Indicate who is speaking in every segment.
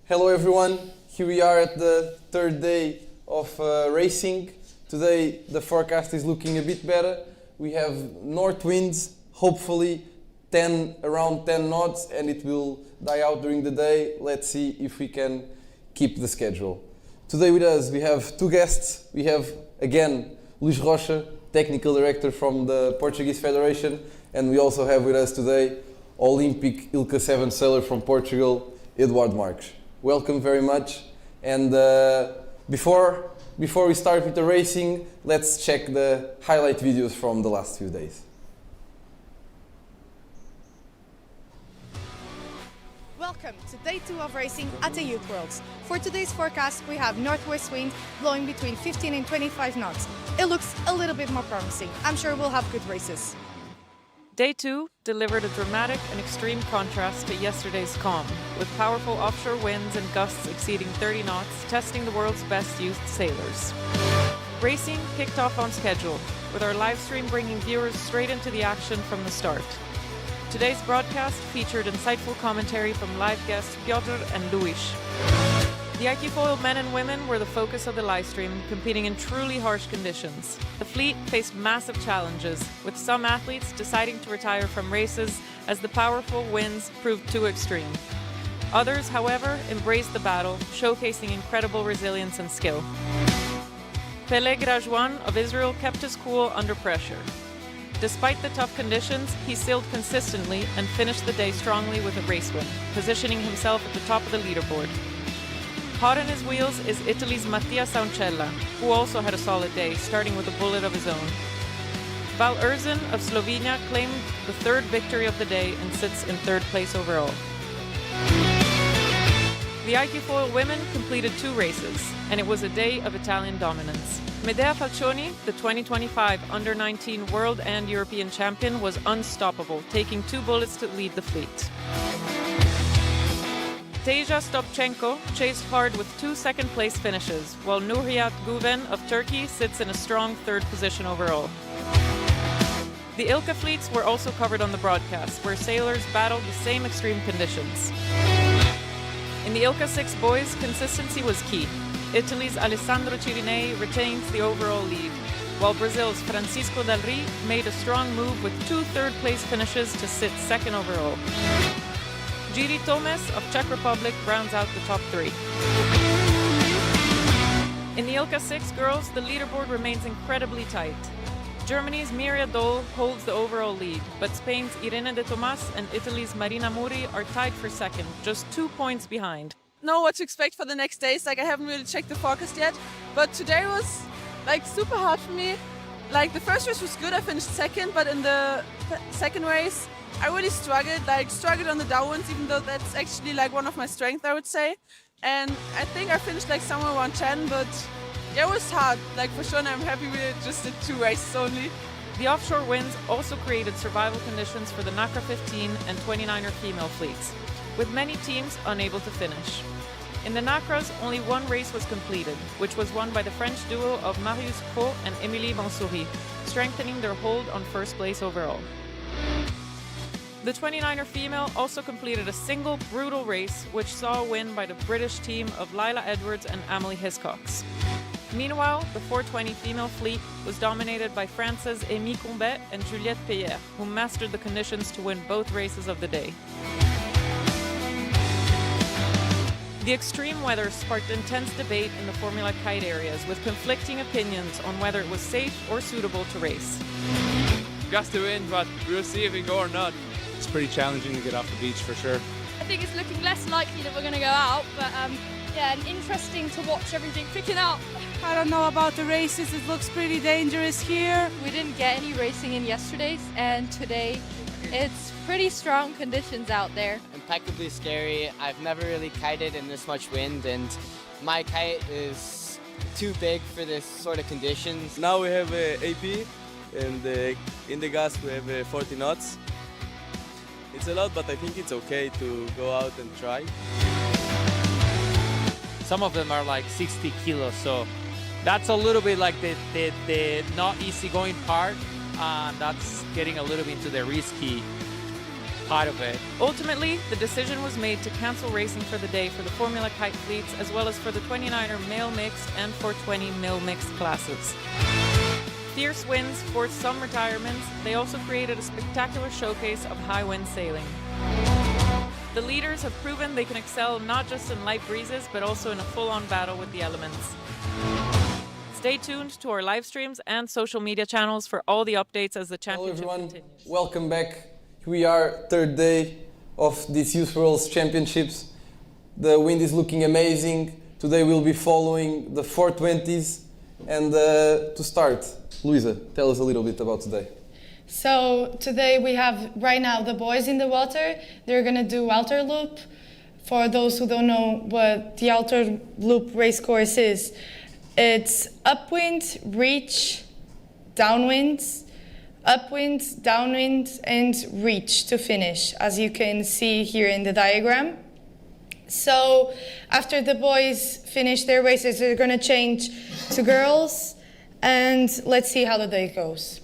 Speaker 1: Hello everyone, here we are at the third day of racing. Today the forecast is looking a bit better. We have north winds, hopefully around 10 knots, and it will die out during the day. Let's see if we can keep the schedule. Today with us we have two guests. We have again Luís Rocha, Technical Director from the Portuguese Federation, and we also have with us today Olympic ILCA 7 sailor from Portugal, Eduardo Marques. Welcome very much. And before we start with the racing, let's check the highlight videos from the last few days.
Speaker 2: Welcome to day 2 of racing at the Youth Worlds. For today's forecast, we have northwest wind blowing between 15 and 25 knots. It looks a little bit more promising. I'm sure we'll have good races.
Speaker 3: Day 2 delivered a dramatic and extreme contrast to yesterday's calm, with powerful offshore winds and gusts exceeding 30 knots, testing the world's best youth sailors. Racing kicked off on schedule, with our live stream bringing viewers straight into the action from the start. Today's broadcast featured insightful commentary from live guests Piotr and Luis. The IQ foil men and women were the focus of the live stream, competing in truly harsh conditions. The fleet faced massive challenges, with some athletes deciding to retire from races as the powerful winds proved too extreme. Others, however, embraced the battle, showcasing incredible resilience and skill. Peleg Rajwan of Israel kept his cool under pressure. Despite the tough conditions, he sailed consistently and finished the day strongly with a race win, positioning himself at the top of the leaderboard. Hot on his wheels is Italy's Mattia Sauncella, who also had a solid day, starting with a bullet of his own. Val Erzin of Slovenia claimed the third victory of the day and sits in third place overall. The IQ foil women completed 2 races, and it was a day of Italian dominance. Medea Falcioni, the 2025 Under-19 World and European champion, was unstoppable, taking 2 bullets to lead the fleet. Teja Stopchenko chased hard with 2 second-place finishes, while Nurhayat Guven of Turkey sits in a strong 3rd position overall. The ILCA fleets were also covered on the broadcast, where sailors battled the same extreme conditions. In the ILCA 6 boys, consistency was key. Italy's Alessandro Cirinei retains the overall lead, while Brazil's Francisco Del Ri made a strong move with 2 third-place finishes to sit 2nd overall. Jiri Tomes of Czech Republic rounds out the top 3. In the ILCA 6 girls, the leaderboard remains incredibly tight. Germany's Mirja Dole holds the overall lead, but Spain's Irene de Tomas and Italy's Marina Muri are tied for 2nd, just 2 points behind.
Speaker 4: Know what to expect for the next days. I haven't really checked the forecast yet, but today was super hard for me. The first race was good, I finished 2nd, but in the second race I really struggled on the downwinds, even though that's actually one of my strengths, I would say. And I think I finished somewhere around 10, but yeah, it was hard, for sure, and I'm happy we just did 2 races only.
Speaker 3: The offshore winds also created survival conditions for the NACRA 15 and 29er female fleets, with many teams unable to finish. In the NACRAs, only 1 race was completed, which was won by the French duo of Marius Pro and Émilie Mansoury, strengthening their hold on 1st place overall. The 29er female also completed a single brutal race, which saw a win by the British team of Lila Edwards and Amelie Hiscox. Meanwhile, the 420 female fleet was dominated by France's Amy Combet and Juliette Peyer, who mastered the conditions to win both races of the day. The extreme weather sparked intense debate in the Formula Kite areas, with conflicting opinions on whether it was safe or suitable to race.
Speaker 5: Gust to win, but we'll see if we go or not. It's pretty challenging to get off the beach for sure.
Speaker 6: I think it's looking less likely that we're going to go out, but yeah, and interesting to watch everything picking up.
Speaker 7: I don't know about the races, it looks pretty dangerous here.
Speaker 6: We didn't get any racing in yesterday's, and today it's pretty strong conditions out there.
Speaker 8: Impeccably scary. I've never really kited in this much wind, and my kite is too big for this sort of conditions.
Speaker 9: Now we have AP and in the gas we have 40 knots. It's a lot, but I think it's okay to go out and try.
Speaker 10: Some of them are like 60 kilos, so that's a little bit like the not easy going part, and that's getting a little bit into the risky part of it.
Speaker 3: Ultimately, the decision was made to cancel racing for the day for the Formula Kite fleets, as well as for the 29er male mixed and 420 male mixed classes. Fierce winds forced some retirements. They also created a spectacular showcase of high wind sailing. The leaders have proven they can excel not just in light breezes, but also in a full-on battle with the elements. Stay tuned to our live streams and social media channels for all the updates as the championship continues.
Speaker 1: Welcome back. Here we are, third day of this Youth Worlds Championships. The wind is looking amazing. Today we'll be following the 420s. And to start, Luisa, tell us a little bit about today.
Speaker 2: So today we have right now the boys in the water. They're gonna do outer loop. For those who don't know what the outer loop race course is, it's upwind, reach, downwinds, upwind, downwind, and reach to finish, as you can see here in the diagram. So after the boys finish their races, they're gonna change to girls, and let's see how the day goes.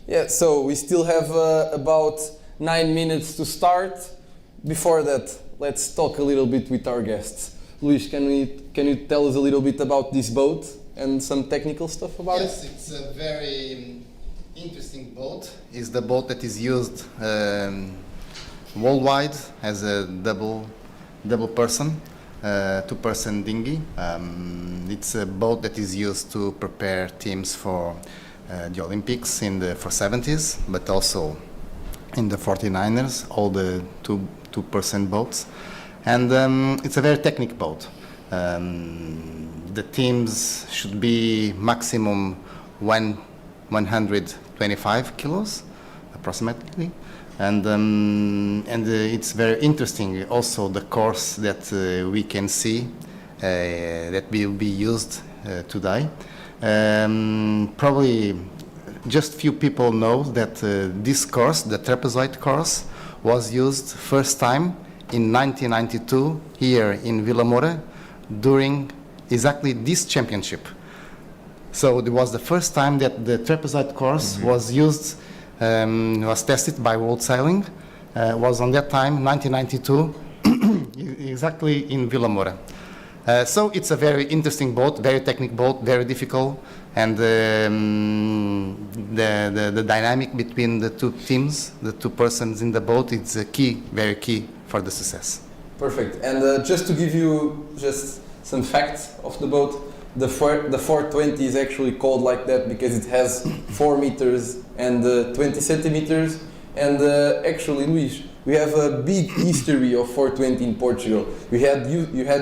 Speaker 1: Yeah, so we still have about 9 minutes to start. Before that, let's talk a little bit with our guests. Luis, can you tell us a little bit about this boat and some technical stuff about it?
Speaker 11: Yes, it's a very interesting boat. It's the boat that is used worldwide as a double person, two-person dinghy. It's a boat that is used to prepare teams for the Olympics in the 470s, but also in the 49ers, all the two-person boats. And it's a very technical boat. The teams should be maximum 125 kilos, approximately. And it's very interesting also the course that we can see that will be used today. Probably just few people know that this course, the trapezoid course, was used first time in 1992 here in Vilamoura during exactly this championship. So it was the first time that the trapezoid course was used, was tested by World Sailing. Was on that time, 1992, exactly in Vilamoura. So it's a very interesting boat, very technical boat, very difficult, and the dynamic between the two teams, the two persons in the boat, it's a key, very key for the success.
Speaker 1: Perfect. And just to give you just some facts of the boat, the 420 is actually called like that because it has 4 meters and 20 centimeters. And actually, Luis, we have a big history of 420 in Portugal. You had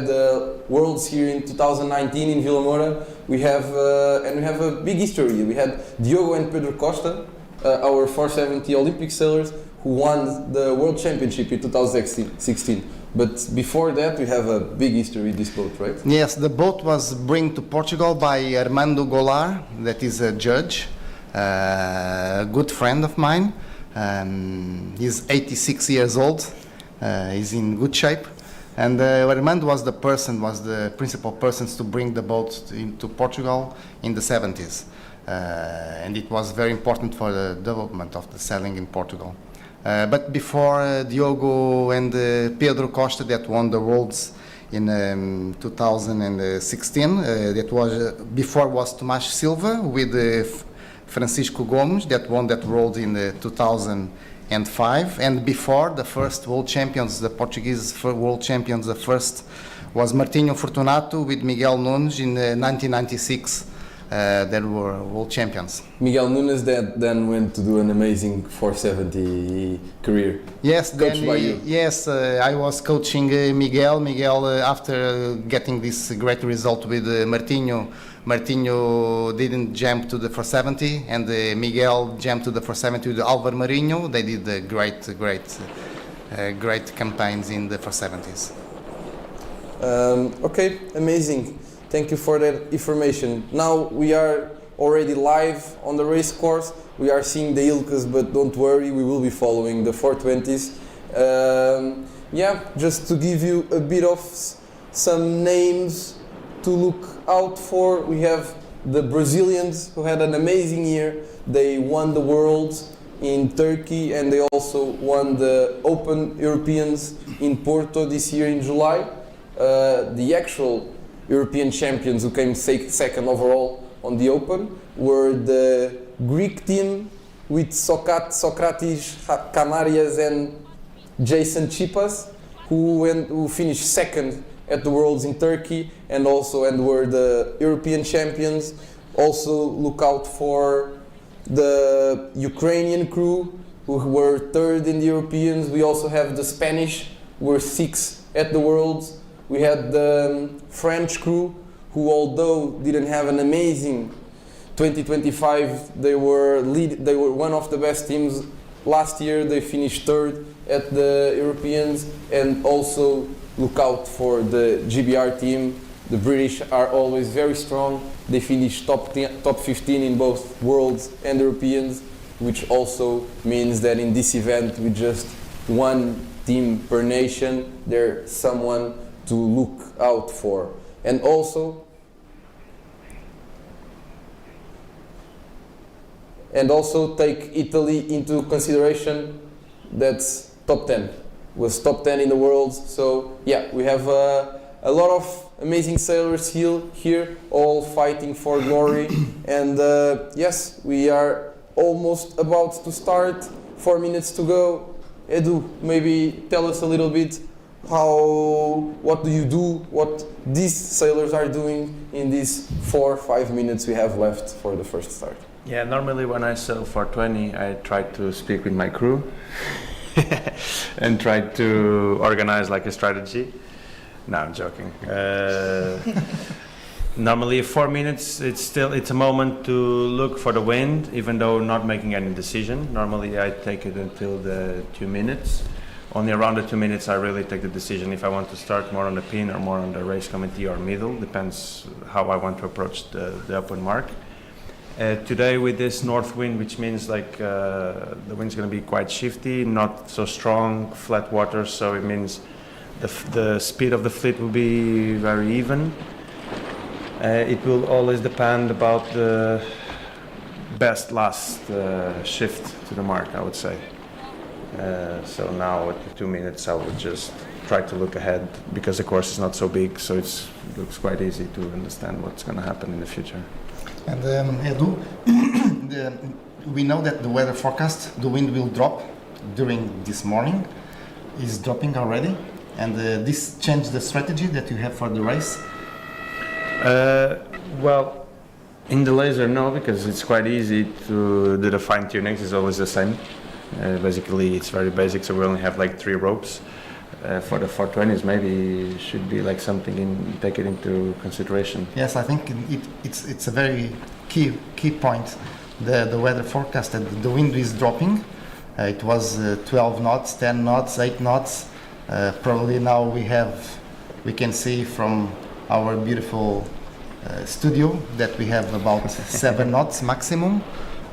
Speaker 1: the Worlds here in 2019 in Vilamoura. We have a big history. We had Diogo and Pedro Costa, our 470 Olympic sailors, who won the World Championship in 2016. But before that, we have a big history, this boat, right?
Speaker 11: Yes, the boat was brought to Portugal by Armando Goulart, that is a judge, a good friend of mine. He's 86 years old, he's in good shape. And Armando was the principal person to bring the boat into Portugal in the 70s. And it was very important for the development of the sailing in Portugal. But before Diogo and Pedro Costa that won the Worlds in 2016, before was Tomás Silva with Francisco Gomes that won that World in 2005, and before the first world champions, the Portuguese world champions, the first was Martinho Fortunato with Miguel Nunes in 1996. That were world champions.
Speaker 1: Miguel Nunes that then went to do an amazing 470 career.
Speaker 11: Yes,
Speaker 1: coached by you.
Speaker 11: Yes, I was coaching Miguel. Miguel, after getting this great result with Martinho didn't jump to the 470, and Miguel jumped to the 470 with Álvaro Marinho. They did great campaigns in the 470s.
Speaker 1: Okay, amazing. Thank you for that information. Now we are already live on the race course. We are seeing the ILCAs, but don't worry, we will be following the 420s. Yeah, just to give you a bit of some names to look out for, we have the Brazilians who had an amazing year. They won the Worlds in Turkey and they also won the Open Europeans in Porto this year in July. The actual European champions who came second overall on the Open were the Greek team with Sokratis Kamarias and Jason Tsipas, who finished second at the Worlds in Turkey and were the European champions. Also look out for the Ukrainian crew who were third in the Europeans. We also have the Spanish who were sixth at the Worlds. We had the French crew who, although didn't have an amazing 2025, they were one of the best teams last year. They finished third at the Europeans. And also look out for the GBR team. The British are always very strong. They finished top 15 in both Worlds and Europeans, which also means that in this event with just one team per nation, there's someone to look out for. And also take Italy into consideration. That's top 10. Was top 10 in the world. So yeah, we have a lot of amazing sailors here, all fighting for glory. And yes, we are almost about to start. 4 minutes to go. Edu, maybe tell us a little bit what do you do, what these sailors are doing in these 4 or 5 minutes we have left for the first start.
Speaker 12: Yeah, normally when I sail 420, I try to speak with my crew and try to organize like a strategy. No, I'm joking. Normally 4 minutes, it's a moment to look for the wind, even though not making any decision. Normally I take it until the 2 minutes. Only around the 2 minutes I really take the decision if I want to start more on the pin or more on the race committee or middle. Depends how I want to approach the upwind mark. Today with this north wind, which means like the wind's going to be quite shifty, not so strong, flat water, so it means the speed of the fleet will be very even. It will always depend about the best last shift to the mark, I would say. So now at the 2 minutes I would just try to look ahead because the course is not so big, so it looks quite easy to understand what's going to happen in the future.
Speaker 11: And Edu, we know that the weather forecast, the wind will drop during this morning, is dropping already, and this changed the strategy that you have for the race?
Speaker 12: Well, in the laser, no, because it's quite easy to do the fine tunings, it's always the same. Basically, it's very basic, so we only have like 3 ropes. For the 420s, maybe should be like something take it into consideration.
Speaker 11: Yes, I think it's a very key point. The weather forecast, the wind is dropping. It was 12 knots, 10 knots, 8 knots. Probably now we can see from our beautiful studio that we have about 7 knots maximum,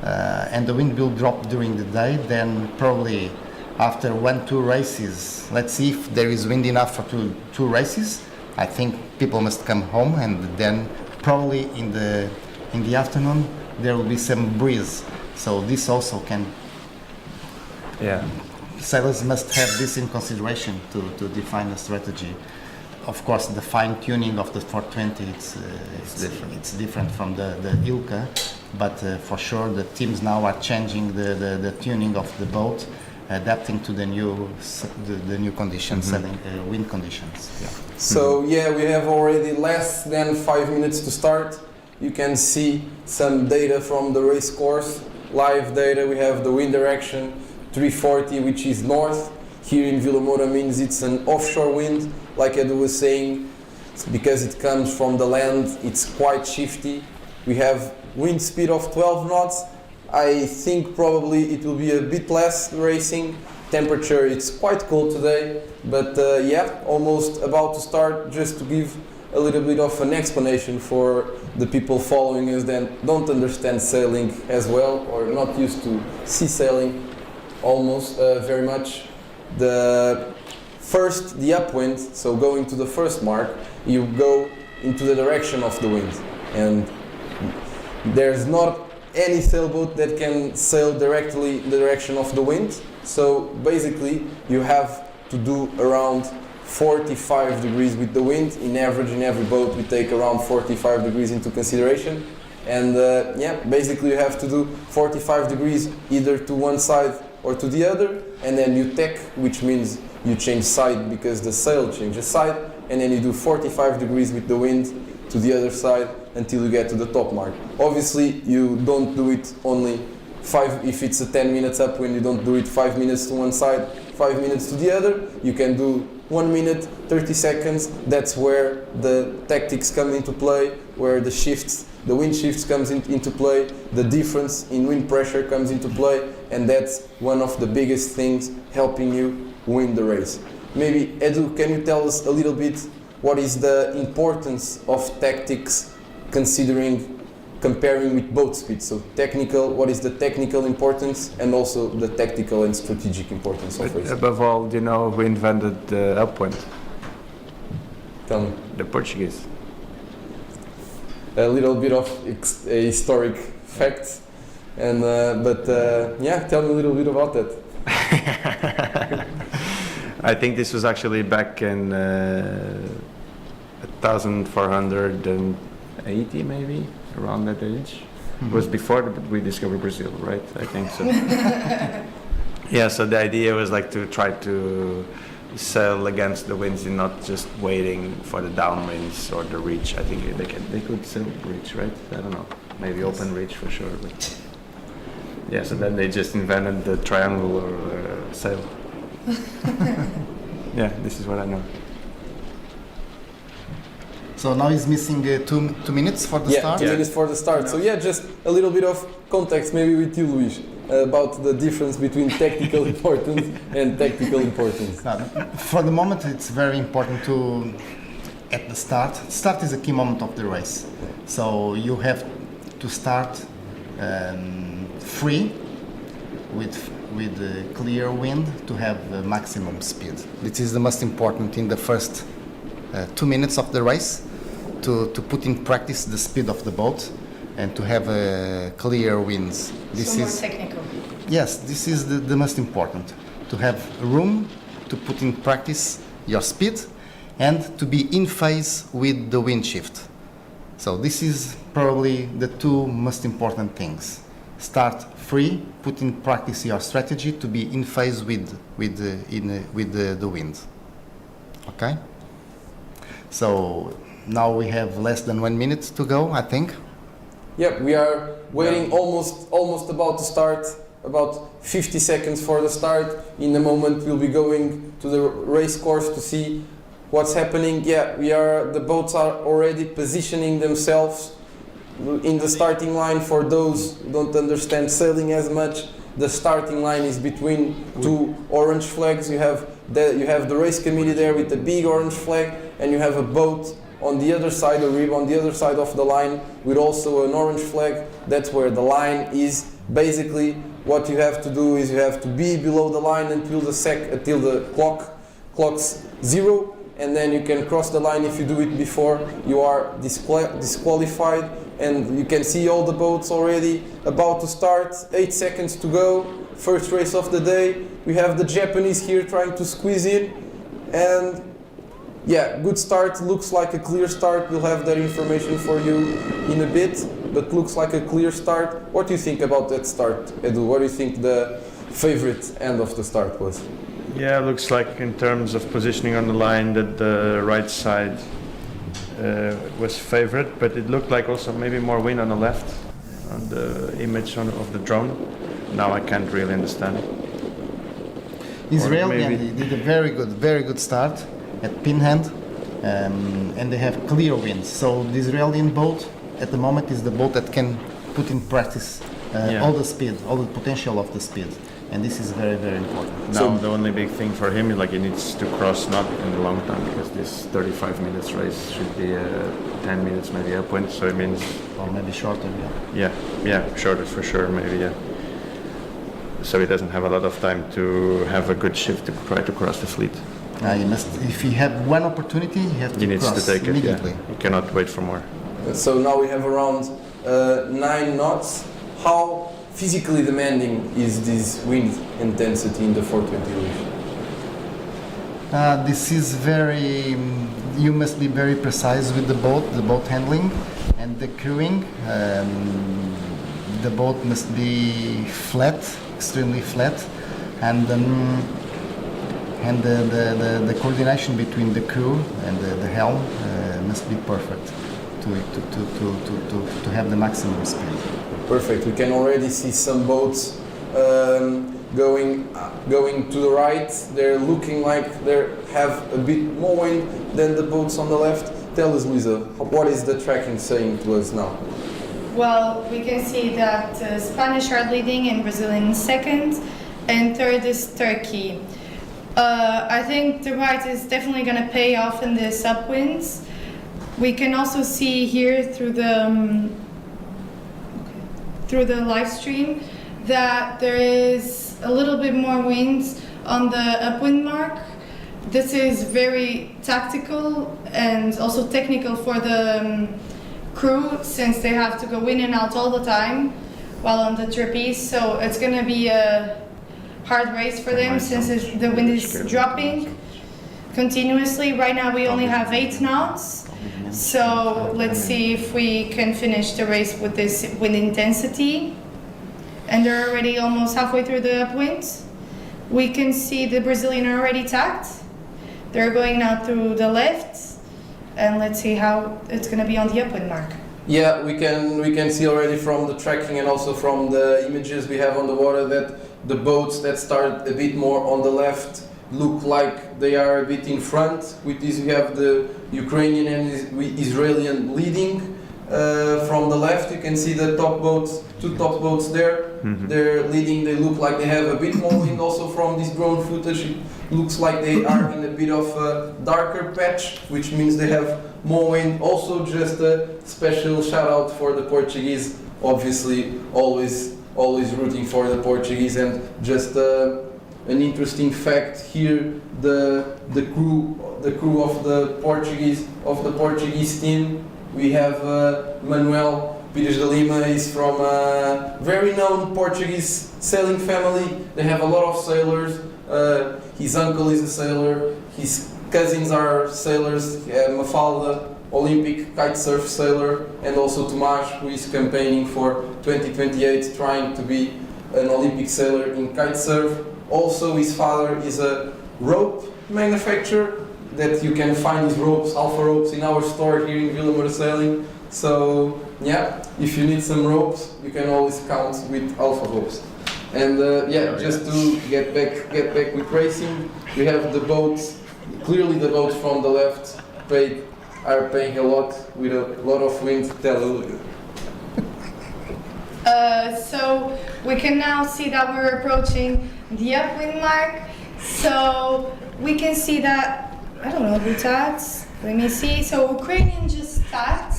Speaker 11: and the wind will drop during the day. Then probably after 1-2 races, let's see if there is wind enough for two races. I think people must come home, and then probably in the afternoon there will be some breeze. So this also can.
Speaker 12: Yeah.
Speaker 11: Sailors must have this in consideration to define a strategy. Of course, the fine tuning of the 420 it's different from the ILCA, but for sure the teams now are changing the tuning of the boat, adapting to the new conditions, wind conditions. Yeah.
Speaker 1: So yeah, we have already less than 5 minutes to start. You can see some data from the race course, live data. We have the wind direction 340, which is north. Here in Vilamoura means it's an offshore wind, like Edu was saying. It's because it comes from the land, it's quite shifty. We have wind speed of 12 knots. I think probably it will be a bit less racing. Temperature, it's quite cold today, but yeah, almost about to start. Just to give a little bit of an explanation for the people following us that don't understand sailing as well, or not used to sea sailing almost very much. The upwind, so going to the first mark, you go into the direction of the wind, and there's not any sailboat that can sail directly in the direction of the wind. So basically you have to do around 45 degrees with the wind. In average, in every boat we take around 45 degrees into consideration, and basically you have to do 45 degrees either to one side or to the other, and then you tack, which means you change side because the sail changes side, and then you do 45 degrees with the wind to the other side until you get to the top mark. Obviously you don't do it only if it's a 10 minutes upwind, you don't do it 5 minutes to one side, 5 minutes to the other. You can do 1 minute, 30 seconds. That's where the tactics come into play, where the wind shifts comes into play, the difference in wind pressure comes into play, and that's one of the biggest things helping you win the race. Maybe Edu, can you tell us a little bit what is the importance of tactics comparing with boat speed? So technical, what is the technical importance, and also the tactical and strategic importance of racing?
Speaker 12: Above all, do you know who invented the upwind?
Speaker 1: Tell me.
Speaker 12: The Portuguese.
Speaker 1: A little bit of historic facts, and tell me a little bit about that.
Speaker 12: I think this was actually back in 1480, maybe, around that age. It was before we discovered Brazil, right? I think so. Yeah, so the idea was like to try to sail against the winds and not just waiting for the downwinds or the reach. I think they could sail reach, right? I don't know. Maybe open reach for sure. But yeah, so then they just invented the triangular sail. Yeah, this is what I know.
Speaker 11: So now he's missing 2 minutes for the start?
Speaker 1: 2 minutes for the start. So just a little bit of context maybe with you, Luís, about the difference between technical importance and tactical importance.
Speaker 11: For the moment it's very important at the start. Start is a key moment of the race. So you have to start free with clear wind to have maximum speed. This is the most important in the first 2 minutes of the race, to put in practice the speed of the boat and to have clear winds.
Speaker 2: This is more technical.
Speaker 11: Yes, this is the most important, to have room to put in practice your speed and to be in phase with the wind shift. So this is probably the two most important things. Start free, put in practice your strategy to be in phase with the wind. Okay? So now we have less than 1 minute to go, I think.
Speaker 1: Yep, we are waiting, almost about to start, about 50 seconds for the start. In a moment we'll be going to the race course to see what's happening. Yeah, the boats are already positioning themselves in the starting line. For those who don't understand sailing as much, the starting line is between two orange flags. You have the race committee there with the big orange flag, and you have a boat on the other side, a rib on the other side of the line with also an orange flag. That's where the line is. Basically, what you have to do is you have to be below the line until the clock's 0, and then you can cross the line. If you do it before, you are disqualified. And you can see all the boats already about to start. 8 seconds to go. First race of the day. We have the Japanese here trying to squeeze in, and yeah, good start. Looks like a clear start. We'll have that information for you in a bit, but looks like a clear start. What do you think about that start, Edu? What do you think the favorite end of the start was?
Speaker 12: Yeah, looks like in terms of positioning on the line that the right side was favorite, but it looked like also maybe more wind on the left on the image of the drone. Now I can't really understand.
Speaker 11: Israeli did a very good start at pin hand, and they have clear winds. So the Israeli boat at the moment is the boat that can put in practice all the speed, all the potential of the speed, and this is very, very important.
Speaker 12: Now, the only big thing for him is like he needs to cross not in the long time, because this 35 minutes race should be 10 minutes maybe upwind, so it means...
Speaker 11: Or maybe shorter,
Speaker 12: Yeah, shorter for sure, maybe, yeah. So he doesn't have a lot of time to have a good shift to try to cross the fleet.
Speaker 11: He must, if he had one opportunity, he
Speaker 12: needs to take it,
Speaker 11: immediately.
Speaker 12: He cannot wait for more.
Speaker 1: So now we have around 9 knots. How physically demanding is this wind intensity in the 420 leash?
Speaker 11: This is very, you must be very precise with the boat handling and the crewing. The boat must be flat, extremely flat, and the coordination between the crew and the helm must be perfect to have the maximum speed.
Speaker 1: Perfect. We can already see some boats going to the right. They're looking like they have a bit more wind than the boats on the left. Tell us, Luisa, what is the tracking saying to us now?
Speaker 2: Well, we can see that Spanish are leading and Brazilian second, and third is Turkey. I think the right is definitely going to pay off in this upwinds. We can also see here through the live stream that there is a little bit more wind on the upwind mark. This is very tactical and also technical for the crew, since they have to go in and out all the time while on the trapeze. So it's going to be a hard race for them, since the wind is dropping continuously. Right now we only have 8 knots. So let's see if we can finish the race with this wind intensity. And they're already almost halfway through the upwind. We can see the Brazilian are already tacked. They're going now through the left. And let's see how it's going to be on the upwind mark.
Speaker 1: Yeah, we can see already from the tracking and also from the images we have on the water that the boats that start a bit more on the left look like they are a bit in front. With this we have the Ukrainian and Israeli leading. From the left you can see the top boats, 2 top boats there. They're leading, they look like they have a bit more wind. Also from this drone footage it looks like they are in a bit of a darker patch, which means they have more wind. Also just a special shout out for the Portuguese, obviously always rooting for the Portuguese. And just an interesting fact here, the crew of the Portuguese team, we have Manuel Pires de Lima. Is from a very known Portuguese sailing family. They have a lot of sailors. His uncle is a sailor, his cousins are sailors, Mafalda, Olympic kitesurf sailor, and also Tomas, who is campaigning for 2028, trying to be an Olympic sailor in kitesurf. Also his father is a rope manufacturer, that you can find his ropes, Alpha ropes, in our store here in Vilamoura Sailing. So yeah, if you need some ropes, you can always count with Alpha ropes. And just to get back with racing, we have the boats. Clearly, the boats from the left are paying a lot with a lot of wind.
Speaker 2: So we can now see that we're approaching the upwind mark. So we can see that, I don't know who tags. Let me see. So Ukrainian just tagged.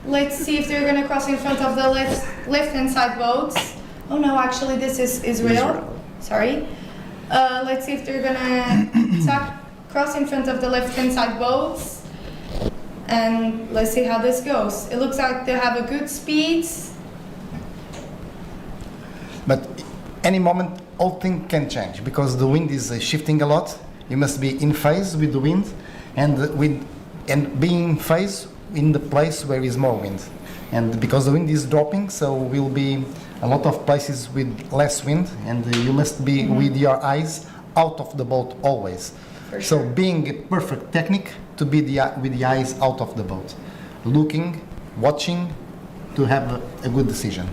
Speaker 2: Let's see if they're going to cross in front of the left-hand side boats. Oh no, actually this is Israel. Sorry. Let's see if they're going to cross in front of the left-hand side boats. And let's see how this goes. It looks like they have a good speed.
Speaker 11: But any moment, all things can change, because the wind is shifting a lot. You must be in phase with the wind, and being in phase in the place where is more wind. And because the wind is dropping, so will be a lot of places with less wind, and you must be with your eyes out of the boat always. So being a perfect technique to be with the eyes out of the boat, looking, watching, to have a good decision.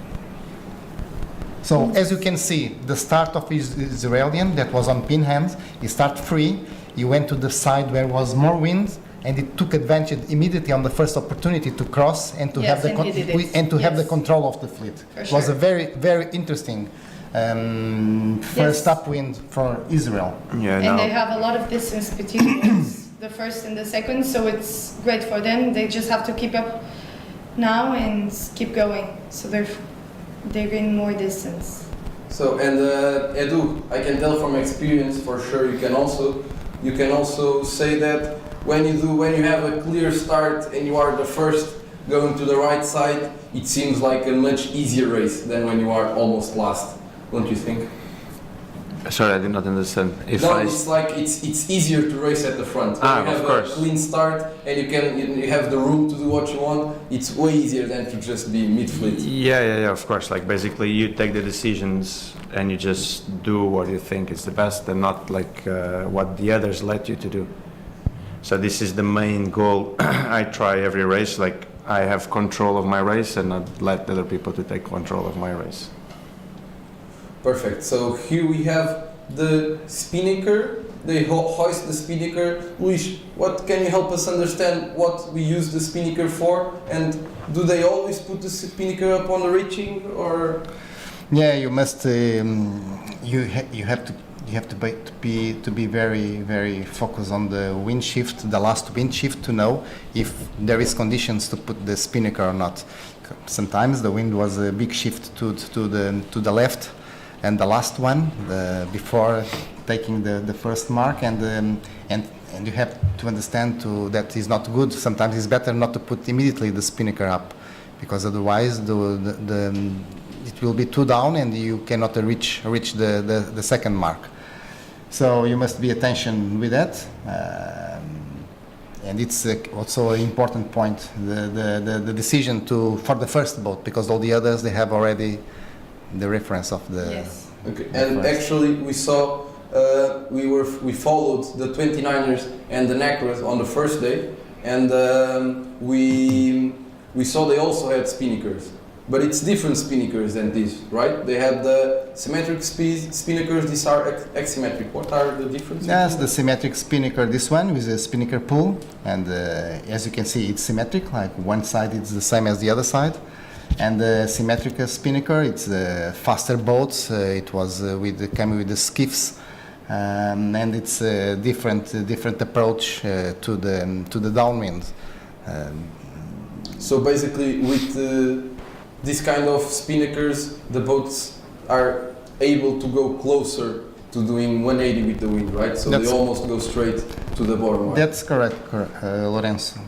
Speaker 11: So as you can see, the start of Israeli that was on pin hand, he started free, he went to the side where was more wind, and it took advantage immediately on the first opportunity to cross and to have the have the control of the fleet. It was a very, very interesting first upwind for Israel.
Speaker 2: Yeah, and they have a lot of distance between the first and the second, so it's great for them. They just have to keep up now and keep going, so they gain more distance.
Speaker 1: So, and Edu, I can tell from experience for sure, you can also say that when you have a clear start and you are the first going to the right side, it seems like a much easier race than when you are almost last, don't you think?
Speaker 12: Sorry, I did not understand.
Speaker 1: It's like it's easier to race at the front. When you have a clean start and you have the room to do what you want, it's way easier than to just be mid-fleet.
Speaker 12: Yeah, of course. Like basically you take the decisions and you just do what you think is the best and not like what the others let you to do. So this is the main goal. I try every race, like I have control of my race and not let other people to take control of my race.
Speaker 1: Perfect. So here we have the spinnaker. They hoist the spinnaker. Luis, what can you help us understand what we use the spinnaker for? And do they always put the spinnaker up on the reaching, or?
Speaker 11: Yeah, you must. You have to be very, very focused on the wind shift, the last wind shift, to know if there is conditions to put the spinnaker or not. Sometimes the wind was a big shift to the left. And the last one, before taking the first mark, and you have to understand that is not good. Sometimes it's better not to put immediately the spinnaker up, because otherwise it will be too down and you cannot reach the second mark. So you must be attention with that, and it's also an important point, the decision for the first boat, because all the others they have already the reference of the.
Speaker 2: Yes.
Speaker 1: Okay. And actually, we saw we followed the 29ers and the Necros on the first day, and we saw they also had spinnakers, but it's different spinnakers than this, right? They had the symmetric spinnakers. These are asymmetric. What are the differences?
Speaker 11: Yes, the symmetric spinnaker. This one with a spinnaker pull, and as you can see, it's symmetric. Like one side is the same as the other side. And the symmetric spinnaker, it's faster boats. It was came with the skiffs, and it's a different approach to the downwind.
Speaker 1: So basically, with this kind of spinnakers, the boats are able to go closer to doing 180 with the wind, right? So they almost go straight to the bottom line.
Speaker 11: That's correct, Lorenzo.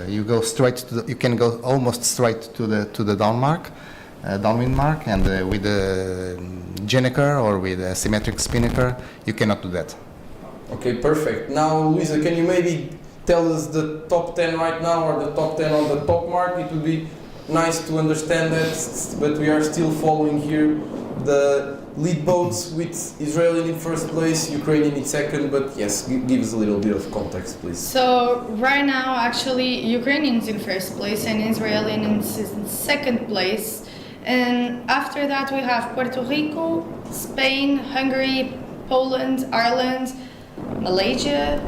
Speaker 11: You go straight you can go almost straight to the downwind mark, and with the gennaker or with a symmetric spinnaker, you cannot do that.
Speaker 1: Okay, perfect. Now, Luisa, can you maybe tell us the top 10 right now, or the top 10 on the top mark? It would be nice to understand that, but we are still following here the lead boats with Israeli in first place, Ukrainian in second, but yes, give us a little bit of context, please.
Speaker 2: So right now, actually, Ukrainians in first place and Israeli in second place. And after that, we have Puerto Rico, Spain, Hungary, Poland, Ireland, Malaysia,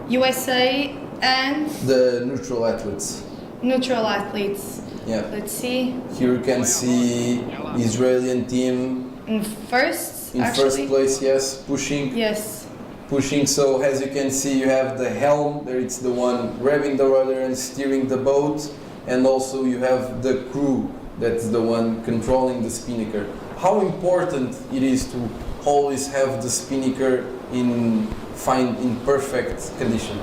Speaker 2: USA, and
Speaker 1: the neutral athletes.
Speaker 2: Yeah. Let's see.
Speaker 1: Here you can see Israeli team
Speaker 2: in first
Speaker 1: place, yes, pushing.
Speaker 2: Yes.
Speaker 1: Pushing. So as you can see, you have the helm there. It's the one grabbing the rudder and steering the boat, and also you have the crew. That's the one controlling the spinnaker. How important it is to always have the spinnaker in perfect condition.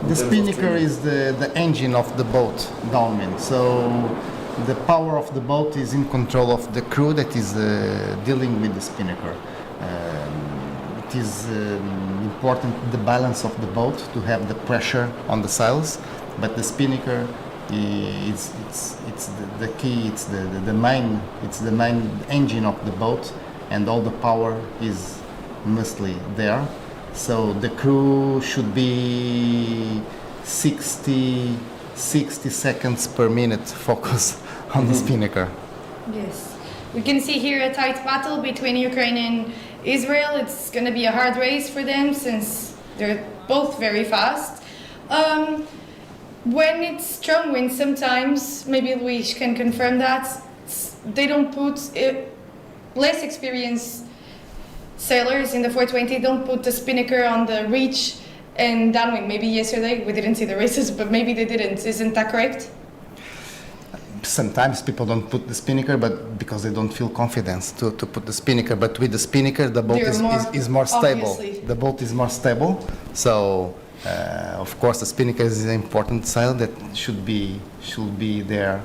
Speaker 11: The spinnaker is the engine of the boat downwind, so the power of the boat is in control of the crew that is dealing with the spinnaker. It is important, the balance of the boat, to have the pressure on the sails, but the spinnaker it's the key, it's the main engine of the boat, and all the power is mostly there. So the crew should be 60 seconds per minute focus on the spinnaker.
Speaker 2: Yes. We can see here a tight battle between Ukraine and Israel. It's going to be a hard race for them since they're both very fast. When it's strong wind, sometimes, maybe Luis can confirm that, they don't put less experienced sailors in the 420 don't put the spinnaker on the reach and downwind. Maybe yesterday we didn't see the races, but maybe they didn't. Isn't that correct?
Speaker 11: Sometimes people don't put the spinnaker, but because they don't feel confidence to put the spinnaker. But with the spinnaker, the boat is more stable.
Speaker 2: Obviously.
Speaker 11: The boat is more stable. So, of course, the spinnaker is an important sail that should be there.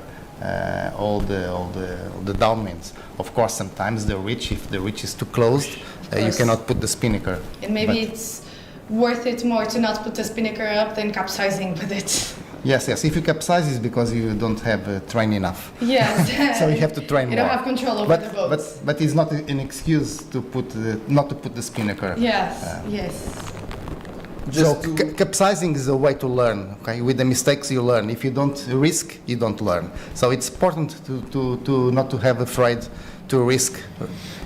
Speaker 11: All the downwinds. Of course, sometimes the reach, if the reach is too closed, you cannot put the spinnaker.
Speaker 2: And maybe it's worth it more to not put the spinnaker up than capsizing with it.
Speaker 11: Yes. If you capsize, it's because you don't have train enough.
Speaker 2: Yes.
Speaker 11: So you have to train more.
Speaker 2: You don't have control over the boat.
Speaker 11: But it's not an excuse to not to put the spinnaker.
Speaker 2: Yes. Yes.
Speaker 11: Capsizing is a way to learn. Okay, with the mistakes you learn. If you don't risk, you don't learn. So it's important to not to have afraid to risk,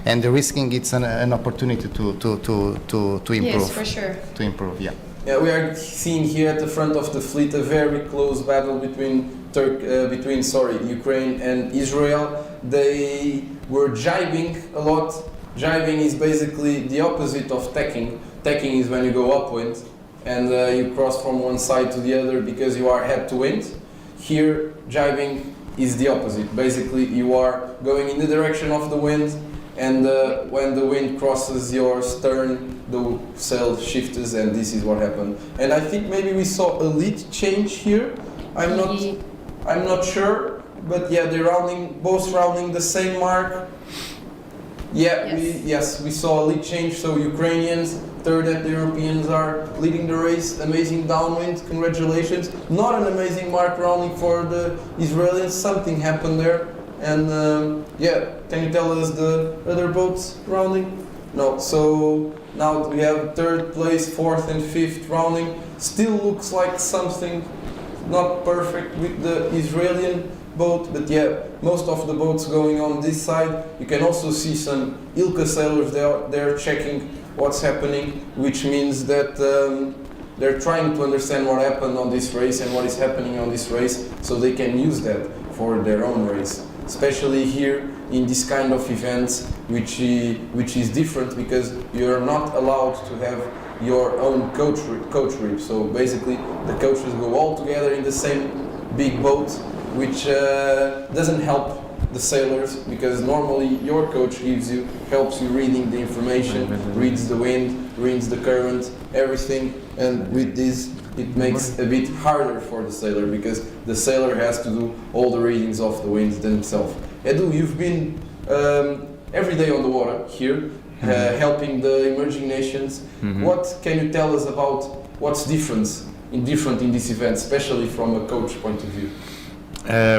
Speaker 11: and the risking it's an opportunity to improve.
Speaker 2: Yes, for sure.
Speaker 11: To improve, yeah.
Speaker 1: Yeah, we are seeing here at the front of the fleet a very close battle between Ukraine and Israel. They were jibing a lot. Jibing is basically the opposite of tacking. Tacking is when you go upwind and you cross from one side to the other because you are head to wind. Here, jibing is the opposite. Basically, you are going in the direction of the wind, and when the wind crosses your stern, the sail shifts, and this is what happened. And I think maybe we saw a lead change here. I'm not sure, but yeah, they're both rounding the same mark. Yeah,
Speaker 2: yes.
Speaker 1: we saw a lead change. So Ukrainians, third at the Europeans are leading the race. Amazing downwind, congratulations. Not an amazing mark rounding for the Israelis. Something happened there. And yeah, can you tell us the other boats rounding? No. So now we have third place, fourth and fifth rounding. Still looks like something not perfect with the Israeli boat, but yeah, most of the boats going on this side. You can also see some ILCA sailors there checking what's happening, which means that they're trying to understand what happened on this race and what is happening on this race, so they can use that for their own race. Especially here in this kind of events, which is different because you're not allowed to have your own coach rib. So basically, the coaches go all together in the same big boat, which doesn't help the sailors because normally your coach helps you reading the information, reads the wind, reads the current, everything, and with this it makes a bit harder for the sailor because the sailor has to do all the readings of the winds themselves. Edu, you've been every day on the water here, helping the emerging nations. What can you tell us about what's different in this event, especially from a coach point of view?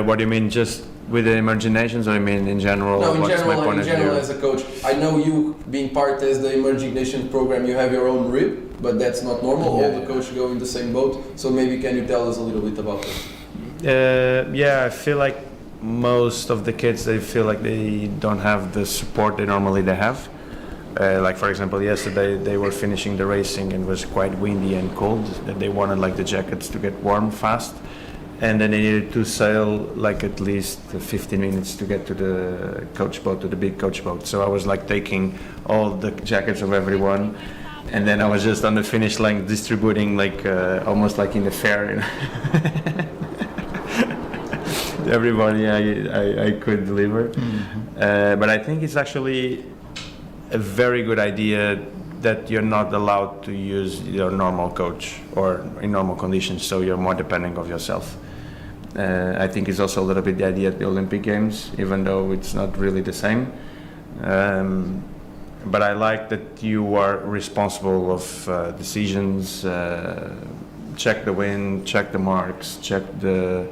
Speaker 12: What do you mean, just with the emerging nations, or you mean in general?
Speaker 1: No, in
Speaker 12: what's my point
Speaker 1: in general as a coach. I know you being part as the emerging nations program, you have your own rib, but that's not normal.
Speaker 12: Yeah.
Speaker 1: All the coaches go in the same boat. So maybe can you tell us a little bit about that?
Speaker 12: Yeah, I feel like most of the kids, they feel like they don't have the support they normally have. Like for example, yesterday they were finishing the racing and it was quite windy and cold. They wanted like the jackets to get warm fast, and then they needed to sail like at least 15 minutes to get to the coach boat, to the big coach boat. So I was like taking all the jackets of everyone, and then I was just on the finish line distributing like almost like in the fair. You know? Everybody I could deliver. But I think it's actually a very good idea that you're not allowed to use your normal coach or in normal conditions, so you're more dependent of yourself. I think it's also a little bit the idea at the Olympic Games, even though it's not really the same. But I like that you are responsible of decisions, check the wind, check the marks, check the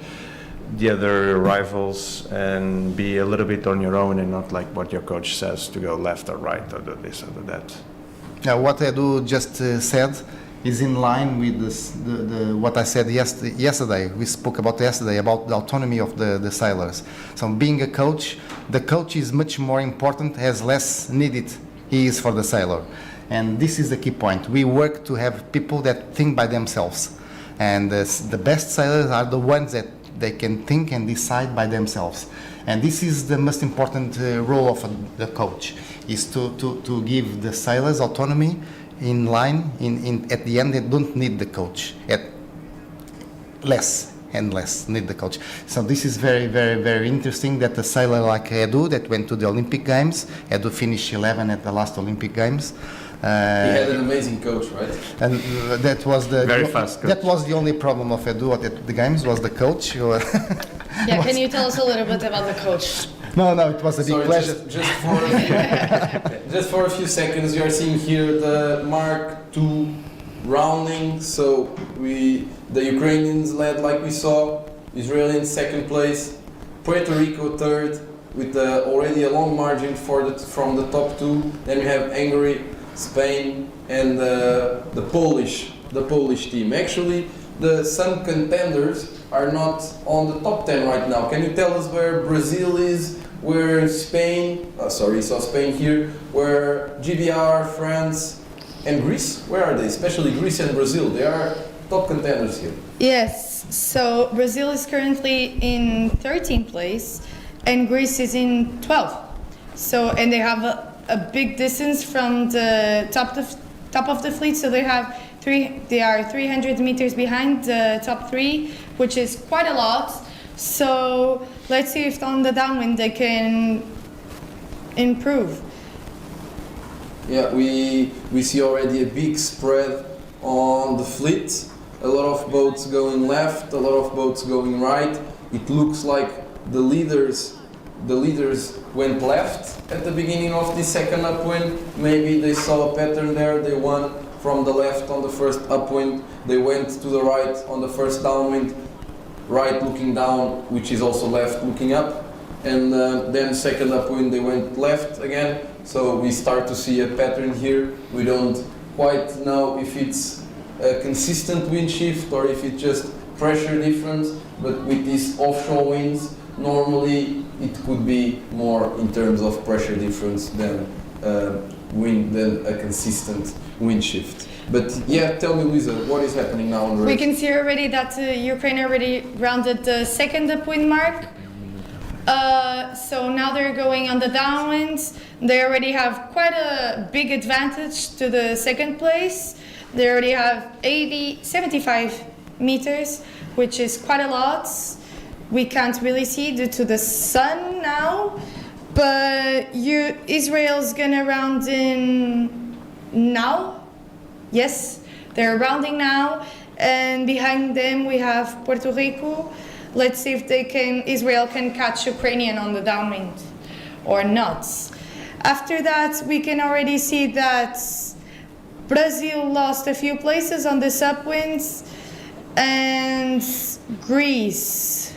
Speaker 12: other rivals, and be a little bit on your own and not like what your coach says to go left or right or do this or do that.
Speaker 11: What Edu just said is in line with this, what I said yesterday. We spoke about yesterday about the autonomy of the sailors. So being a coach, the coach is much more important as less needed he is for the sailor. And this is the key point. We work to have people that think by themselves. And the best sailors are the ones that they can think and decide by themselves. And this is the most important role of the coach, is to give the sailors autonomy in line. At the end, they don't need the coach. Less need the coach. So this is very, very, very interesting that a sailor like Edu that went to the Olympic Games, Edu finished 11 at the last Olympic Games.
Speaker 1: He had an amazing coach, right?
Speaker 11: And that was the
Speaker 12: very fast coach.
Speaker 11: That was the only problem of Edu at the games, was the coach.
Speaker 2: Yeah, can you tell us a little bit about the coach?
Speaker 11: No, it was a big pleasure.
Speaker 1: Just for a few seconds, you are seeing here the Mark II rounding. So the Ukrainians led like we saw, Israel in second place, Puerto Rico third, with already a long margin from the top two. Then we have Hungary, Spain, and the Polish team. Actually, some contenders are not on the top 10 right now. Can you tell us where Brazil is, where Spain, Spain here, where GBR, France, and Greece? Where are they? Especially Greece and Brazil. They are top contenders here.
Speaker 2: Yes, so Brazil is currently in 13th place and Greece is in 12th. So, and they have a big distance from the top of the fleet. So they are 300 meters behind the top three, which is quite a lot. So let's see if on the downwind they can improve.
Speaker 1: Yeah, we see already a big spread on the fleet. A lot of boats going left, a lot of boats going right. It looks like the leaders went left at the beginning of the second upwind. Maybe they saw a pattern there. They won from the left on the first upwind. They went to the right on the first downwind. Right looking down, which is also left looking up. And then second upwind, they went left again. So we start to see a pattern here. We don't quite know if it's a consistent wind shift or if it's just pressure difference. But with these offshore winds, normally it could be more in terms of pressure difference than a consistent wind shift. But yeah, tell me, Luisa, what is happening now on the race?
Speaker 2: We can see already that Ukraine already rounded the second upwind mark. So now they're going on the downwind. They already have quite a big advantage to the second place. They already have 75 meters, which is quite a lot. We can't really see due to the sun now, but Israel's gonna round in now. Yes, they're rounding now, and behind them we have Puerto Rico. Let's see if Israel can catch Ukrainian on the downwind or not. After that, we can already see that Brazil lost a few places on this upwind, and Greece.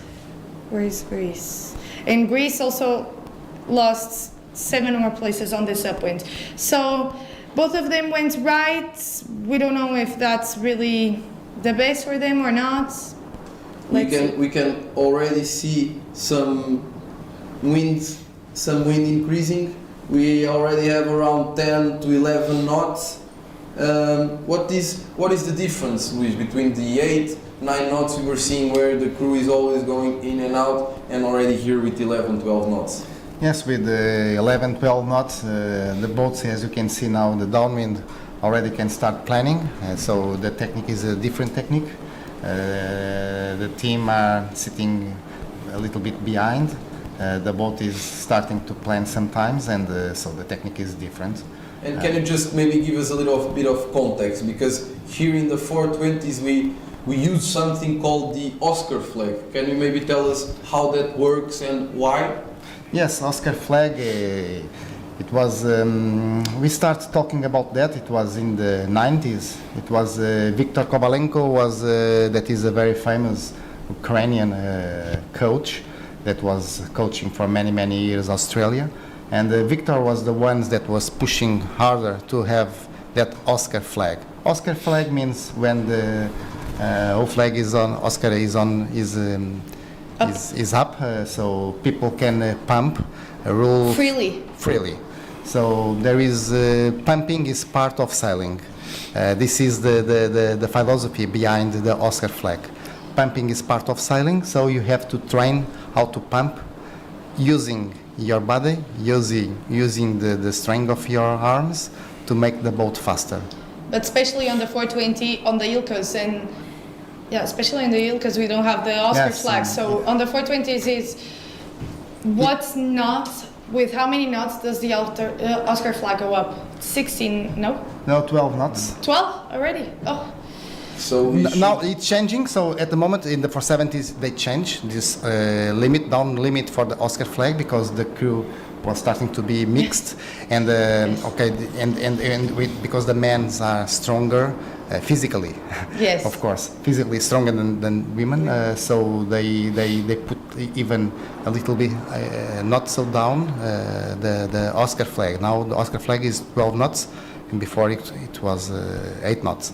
Speaker 2: Where is Greece? And Greece also lost 7 more places on this upwind. So both of them went right. We don't know if that's really the best for them or not.
Speaker 1: We can already see some wind increasing. We already have around 10 to 11 knots. What is the difference, Luis, between the 8, 9 knots we were seeing where the crew is always going in and out, and already here with 11, 12 knots?
Speaker 11: Yes, with the 11, 12 knots, the boats, as you can see now, the downwind already can start planning. So the technique is a different technique. The team are sitting a little bit behind. The boat is starting to plan sometimes, and so the technique is different.
Speaker 1: And can you just maybe give us a little bit of context? Because here in the 420s we use something called the Oscar flag. Can you maybe tell us how that works and why?
Speaker 11: Yes, Oscar flag. It was we started talking about that. It was in the 90s. It was Viktor Kovalenko that is a very famous Ukrainian coach that was coaching for many years Australia. And Victor was the one that was pushing harder to have that Oscar flag. Oscar flag means when the whole flag is on, Oscar is up, so people can pump, roll freely. So there is pumping is part of sailing. This is the philosophy behind the Oscar flag. Pumping is part of sailing, so you have to train how to pump using your body, using the strength of your arms to make the boat faster.
Speaker 2: But especially on the 420, on the ILCAs, and yeah, especially on the ILCAs, we don't have the Oscar flag. So on the 420s is what's knots, with how many knots does the Oscar flag go up? 16, no?
Speaker 11: No, 12 knots.
Speaker 2: 12 already? Oh.
Speaker 1: So
Speaker 11: now it's changing. So at the moment in the 470s they changed this down limit for the Oscar flag because the crew was starting to be mixed, and because the men are stronger physically.
Speaker 2: Yes.
Speaker 11: Of course, physically stronger than women. So they put even a little bit not so down the Oscar flag. Now the Oscar flag is 12 knots, and before it was 8 knots.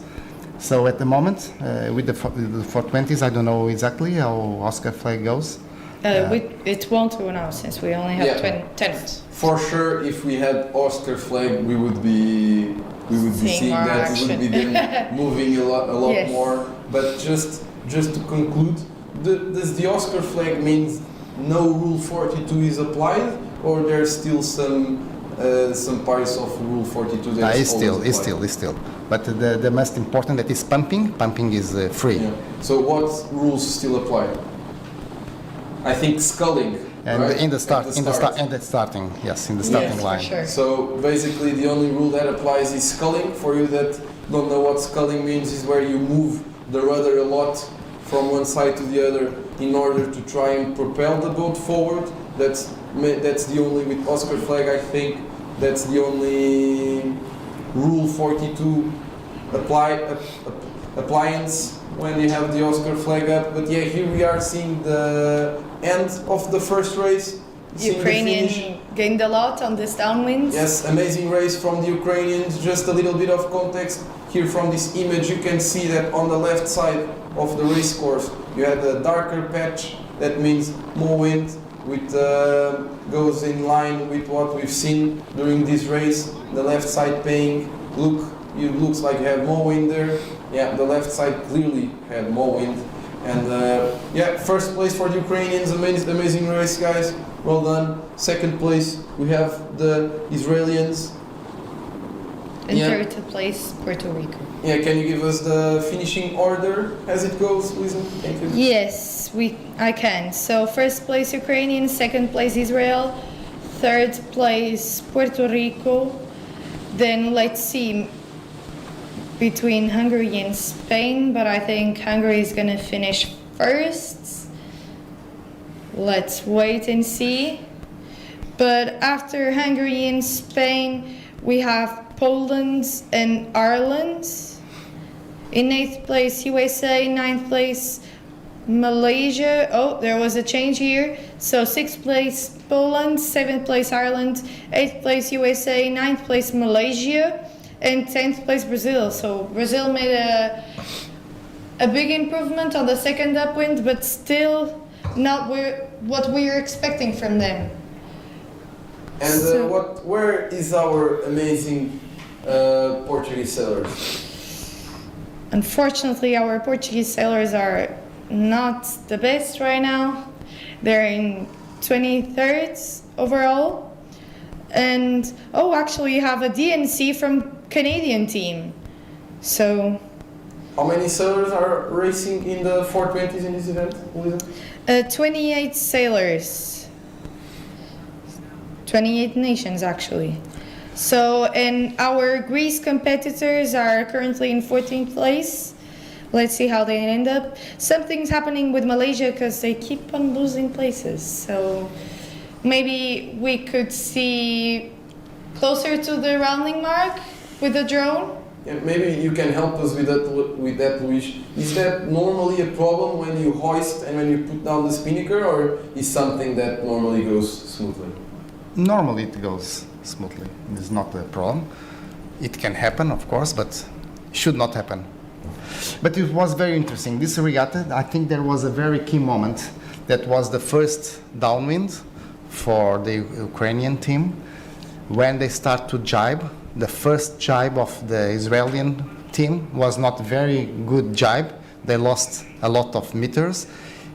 Speaker 11: So at the moment, with the 420s, I don't know exactly how Oscar flag goes.
Speaker 2: It won't go now since we only have 10 knots.
Speaker 1: For sure, if we had Oscar flag, we would be seeing that. We would be then moving a lot
Speaker 2: Yes.
Speaker 1: more. But just to conclude, does the Oscar flag means no Rule 42 is applied, or there's still some parts of Rule 42 that
Speaker 11: It's still. But the most important that is pumping. Pumping is free.
Speaker 1: Yeah. So what rules still apply? I think sculling.
Speaker 11: And
Speaker 1: right?
Speaker 11: in the starting line.
Speaker 2: Sure.
Speaker 1: So basically, the only rule that applies is sculling. For you that don't know what sculling means, is where you move the rudder a lot from one side to the other in order to try and propel the boat forward. That's the only, with Oscar flag, I think that's the only Rule 42 appliance when you have the Oscar flag up. But yeah, here we are seeing the end of the first race.
Speaker 2: Ukrainian gained a lot on this downwind.
Speaker 1: Yes, amazing race from the Ukrainians. Just a little bit of context here from this image, you can see that on the left side of the race course you had a darker patch. That means more wind, with goes in line with what we've seen during this race. The left side paying, it looks like you have more wind there. Yeah, the left side clearly had more wind. And yeah, first place for the Ukrainians, amazing race, guys. Well done. Second place, we have the Israelis.
Speaker 2: In third place, Puerto Rico.
Speaker 1: Yeah, can you give us the finishing order as it goes, Lisa? Thank you.
Speaker 2: Yes, I can. So first place Ukrainian, second place Israel, third place Puerto Rico. Then let's see between Hungary and Spain, but I think Hungary is gonna finish first. Let's wait and see. But after Hungary and Spain, we have Poland and Ireland. In 8th place USA, 9th place Malaysia. Oh, there was a change here. So 6th place Poland, 7th place Ireland, 8th place USA, 9th place Malaysia, and 10th place Brazil. So Brazil made a big improvement on the second upwind, but still not what we were expecting from them.
Speaker 1: And where is our amazing Portuguese sailors?
Speaker 2: Unfortunately, our Portuguese sailors are not the best right now. They're in 23rd overall. And, oh, actually, you have a DNC from Canadian team. So...
Speaker 1: How many sailors are racing in the 420s in this event, Lisa?
Speaker 2: 28 sailors. 28 nations, actually. So, and our Greece competitors are currently in 14th place. Let's see how they end up. Something's happening with Malaysia because they keep on losing places. So maybe we could see closer to the rounding mark with the drone.
Speaker 1: Yeah, maybe you can help us with that, Luis. Is that normally a problem when you hoist and when you put down the spinnaker, or is something that normally goes smoothly?
Speaker 11: Normally it goes smoothly. It's not a problem. It can happen, of course, but should not happen. But it was very interesting. This regatta, I think there was a very key moment. That was the first downwind for the Ukrainian team. when they start to jibe, the first jibe of the Israeli team was not very good jibe. They lost a lot of meters.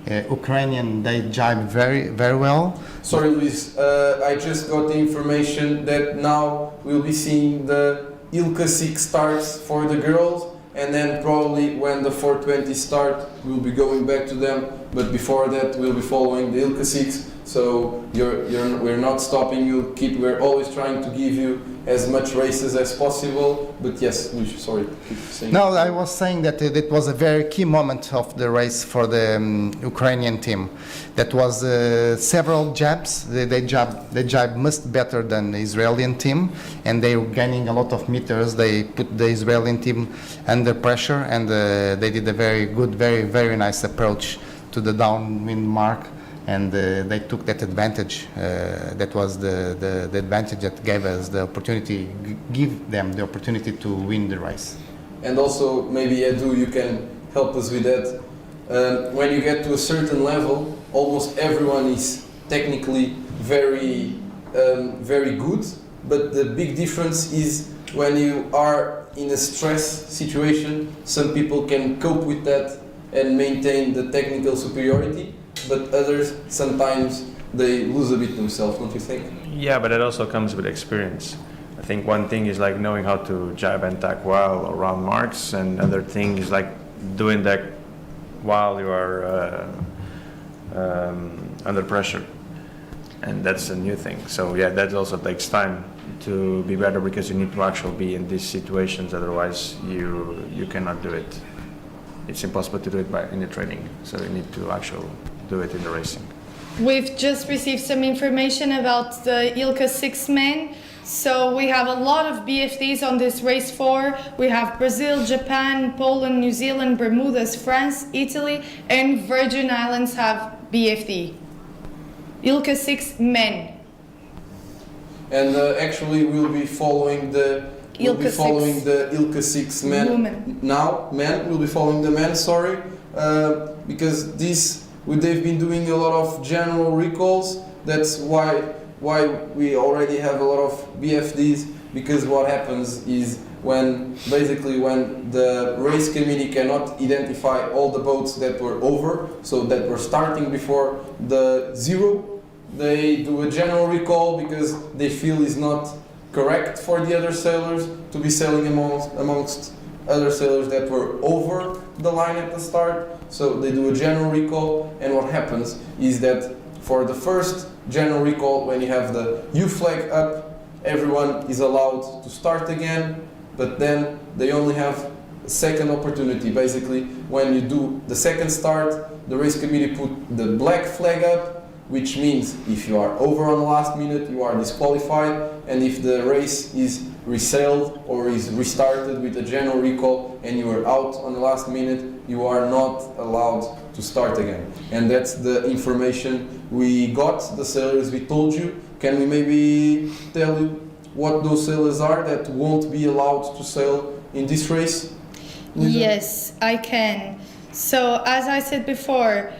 Speaker 11: Ukrainian, they jibe very, very well.
Speaker 1: Sorry, Luis, I just got the information that now we'll be seeing the ILCA 6 starts for the girls, and then probably when the 420 start, we'll be going back to them. But before that, we'll be following the ILCA 6. So we're not stopping you. We're always trying to give you as much races as possible. But yes, Luis, sorry. Keep saying.
Speaker 11: No, I was saying that it was a very key moment of the race for the Ukrainian team. That was several jabs. They jabbed much better than the Israeli team, and they were gaining a lot of meters. They put the Israeli team under pressure, and they did a very good, very, very nice approach to the downwind mark. And they took that advantage. That was the advantage that gave us the opportunity, give them the opportunity to win the race.
Speaker 1: And also, maybe Edu, you can help us with that. When you get to a certain level, almost everyone is technically very, very good. But the big difference is when you are in a stress situation, some people can cope with that and maintain the technical superiority. But others, sometimes they lose a bit themselves, don't you think?
Speaker 12: Yeah, but it also comes with experience. I think one thing is like knowing how to jibe and tack well around marks, and another thing is like doing that while you are under pressure. And that's a new thing. So yeah, that also takes time to be better, because you need to actually be in these situations, otherwise you cannot do it. It's impossible to do it in the training, so you need to actually do it in the racing.
Speaker 2: We've just received some information about the ILCA 6 men. So we have a lot of BFDs on this race 4. We have Brazil, Japan, Poland, New Zealand, Bermudas, France, Italy, and Virgin Islands have BFD. ILCA 6 men.
Speaker 1: And actually we'll be following the ILCA 6 men.
Speaker 2: Women.
Speaker 1: Now, men, we'll be following the men, sorry. Because they've been doing a lot of general recalls. That's why we already have a lot of BFDs, because what happens is when the race committee cannot identify all the boats that were over, so that were starting before the 0, they do a general recall because they feel is not correct for the other sailors to be sailing amongst other sailors that were over the line at the start. So they do a general recall, and what happens is that for the first general recall, when you have the U flag up, everyone is allowed to start again, but then they only have a second opportunity. Basically, when you do the second start, the race committee put the black flag up, which means if you are over on the last minute, you are disqualified, and if the race is resailed or is restarted with a general recall and you are out on the last minute, you are not allowed to start again. And that's the information we got, the sailors we told you. Can we maybe tell you what those sailors are that won't be allowed to sail in this race?
Speaker 2: Yes, I can. So as I said before,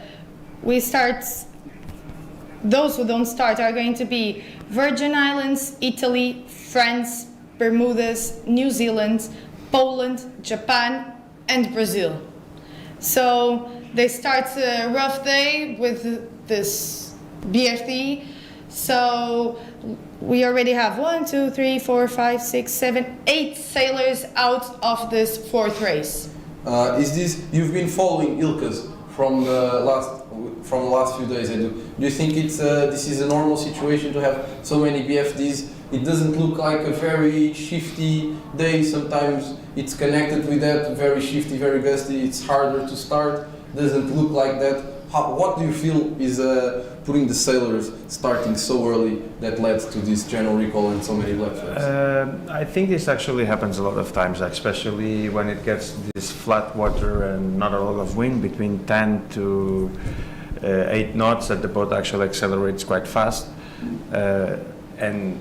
Speaker 2: those who don't start are going to be Virgin Islands, Italy, France, Bermudas, New Zealand, Poland, Japan, and Brazil. So they start a rough day with this BFD. So we already have 1, 2, 3, 4, 5, 6, 7, 8 sailors out of this 4th race.
Speaker 1: You've been following ILCAs from the last few days, Edu. Do you think this is a normal situation to have so many BFDs? It doesn't look like a very shifty day. Sometimes it's connected with that, very shifty, very gusty. It's harder to start. Doesn't look like that. What do you feel is putting the sailors starting so early that led to this general recall and so many black flags?
Speaker 12: I think this actually happens a lot of times, especially when it gets this flat water and not a lot of wind, between 10 to 8 knots, that the boat actually accelerates quite fast. And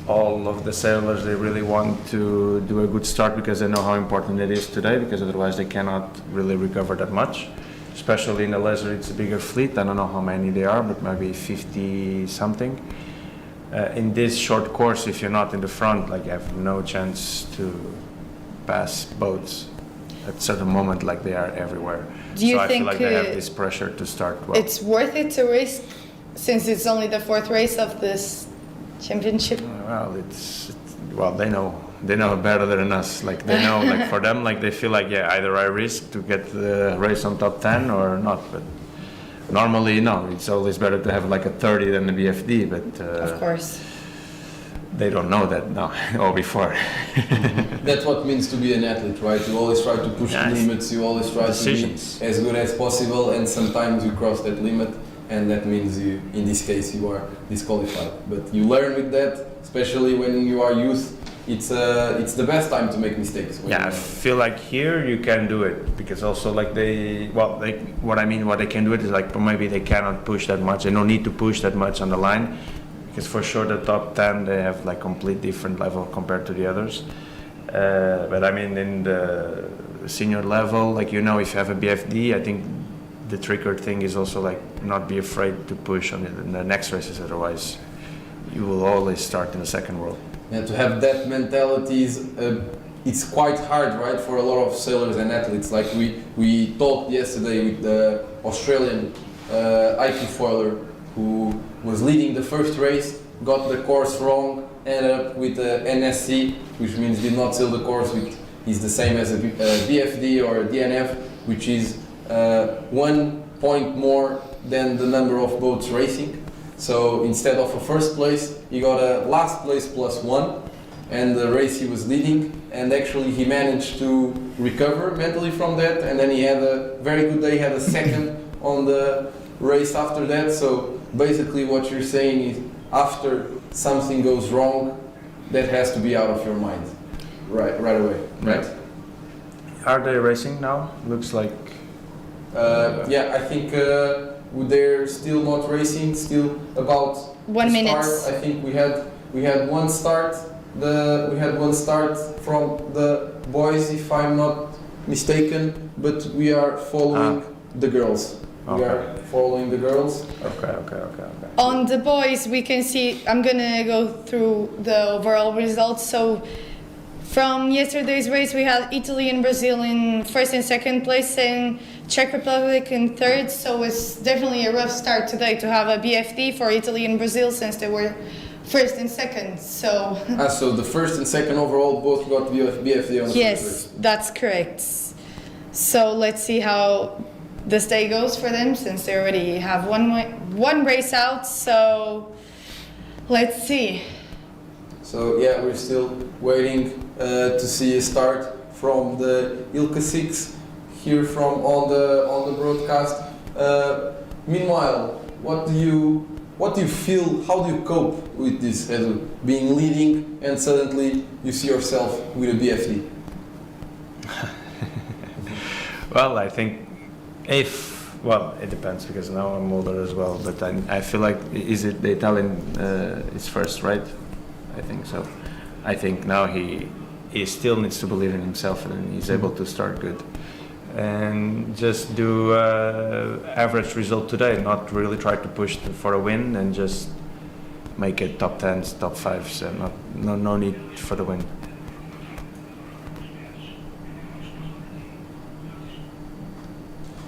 Speaker 12: all of the sailors, they really want to do a good start because they know how important it is today, because otherwise they cannot really recover that much. Especially in the leisure, it's a bigger fleet. I don't know how many they are, but maybe 50 something. in this short course, if you're not in the front, like you have no chance to pass boats at certain moment, like they are everywhere.
Speaker 2: Do you
Speaker 12: so I
Speaker 2: think
Speaker 12: feel like they have this pressure to start well.
Speaker 2: it's worth it to race since it's only the 4th race of this championship?
Speaker 12: Well, well, they know better than us. Like they know, like for them, like they feel like, yeah, either I risk to get the race on top 10 or not. But normally, no, it's always better to have like a 30 than a BFD. But
Speaker 2: Of course.
Speaker 12: they don't know that now or before.
Speaker 1: That's what it means to be an athlete, right? You always try to push the limits, you always try
Speaker 12: Decisions.
Speaker 1: to be as good as possible, and sometimes you cross that limit, and that means you, in this case, you are disqualified. But you learn with that, especially when you are youth. It's the best time to make mistakes.
Speaker 12: Yeah, I feel like here you can do it because also like what they can do it is like maybe they cannot push that much. They don't need to push that much on the line because for sure the top 10 they have like complete different level compared to the others. But I mean in the senior level, like if you have a BFD, I think the trickier thing is also like not be afraid to push on in the next races. Otherwise, you will always start in the second world.
Speaker 1: Yeah, to have that mentality is it's quite hard, right, for a lot of sailors and athletes. Like we talked yesterday with the Australian IQ foiler who was leading the first race, got the course wrong, ended up with a NSC, which means did not sail the course, which is the same as a BFD or a DNF, which is 1 point more than the number of boats racing. So instead of a first place, he got a last place +1, and the race he was leading, and actually he managed to recover mentally from that, and then he had a very good day, he had a second on the race after that. So basically what you're saying is after something goes wrong, that has to be out of your mind right away, right?
Speaker 12: Are they racing now? Looks like...
Speaker 1: yeah, I think they're still not racing, still about
Speaker 2: 1 minute.
Speaker 1: Start. I think we had one start. We had one start from the boys, if I'm not mistaken, but we are following the girls.
Speaker 12: Okay.
Speaker 1: We are following the girls.
Speaker 12: Okay.
Speaker 2: On the boys, we can see, I'm gonna go through the overall results. So from yesterday's race, we had Italy and Brazil in 1st and 2nd place, and Czech Republic in 3rd. So it's definitely a rough start today to have a BFD for Italy and Brazil since they were 1st and 2nd. So
Speaker 1: So the 1st and 2nd overall both got BFD on the
Speaker 2: yes,
Speaker 1: first race.
Speaker 2: that's correct. So let's see how this day goes for them since they already have one race out. So let's see.
Speaker 1: So yeah, we're still waiting to see a start from the ILCA 6 here from on the broadcast. Meanwhile, what do you feel? How do you cope with this, Edu, being leading and suddenly you see yourself with a BFD?
Speaker 12: Well, I think it depends because now I'm older as well. But I feel like the Italian is first, right? I think so. I think now he still needs to believe in himself and he's able to start good. And just do average result today, not really try to push for a win and just make it top 10s, top 5s, and no need for the win.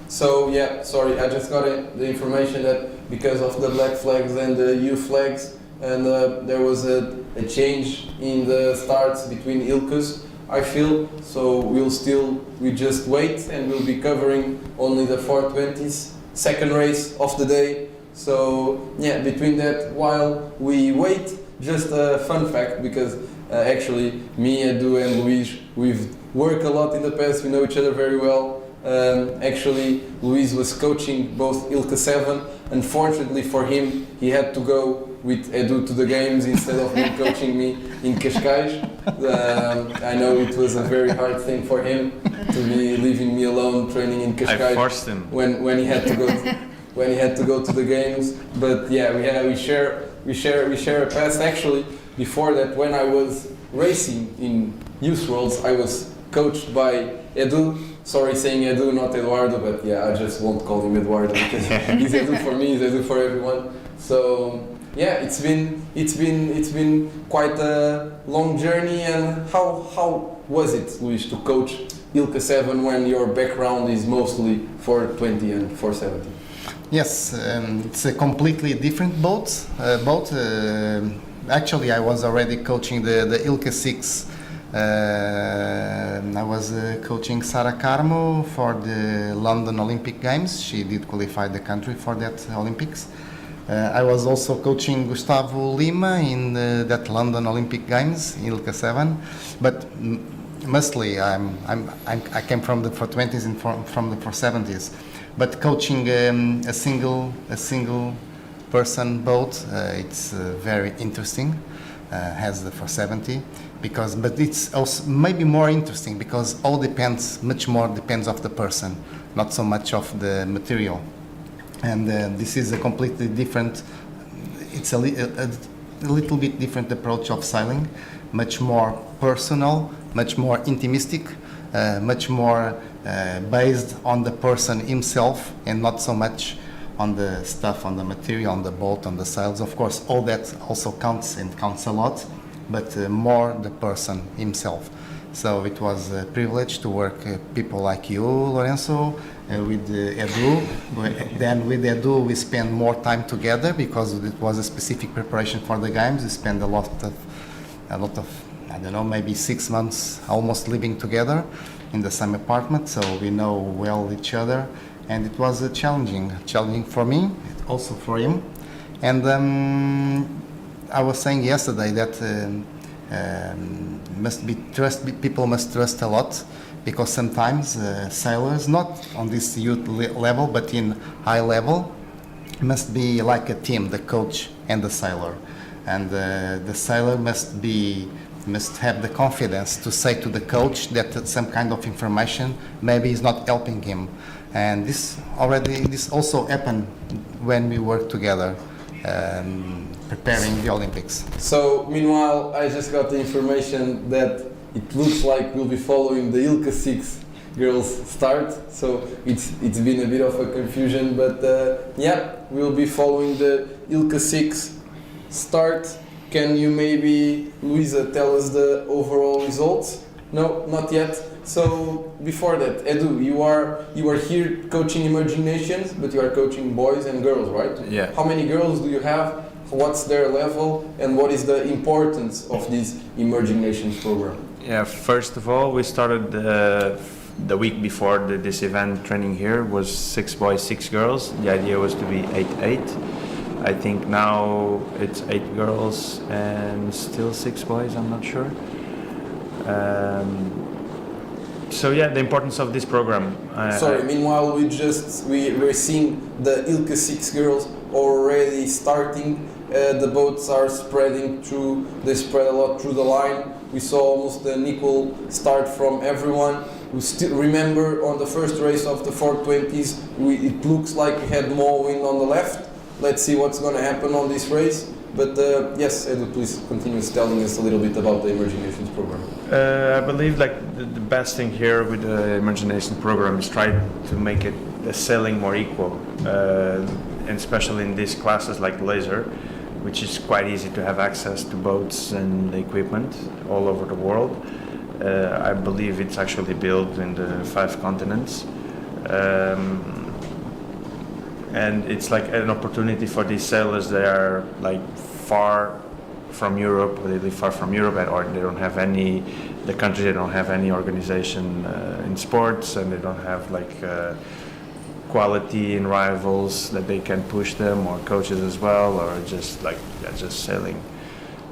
Speaker 1: So yeah, sorry, I just got the information that because of the black flags and the U flags, and there was a change in the starts between ILCAs, I feel. So we just wait and we'll be covering only the 420s, second race of the day. So yeah, between that, while we wait, just a fun fact, because actually me, Edu and Luis, we've worked a lot in the past, we know each other very well. Actually, Luis was coaching both ILCA 7. Unfortunately for him, he had to go with Edu to the games instead of him coaching me in Cascais. I know it was a very hard thing for him to be leaving me alone training in Cascais.
Speaker 12: I forced him
Speaker 1: when he had to go when he had to go to the games. But yeah, we share a past. Actually, before that, when I was racing in Youth Worlds, I was coached by Edu. Sorry saying Edu, not Eduardo, but yeah, I just won't call him Eduardo because he's Edu for me, he's Edu for everyone. So Yeah, it's been quite a long journey. And how was it, Luis, to coach ILCA 7 when your background is mostly 420 and 470?
Speaker 11: Yes, it's a completely different boat. Actually, I was already coaching the ILCA 6. I was coaching Sara Carmo for the London Olympic Games. She did qualify the country for that Olympics. I was also coaching Gustavo Lima in that London Olympic Games, ILCA 7. But mostly, I came from the 420s and from the 470s. But coaching a single person boat, it's very interesting. Has the 470 but it's also maybe more interesting because much more depends of the person, not so much of the material. And this is a completely different. It's a little bit different approach of sailing, much more personal, much more intimistic, much more based on the person himself and not so much on the stuff, on the material, on the boat, on the sails. Of course, all that also counts and counts a lot, but more the person himself. So it was a privilege to work people like you, Lorenzo, with Edu. Then with Edu, we spent more time together because it was a specific preparation for the games. We spent a lot of, I don't know, maybe 6 months almost living together in the same apartment. So we know well each other. And it was challenging for me, also for him. And I was saying yesterday that people must trust a lot, because sometimes sailors, not on this youth level, but in high level, must be like a team, the coach and the sailor. And the sailor must have the confidence to say to the coach that some kind of information maybe is not helping him. And this also happened when we worked together preparing the Olympics.
Speaker 1: So meanwhile, I just got the information that it looks like we'll be following the ILCA 6 girls start. So it's been a bit of a confusion, but yeah, we'll be following the ILCA 6 start. Can you maybe, Luisa, tell us the overall results? No, not yet. So before that, Edu, you are here coaching emerging nations, but you are coaching boys and girls, right?
Speaker 12: Yeah.
Speaker 1: How many girls do you have? What's their level, and what is the importance of this emerging nations program?
Speaker 12: Yeah. First of all, we started the week before this event. Training here was 6 boys, 6 girls. The idea was to be 8-8. I think now it's 8 girls and still 6 boys. I'm not sure. So yeah, the importance of this program.
Speaker 1: Meanwhile, we're seeing the ILCA 6 girls already starting. The boats are spreading through. They spread a lot through the line. We saw almost an equal start from everyone. We still remember on the first race of the 420s, it looks like we had more wind on the left. Let's see what's going to happen on this race. But yes, Edu, please continue telling us a little bit about the Emerging Nations program.
Speaker 12: I believe the best thing here with the Emerging Nations program is try to make the sailing more equal, and especially in these classes like laser, which is quite easy to have access to boats and equipment all over the world. I believe it's actually built in the 5 continents. And it's like an opportunity for these sailors that are like far from Europe, they live far from Europe, or they don't have any, the country, they don't have any organization in sports, and they don't have quality in rivals that they can push them, or coaches as well, or just sailing.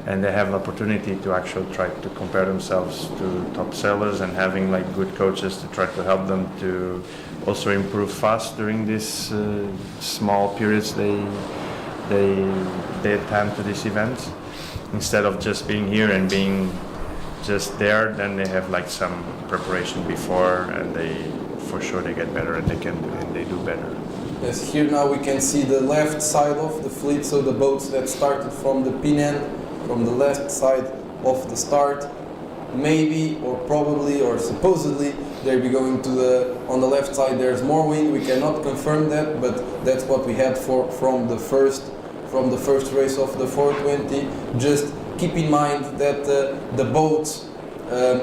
Speaker 12: And they have an opportunity to actually try to compare themselves to top sailors, and having good coaches to try to help them to also improve fast during these small periods they attend to these events. Instead of just being here and being just there, then they have some preparation before, and for sure they get better, and they do better.
Speaker 1: Yes, here now we can see the left side of the fleet, so the boats that started from the pin end, from the left side of the start, maybe or probably or supposedly they'll be going on the left side. There's more wind, we cannot confirm that, but that's what we had from the first from the first race of the 420. Just keep in mind that the boat,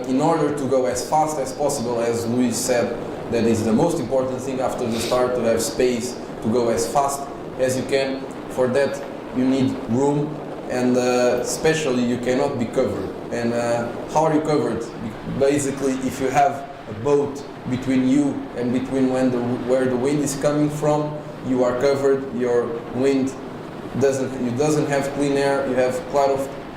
Speaker 1: in order to go as fast as possible, as Luis said, that is the most important thing after the start, to have space to go as fast as you can. For that you need room, and especially you cannot be covered. And how are you covered? Basically, if you have a boat between you and between where the wind is coming from, you are covered. Your wind doesn't have clean air. You have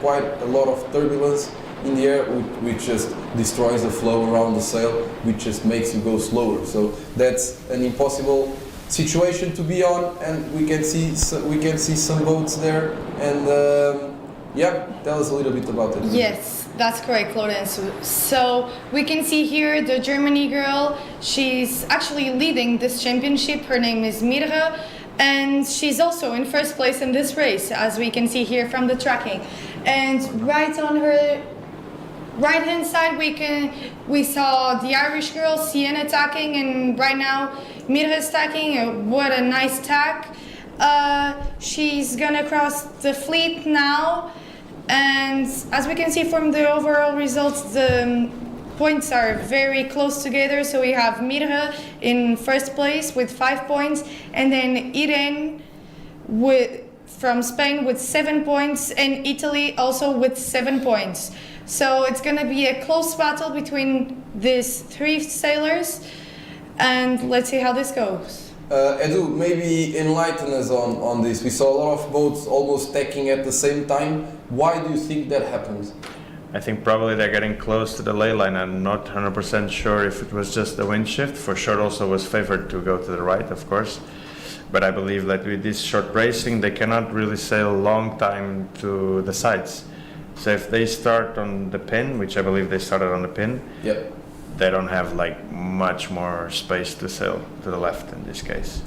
Speaker 1: quite a lot of turbulence in the air, which just destroys the flow around the sail, which just makes you go slower. So that's an impossible situation to be on, and we can see some boats there. And yeah, tell us a little bit about it.
Speaker 2: Yes, that's correct, Lorenzo. So we can see here the Germany girl. She's actually leading this championship. Her name is Mirre, and she's also in first place in this race, as we can see here from the tracking. And right on her right hand side we saw the Irish girl Sienna tacking, and right now Mirre is tacking. What a nice tack. She's gonna cross the fleet now, and as we can see from the overall results, the points are very close together. So we have Mirre in first place with 5 points, and then Irene from Spain with 7 points, and Italy also with 7 points. So it's going to be a close battle between these 3 sailors, and let's see how this goes.
Speaker 1: Edu, maybe enlighten us on this. We saw a lot of boats almost tacking at the same time. Why do you think that happened?
Speaker 12: I think probably they're getting close to the ley line. I'm not 100% sure if it was just the wind shift. For sure also was favored to go to the right, of course. But I believe that with this short racing, they cannot really sail a long time to the sides. So if they start on the pin, which I believe they started on the pin,
Speaker 1: yep,
Speaker 12: they don't have like much more space to sail to the left in this case.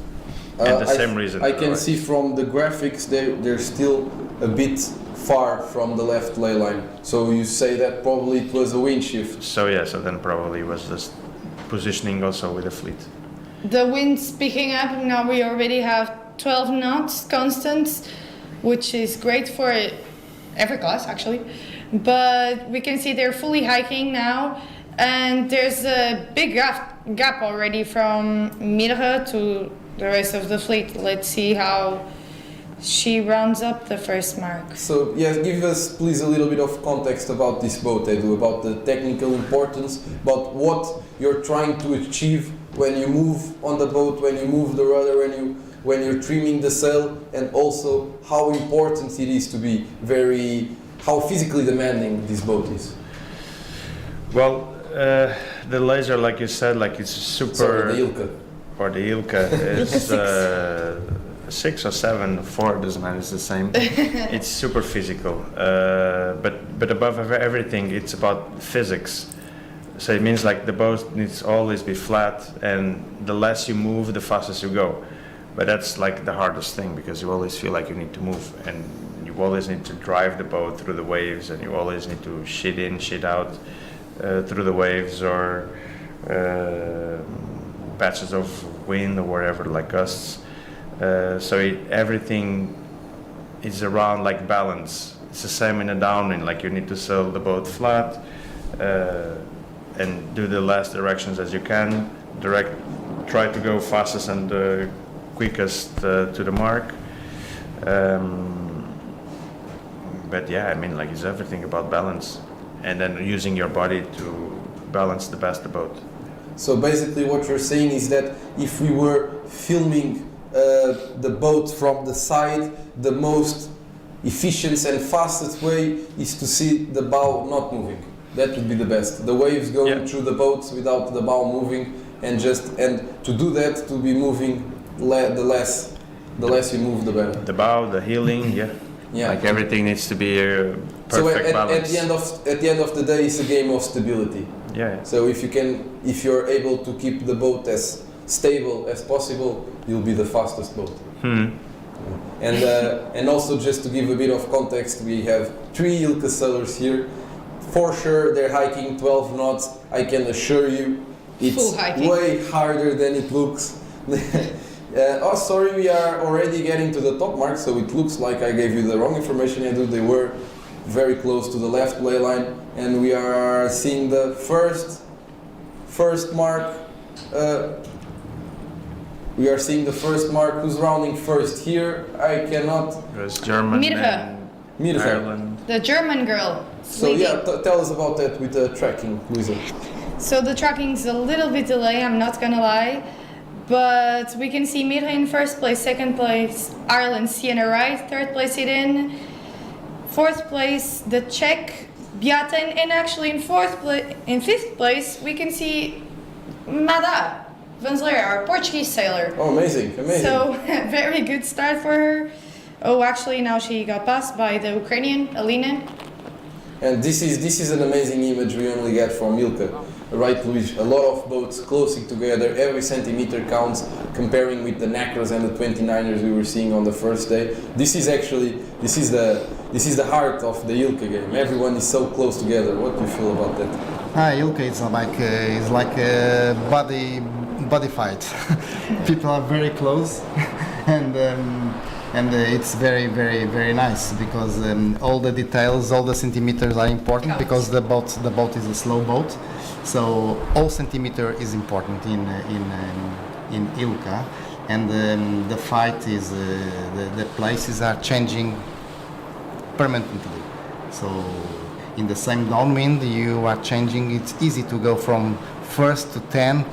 Speaker 12: And the same reason.
Speaker 1: I can see from the graphics they're still a bit far from the left ley line. So you say that probably it was a wind shift.
Speaker 12: So yeah, so then probably was just positioning also with the fleet.
Speaker 2: The wind's picking up. Now we already have 12 knots constant, which is great for every class actually. But we can see they're fully hiking now, and there's a big gap already from Mirre to the rest of the fleet. Let's see how she rounds up the first mark.
Speaker 1: So yes, give us please a little bit of context about this boat, Edu, about the technical importance, about what you're trying to achieve when you move on the boat, when you move the rudder, when you're trimming the sail, and also how important it is to be how physically demanding this boat is.
Speaker 12: Well, the laser, like you said, like it's super.
Speaker 1: Sorry, the ILCA.
Speaker 12: Or the ILCA is 6 or 7, 4, doesn't matter, it's the same. It's super physical, but above everything, it's about physics. So it means like the boat needs always be flat, and the less you move, the fastest you go. But that's like the hardest thing, because you always feel like you need to move, and you always need to drive the boat through the waves, and you always need to shit in, shit out through the waves, or patches of wind or whatever, like gusts. So everything is around like balance. It's the same in a downwind, like you need to sail the boat flat and do the last directions as you can. Try to go fastest and quickest to the mark. But yeah, I mean, like it's everything about balance, and then using your body to balance the best the boat.
Speaker 1: So basically what you're saying is that if we were filming the boat from the side, the most efficient and fastest way is to see the bow not moving. That would be the best. The waves going through the boats without the bow moving, and to do that, to be moving the less you move, the better.
Speaker 12: The bow, the heeling, like everything needs to be a perfect balance.
Speaker 1: At the end of the day, it's a game of stability.
Speaker 12: Yeah.
Speaker 1: So if you're able to keep the boat as stable as possible, you'll be the fastest boat. And also, just to give a bit of context, we have 3 ILCA sailors here. For sure, they're hiking 12 knots. I can assure you, it's way harder than it looks. Oh, sorry, we are already getting to the top mark, so it looks like I gave you the wrong information, Edu. They were very close to the left play line, and we are seeing the first mark. We are seeing the first mark. Who's rounding first here? I cannot.
Speaker 12: There's German and Ireland.
Speaker 2: The German girl.
Speaker 1: So yeah, tell us about that with the tracking, Luisa.
Speaker 2: So the tracking's a little bit delayed, I'm not gonna lie. But we can see Mirha in first place, second place Ireland, Sienna Wright, third place Eden, fourth place the Czech, Beata, and actually in fifth place we can see Mada Vanzler, our Portuguese sailor.
Speaker 1: Oh, amazing, amazing.
Speaker 2: So very good start for her. Oh, actually now she got passed by the Ukrainian, Alina.
Speaker 1: And this is an amazing image we only get from ILCA. Right, Luis? A lot of boats closing together, every centimeter counts, comparing with the Nacras and the 29ers we were seeing on the first day. This is the heart of the ILCA game. Everyone is so close together. What do you feel about that?
Speaker 11: ILCA is like a body fight. People are very close, and it's very nice because all the details, all the centimeters are important because the boat is a slow boat. So all centimeter is important in ILCA, and the fight is the places are changing permanently. So in the same downwind you are changing. It's easy to go from first to 10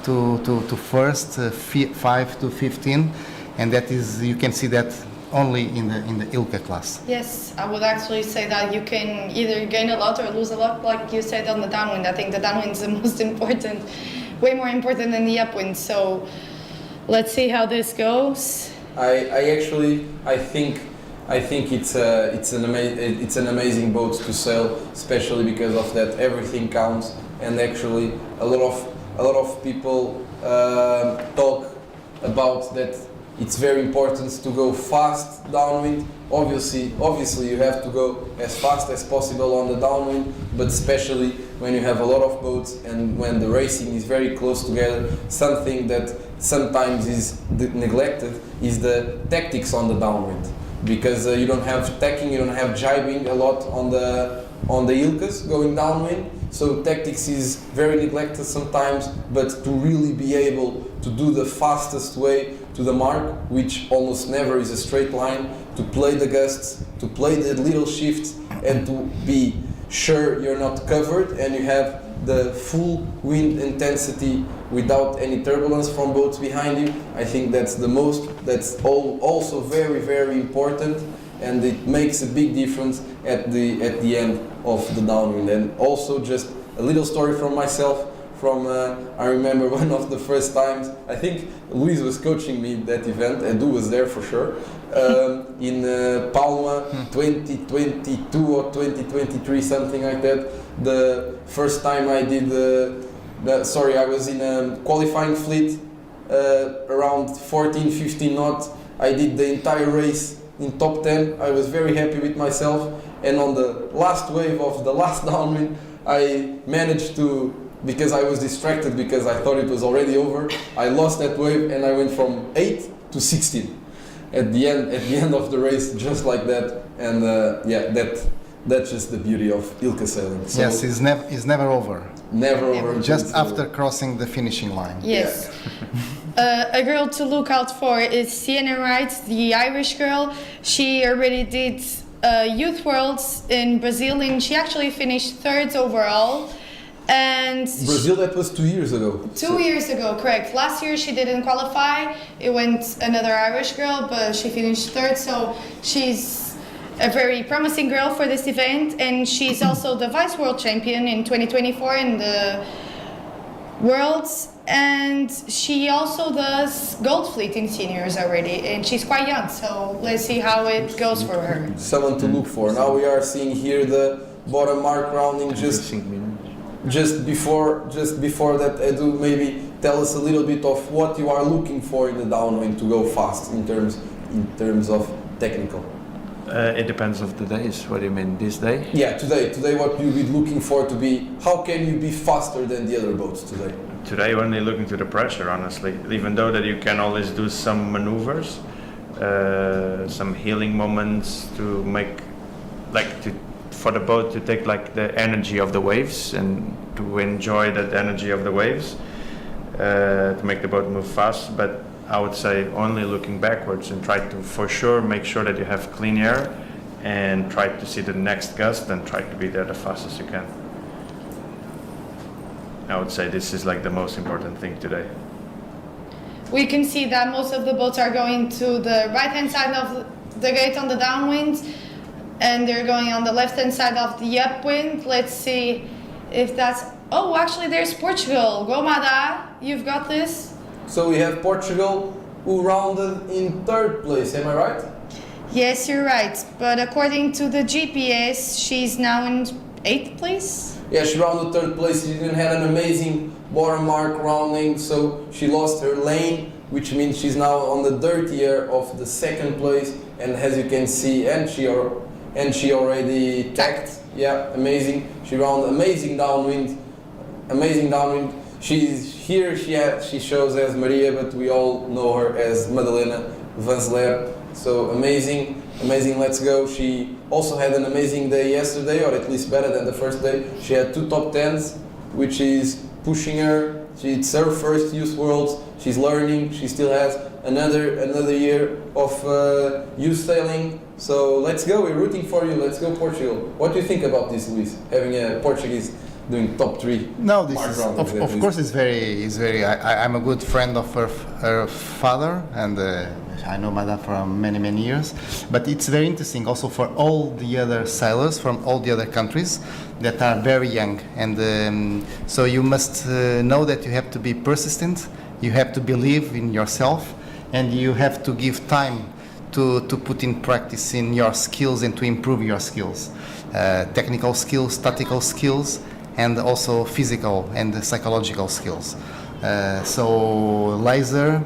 Speaker 11: to first, 5 to 15, and that is, you can see that only in the ILCA class.
Speaker 2: Yes, I would actually say that you can either gain a lot or lose a lot, like you said on the downwind. I think the downwind is the most important, way more important than the upwind. So let's see how this goes.
Speaker 1: I think it's an amazing boat to sail, especially because of that everything counts, and actually a lot of people talk about that. It's very important to go fast downwind. Obviously you have to go as fast as possible on the downwind, but especially when you have a lot of boats and when the racing is very close together, something that sometimes is neglected is the tactics on the downwind. Because you don't have tacking, you don't have jibing a lot on the ILCAs going downwind, so tactics is very neglected sometimes, but to really be able to do the fastest way to the mark, which almost never is a straight line, to play the gusts, to play the little shifts, and to be sure you're not covered and you have the full wind intensity without any turbulence from boats behind you. I think that's also very important, and it makes a big difference at the end of the downwind. And also just a little story from myself. I remember one of the first times, I think Luis was coaching me that event, Edu was there for sure, in Palma 2022 or 2023, something like that. The first time I did I was in a qualifying fleet, around 14-15 knots. I did the entire race in top 10. I was very happy with myself, and on the last wave of the last downwind, I managed to, because I was distracted because I thought it was already over, I lost that wave and I went from 8 to 16 at the end of the race, just like that. And that's just the beauty of ILCA sailing. So
Speaker 11: yes, it's never over.
Speaker 1: Never over.
Speaker 11: Just after crossing the finishing line.
Speaker 2: Yes. Yeah. A girl to look out for is Sienna Wright, the Irish girl. She already did Youth Worlds in Brazil, and she actually finished third overall. And
Speaker 1: Brazil, that was 2 years ago.
Speaker 2: 2 years ago, correct. Last year she didn't qualify. It went another Irish girl, but she finished third. So she's a very promising girl for this event, and she's also the vice world champion in 2024 in the Worlds. And she also does Gold Fleet in seniors already, and she's quite young. So let's see how it goes for her.
Speaker 1: Someone to look for. Now we are seeing here the bottom mark rounding just before that. Edu, maybe tell us a little bit of what you are looking for in the downwind to go fast in terms of technical.
Speaker 12: It depends of the days. What do you mean, this day?
Speaker 1: Yeah, today what you'll be looking for to be, how can you be faster than the other boats today?
Speaker 12: today only looking to the pressure, honestly. Even though that you can always do some maneuvers, some healing moments to make, for the boat to take like the energy of the waves and to enjoy that energy of the waves, to make the boat move fast. But I would say only looking backwards and try to for sure make sure that you have clean air and try to see the next gust and try to be there the fastest you can. I would say this is like the most important thing today.
Speaker 2: We can see that most of the boats are going to the right-hand side of the gate on the downwind, and they're going on the left-hand side of the upwind. Let's see if that's... Oh, actually there's Portugal. Go Mada, you've got this.
Speaker 1: So we have Portugal, who rounded in 3rd place, am I right?
Speaker 2: Yes, you're right. But according to the GPS, she's now in 8th place.
Speaker 1: Yeah, she rounded 3rd place. She didn't have an amazing bottom mark rounding, so she lost her lane, which means she's now on the dirty air of the 2nd place. And as you can see, and she already tacked. Yeah, amazing. She rounded amazing downwind. Amazing downwind. She's here. She shows as Maria, but we all know her as Madalena Vanzeler. So amazing, amazing. Let's go. She also had an amazing day yesterday, or at least better than the first day. She had 2 top 10s, which is pushing her. It's her first youth worlds. She's learning. She still has another year of youth sailing. So let's go. We're rooting for you. Let's go, Portugal. What do you think about this, Luis? Having a Portuguese doing top 3?
Speaker 11: No, this is, of course it's very. I'm a good friend of her father, and I know Mada for many years. But it's very interesting also for all the other sailors from all the other countries that are very young, and so you must know that you have to be persistent, you have to believe in yourself, and you have to give time to put in practice in your skills and to improve your skills, technical skills, tactical skills, and also physical and psychological skills. So laser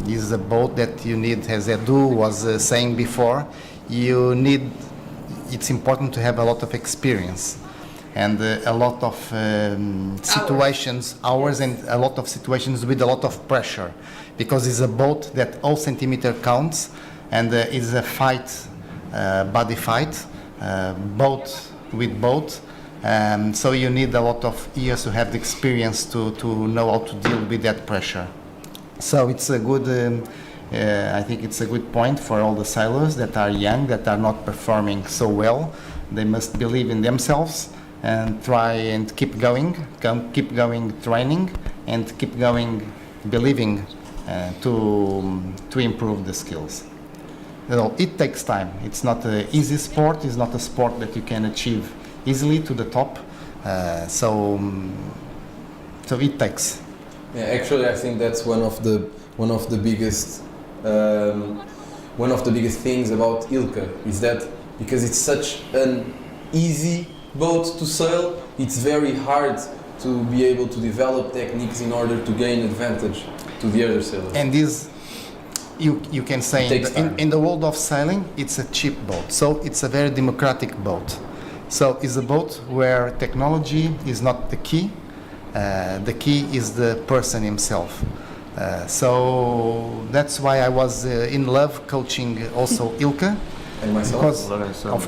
Speaker 11: is a boat that you need, as Edu was saying before, it's important to have a lot of experience and a lot of hours and a lot of situations with a lot of pressure, because it's a boat that all centimeter counts, and it's a fight, body fight, boat with boat. So you need a lot of years to have the experience to know how to deal with that pressure. So it's a good, I think it's a good point for all the sailors that are young, that are not performing so well. They must believe in themselves and try and keep going training, and keep going believing to improve the skills. You know, it takes time. It's not an easy sport. It's not a sport that you can achieve easily to the top. So it takes.
Speaker 1: Yeah, actually, I think that's one of the biggest things about ILCA, is that because it's such an easy boat to sail, it's very hard to be able to develop techniques in order to gain advantage to the other sailors.
Speaker 11: And this, you can say in the world of sailing, it's a cheap boat. So it's a very democratic boat. So it's a boat where technology is not the key. The key is the person himself. So that's why I was in love coaching also ILCA.
Speaker 1: And myself,
Speaker 11: because,
Speaker 1: Lorenzo.
Speaker 11: Of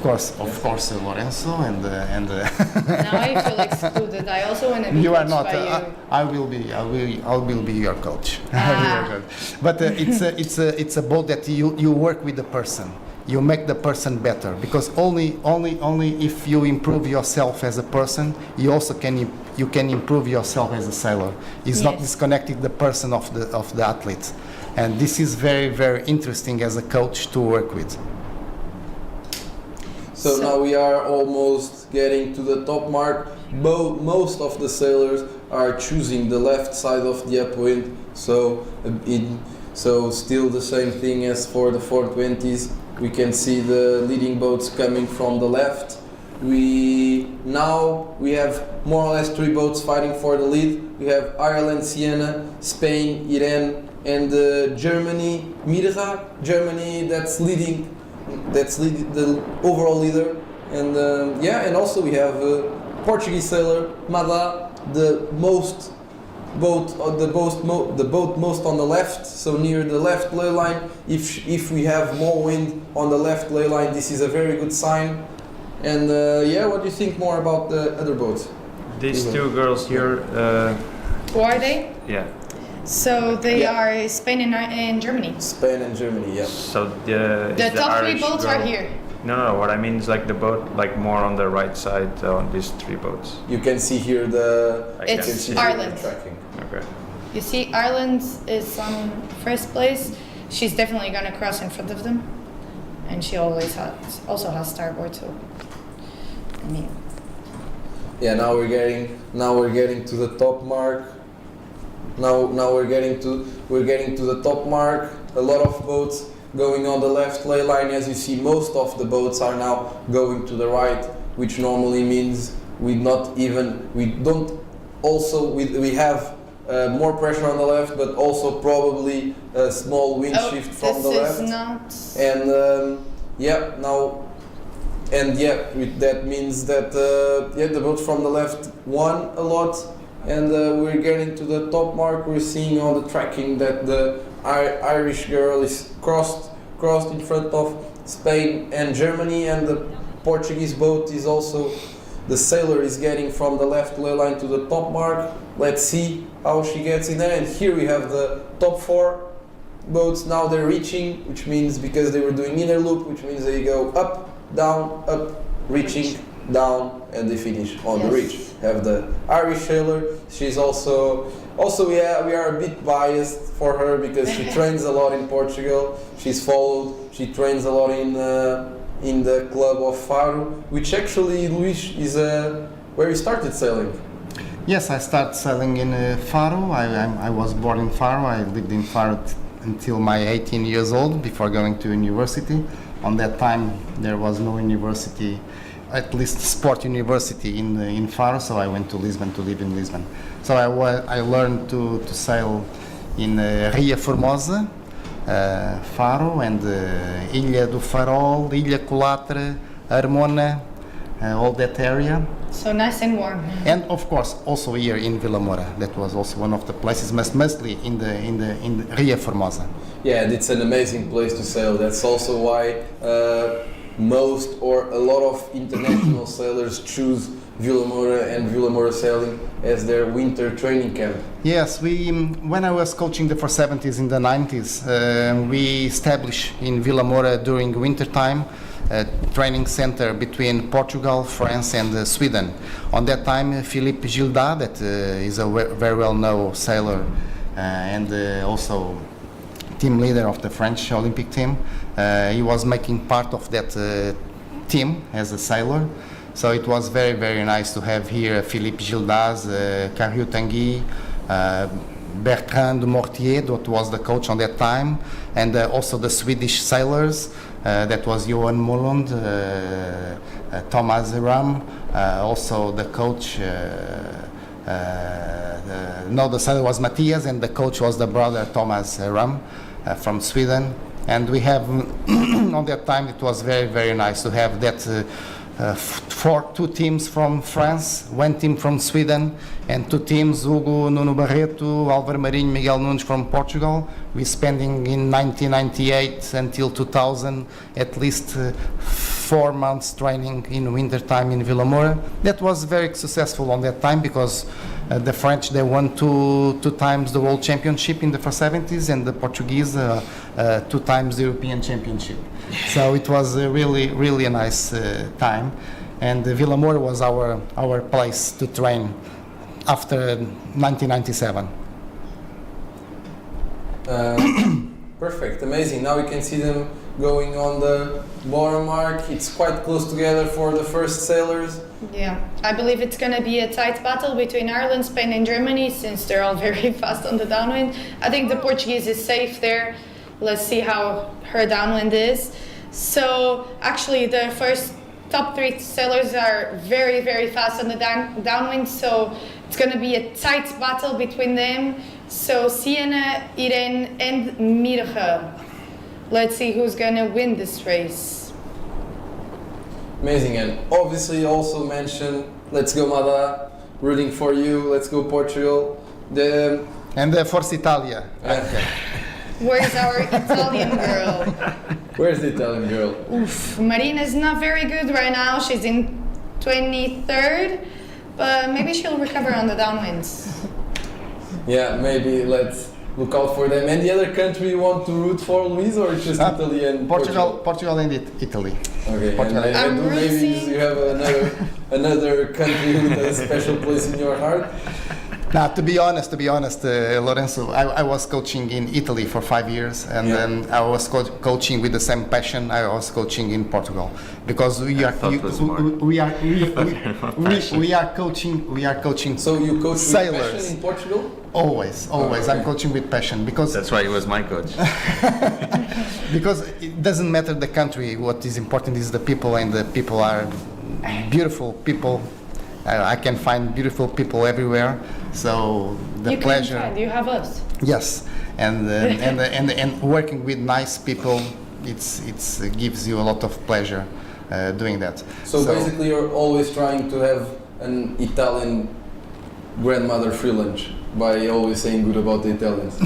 Speaker 11: course, Lorenzo and.
Speaker 2: Now I feel excluded. I also want to be
Speaker 11: You are
Speaker 2: coached
Speaker 11: not.
Speaker 2: by you.
Speaker 11: I will be your coach. But it's a boat that you work with the person. You make the person better, because only if you improve yourself as a person, you also can improve yourself as a sailor. It's not disconnecting the person of the athlete, and this is very interesting as a coach to work with.
Speaker 1: So now we are almost getting to the top mark. Most of the sailors are choosing the left side of the upwind. So still the same thing as for the 420s. We can see the leading boats coming from the left. We have more or less 3 boats fighting for the lead. We have Ireland, Siena, Spain, Iran, and Germany, Mirra. Germany that's leading the overall leader, and and also we have Portuguese sailor Mada, the most boat the boat most on the left, so near the left ley line. If we have more wind on the left ley line, this is a very good sign. And yeah, what do you think more about the other boats?
Speaker 12: These two girls here.
Speaker 2: Who are they?
Speaker 12: Yeah.
Speaker 2: So they are Spain and Germany.
Speaker 1: Spain and Germany, yeah.
Speaker 12: So the
Speaker 2: top three
Speaker 12: Irish
Speaker 2: boats
Speaker 12: girl,
Speaker 2: are here.
Speaker 12: No. What I mean is like the boat, like more on the right side on these three boats.
Speaker 1: You can see here the.
Speaker 2: It's Ireland.
Speaker 1: Tracking.
Speaker 12: Okay.
Speaker 2: You see, Ireland is on first place. She's definitely gonna cross in front of them, and she also has starboard too. I mean.
Speaker 1: Yeah, now we're getting to the top mark. Now we're getting to the top mark. A lot of boats going on the left ley line. As you see, most of the boats are now going to the right, which normally means we have more pressure on the left, but also probably a small wind shift from the left. And that means that the boat from the left won a lot. And we're getting to the top mark. We're seeing on the tracking that the Irish girl is crossed in front of Spain and Germany, and the Portuguese boat is also, the sailor is getting from the left ley line to the top mark. Let's see how she gets in there. And here we have the top four boats. Now they're reaching, which means because they were doing inner loop, which means they go up, reaching, down, and they finish on the reach. Have the Irish sailor. She's also we are a bit biased for her because she trains a lot in Portugal. She trains a lot in the club of Faro, which actually, Luís, is where you started sailing.
Speaker 11: Yes, I started sailing in Faro. I was born in Faro. I lived in Faro until my 18 years old before going to university. On that time there was no university, at least sport university in Faro, so I went to Lisbon to live in Lisbon. So I learned to sail in Ria Formosa, Faro, and Ilha do Farol, Ilha Colatre, Armona, all that area.
Speaker 2: So nice and warm.
Speaker 11: And of course also here in Vilamoura. That was also one of the places, mostly in the Ria Formosa.
Speaker 1: Yeah, and it's an amazing place to sail. That's also why most or a lot of international sailors choose Vilamoura and Vilamoura sailing as their winter training camp.
Speaker 11: Yes, when I was coaching the 470s in the 90s, we established in Vilamoura during winter time a training center between Portugal, France and Sweden. On that time, Philippe Gilda, that is a very well-known sailor and also team leader of the French Olympic team, he was making part of that team as a sailor. So it was very, very nice to have here Philippe Gildas, Carriot Tanguy, Bertrand Mortier, that was the coach on that time, and also the Swedish sailors, that was Johan Molund, Thomas Ram, also the coach, the sailor was Matthias, and the coach was the brother Thomas Ram from Sweden. And we have, on that time, it was very, very nice to have that two teams from France, one team from Sweden, and two teams, Hugo, Nuno Barreto, Álvaro Marinho, Miguel Nunes from Portugal. We spending in 1998 until 2000 at least 4 months training in winter time in Vilamoura. That was very successful on that time because the French, they won two times the World Championship in the 470s, and the Portuguese 2 times the European Championship. So it was really, really a nice time, and Vilamoura was our place to train after 1997.
Speaker 1: Perfect, amazing. Now we can see them going on the bottom mark. It's quite close together for the first sailors.
Speaker 2: Yeah, I believe it's going to be a tight battle between Ireland, Spain and Germany, since they're all very fast on the downwind. I think the Portuguese is safe there. Let's see how her downwind is. So actually the first top 3 sailors are very, very fast on the downwind, so it's going to be a tight battle between them. So Sienna, Irene and Mirja. Let's see who's going to win this race.
Speaker 1: Amazing, and obviously also mention, let's go Mada, rooting for you, let's go Portugal.
Speaker 11: And Forza Italia. Okay.
Speaker 2: Where's our Italian girl?
Speaker 1: Where's the Italian girl?
Speaker 2: Oof, Marina's not very good right now. She's in 23rd, but maybe she'll recover on the downwinds.
Speaker 1: Yeah, maybe let's look out for them. And the other country you want to root for, Luis, or just Italy and
Speaker 11: Portugal and Italy.
Speaker 1: Okay,
Speaker 11: Portugal.
Speaker 1: and maybe you have another country with a special place in your heart.
Speaker 11: Now, to be honest, Lorenzo, I was coaching in Italy for 5 years, and then I was coaching with the same passion. I was coaching in Portugal because we are coaching.
Speaker 1: So you coach
Speaker 11: sailors
Speaker 1: with passion in Portugal?
Speaker 11: Always.
Speaker 1: Okay.
Speaker 11: I'm coaching with passion because
Speaker 12: That's why he was my coach.
Speaker 11: because it doesn't matter the country. What is important is the people, and the people are beautiful people. I can find beautiful people everywhere. So the pleasure.
Speaker 2: You can find. You have us.
Speaker 11: Yes, and working with nice people, it's gives you a lot of pleasure doing that.
Speaker 1: So basically, you're always trying to have an Italian grandmother free lunch by always saying good about the Italians.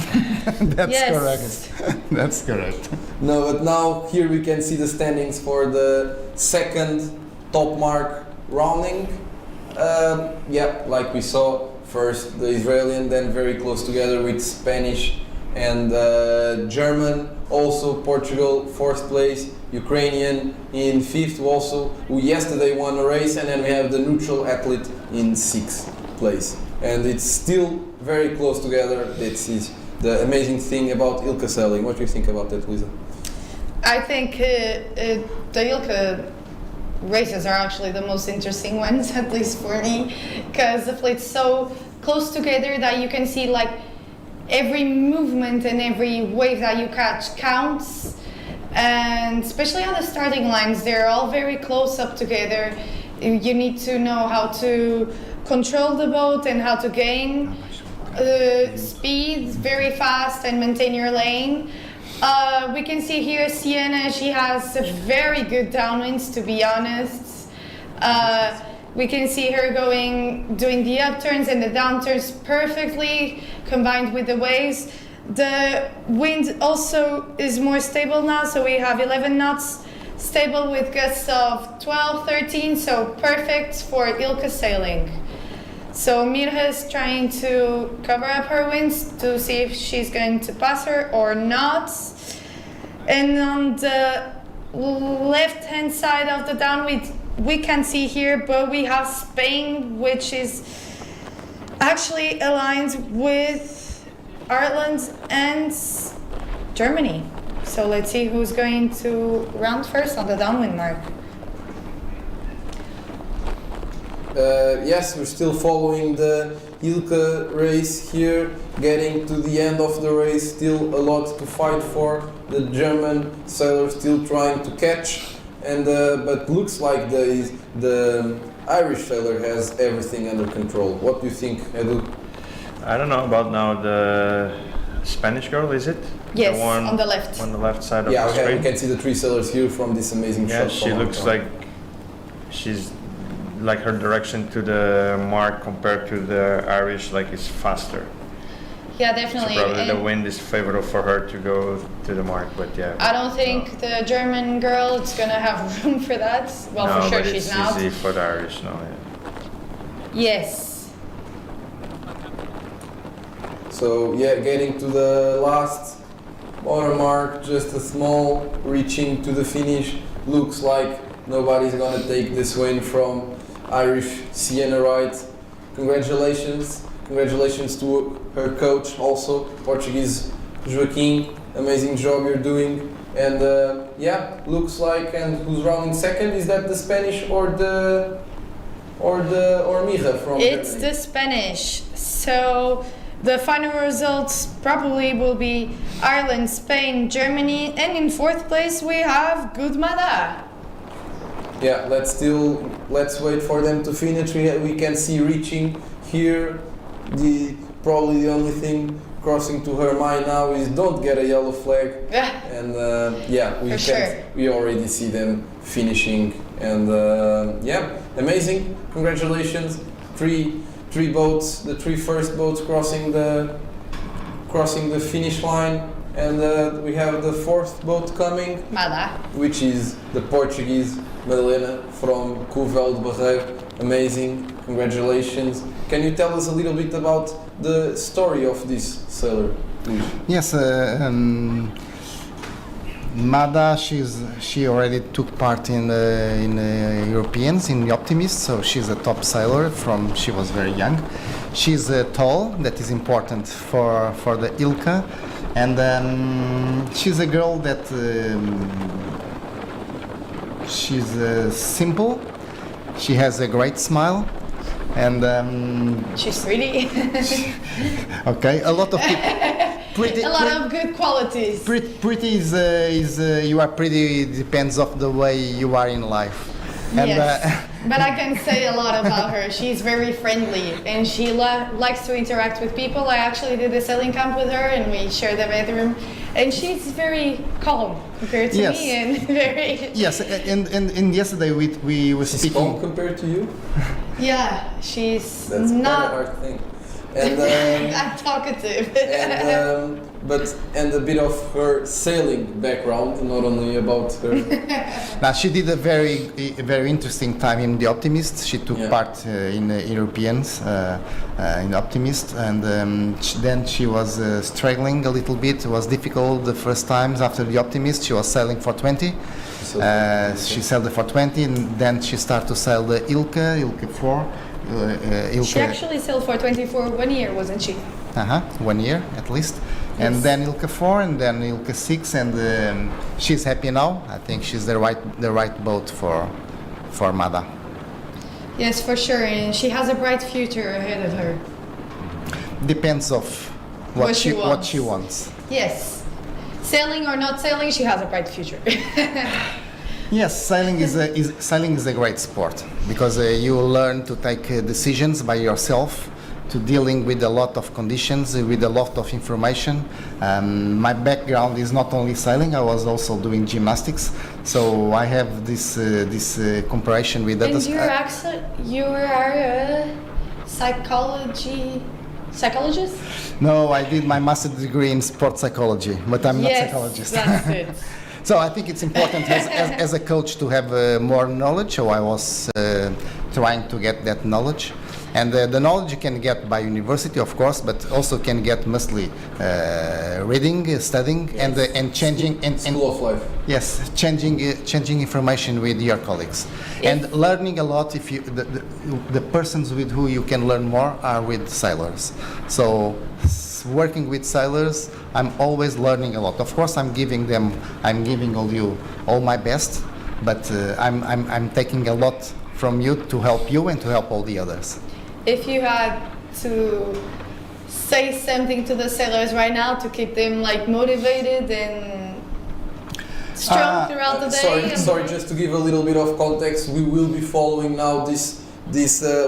Speaker 11: That's
Speaker 2: Yes.
Speaker 11: correct. That's correct.
Speaker 1: No, but now here we can see the standings for the second top mark rounding. Yeah, like we saw, first the Israeli, and then very close together with Spanish and German. Also Portugal, 4th place. Ukrainian in 5th also, who yesterday won a race, and then we have the neutral athlete in 6th place. And it's still very close together. This is the amazing thing about ILCA sailing. What do you think about that, Lisa?
Speaker 2: I think the ILCA races are actually the most interesting ones, at least for me, because the fleet's so close together that you can see like every movement and every wave that you catch counts. And especially on the starting lines, they're all very close up together. You need to know how to control the boat and how to gain speed very fast and maintain your lane. We can see here Sienna, she has very good downwinds, to be honest. We can see her doing the upturns and the downturns perfectly, combined with the waves. The wind also is more stable now, so we have 11 knots stable with gusts of 12, 13, so perfect for ILCA sailing. So Mirha is trying to cover up her winds to see if she's going to pass her or not. And on the left-hand side of the downwind, we can see here, but we have Spain, which is actually aligned with Ireland and Germany. So let's see who's going to round first on the downwind mark.
Speaker 1: Yes, we're still following the ILCA race here, getting to the end of the race, still a lot to fight for. The German sailors still trying to catch, and but looks like the Irish sailor has everything under control. What do you think, Edu?
Speaker 12: I don't know about now the Spanish girl, is it?
Speaker 2: Yes,
Speaker 12: the one
Speaker 2: on the left.
Speaker 12: On the left side of
Speaker 1: Yeah,
Speaker 12: the
Speaker 1: okay,
Speaker 12: screen.
Speaker 1: we can see the 3 sailors here from this amazing
Speaker 12: Yeah,
Speaker 1: shot.
Speaker 12: she looks like she's like her direction to the mark compared to the Irish like is faster.
Speaker 2: Yeah,
Speaker 12: So
Speaker 2: definitely.
Speaker 12: probably the
Speaker 2: And
Speaker 12: wind is favorable for her to go to the mark, but yeah.
Speaker 2: I don't think the German girl is gonna have room for that. Well,
Speaker 12: no,
Speaker 2: for sure
Speaker 12: but
Speaker 2: she's
Speaker 12: it's
Speaker 2: not.
Speaker 12: easy for the Irish now. Yeah.
Speaker 2: Yes.
Speaker 1: So yeah, getting to the last bottom mark, just a small reaching to the finish. Looks like nobody's gonna take this win from Irish Sienna Wright. Congratulations. Congratulations to her coach also, Portuguese Joaquim. Amazing job you're doing. And yeah, looks like, and who's rounding second? Is that the Spanish or Mija from
Speaker 2: It's
Speaker 1: Germany?
Speaker 2: the Spanish. So the final results probably will be Ireland, Spain, Germany, and in 4th place we have Gudmada.
Speaker 1: Yeah, let's wait for them to finish. We can see reaching here. Probably the only thing crossing to her mind now is don't get a yellow flag. And yeah, we already see them finishing. And yeah, amazing. Congratulations. Three three boats, the three first boats crossing the finish line, and we have the fourth boat coming,
Speaker 2: Mada.
Speaker 1: which is the Portuguese Madalena from Covel de Barreiro. Amazing, congratulations. Can you tell us a little bit about the story of this sailor?
Speaker 11: Yes, Mada, she already took part in Europeans, in the Optimist, so she's a top sailor from she was very young. She's tall, that is important for the ILCA, and she's a girl that she's simple, she has a great smile, and
Speaker 2: She's pretty.
Speaker 11: okay, a lot of people.
Speaker 2: A lot of good qualities.
Speaker 11: Pretty is you are pretty depends of the way you are in life. And,
Speaker 2: Yes, but I can say a lot about her. She's very friendly and she likes to interact with people. I actually did a sailing camp with her and we shared the bathroom. And she's very calm compared to
Speaker 11: Yes.
Speaker 2: me and very...
Speaker 11: yes, and yesterday we were
Speaker 1: She's
Speaker 11: speaking.
Speaker 1: calm compared to you?
Speaker 2: Yeah, she's
Speaker 1: That's quite a
Speaker 2: not...
Speaker 1: hard thing. And,
Speaker 2: I'm talkative.
Speaker 1: and a bit of her sailing background, not only about her.
Speaker 11: Now she did a very interesting time in the Optimist. She took part in Europeans in Optimist, and then she was struggling a little bit. It was difficult the first times after the Optimist. She was sailing for 20. She sailed the 420, and then she started to sail the ILCA 4.
Speaker 2: She actually sailed for 24 1 year, wasn't she?
Speaker 11: 1 year at least. And
Speaker 2: Yes.
Speaker 11: then ILCA 4 and then ILCA 6, and she's happy now. I think she's the right boat for Mada.
Speaker 2: Yes, for sure. And she has a bright future ahead of her.
Speaker 11: Depends of what she
Speaker 2: wants.
Speaker 11: wants.
Speaker 2: Yes. Sailing or not sailing, she has a bright future.
Speaker 11: Yes, sailing is a great sport because you learn to take decisions by yourself, to dealing with a lot of conditions, with a lot of information. My background is not only sailing; I was also doing gymnastics, so I have this comparison with
Speaker 2: And
Speaker 11: others.
Speaker 2: you are a psychologist?
Speaker 11: No, I did my master's degree in sports psychology, but I'm not a
Speaker 2: Yes,
Speaker 11: psychologist.
Speaker 2: that's it.
Speaker 11: So I think it's important as a coach to have more knowledge, so I was trying to get that knowledge. And the knowledge you can get by university, of course, but also can get mostly reading, studying, and changing and
Speaker 1: School of life.
Speaker 11: Yes, changing information with your colleagues, and learning a lot. If you the persons with who you can learn more are with sailors. So working with sailors, I'm always learning a lot. Of course, I'm giving all my best, but I'm taking a lot from you to help you and to help all the others.
Speaker 2: If you had to say something to the sailors right now to keep them like motivated and strong throughout the day.
Speaker 1: Sorry, just to give a little bit of context, we will be following now this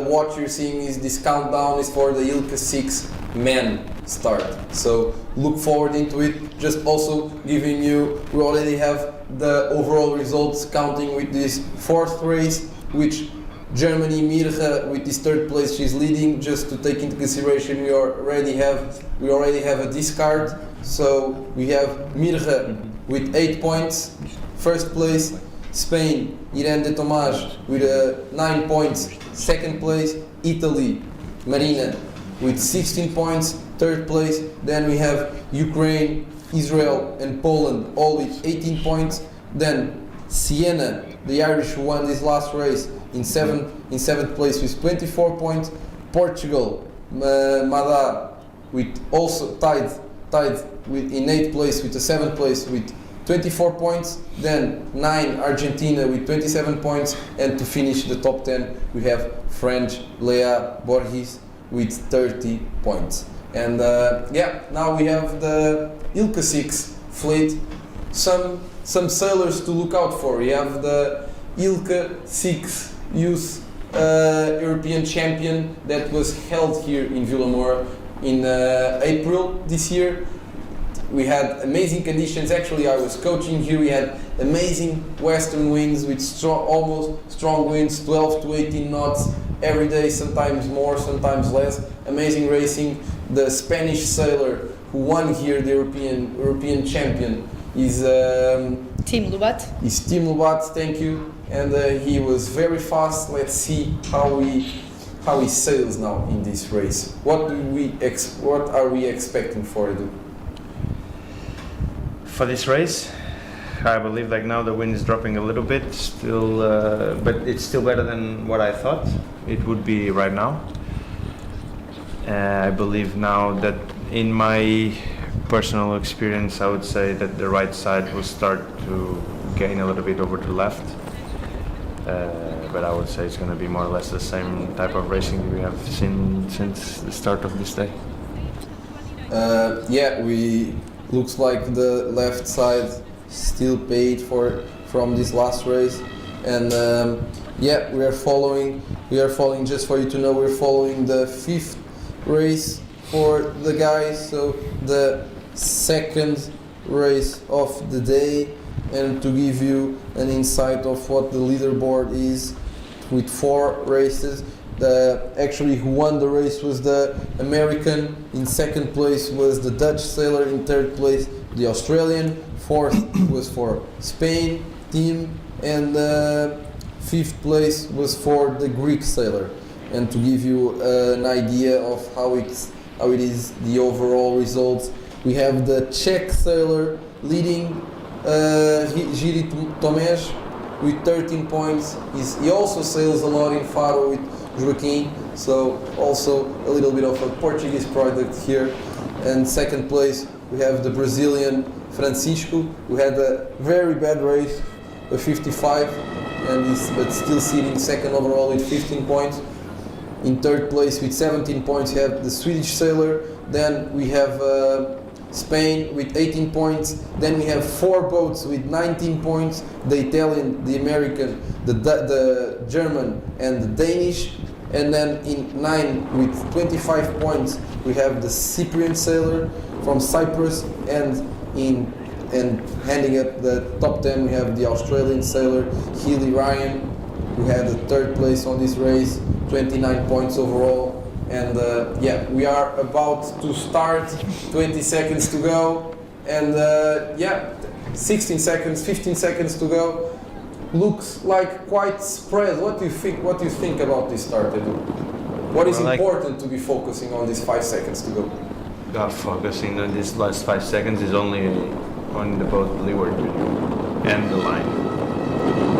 Speaker 1: what you're seeing is this countdown is for the ILCA 6 men start. So look forward into it. Just also giving you, we already have the overall results counting with this fourth race, which Germany, Mirja, with this third place, she's leading. Just to take into consideration, we already have a discard. So we have Mirja with 8 points, first place. Spain, Irene de Tomás with 9 points, second place. Italy, Marina with 16 points, third place. Then we have Ukraine, Israel, and Poland, all with 18 points. Then Siena, the Irish, who won this last race, in seventh place with 24 points. Portugal, Mada, with also tied with in 8th place with the 7th place with 24 points. Then 9 Argentina with 27 points, and to finish the top 10 we have French Lea Borges with 30 points. And now we have the ILCA 6 fleet. Some sailors to look out for. We have the ILCA 6 Youth European Champion that was held here in Vilamoura in April this year. we had amazing conditions. Actually, I was coaching here. We had amazing western winds with almost strong winds, 12 to 18 knots every day, sometimes more, sometimes less. Amazing racing. The Spanish sailor who won here, the European champion, is
Speaker 2: Tim Lubat.
Speaker 1: Is Tim Lubat, thank you. And he was very fast. Let's see how he sails now in this race. What are we expecting for Edu?
Speaker 12: For this race, I believe like now the wind is dropping a little bit, still, but it's still better than what I thought it would be right now. I believe now that in my personal experience, I would say that the right side will start to gain a little bit over the left. But I would say it's going to be more or less the same type of racing we have seen since the start of this day.
Speaker 1: Looks like the left side still paid from this last race, and we are following. Just for you to know, we're following the 5th race for the guys. So the 2nd race of the day, and to give you an insight of what the leaderboard is, with 4 races. Actually, who won the race was the American. In 2nd place was the Dutch sailor. In 3rd place, the Australian. 4th was for Spain team, and 5th place was for the Greek sailor. And to give you an idea of how it is, the overall results, we have the Czech sailor leading, Jiří Tomáš, with 13 points. He also sails a lot in Faro with Joaquim, so also a little bit of a Portuguese product here. And 2nd place we have the Brazilian Francisco, who had a very bad race, a 55, but still sitting 2nd overall with 15 points. In 3rd place with 17 points you have the Swedish sailor. Then we have Spain with 18 points. Then we have 4 boats with 19 points: the Italian, the American, the German, and the Danish. And then in 9 with 25 points we have the Cyprian sailor from Cyprus, and handing up the top 10 we have the Australian sailor Healy Ryan, who had the 3rd place on this race, 29 points overall. And we are about to start, 20 seconds to go, and 16 seconds, 15 seconds to go. Looks like quite spread. What do you think about this start, Edu? What is important to be focusing on these 5 seconds to go?
Speaker 12: Focusing on these last 5 seconds is only on the boat leeward and the line.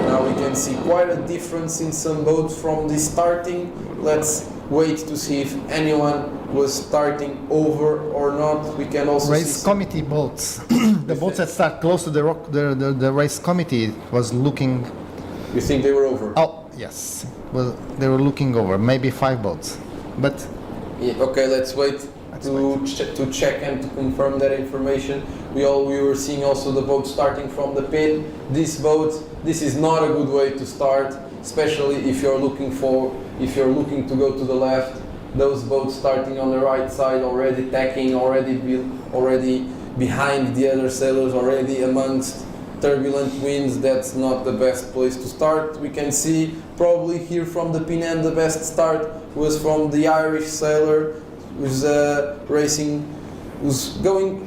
Speaker 1: Now we can see quite a difference in some boats from the starting. Let's wait to see if anyone was starting over or not. We can also
Speaker 11: race committee boats. The boats that start close to the rock, the race committee was looking.
Speaker 1: You think they were over?
Speaker 11: Oh yes, well they were looking over. Maybe 5 boats, but.
Speaker 1: Yeah, okay, let's wait to check and to confirm that information. We were seeing also the boat starting from the pin. This is not a good way to start, especially if you're looking to go to the left. Those boats starting on the right side, already tacking, already behind the other sailors, already amongst turbulent winds. That's not the best place to start. We can see probably here from the pin end the best start was from the Irish sailor, who's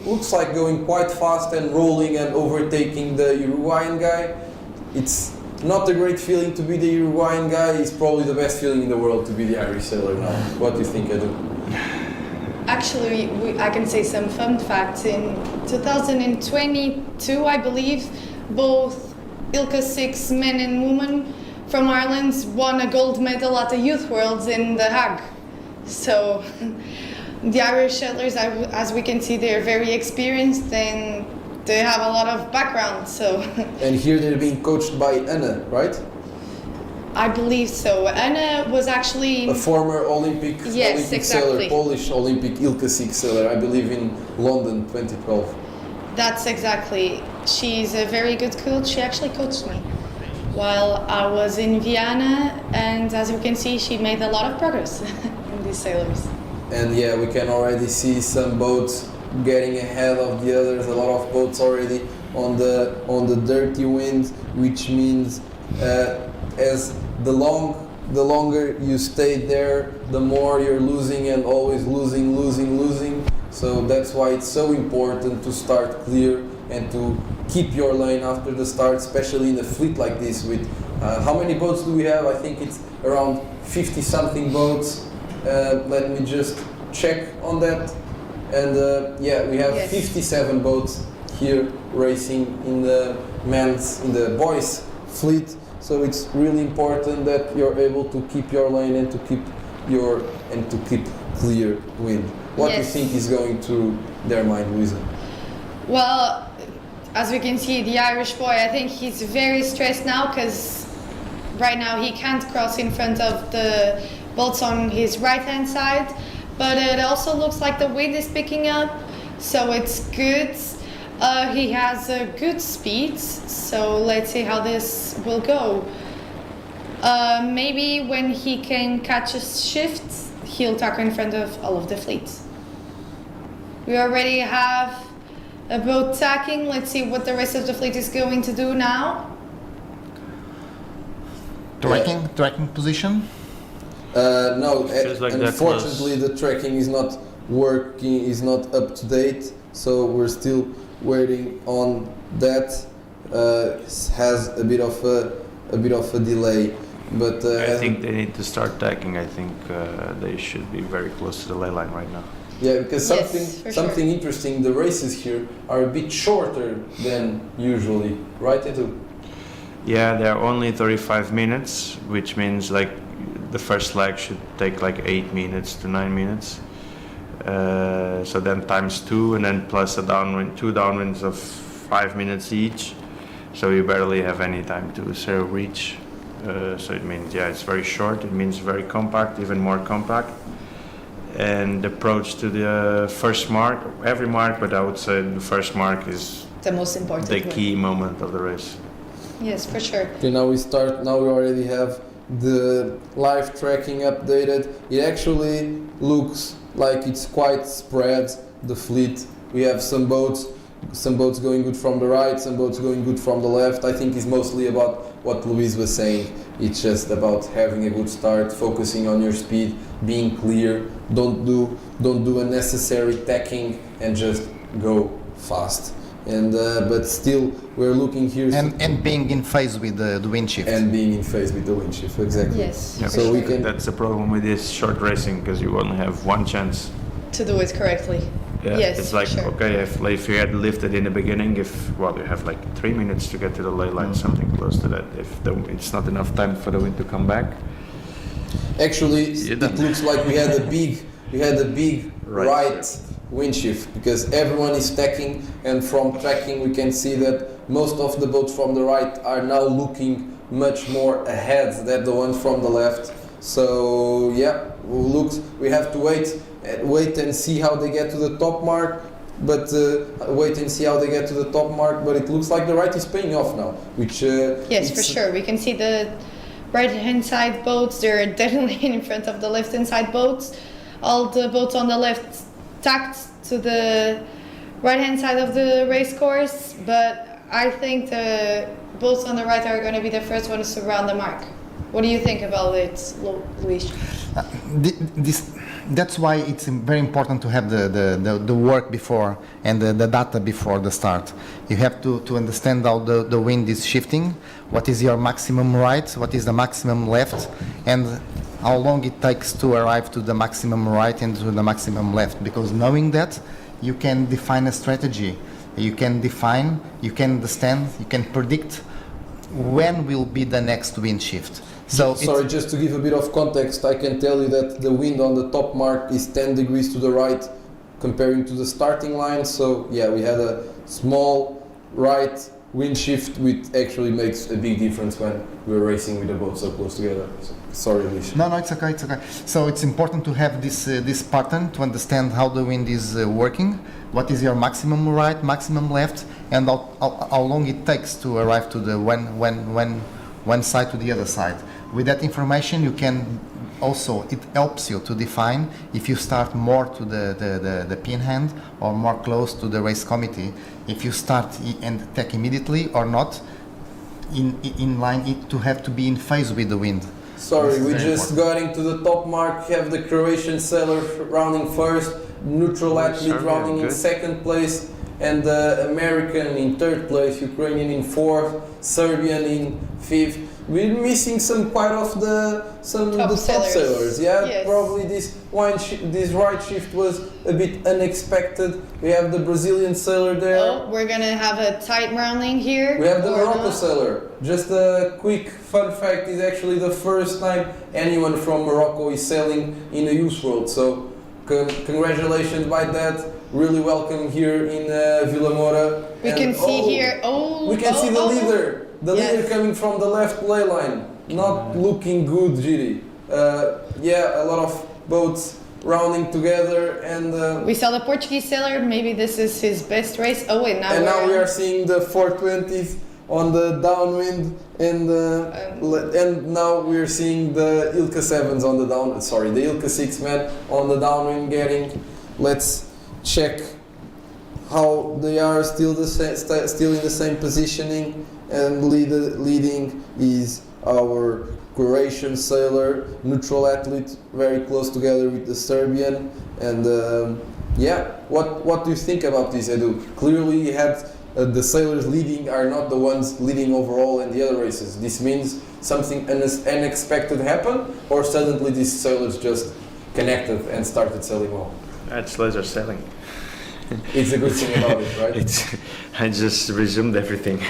Speaker 1: looks like going quite fast and rolling and overtaking the Uruguayan guy. It's not a great feeling to be the Uruguayan guy. It's probably the best feeling in the world to be the Irish sailor now. What do you think, Edu?
Speaker 2: Actually, I can say some fun facts. In 2022, I believe, both ILCA 6 men and women from Ireland won a gold medal at the Youth Worlds in The Hague. So the Irish sailors, as we can see, they're very experienced and they have a lot of background. So.
Speaker 1: And here they're being coached by Anna, right?
Speaker 2: I believe so. Anna was actually
Speaker 1: a former Olympic sailor, Polish Olympic ILCA 6 sailor, I believe in London 2012.
Speaker 2: That's exactly. She's a very good coach. She actually coached me while I was in Vienna, and as you can see, she made a lot of progress in these sailors.
Speaker 1: And yeah, we can already see some boats getting ahead of the others. A lot of boats already on the dirty wind, which means as the longer you stay there, the more you're losing and always losing. So that's why it's so important to start clear and to keep your lane after the start, especially in a fleet like this with how many boats do we have? I think it's around 50 something boats. Let me just check on that. And yeah, we have 57 boats here racing in the boys fleet. So it's really important that you're able to keep your lane and to keep clear wind. What do you think is going through their mind, Luisa?
Speaker 2: Well, as we can see, the Irish boy, I think he's very stressed now because right now he can't cross in front of the boats on his right hand side, but it also looks like the wind is picking up, so it's good. He has a good speed, so let's see how this will go. Maybe when he can catch a shift, he'll tackle in front of all of the fleet. We already have a boat tacking. Let's see what the rest of the fleet is going to do now.
Speaker 11: Tracking position?
Speaker 1: No,
Speaker 12: like
Speaker 1: unfortunately the tracking is not working, is not up to date, so we're still waiting on that. Has a bit of a delay, but
Speaker 12: I think they need to start tacking. I think they should be very close to the ley line right now.
Speaker 1: Yeah, because something interesting, the races here are a bit shorter than usually, right, Edu?
Speaker 12: Yeah, they're only 35 minutes, which means like the first leg should take like 8 minutes to 9 minutes. So then times 2, and then plus a downwind, 2 downwinds of 5 minutes each. So you barely have any time to reach. So it means, yeah, it's very short. It means very compact, even more compact. And the approach to the first mark, every mark, but I would say the first mark is
Speaker 2: the most important,
Speaker 12: the key moment of the race.
Speaker 2: Yes, for sure.
Speaker 1: Okay, now we start. Now we already have the live tracking updated. It actually looks like it's quite spread, the fleet. We have some boats going good from the right, some boats going good from the left. I think it's mostly about what Luis was saying. It's just about having a good start, focusing on your speed, being clear. Don't do unnecessary tacking and just go fast. And but still, we're looking here.
Speaker 11: And being in phase with the wind shift.
Speaker 1: And being in phase with the wind shift, exactly.
Speaker 2: Yes.
Speaker 12: Yeah,
Speaker 1: so we can.
Speaker 12: That's the problem with this short racing, because you only have one chance
Speaker 2: to do it correctly.
Speaker 12: Yeah,
Speaker 2: yes,
Speaker 12: it's like,
Speaker 2: sure.
Speaker 12: okay, if you had lifted in the beginning, you have like 3 minutes to get to the ley line, something close to that. If it's not enough time for the wind to come back.
Speaker 1: Actually, it looks like we had a big right wind shift, because everyone is tacking, and from tracking we can see that most of the boats from the right are now looking much more ahead than the ones from the left. So yeah, we have to wait and see how they get to the top mark, but but it looks like the right is paying off now, which
Speaker 2: yes, for sure. We can see the right hand side boats, they're definitely in front of the left hand side boats. All the boats on the left tacked to the right hand side of the race course, but I think the boats on the right are going to be the first ones to round the mark. What do you think about it, Luis?
Speaker 11: That's why it's very important to have the work before and the data before the start. You have to understand how the wind is shifting, what is your maximum right, what is the maximum left, and how long it takes to arrive to the maximum right and to the maximum left. Because knowing that, you can define a strategy. You can understand, you can predict when will be the next wind shift. So
Speaker 1: sorry, just to give a bit of context, I can tell you that the wind on the top mark is 10 degrees to the right comparing to the starting line. So yeah, we had a small right wind shift, which actually makes a big difference when we're racing with the boat so close together. So, sorry, Luis.
Speaker 11: No, it's okay. So it's important to have this pattern to understand how the wind is working, what is your maximum right, maximum left, and how long it takes to arrive to the one side to the other side. With that information, you can also it helps you to define if you start more to the pin hand or more close to the race committee, if you start and attack immediately or not, in line it to have to be in phase with the wind.
Speaker 1: Sorry, we just got into the top mark. We have the Croatian sailor rounding first, neutral athlete rounding in second place, and the American in third place, Ukrainian in fourth, Serbian in fifth. We're missing some quite of the top sailors. Yeah, yes. Probably this right shift was a bit unexpected. We have the Brazilian sailor there.
Speaker 2: Oh, we're gonna have a tight rounding here.
Speaker 1: We have the Morocco sailor. Just a quick fun fact: is actually the first time anyone from Morocco is sailing in a youth world. So congratulations by that. Really welcome here in Vilamoura.
Speaker 2: We can see here.
Speaker 1: We can see the leader. The leader coming from the left play line, not looking good, Giri. Yeah, a lot of boats rounding together, and
Speaker 2: we saw the Portuguese sailor. Maybe this is his best race. Oh wait, now
Speaker 1: we are seeing the 420s on the downwind, and now we are seeing the ILCA 7s on the down. Sorry, the ILCA 6 men on the downwind getting. Let's check how they are still in the same positioning. And leading is our Croatian sailor, neutral athlete, very close together with the Serbian. And yeah, what do you think about this, Edu? Clearly, you had the sailors leading are not the ones leading overall in the other races. This means something unexpected happened, or suddenly these sailors just connected and started sailing well?
Speaker 12: It's laser sailing.
Speaker 1: It's a good thing about it, right?
Speaker 12: I just resumed everything.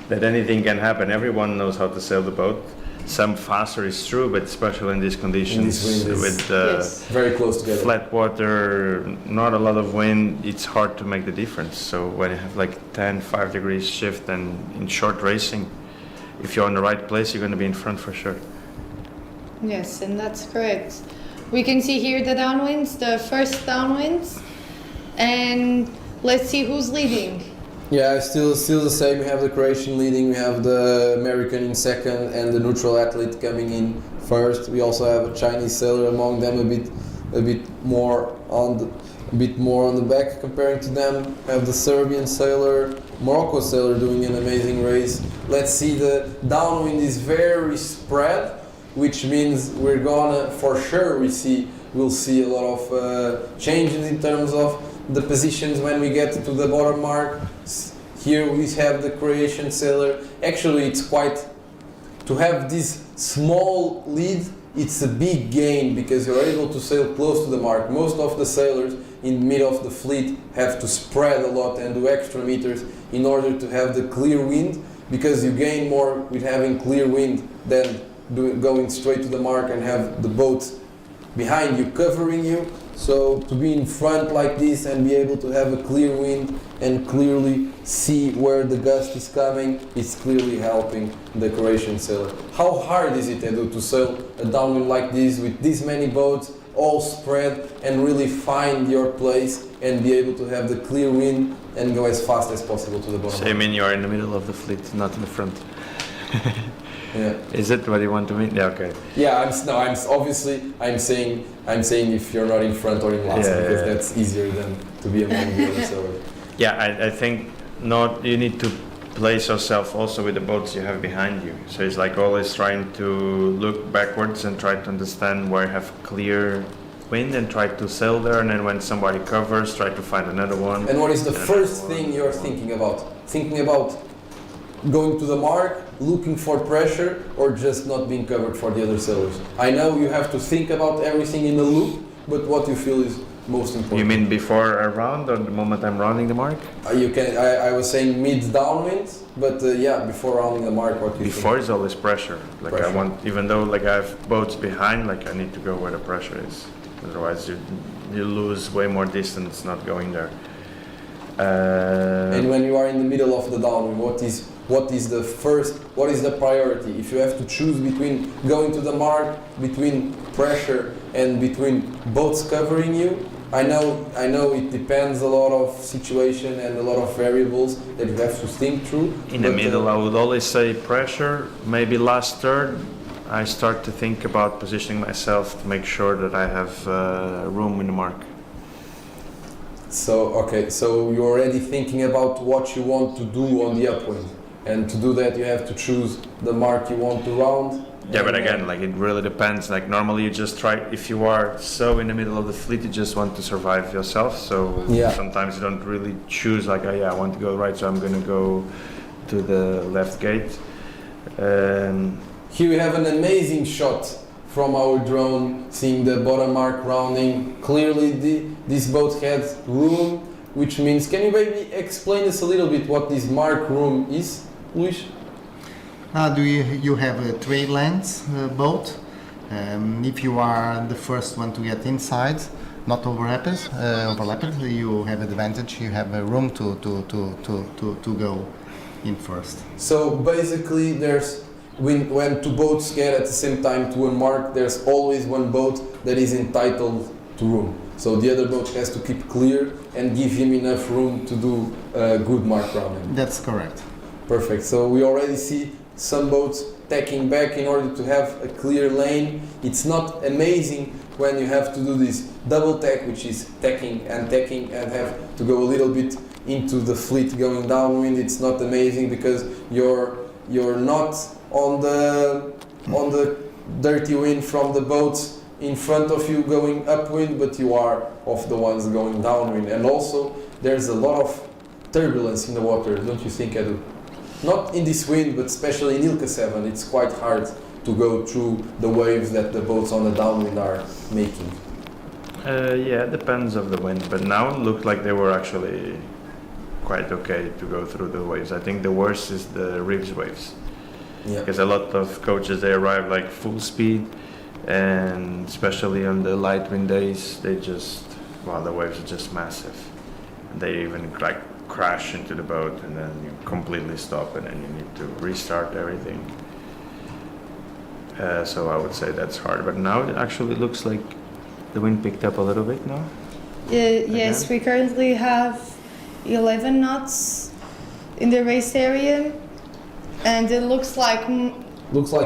Speaker 12: That anything can happen. Everyone knows how to sail the boat. Some faster is true, but especially in these conditions with
Speaker 1: very close together,
Speaker 12: flat water, not a lot of wind, it's hard to make the difference. So when you have like 5 degrees shift and in short racing, if you're in the right place, you're going to be in front for sure.
Speaker 2: Yes, and that's correct. We can see here the downwinds, the first downwinds, and let's see who's leading.
Speaker 1: Yeah, still the same. We have the Croatian leading, we have the American in second, and the neutral athlete coming in first. We also have a Chinese sailor among them, a bit more on the back comparing to them. We have the Serbian sailor, Morocco sailor doing an amazing race. Let's see, the downwind is very spread, which means we're gonna for sure we'll see a lot of changes in terms of the positions when we get to the bottom mark. Here we have the Croatian sailor. Actually, it's quite to have this small lead. It's a big gain because you're able to sail close to the mark. Most of the sailors in mid of the fleet have to spread a lot and do extra meters in order to have the clear wind, because you gain more with having clear wind than going straight to the mark and have the boats behind you covering you. So to be in front like this and be able to have a clear wind and clearly see where the gust is coming, is clearly helping the Croatian sailor. How hard is it, Edu, to sail a downwind like this with this many boats all spread and really find your place and be able to have the clear wind and go as fast as possible to the bottom?
Speaker 12: So you mean you are in the middle of the fleet, not in the front?
Speaker 1: Yeah.
Speaker 12: Is it what you want to mean? Yeah, okay.
Speaker 1: Yeah, I'm saying if you're not in front or in last, because that's easier than to be among the other sailors.
Speaker 12: Yeah, I think you need to place yourself also with the boats you have behind you. So it's like always trying to look backwards and try to understand where you have clear wind and try to sail there, and then when somebody covers, try to find another one.
Speaker 1: And what is the first thing you're thinking about? Thinking about going to the mark, looking for pressure, or just not being covered for the other sailors? I know you have to think about everything in a loop, but what you feel is most important.
Speaker 12: You mean before a round or the moment I'm rounding the mark?
Speaker 1: I was saying mid downwind, but yeah, before rounding the mark, what you
Speaker 12: before
Speaker 1: think?
Speaker 12: Is always pressure. Like pressure. I want, even though like I have boats behind, like I need to go where the pressure is. Otherwise, you lose way more distance not going there.
Speaker 1: And when you are in the middle of the downwind, what is the priority? If you have to choose between going to the mark, between pressure and between boats covering you, I know it depends a lot of situation and a lot of variables that you have to think through.
Speaker 12: In the middle, I would always say pressure, maybe last third. I start to think about positioning myself to make sure that I have room in the mark.
Speaker 1: So, okay, so you're already thinking about what you want to do on the upwind. And to do that, you have to choose the mark you want to round.
Speaker 12: Yeah, but again, like it really depends. Like normally you just try, if you are so in the middle of the fleet, you just want to survive yourself. So sometimes you don't really choose like, oh yeah, I want to go right, so I'm going to go to the left gate.
Speaker 1: Here we have an amazing shot from our drone, seeing the bottom mark rounding. Clearly this boat has room, which means, can you maybe explain us a little bit what this mark room is, Luís?
Speaker 11: You have a 3 lanes boat. If you are the first one to get inside, not overlapped, you have advantage. You have a room to go in first.
Speaker 1: So basically, when 2 boats get at the same time to one mark, there's always one boat that is entitled to room. So the other boat has to keep clear and give him enough room to do good mark rounding.
Speaker 11: That's correct.
Speaker 1: Perfect. So we already see some boats tacking back in order to have a clear lane. It's not amazing when you have to do this double tack, which is tacking and have to go a little bit into the fleet going downwind. It's not amazing because you're not on the dirty wind from the boats in front of you going upwind, but you are of the ones going downwind. And also there's a lot of turbulence in the water, don't you think, Edu? Not in this wind, but especially in ILCA 7, it's quite hard to go through the waves that the boats on the downwind are making.
Speaker 12: Yeah, it depends of the wind, but now it looked like they were actually quite okay to go through the waves. I think the worst is the ribs waves. Yeah. Because a lot of coaches, they arrive like full speed, and especially on the light wind days, the waves are just massive. They even like crash into the boat, and then you completely stop, and then you need to restart everything. So I would say that's hard, but now it actually looks like the wind picked up a little bit now.
Speaker 2: Yes, we currently have 11 knots in the race area, and it looks like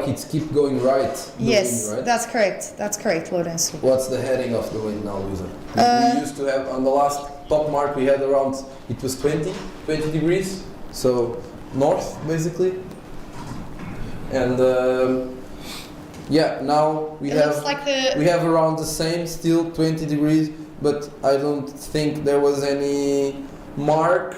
Speaker 1: it's keep going right.
Speaker 2: Yes,
Speaker 1: wind, right?
Speaker 2: That's correct, Lourenço.
Speaker 1: What's the heading of the wind now, Luisa? We used to have on the last top mark we had around, it was 20 degrees, so north basically. And now we have around the same, still 20 degrees, but I don't think there was any mark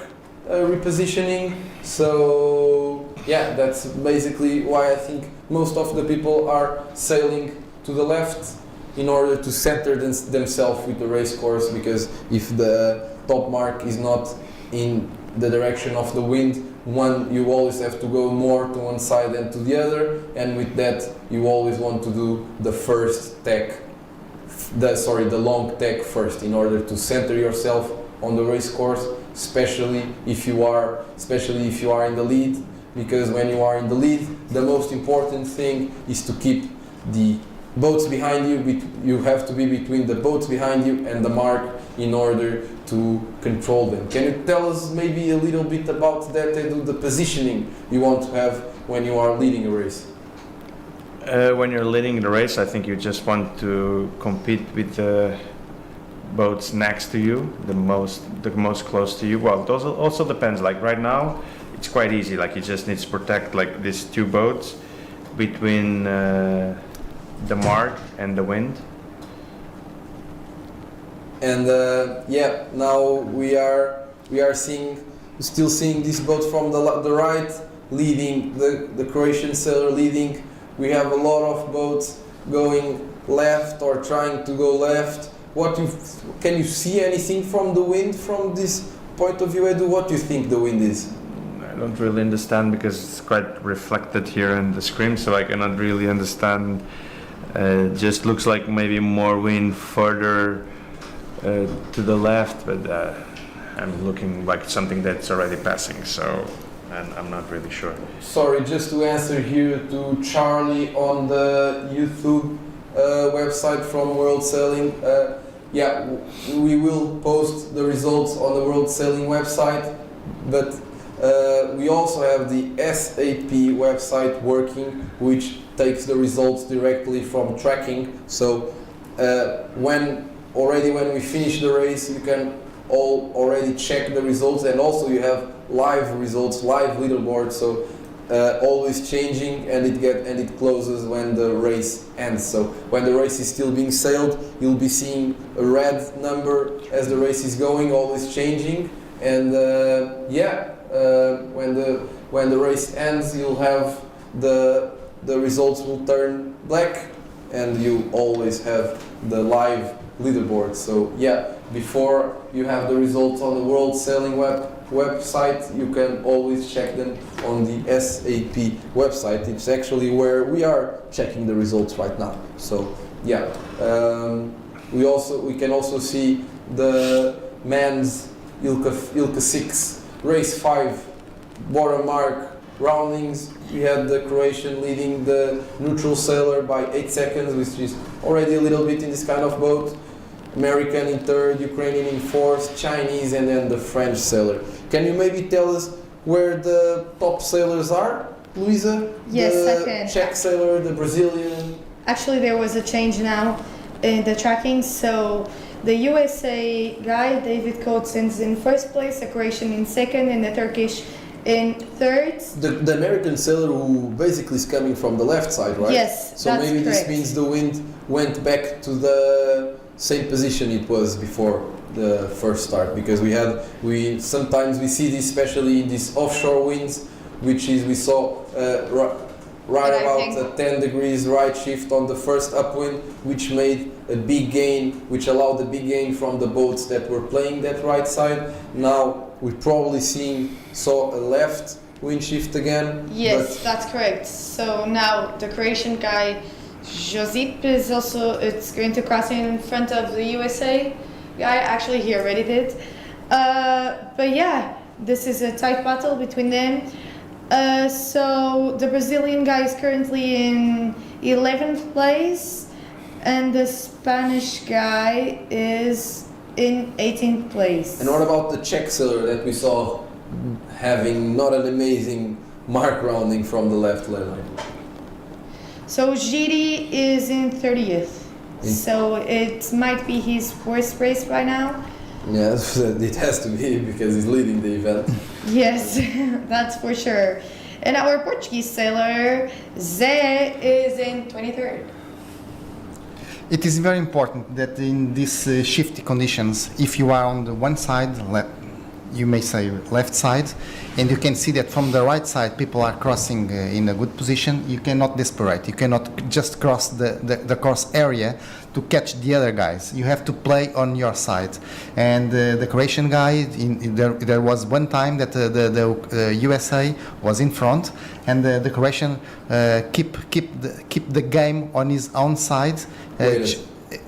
Speaker 1: repositioning. So yeah, that's basically why I think most of the people are sailing to the left in order to center themselves with the race course, because if the top mark is not in the direction of the wind, you always have to go more to one side than to the other, and with that you always want to do the first tack, the long tack first, in order to center yourself on the race course, especially if you are in the lead, because when you are in the lead, the most important thing is to keep the boats behind you. You have to be between the boats behind you and the mark in order to control them. Can you tell us maybe a little bit about that, Edu, the positioning you want to have when you are leading a race?
Speaker 12: When you're leading the race, I think you just want to compete with the boats next to you, the most close to you. Well, it also depends. Like right now, it's quite easy. Like you just need to protect like these 2 boats between the mark and the wind. And
Speaker 1: now we are still seeing this boat from the right leading, the Croatian sailor leading. We have a lot of boats going left or trying to go left. Can you see anything from the wind from this point of view, Edu? What do you think the wind is?
Speaker 12: I don't really understand because it's quite reflected here in the screen, so I cannot really understand. It just looks like maybe more wind further to the left, but I'm looking like something that's already passing, so I'm not really sure.
Speaker 1: Sorry, just to answer here to Charlie on the YouTube website from World Sailing. We will post the results on the World Sailing website, but we also have the SAP website working, which takes the results directly from tracking. So when we finish the race, you can already check the results, and also you have live results, live leaderboard. So always changing, and it closes when the race ends. So when the race is still being sailed, you'll be seeing a red number as the race is going, always changing. And when the race ends, you'll have the results will turn black, and you always have the live leaderboard. So yeah, before you have the results on the World Sailing website, you can always check them on the SAP website. It's actually where we are checking the results right now. So yeah, we can also see the men's ILCA 6 race 5 bottom mark roundings. We had the Croatian leading the neutral sailor by 8 seconds, which is already a little bit in this kind of boat. American in third, Ukrainian in fourth, Chinese, and then the French sailor. Can you maybe tell us where the top sailors are, Luisa?
Speaker 2: Yes,
Speaker 1: the
Speaker 2: I can.
Speaker 1: Czech sailor, the Brazilian.
Speaker 2: Actually, there was a change now in the tracking. So the USA guy, David Coatsins, in first place, the Croatian in second, and the Turkish in third.
Speaker 1: The American sailor who basically is coming from the left side, right?
Speaker 2: Yes,
Speaker 1: so
Speaker 2: that's
Speaker 1: maybe
Speaker 2: correct.
Speaker 1: this means the wind went back to the same position it was before the first start, because sometimes we see this especially in these offshore winds, which is we saw right about 10 degrees right shift on the first upwind, which made a big gain, which allowed a big gain from the boats that were playing that right side. Now we're probably saw a left wind shift again.
Speaker 2: Yes, that's correct. So now the Croatian guy Josip is also going to cross in front of the USA guy. Actually, he already did. But yeah, this is a tight battle between them. So the Brazilian guy is currently in 11th place, and the Spanish guy is in 18th place.
Speaker 1: And what about the Czech sailor that we saw having not an amazing mark rounding from the left line?
Speaker 2: So Giri is in 30th. So it might be his worst race by now.
Speaker 1: Yes, it has to be, because he's leading the event.
Speaker 2: Yes, that's for sure. And our Portuguese sailor, Zé, is in 23rd.
Speaker 11: It is very important that in these shifty conditions, if you are on the one side, you may say left side, and you can see that from the right side people are crossing in a good position, you cannot desperate. You cannot just cross the course area to catch the other guys. You have to play on your side. And the Croatian guy, there was one time that the USA was in front, and the Croatian keep the game on his own side,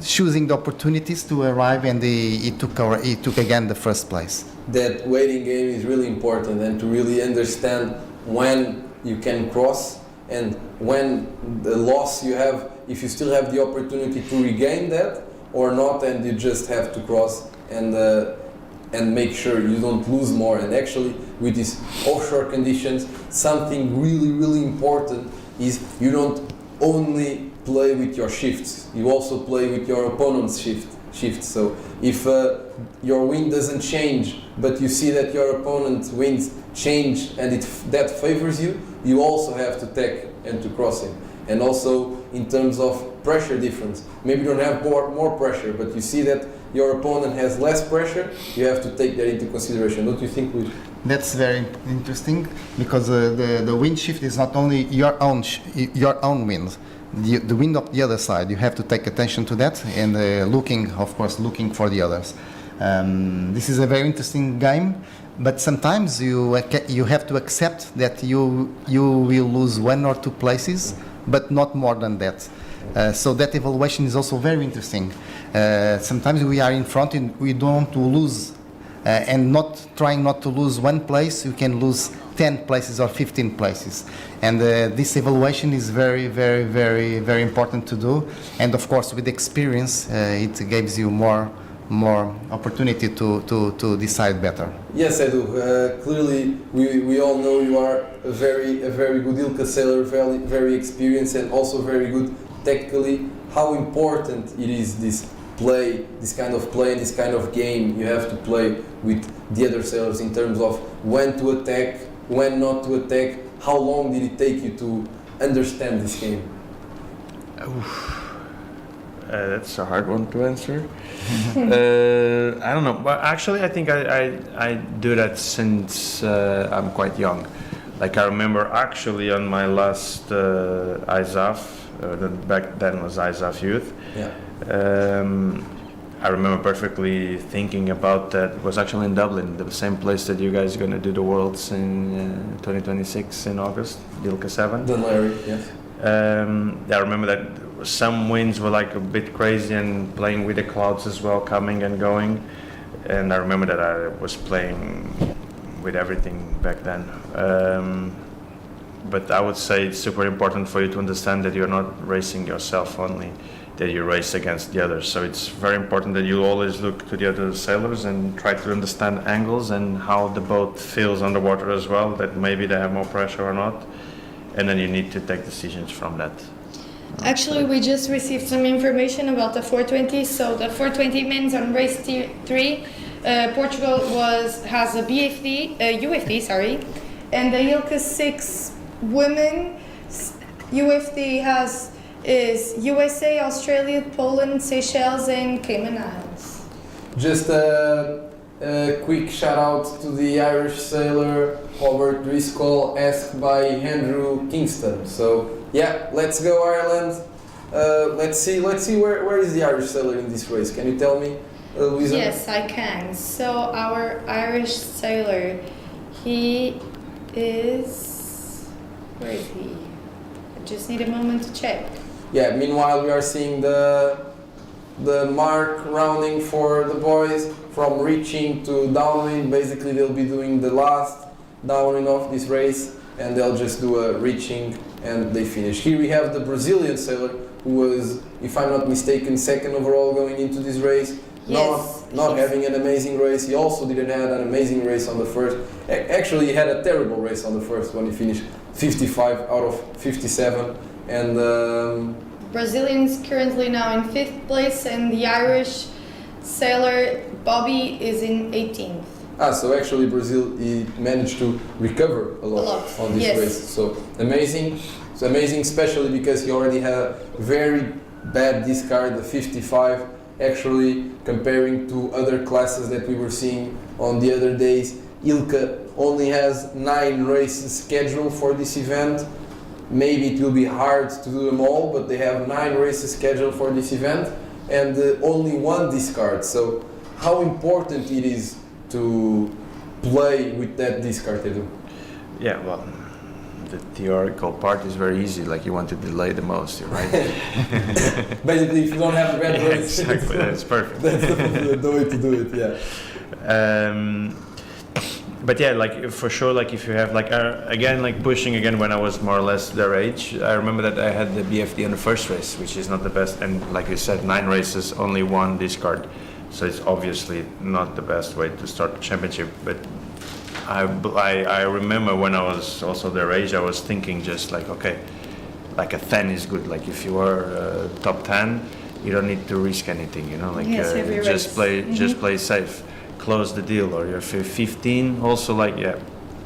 Speaker 11: choosing the opportunities to arrive, and he took again the first place.
Speaker 1: That waiting game is really important, and to really understand when you can cross and when the loss you have, if you still have the opportunity to regain that or not, and you just have to cross and make sure you don't lose more. And actually, with these offshore conditions, something really important is you don't only play with your shifts, you also play with your opponent's shifts. So if your wind doesn't change, but you see that your opponent's winds change and that favors you, you also have to take and to cross him. And also in terms of pressure difference, maybe you don't have more pressure, but you see that your opponent has less pressure, you have to take that into consideration. Don't you think, Luis?
Speaker 11: That's very interesting, because the wind shift is not only your own wind. The wind of the other side, you have to take attention to that, and looking for the others. This is a very interesting game, but sometimes you have to accept that you will lose 1 or 2 places, but not more than that. So that evaluation is also very interesting. Sometimes we are in front and we don't want to lose, and trying not to lose 1 place, you can lose 10 places or 15 places. And this evaluation is very important to do. And of course, with experience, it gives you more more opportunity to decide better.
Speaker 1: Yes, I do. Clearly, we all know you are a very good ILCA sailor, very experienced and also very good technically. How important it is this kind of play, this kind of game you have to play with the other sailors in terms of when to attack, when not to attack. How long did it take you to understand this game?
Speaker 12: That's a hard one to answer. I don't know, but actually I think I do that since I'm quite young. Like I remember actually on my last ISAF, back then was ISAF Youth.
Speaker 1: Yeah.
Speaker 12: I remember perfectly thinking about that. It was actually in Dublin, the same place that you guys are going to do the Worlds in 2026 in August, ILCA 7.
Speaker 1: Don Larry, yes.
Speaker 12: I remember that some winds were like a bit crazy and playing with the clouds as well, coming and going. And I remember that I was playing with everything back then. But I would say it's super important for you to understand that you're not racing yourself only, that you race against the others. So it's very important that you always look to the other sailors and try to understand angles and how the boat feels underwater as well, that maybe they have more pressure or not. And then you need to take decisions from that.
Speaker 2: Actually, we just received some information about the 420. So the 420 men's on race 3, Portugal has a UFD, and the ILCA 6 women UFD is USA, Australia, Poland, Seychelles, and Cayman Islands.
Speaker 1: Just a quick shout out to the Irish sailor Robert Driscoll, asked by Andrew Kingston. So yeah, let's go Ireland. Let's see where is the Irish sailor in this race. Can you tell me, Louisa?
Speaker 2: Yes, I can. So our Irish sailor, he is, where is he? I just need a moment to check.
Speaker 1: Yeah, meanwhile we are seeing the mark rounding for the boys from reaching to downwind. Basically they'll be doing the last downwind of this race and they'll just do a reaching and they finish. Here we have the Brazilian sailor who was, if I'm not mistaken, second overall going into this race.
Speaker 2: Yes,
Speaker 1: not having an amazing race. He also didn't have an amazing race on the first. Actually he had a terrible race on the first one. He finished 55 out of 57. And
Speaker 2: Brazilian's currently now in 5th place and the Irish sailor Bobby is in 18th.
Speaker 1: So actually Brazil, he managed to recover a lot on this race. So amazing. It's amazing, especially because he already had a very bad discard, the 55. Actually, comparing to other classes that we were seeing on the other days, ILCA only has 9 races scheduled for this event. Maybe it will be hard to do them all, but they have 9 races scheduled for this event and only 1 discard. So how important it is to play with that discard, Edu?
Speaker 12: Yeah, well, the theoretical part is very easy, like you want to delay the most, right?
Speaker 1: Basically, if you don't have a bad race,
Speaker 12: exactly, that's perfect.
Speaker 1: That's the way to do it, yeah.
Speaker 12: But yeah, like for sure, like if you have like again, like pushing again when I was more or less their age, I remember that I had the BFD on the first race, which is not the best, and like you said, 9 races, only 1 discard, so it's obviously not the best way to start the championship. But I remember when I was also their age, I was thinking just like, okay, like a 10 is good. Like if you are top 10, you don't need to risk anything, you know, like just play safe. Close the deal. Or if you're 15, also like, yeah,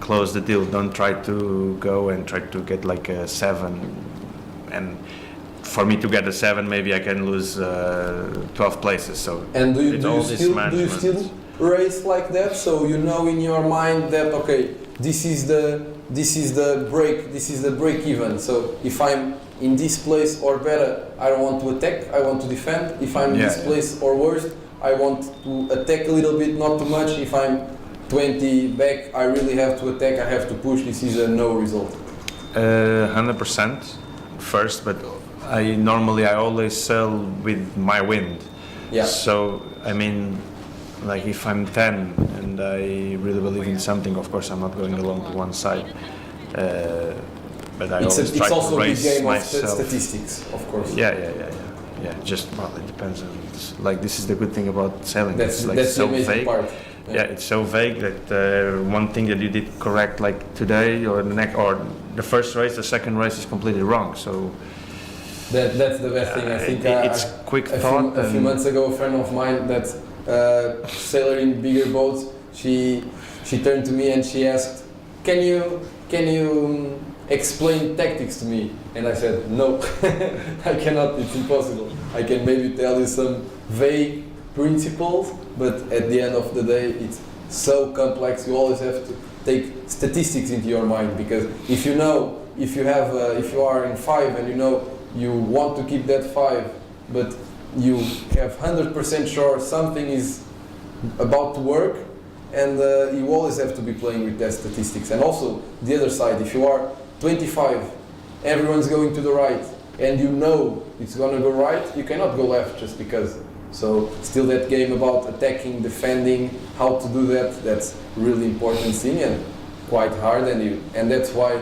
Speaker 12: close the deal. Don't try to go and try to get like a 7. And for me to get a 7, maybe I can lose 12 places. So
Speaker 1: and do you still race like that? So you know in your mind that okay, this is the break even. So if I'm in this place or better, I don't want to attack, I want to defend. If I'm in this place or worse, I want to attack a little bit, not too much. If I'm 20 back, I really have to attack, I have to push. This is a no result.
Speaker 12: 100% first, but I always sail with my wind.
Speaker 1: Yeah.
Speaker 12: So I mean, like if I'm 10 and I really believe in something, of course I'm not going along to one side. But I always try to race myself.
Speaker 1: Statistics, of course.
Speaker 12: Yeah. Yeah, just well, it depends on. Like this is the good thing about sailing.
Speaker 1: That's
Speaker 12: it's like
Speaker 1: that's
Speaker 12: so
Speaker 1: the amazing
Speaker 12: vague.
Speaker 1: part.
Speaker 12: Yeah, it's so vague that one thing that you did correct like today or the next or the first race, the second race is completely wrong. So
Speaker 1: That's the best thing. I think
Speaker 12: it's quick thought.
Speaker 1: A few months ago, a friend of mine that sailor in bigger boats, she turned to me and she asked, "Can you explain tactics to me?" And I said, "No, I cannot. It's impossible. I can maybe tell you some vague principles, but at the end of the day, it's so complex. You always have to take statistics into your mind, because if you are in 5 and you know you want to keep that 5, but you have 100% sure something is about to work, and you always have to be playing with that statistics. And also the other side, if you are 25, everyone's going to the right, and you know it's going to go right, you cannot go left just because. So still that game about attacking, defending, how to do that, that's really important thing and quite hard, and that's why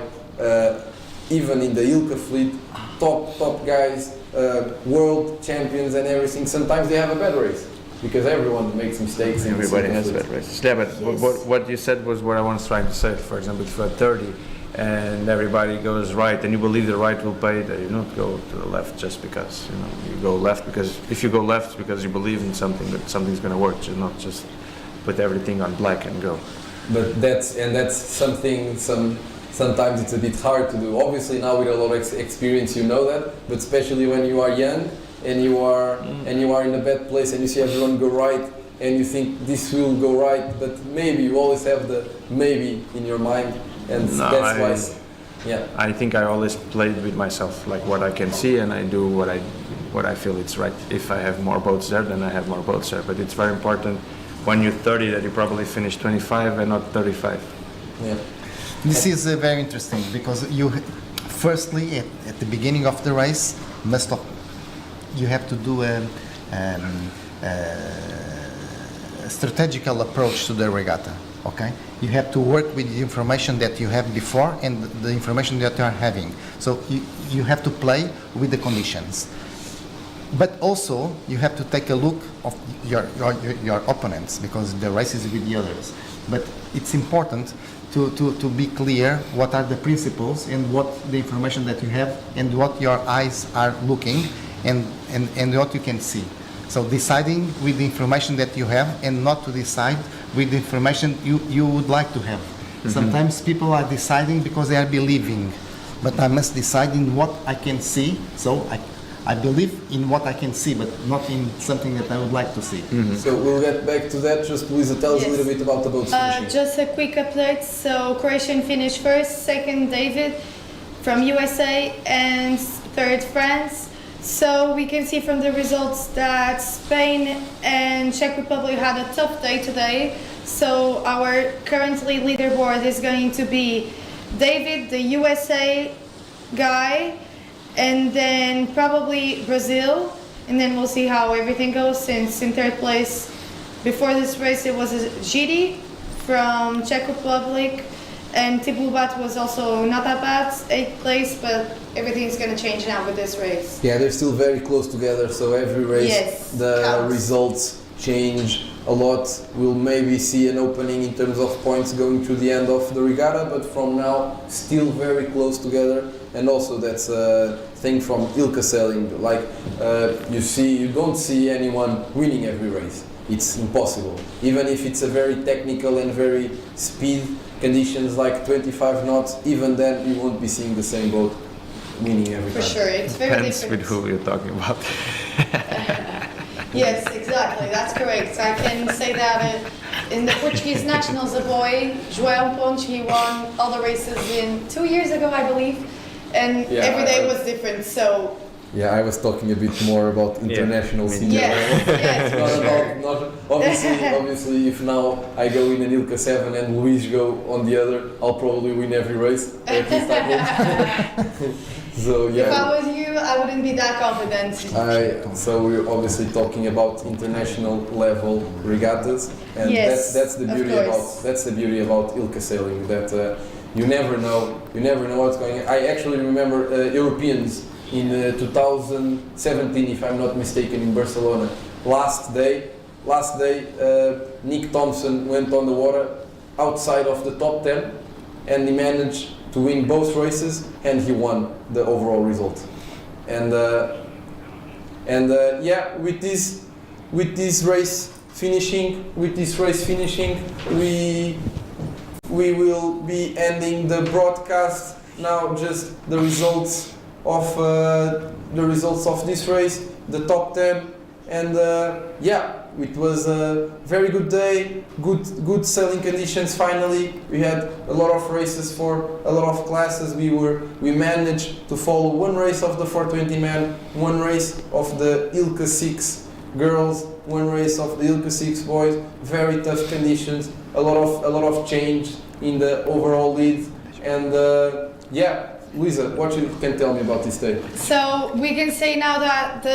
Speaker 1: even in the ILCA fleet, top guys, world champions and everything, sometimes they have a bad race because everyone makes mistakes.
Speaker 12: Everybody has bad races. Yeah, but what you said was what I was trying to say. For example, if you're 30 and everybody goes right and you believe the right will pay, that you don't go to the left just because you go left, because if you go left because you believe in something that something's going to work, you not just put everything on black and go.
Speaker 1: But that's something sometimes it's a bit hard to do. Obviously now with a lot of experience you know that, but especially when you are young and you are in a bad place and you see everyone go right and you think this will go right, but maybe you always have the maybe in your mind. And that's why, yeah.
Speaker 12: I think I always played with myself, like what I can see, and I do what I feel it's right. If I have more boats there, then I have more boats there. But it's very important when you're 30 that you probably finish 25 and not 35.
Speaker 1: Yeah.
Speaker 11: This is very interesting because you, firstly, at the beginning of the race, you have to do a strategical approach to the regatta. Okay, you have to work with the information that you have before and the information that you are having. So you have to play with the conditions, but also you have to take a look of your opponents, because the race is with the others. But it's important to be clear what are the principles and what the information that you have and what your eyes are looking and what you can see. So deciding with the information that you have and not to decide with the information you would like to have. Mm-hmm. Sometimes people are deciding because they are believing, but I must decide in what I can see. So I believe in what I can see, but not in something that I would like to see.
Speaker 1: Mm-hmm. So we'll get back to that. Just Luisa, tell us a little bit about the boats finishing.
Speaker 2: Just a quick update. So Croatian finished first, second David from USA, and third France. So we can see from the results that Spain and Czech Republic had a tough day today. So our currently leaderboard is going to be David, the USA guy, and then probably Brazil, and then we'll see how everything goes, since in third place before this race it was Giri from Czech Republic, and Tibubat was also not that bad, 8th place, but everything's going to change now with this race.
Speaker 1: Yeah, they're still very close together, so every race the results change a lot. We'll maybe see an opening in terms of points going to the end of the regatta, but from now still very close together. And also that's a thing from ILCA sailing, like you don't see anyone winning every race. It's impossible. Even if it's a very technical and very speed conditions like 25 knots, even then you won't be seeing the same boat winning every time.
Speaker 2: For sure, it's very
Speaker 12: Depends
Speaker 2: different.
Speaker 12: with who you're talking about.
Speaker 2: Yes, exactly, that's correct. I can say that in the Portuguese Nationals, a boy, João Ponte, he won all the races in 2 years ago, I believe, and every day was different, so...
Speaker 1: Yeah, I was talking a bit more about international senior level.
Speaker 2: Yes,
Speaker 1: obviously, if now I go in an ILCA 7 and Luis go on the other, I'll probably win every race. At least I hope. So yeah.
Speaker 2: If I was you, I wouldn't be that confident.
Speaker 1: So we're obviously talking about international level regattas, and that's the beauty about ILCA sailing. That you never know what's going on. I actually remember Europeans in 2017, if I'm not mistaken, in Barcelona. Last day, Nick Thompson went on the water outside of the top 10, and he managed to win both races, and he won the overall result. And yeah, with this race finishing, we will be ending the broadcast now. Just the results of this race, the top 10, and yeah, it was a very good day. Good sailing conditions. Finally, we had a lot of races for a lot of classes. We managed to follow one race of the 420 men, one race of the ILCA 6 girls, one race of the ILCA 6 boys. Very tough conditions. A lot of change in the overall lead, and yeah. Luisa, what you can tell me about this day?
Speaker 2: So we can say now that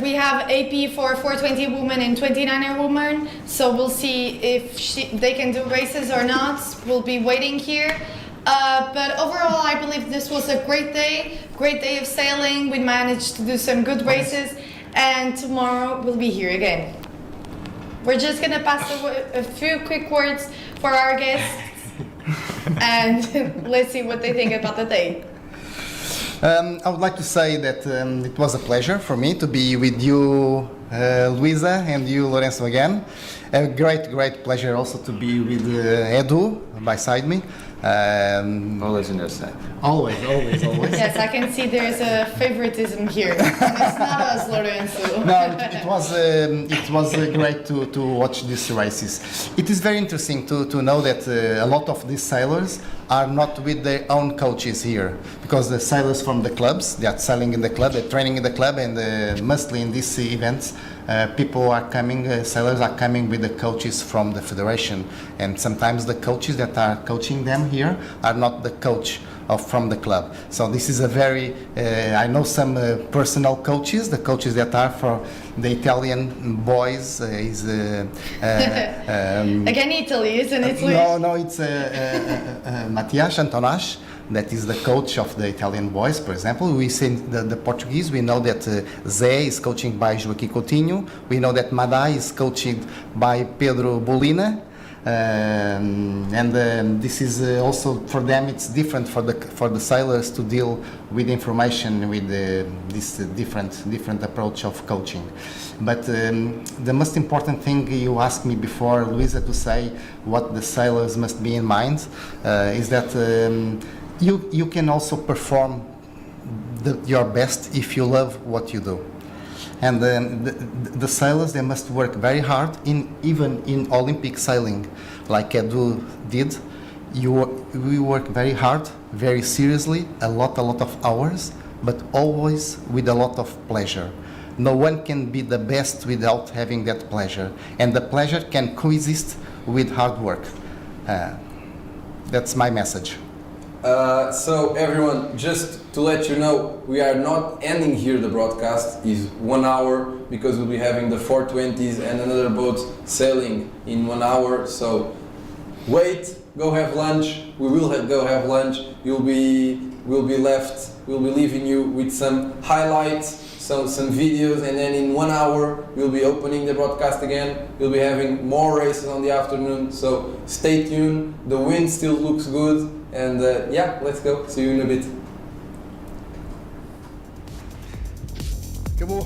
Speaker 2: we have AP for 420 women and 29er women. So we'll see if they can do races or not. We'll be waiting here. But overall, I believe this was a great day of sailing. We managed to do some good races, and tomorrow we'll be here again. We're just gonna pass a few quick words for our guests, and let's see what they think about the day.
Speaker 11: I would like to say that it was a pleasure for me to be with you, Luisa, and you, Lourenço, again. A great pleasure also to be with Edu beside me.
Speaker 12: Always on your side.
Speaker 11: Always.
Speaker 2: Yes, I can see there's a favoritism here. It's not us, Lourenço.
Speaker 11: No, it was great to watch these races. It is very interesting to know that a lot of these sailors are not with their own coaches here, because the sailors from the clubs, they are sailing in the club, they're training in the club, and mostly in these events, people are coming, sailors are coming with the coaches from the federation, and sometimes the coaches that are coaching them here are not the coach from the club. So this is a very, I know some personal coaches, the coaches that are for the Italian boys is
Speaker 2: again Italy, isn't it?
Speaker 11: No, it's Matias Antonas, that is the coach of the Italian boys, for example. We see the Portuguese, we know that Zé is coaching by Joaquim Coutinho, we know that Madai is coached by Pedro Bolina, and this is also for them, it's different for the sailors to deal with information with this different approach of coaching. But the most important thing you asked me before, Luisa, to say what the sailors must be in mind is that you can also perform your best if you love what you do. And the sailors, they must work very hard, even in Olympic sailing, like Edu did. We work very hard, very seriously, a lot of hours, but always with a lot of pleasure. No one can be the best without having that pleasure, and the pleasure can coexist with hard work. That's my message.
Speaker 1: So everyone, just to let you know, we are not ending here. The broadcast is 1 hour because we'll be having the 420s and another boat sailing in 1 hour. So wait, go have lunch. We will go have lunch. We'll be leaving you with some highlights, some videos, and then in 1 hour we'll be opening the broadcast again. We'll be having more races on the afternoon. So stay tuned. The wind still looks good. And yeah, let's go. See you in a bit.
Speaker 11: Acabou.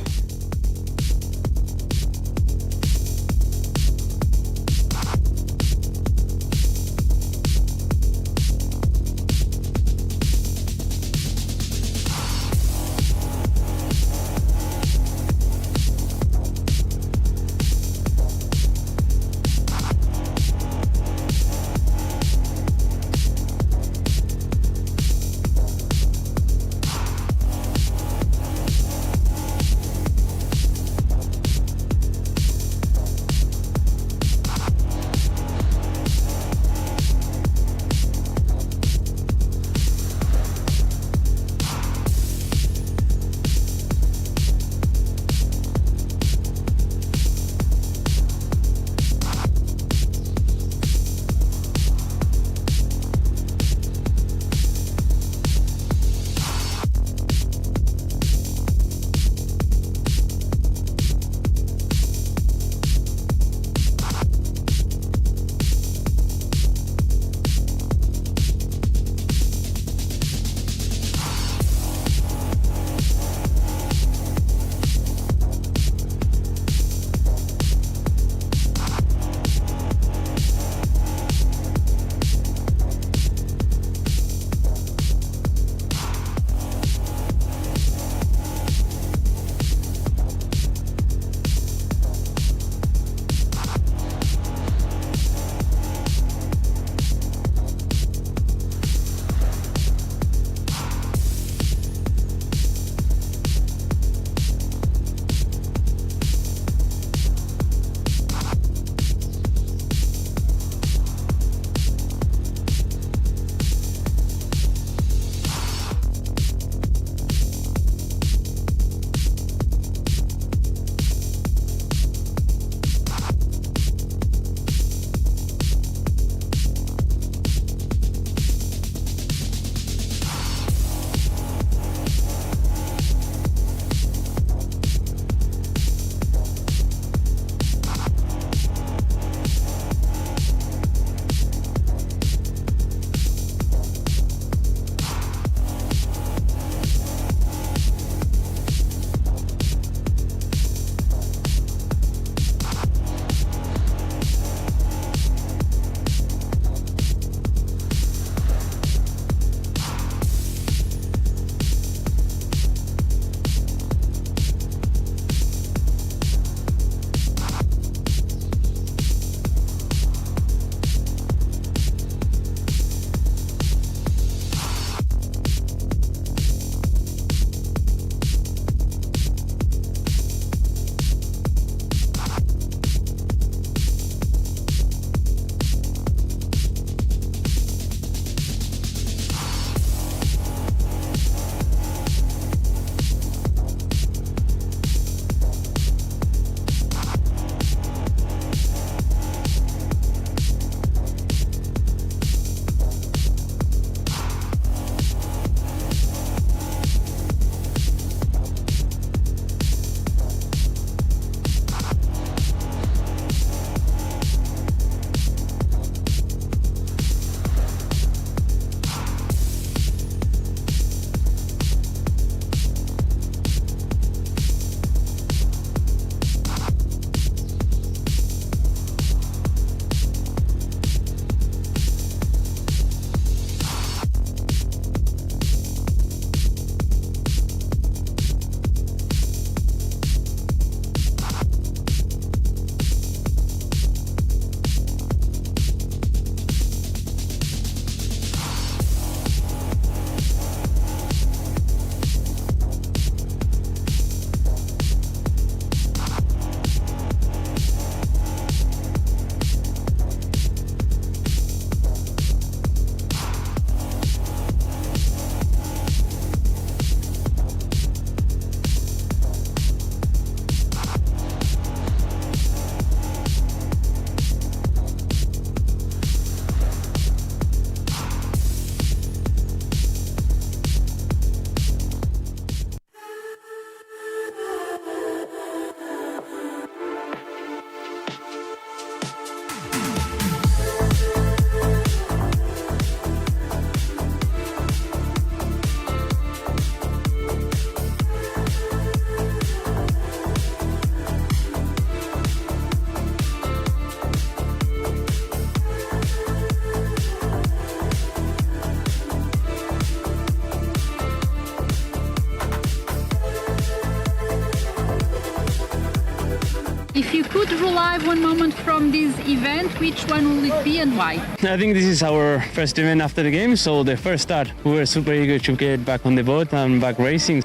Speaker 13: If you could relive one moment from this event, which one will it be and why?
Speaker 14: I think this is our first event after the game, so the first start. We were super eager to get back on the boat and back racing.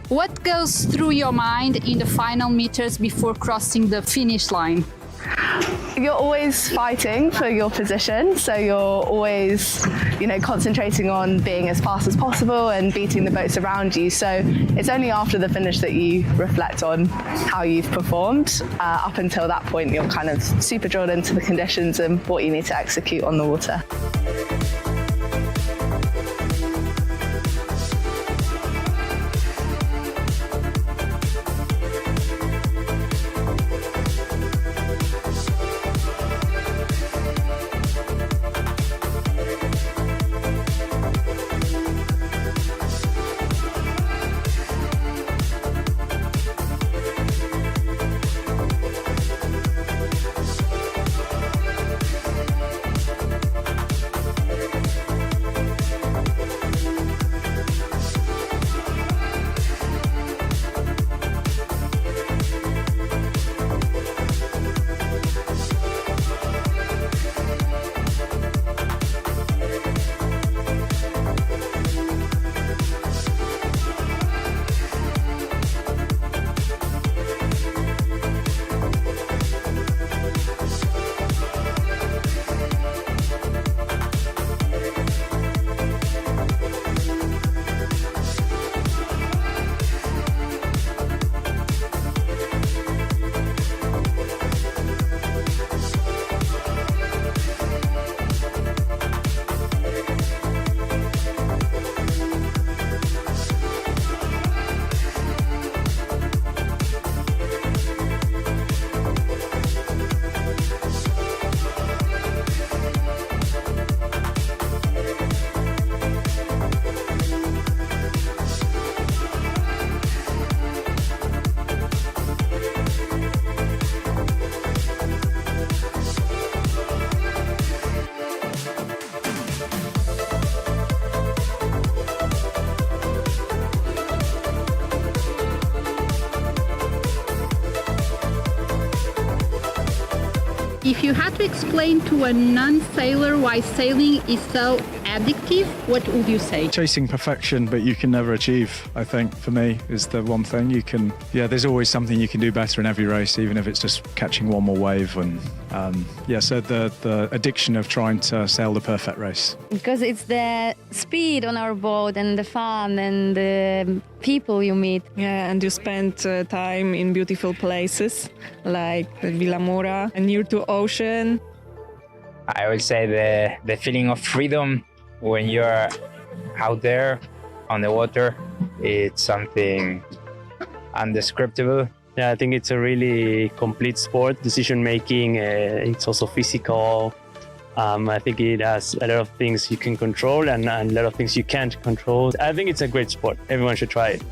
Speaker 13: What goes through your mind in the final meters before crossing the finish line?
Speaker 15: You're always fighting for your position, so you're always, concentrating on being as fast as possible and beating the boats around you. So it's only after the finish that you reflect on how you've performed. Up until that point, you're kind of super drilled into the conditions and what you need to execute on the water.
Speaker 13: If you had to explain to a non-sailor why sailing is so addictive, what would you say?
Speaker 16: Chasing perfection, but you can never achieve, I think, for me, is the one thing. There's always something you can do better in every race, even if it's just catching one more wave. And so the addiction of trying to sail the perfect race.
Speaker 17: Because it's the speed on our boat and the fun and the people you meet.
Speaker 3: Yeah, and you spend time in beautiful places like Vilamoura, near to ocean.
Speaker 18: I would say the feeling of freedom when you're out there on the water, it's something indescribable.
Speaker 14: Yeah, I think it's a really complete sport. Decision making, it's also physical. I think it has a lot of things you can control and a lot of things you can't control. I think it's a great sport. Everyone should try it.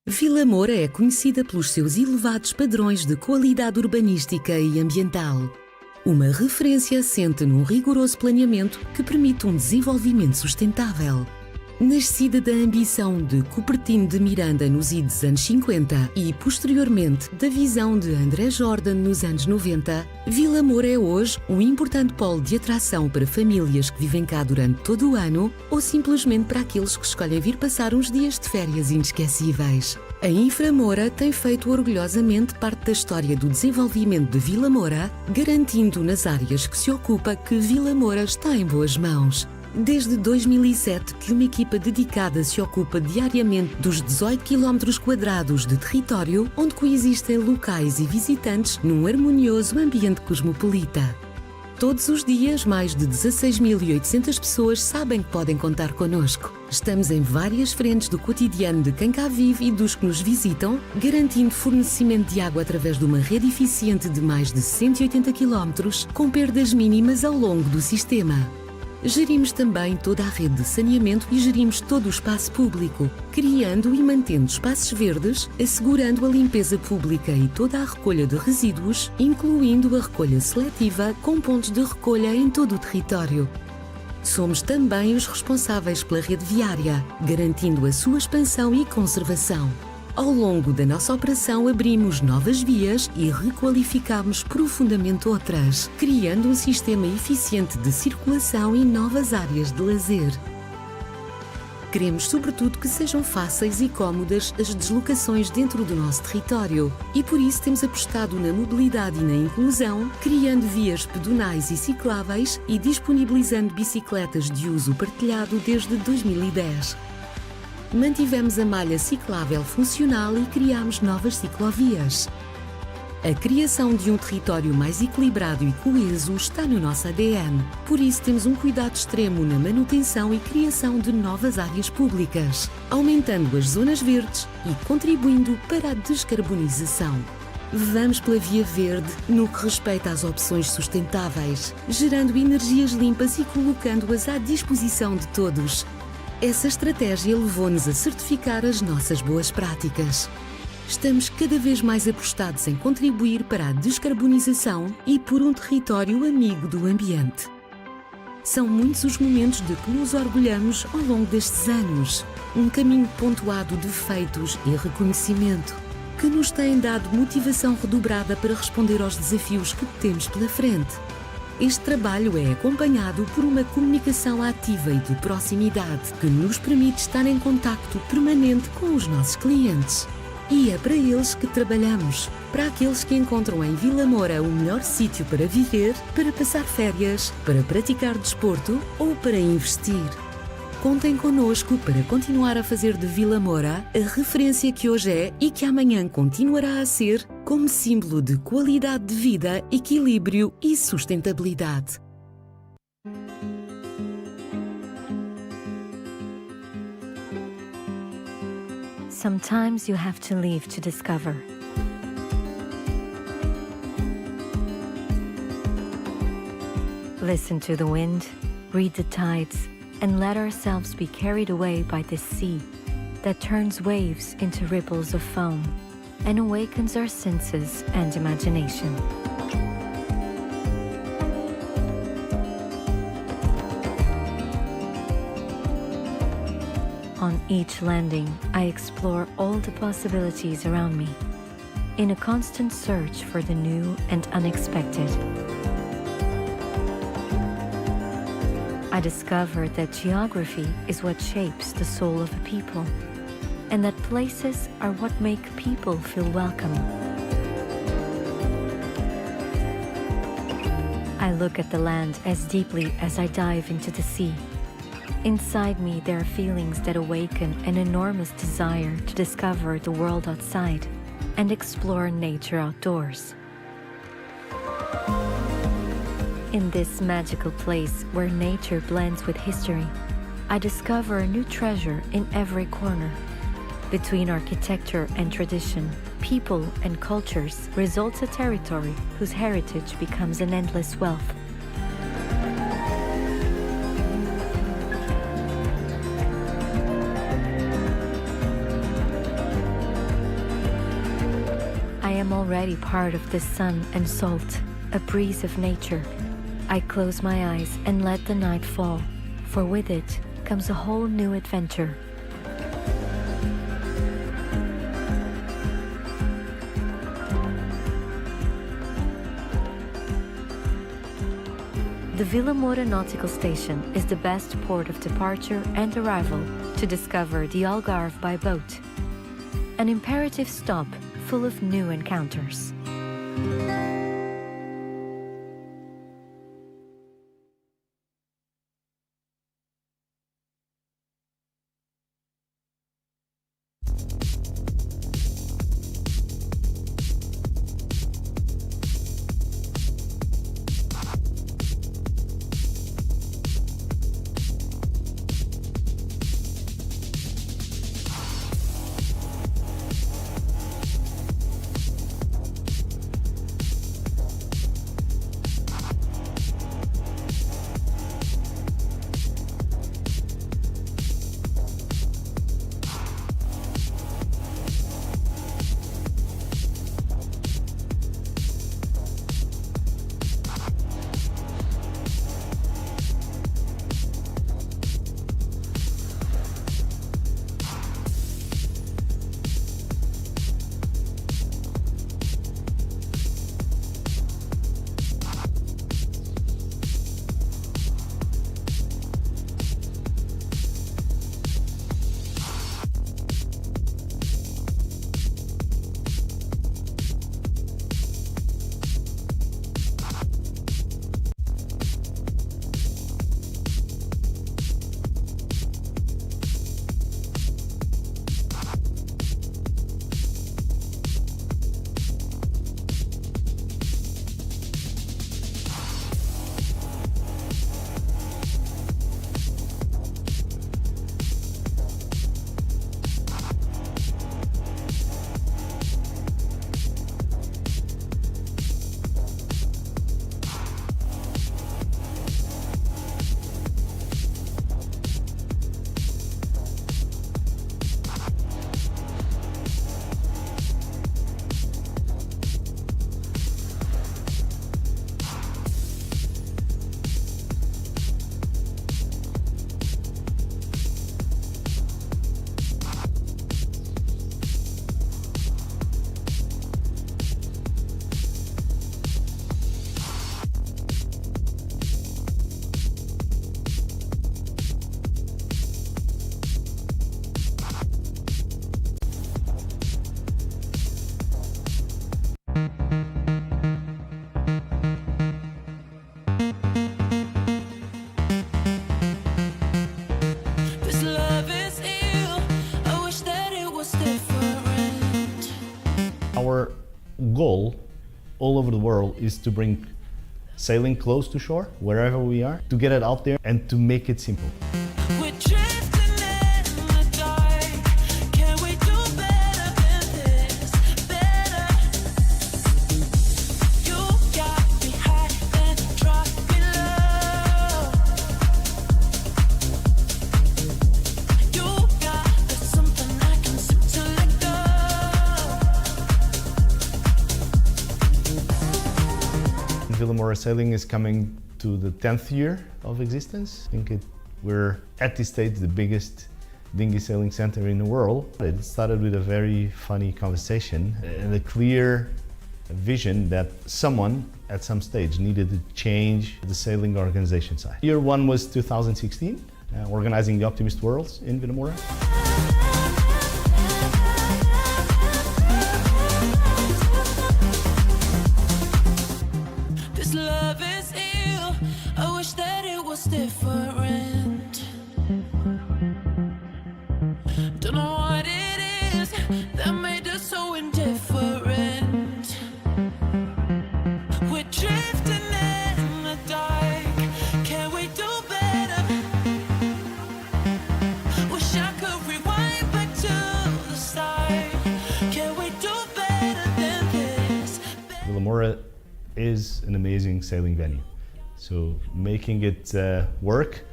Speaker 19: Vilamoura é conhecida pelos seus elevados padrões de qualidade urbanística e ambiental. Uma referência assente num rigoroso planeamento que permite um desenvolvimento sustentável. Nascida da ambição de Cupertino de Miranda nos idos anos 50 e, posteriormente, da visão de André Jordan nos anos 90, Vilamoura é hoje um importante polo de atração para famílias que vivem cá durante todo o ano ou simplesmente para aqueles que escolhem vir passar uns dias de férias inesquecíveis. A Inframoura tem feito orgulhosamente parte da história do desenvolvimento de Vilamoura, garantindo nas áreas que se ocupa que Vilamoura está em boas mãos. Desde 2007 que uma equipa dedicada se ocupa diariamente dos 18 km² de território onde coexistem locais e visitantes num harmonioso ambiente cosmopolita. Todos os dias, mais de 16.800 pessoas sabem que podem contar connosco. Estamos em várias frentes do cotidiano de quem cá vive e dos que nos visitam, garantindo fornecimento de água através de uma rede eficiente de mais de 180 km, com perdas mínimas ao longo do sistema. Gerimos também toda a rede de saneamento e gerimos todo o espaço público, criando e mantendo espaços verdes, assegurando a limpeza pública e toda a recolha de resíduos, incluindo a recolha seletiva com pontos de recolha em todo o território. Somos também os responsáveis pela rede viária, garantindo a sua expansão e conservação. Ao longo da nossa operação abrimos novas vias e requalificamos profundamente outras, criando um sistema eficiente de circulação e novas áreas de lazer. Queremos, sobretudo, que sejam fáceis e cómodas as deslocações dentro do nosso território e por isso temos apostado na mobilidade e na inclusão, criando vias pedonais e cicláveis e disponibilizando bicicletas de uso partilhado desde 2010. Mantivemos a malha ciclável funcional e criámos novas ciclovias. A criação de um território mais equilibrado e coeso está no nosso ADN. Por isso temos um cuidado extremo na manutenção e criação de novas áreas públicas, aumentando as zonas verdes e contribuindo para a descarbonização. Vamos pela via verde no que respeita às opções sustentáveis, gerando energias limpas e colocando-as à disposição de todos. Essa estratégia levou-nos a certificar as nossas boas práticas. Estamos cada vez mais apostados em contribuir para a descarbonização e por um território amigo do ambiente. São muitos os momentos de que nos orgulhamos ao longo destes anos. Um caminho pontuado de feitos e reconhecimento, que nos tem dado motivação redobrada para responder aos desafios que temos pela frente. Este trabalho é acompanhado por uma comunicação ativa e de proximidade que nos permite estar em contacto permanente com os nossos clientes. E é para eles que trabalhamos, para aqueles que encontram em Vilamoura o melhor sítio para viver, para passar férias, para praticar desporto ou para investir. Contem connosco para continuar a fazer de Vilamoura a referência que hoje é e que amanhã continuará a ser, como símbolo de qualidade de vida, equilíbrio e sustentabilidade.
Speaker 20: Sometimes you have to leave to discover. Listen to the wind, read the tides, and let ourselves be carried away by this sea that turns waves into ripples of foam and awakens our senses and imagination. On each landing, I explore all the possibilities around me, in a constant search for the new and unexpected. I discovered that geography is what shapes the soul of a people, and that places are what make people feel welcome. I look at the land as deeply as I dive into the sea. Inside me, there are feelings that awaken an enormous desire to discover the world outside and explore nature outdoors. In this magical place where nature blends with history, I discover a new treasure in every corner. Between architecture and tradition, people and cultures results a territory whose heritage becomes an endless wealth. I am already part of the sun and salt, a breeze of nature. I close my eyes and let the night fall, for with it becomes a whole new adventure. The Vilamoura Nautical Station is the best port of departure and arrival to discover the Algarve by boat. An imperative stop full of new encounters.
Speaker 21: Our goal all over the world is to bring sailing close to shore, wherever we are, to get it out there and to make it simple. Vilamoura Sailing is coming to the 10th year of existence. I think we're at this stage the biggest dinghy sailing center in the world. It started with a very funny conversation and a clear vision that someone at some stage needed to change the sailing organization side. Year one was 2016, organizing the Optimist Worlds in Vilamoura.
Speaker 22: Different. Don't know what it is that made us so indifferent. We're drifting in the dark. Can we do better? Wish I could rewind back to the start. Can we do better than this?
Speaker 21: Vilamoura is an amazing sailing venue. So making it work,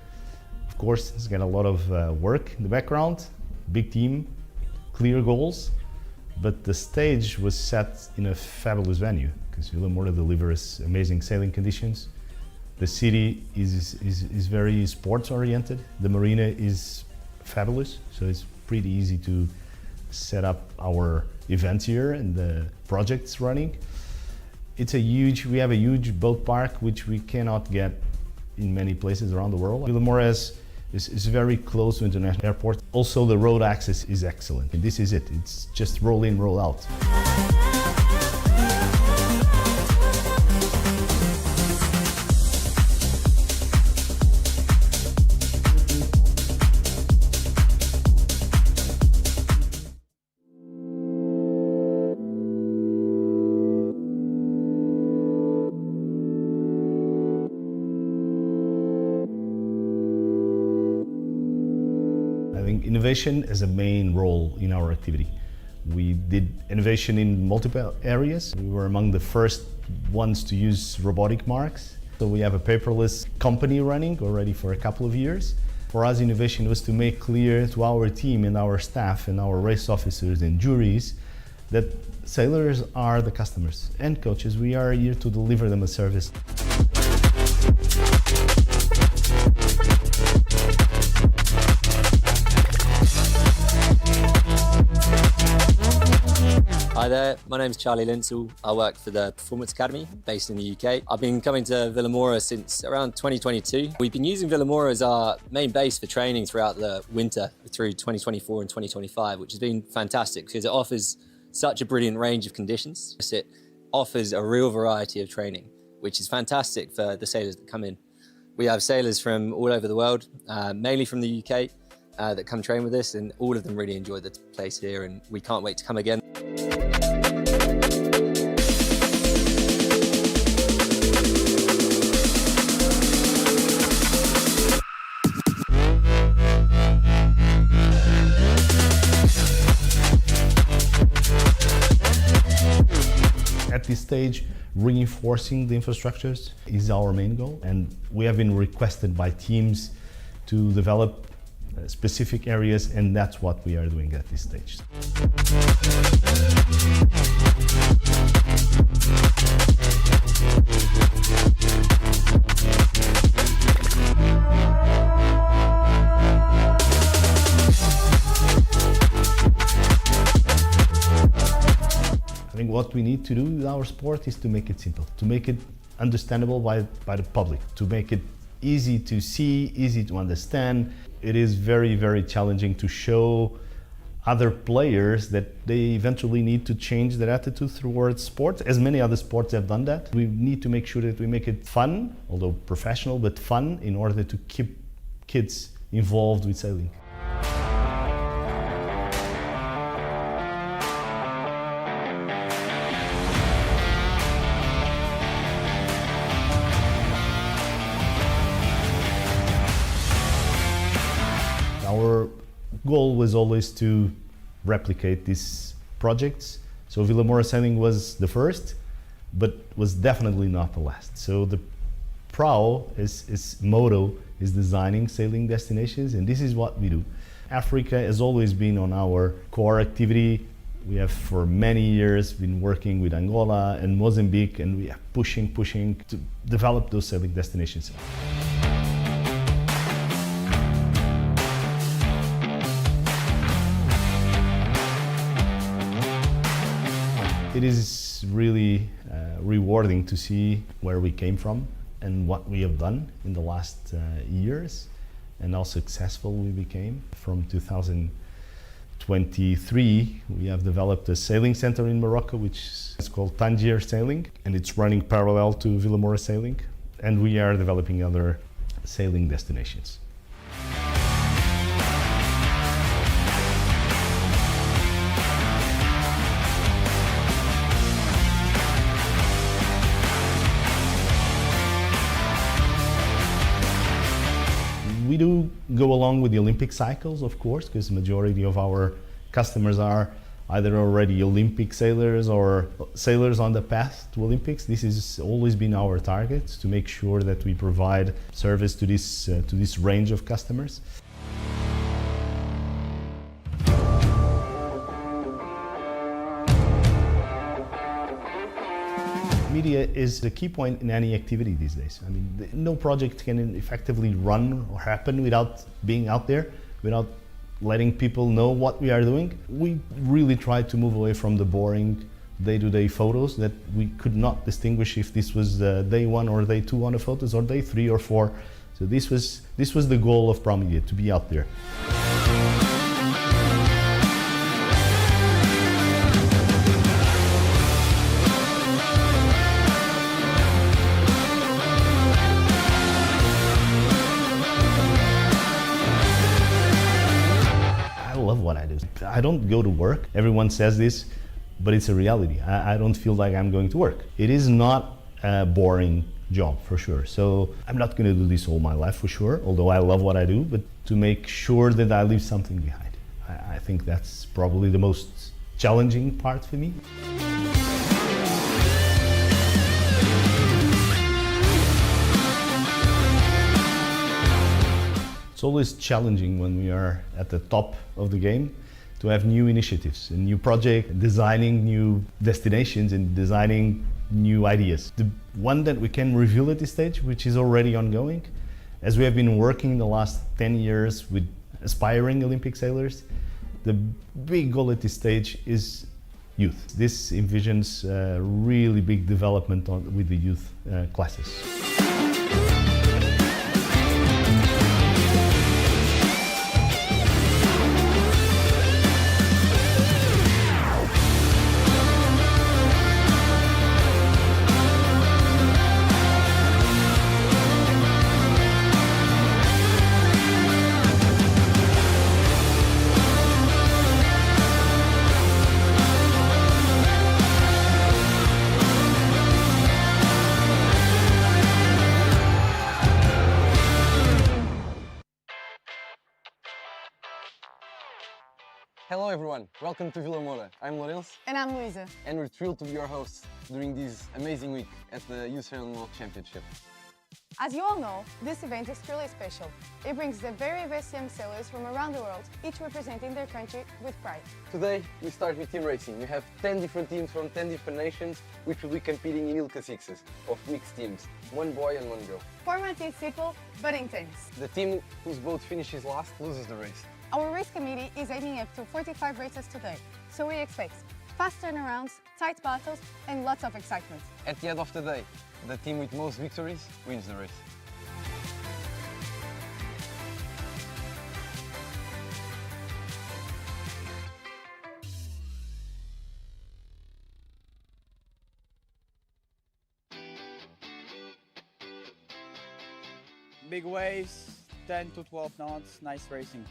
Speaker 21: of course, it's got a lot of work in the background, big team, clear goals, but the stage was set in a fabulous venue because Vilamoura delivers amazing sailing conditions, The city is very sports oriented. The marina is fabulous, so it's pretty easy to set up our events here and the projects running. We have a huge boat park which we cannot get in many places around the world. Vilamoura is very close to international airport. Also, the road access is excellent. And this is it. It's just roll in, roll out. Innovation is a main role in our activity. We did innovation in multiple areas. We were among the first ones to use robotic marks. So we have a paperless company running already for a couple of years. For us, innovation was to make clear to our team and our staff and our race officers and juries that sailors are the customers and coaches. We are here to deliver them a service.
Speaker 4: Hi there, my name's Charlie Linsell. I work for the Performance Academy based in the UK. I've been coming to Vilamoura since around 2022. We've been using Vilamoura as our main base for training throughout the winter through 2024 and 2025, which has been fantastic because it offers such a brilliant range of conditions. It offers a real variety of training, which is fantastic for the sailors that come in. We have sailors from all over the world, mainly from the UK, that come train with us, and all of them really enjoy the place here, and we can't wait to come again.
Speaker 21: At this stage, reinforcing the infrastructures is our main goal, and we have been requested by teams to develop specific areas, and that's what we are doing at this stage. I think what we need to do with our sport is to make it simple, to make it understandable by the public, to make it easy to see, easy to understand. It is very, very challenging to show other players that they eventually need to change their attitude towards sports, as many other sports have done that. We need to make sure that we make it fun, although professional, but fun, in order to keep kids involved with sailing. Our goal was always to replicate these projects. So Vilamoura Sailing was the first, but was definitely not the last. So the PRAO, its motto, is designing sailing destinations, and this is what we do. Africa has always been on our core activity. We have for many years been working with Angola and Mozambique, and we are pushing to develop those sailing destinations. It is really rewarding to see where we came from and what we have done in the last years, and how successful we became. From 2023, we have developed a sailing center in Morocco, which is called Tangier Sailing, and it's running parallel to Vilamoura Sailing, and we are developing other sailing destinations. We do go along with the Olympic cycles, of course, because the majority of our customers are either already Olympic sailors or sailors on the path to Olympics. This has always been our target, to make sure that we provide service to this range of customers. Media is the key point in any activity these days. I mean, no project can effectively run or happen without being out there, without letting people know what we are doing. We really tried to move away from the boring day-to-day photos that we could not distinguish if this was day 1 or day 2 on the photos or day 3 or 4. So this was the goal of ProMedia, to be out there. I love what I do. I don't go to work. Everyone says this, but it's a reality. I don't feel like I'm going to work. It is not a boring job, for sure. So I'm not going to do this all my life, for sure, although I love what I do, but to make sure that I leave something behind. I think that's probably the most challenging part for me. It's always challenging when we are at the top of the game to have new initiatives, a new project, designing new destinations and designing new ideas. The one that we can reveal at this stage, which is already ongoing, as we have been working the last 10 years with aspiring Olympic sailors, the big goal at this stage is youth. This envisions a really big development with the youth classes.
Speaker 1: Hello everyone, welcome to Vilamoura. I'm Lourenço.
Speaker 2: And I'm Luisa.
Speaker 1: And we're thrilled to be your hosts during this amazing week at the Youth Sailing World Championship.
Speaker 2: As you all know, this event is truly special. It brings the very best young sailors from around the world, each representing their country with pride.
Speaker 1: Today we start with team racing. We have 10 different teams from 10 different nations which will be competing in ILCA 6s of mixed teams, 1 boy and 1 girl.
Speaker 2: Format is simple but intense.
Speaker 1: The team whose boat finishes last loses the race.
Speaker 2: Our race committee is aiming up to 45 races today, so we expect fast turnarounds, tight battles and lots of excitement.
Speaker 1: At the end of the day, the team with most victories wins the race.
Speaker 5: Big waves, 10 to 12 knots, nice racing.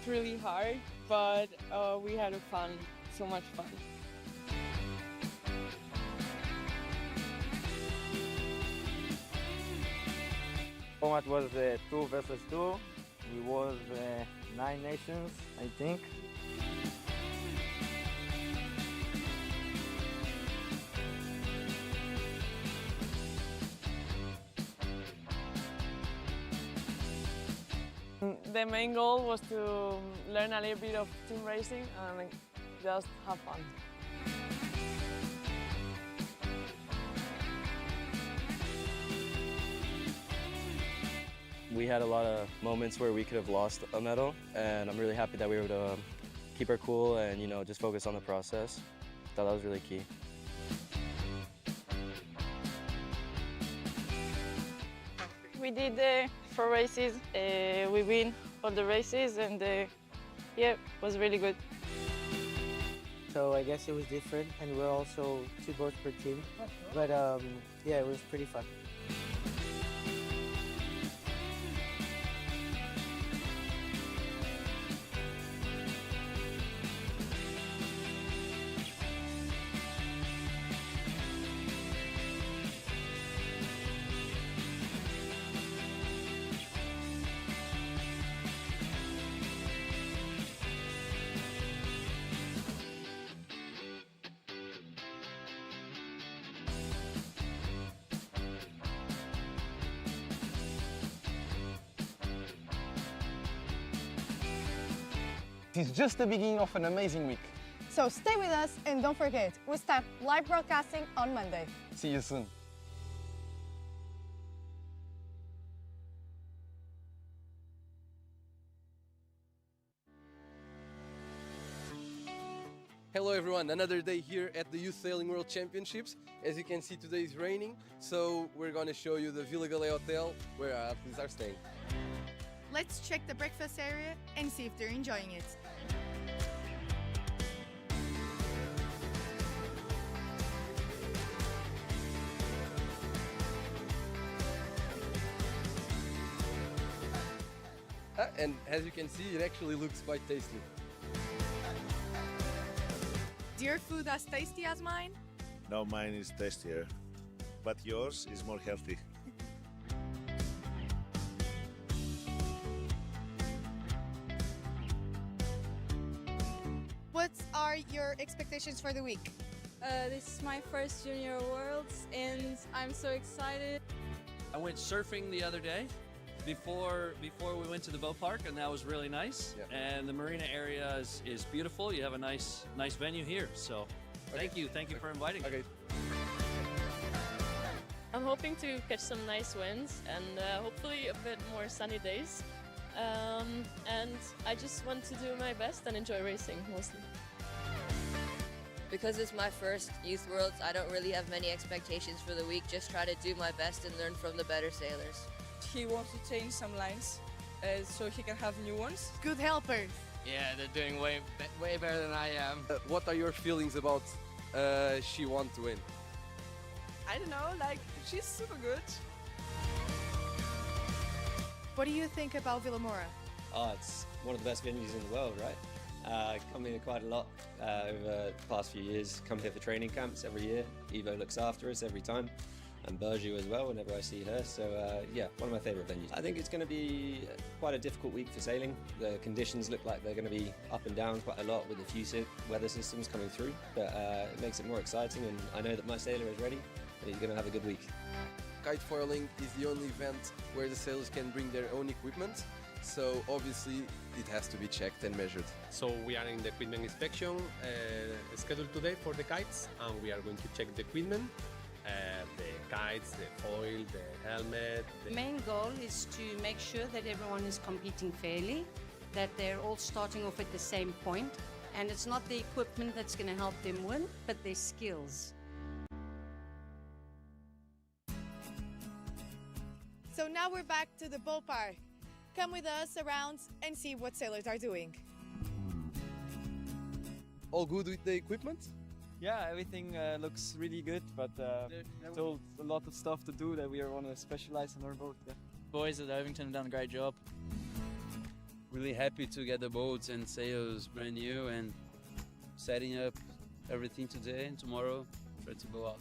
Speaker 3: Really hard, but we had fun, so much fun.
Speaker 7: Format was 2 versus 2. We was 9 nations, I think.
Speaker 3: The main goal was to learn a little bit of team racing and just have fun.
Speaker 9: We had a lot of moments where we could have lost a medal, and I'm really happy that we were able to keep our cool and just focus on the process. I thought that was really key.
Speaker 3: We did 4 races, we win all the races and yeah, it was really good.
Speaker 23: So I guess it was different and we're also 2 boats per team, but yeah, it was pretty fun.
Speaker 1: It is just the beginning of an amazing week.
Speaker 2: So stay with us and don't forget, we start live broadcasting on Monday.
Speaker 1: See you soon. Hello everyone, another day here at the Youth Sailing World Championships. As you can see, today is raining, so we're going to show you the Vila Galé Hotel where our athletes are staying.
Speaker 2: Let's check the breakfast area and see if they're enjoying it.
Speaker 1: And as you can see, it actually looks quite tasty.
Speaker 2: Your food as tasty as mine?
Speaker 6: No, mine is tastier, but yours is more healthy.
Speaker 2: What are your expectations for the week?
Speaker 8: This is my first Junior Worlds and I'm so excited.
Speaker 10: I went surfing the other day before we went to the boat park, and that was really nice.
Speaker 1: Yeah.
Speaker 10: And the marina area is beautiful. You have a nice venue here. So thank you for inviting me.
Speaker 1: Okay.
Speaker 8: I'm hoping to catch some nice winds and hopefully a bit more sunny days. And I just want to do my best and enjoy racing mostly.
Speaker 24: Because it's my first Youth Worlds, I don't really have many expectations for the week. Just try to do my best and learn from the better sailors.
Speaker 8: He wants to change some lines so he can have new ones.
Speaker 2: Good helpers.
Speaker 25: Yeah, they're doing way better than I am.
Speaker 1: What are your feelings about she want to win?
Speaker 8: I don't know, like she's super good.
Speaker 2: What do you think about Vilamoura?
Speaker 4: Oh, it's one of the best venues in the world, right? Come here quite a lot over the past few years. Come here for training camps every year. Evo looks after us every time. And Burju as well whenever I see her. So yeah, one of my favourite venues. I think it's going to be quite a difficult week for sailing. The conditions look like they're going to be up and down quite a lot with a few weather systems coming through. But it makes it more exciting, and I know that my sailor is ready and he's going to have a good week.
Speaker 1: Kite foiling is the only event where the sailors can bring their own equipment. So obviously it has to be checked and measured.
Speaker 26: So we are in the equipment inspection scheduled today for the kites, and we are going to check the equipment. The kites, the foil, the helmet.
Speaker 27: The main goal is to make sure that everyone is competing fairly, that they're all starting off at the same point, and it's not the equipment that's going to help them win, but their skills.
Speaker 2: So now we're back to the boat park. Come with us around and see what sailors are doing.
Speaker 1: All good with the equipment?
Speaker 5: Yeah, everything looks really good, but still a lot of stuff to do that we want to specialize on our boat. Yeah.
Speaker 28: Boys at Irvington have done a great job. Really happy to get the boats and sails brand new and setting up everything today and tomorrow try to go out.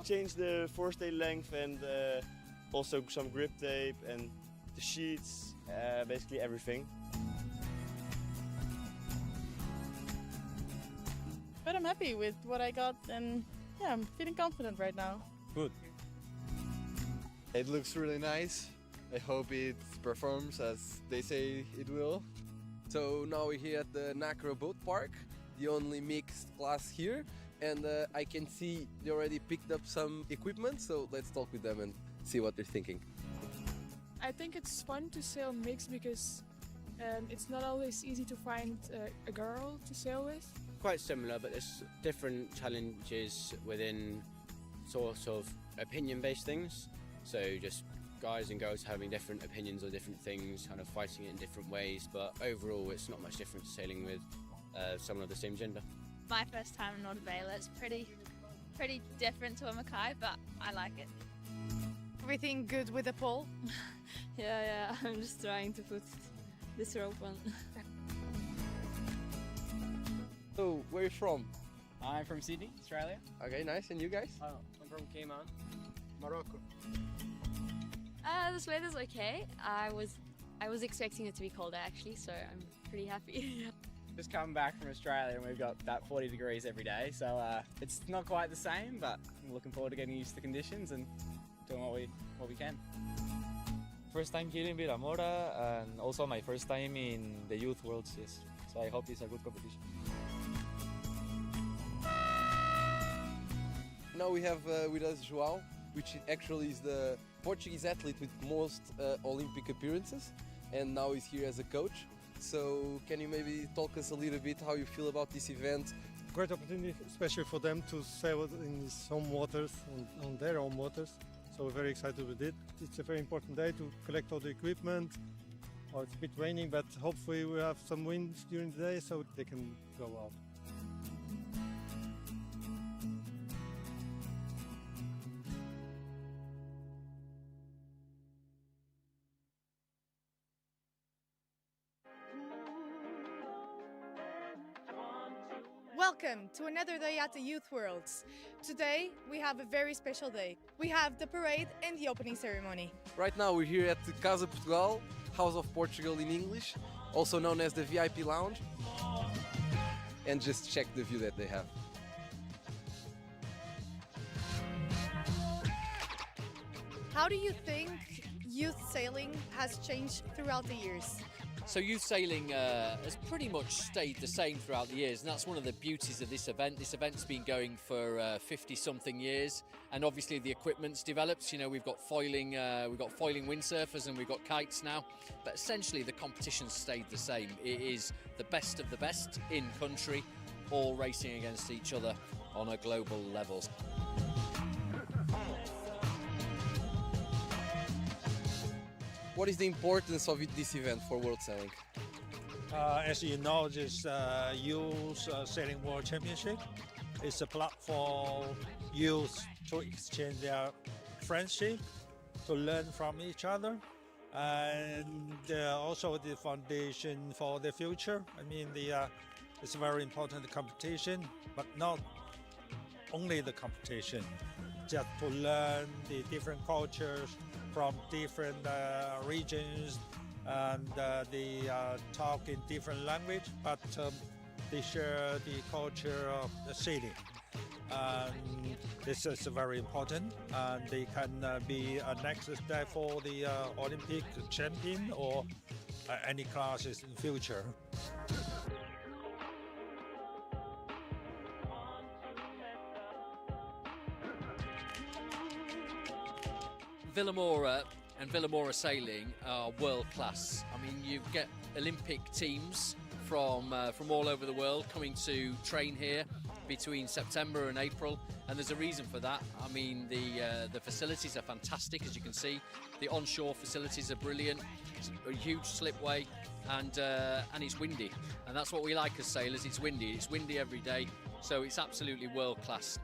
Speaker 29: Change the forestay length and also some grip tape and the sheets, basically everything.
Speaker 8: But I'm happy with what I got and yeah, I'm feeling confident right now.
Speaker 29: Good.
Speaker 30: It looks really nice. I hope it performs as they say it will.
Speaker 1: So now we're here at the Nacra Boat Park, the only mixed class here, and I can see they already picked up some equipment, so let's talk with them and see what they're thinking.
Speaker 8: I think it's fun to sail mixed because it's not always easy to find a girl to sail with.
Speaker 25: Quite similar, but there's different challenges within sort of opinion-based things. So just guys and girls having different opinions or different things, kind of fighting it in different ways. But overall, it's not much different to sailing with someone of the same gender.
Speaker 31: My first time in North Vela, it's pretty different to a Mackay, but I like it.
Speaker 2: Everything good with the pole?
Speaker 8: Yeah, I'm just trying to put this rope on.
Speaker 1: So, where are you from?
Speaker 5: I'm from Sydney, Australia.
Speaker 1: Okay, nice. And you guys?
Speaker 5: I'm from Cayman, Morocco.
Speaker 31: This weather's okay. I was expecting it to be colder actually, so I'm pretty happy.
Speaker 5: Just come back from Australia and we've got that 40 degrees every day, so it's not quite the same, but I'm looking forward to getting used to the conditions and doing what we can.
Speaker 32: First time here in Vilamoura and also my first time in the Youth Worlds, yes.
Speaker 9: So I hope it's a good competition.
Speaker 11: Now we have with us João, which actually is the Portuguese athlete with most Olympic appearances, and now he's here as a coach. So can you maybe talk us a little bit how you feel about this event?
Speaker 12: Great opportunity, especially for them to sail in his own waters, on their own waters. So we're very excited with it. It's a very important day to collect all the equipment. Well, it's a bit raining, but hopefully we'll have some wind during the day so they can go out.
Speaker 2: Welcome to another day at the Youth Worlds. Today we have a very special day. We have the parade and the opening ceremony.
Speaker 11: Right now we're here at the Casa Portugal, House of Portugal in English, also known as the VIP Lounge. And just check the view that they have.
Speaker 2: How do you think youth sailing has changed throughout the years?
Speaker 10: So youth sailing has pretty much stayed the same throughout the years, and that's one of the beauties of this event. This event's been going for 50-something years, and obviously the equipment's developed. You know, we've got foiling windsurfers, and we've got kites now. But essentially, the competition's stayed the same. It is the best of the best in country, all racing against each other on a global level.
Speaker 11: What is the importance of this event for world sailing?
Speaker 13: As you know, this Youth Sailing World Championship is a platform for youth to exchange their friendship, to learn from each other, and also the foundation for the future. I mean, it's a very important competition, but not only the competition, just to learn the different cultures from different regions, and they talk in different language, but they share the culture of the sailing. And this is very important, and they can be a next step for the Olympic champion or any classes in the future.
Speaker 10: Vilamoura and Vilamoura Sailing are world class. I mean, you get Olympic teams from all over the world coming to train here between September and April, and there's a reason for that. I mean, the facilities are fantastic, as you can see. The onshore facilities are brilliant. It's a huge slipway, and it's windy, and that's what we like as sailors. It's windy. It's windy every day, so it's absolutely world class.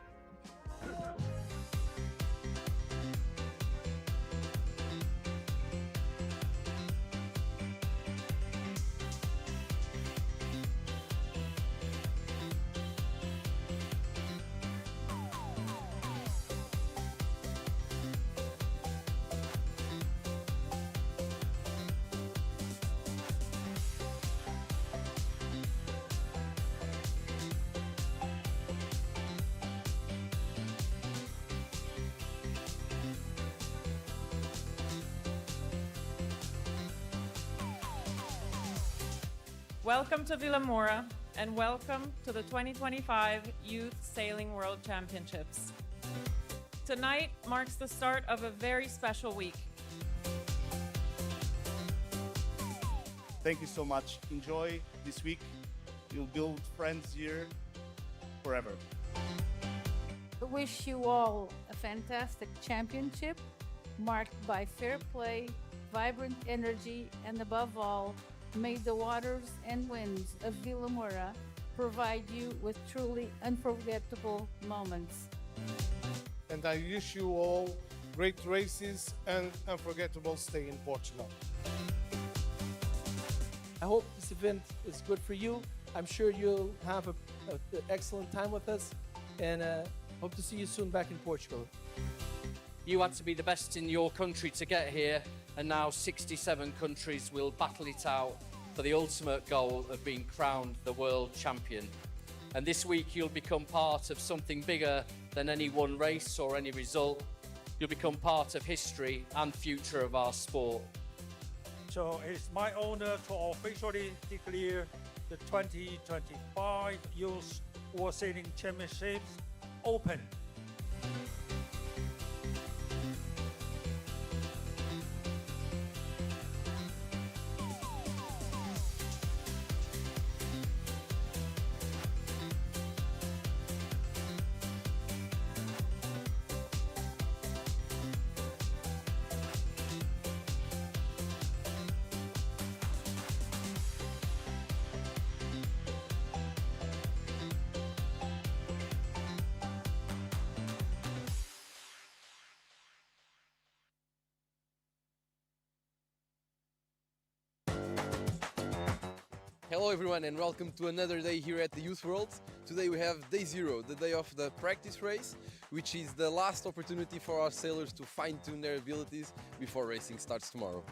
Speaker 3: Welcome to Vilamoura, and welcome to the 2025 Youth Sailing World Championships. Tonight marks the start of a very special week.
Speaker 14: Thank you so much. Enjoy this week. You'll build friends here forever.
Speaker 15: I wish you all a fantastic championship marked by fair play, vibrant energy, and above all, may the waters and winds of Vilamoura provide you with truly unforgettable moments.
Speaker 14: And I wish you all great races and unforgettable stay in Portugal.
Speaker 16: I hope this event is good for you. I'm sure you'll have an excellent time with us, and hope to see you soon back in Portugal.
Speaker 10: You had to be the best in your country to get here, and now 67 countries will battle it out for the ultimate goal of being crowned the world champion. And this week you'll become part of something bigger than any one race or any result. You'll become part of history and future of our sport.
Speaker 13: So it's my honor to officially declare the 2025 Youth World Sailing Championships Open.
Speaker 11: Hello everyone and welcome to another day here at the Youth Worlds. Today we have day 0, the day of the practice race, which is the last opportunity for our sailors to fine-tune their abilities before racing starts tomorrow.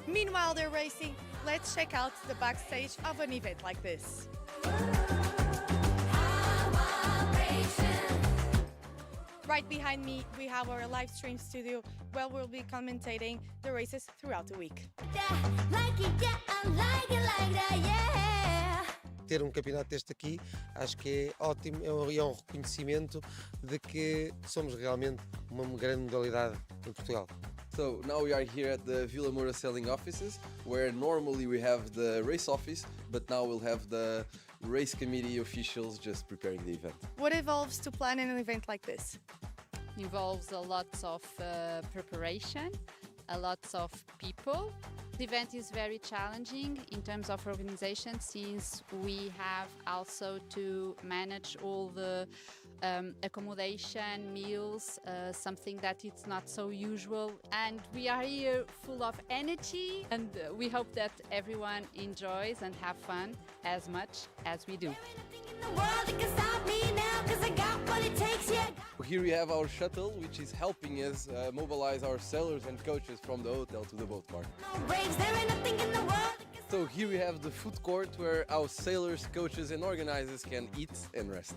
Speaker 2: Meanwhile they're racing, let's check out the backstage of an event like this. Right behind me we have our live stream studio where we'll be commentating the races throughout the week.
Speaker 4: Ter campeonato deste aqui acho que é ótimo e é reconhecimento de que somos realmente uma grande modalidade em Portugal.
Speaker 11: So now we are here at the Vilamoura sailing offices, where normally we have the race office, but now we'll have the race committee officials just preparing the event.
Speaker 2: What involves to plan an event like this?
Speaker 6: Involves a lot of preparation, a lot of people. The event is very challenging in terms of organization, since we have also to manage all the accommodation, meals, something that it's not so usual. And we are here full of energy, and we hope that everyone enjoys and have fun as much as we do.
Speaker 11: Here we have our shuttle, which is helping us mobilize our sailors and coaches from the hotel to the boat park. So here we have the food court where our sailors, coaches and organizers can eat and rest.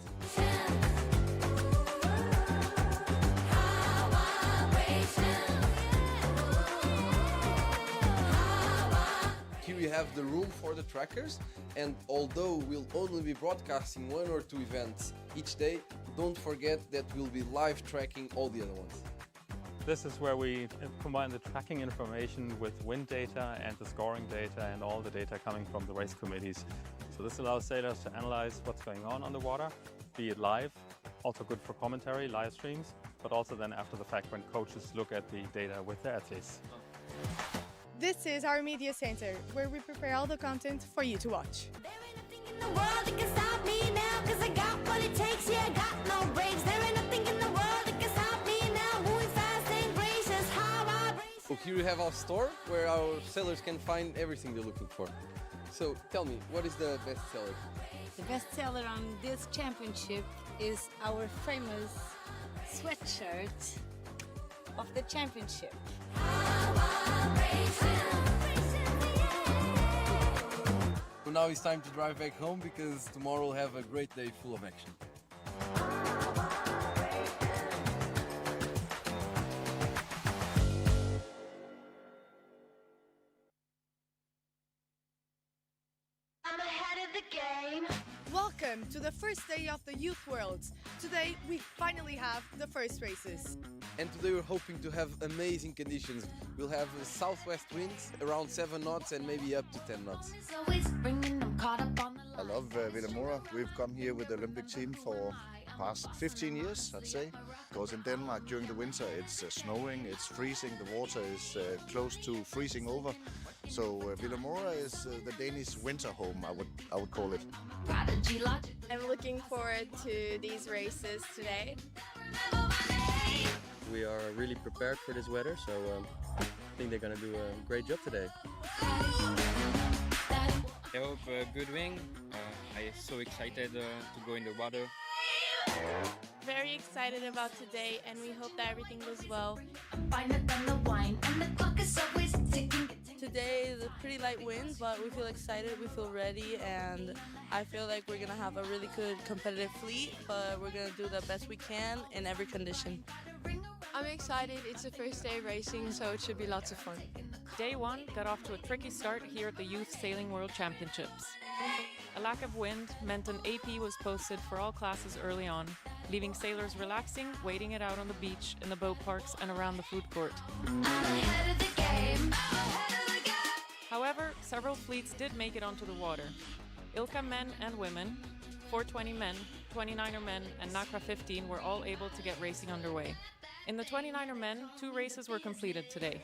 Speaker 11: Here we have the room for the trackers, and although we'll only be broadcasting 1 or 2 events each day, don't forget that we'll be live tracking all the other ones.
Speaker 7: This is where we combine the tracking information with wind data and the scoring data and all the data coming from the race committees. So this allows sailors to analyze what's going on the water, be it live, also good for commentary, live streams, but also then after the fact when coaches look at the data with their athletes.
Speaker 2: This is our media center, where we prepare all the content for you to watch.
Speaker 11: So here we have our store, where our sellers can find everything they're looking for. So tell me, what is the best seller?
Speaker 17: The best seller on this championship is our famous sweatshirt of the championship.
Speaker 11: So now it's time to drive back home, because tomorrow we'll have a great day full of action.
Speaker 2: Welcome to the first day of the Youth Worlds. Today we finally have the first races.
Speaker 11: And today we're hoping to have amazing conditions. We'll have southwest winds around 7 knots and maybe up to 10 knots.
Speaker 18: I love Vilamoura. We've come here with the Olympic team for past 15 years, I'd say. Because in Denmark during the winter it's snowing, it's freezing, the water is close to freezing over. So Vilamoura is the Danish winter home, I would call it.
Speaker 19: I'm looking forward to these races today.
Speaker 20: We are
Speaker 9: really prepared for this weather, so I think they're going to do a great job today.
Speaker 20: I hope a good win. I'm so excited to go in the water.
Speaker 21: Very excited about today, and we hope that everything goes well.
Speaker 22: Today is a pretty light wind, but we feel excited, we feel ready, and I feel like we're going to have a really good competitive fleet, but we're going to do the best we can in every condition.
Speaker 21: I'm excited. It's the first day of racing, so it should be lots of fun.
Speaker 3: Day one got off to a tricky start here at the Youth Sailing World Championships. A lack of wind meant an AP was posted for all classes early on, leaving sailors relaxing, waiting it out on the beach, in the boat parks and around the food court. However, several fleets did make it onto the water. ILCA men and women, 420 men, 29er men and NACRA 15 were all able to get racing underway. In the 29er men, 2 races were completed today.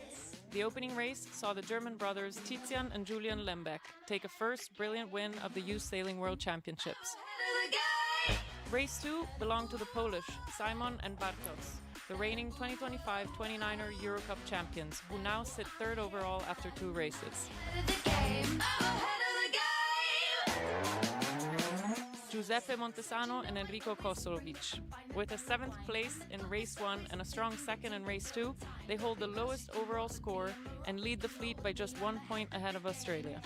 Speaker 3: The opening race saw the German brothers Tizian and Julian Lembeck take a first brilliant win of the Youth Sailing World Championships. Race 2 belonged to the Polish Simon and Bartos, the reigning 2025 29er Eurocup champions, who now sit 3rd overall after 2 races. Giuseppe Montesano and Enrico Kosolovic. With a 7th place in race 1 and a strong 2nd in race 2, they hold the lowest overall score and lead the fleet by just 1 point ahead of Australia.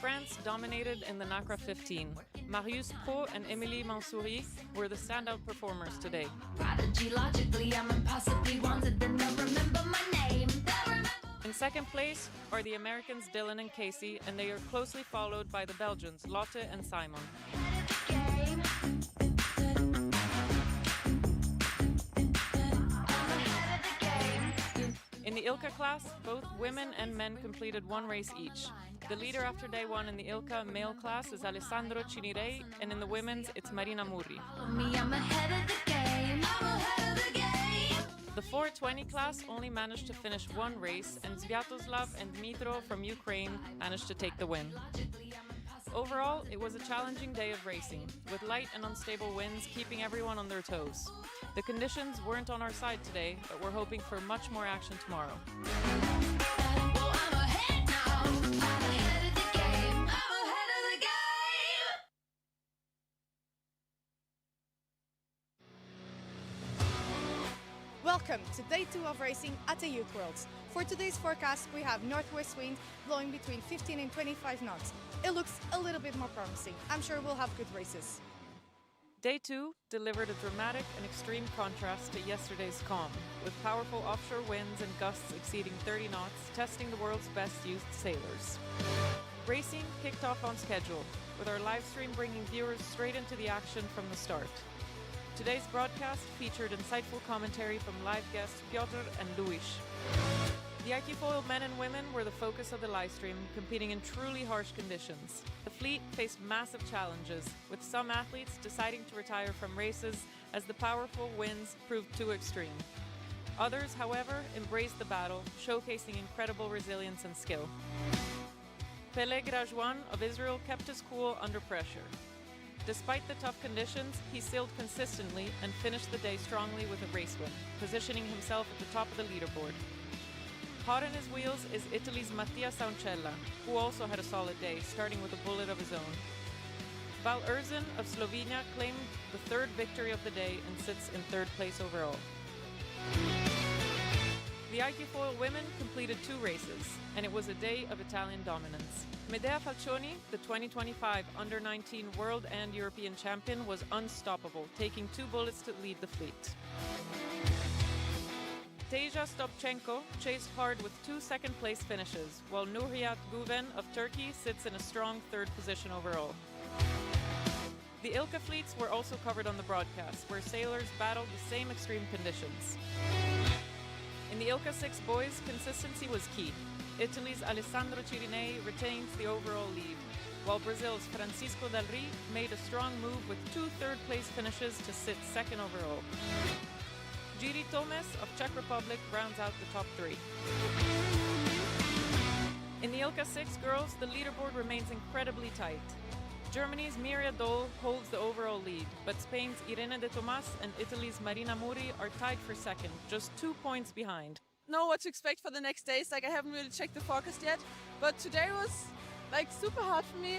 Speaker 3: France dominated in the NACRA 15. Marius Pro and Emilie Mansouri were the standout performers today. In 2nd place are the Americans Dylan and Casey, and they are closely followed by the Belgians Lotte and Simon. In the ILCA class, both women and men completed 1 race each. The leader after day 1 in the ILCA male class is Alessandro Cinirei, and in the women's it's Marina Murri. The 420 class only managed to finish 1 race, and Sviatoslav and Dmitro from Ukraine managed to take the win. Overall, it was a challenging day of racing, with light and unstable winds keeping everyone on their toes. The conditions weren't on our side today, but we're hoping for much more action tomorrow.
Speaker 2: Welcome to day 2 of racing at the Youth Worlds. For today's forecast, we have northwest wind blowing between 15 and 25 knots. It looks a little bit more promising. I'm sure we'll have good races.
Speaker 3: Day 2 delivered a dramatic and extreme contrast to yesterday's calm, with powerful offshore winds and gusts exceeding 30 knots, testing the world's best youth sailors. Racing kicked off on schedule, with our live stream bringing viewers straight into the action from the start. Today's broadcast featured insightful commentary from live guests Piotr and Luis. The IQ-foil men and women were the focus of the live stream, competing in truly harsh conditions. The fleet faced massive challenges, with some athletes deciding to retire from races as the powerful winds proved too extreme. Others, however, embraced the battle, showcasing incredible resilience and skill. Peleg Rajwan of Israel kept his cool under pressure. Despite the tough conditions, he sailed consistently and finished the day strongly with a race win, positioning himself at the top of the leaderboard. Hot on his wheels is Italy's Mattia Sauncella, who also had a solid day, starting with a bullet of his own. Val Erzin of Slovenia claimed the 3rd victory of the day and sits in 3rd place overall. The IQ-foil women completed 2 races, and it was a day of Italian dominance. Medea Falcioni, the 2025 Under-19 World and European champion, was unstoppable, taking 2 bullets to lead the fleet. Teja Stopchenko chased hard with 2 second-place finishes, while Nurhayat Guven of Turkey sits in a strong 3rd position overall. The ILCA fleets were also covered on the broadcast, where sailors battled the same extreme conditions. In the ILCA 6 boys, consistency was key. Italy's Alessandro Cirinei retains the overall lead, while Brazil's Francisco Del Ri made a strong move with 2 third-place finishes to sit 2nd overall. Jiri Tomes of Czech Republic rounds out the top 3. In the ILCA 6 girls, the leaderboard remains incredibly tight. Germany's Miria Dole holds the overall lead, but Spain's Irene de Tomas and Italy's Marina Muri are tied for second, just 2 points behind.
Speaker 1: Know what to expect for the next days. Like, I haven't really checked the forecast yet, but today was like super hard for me.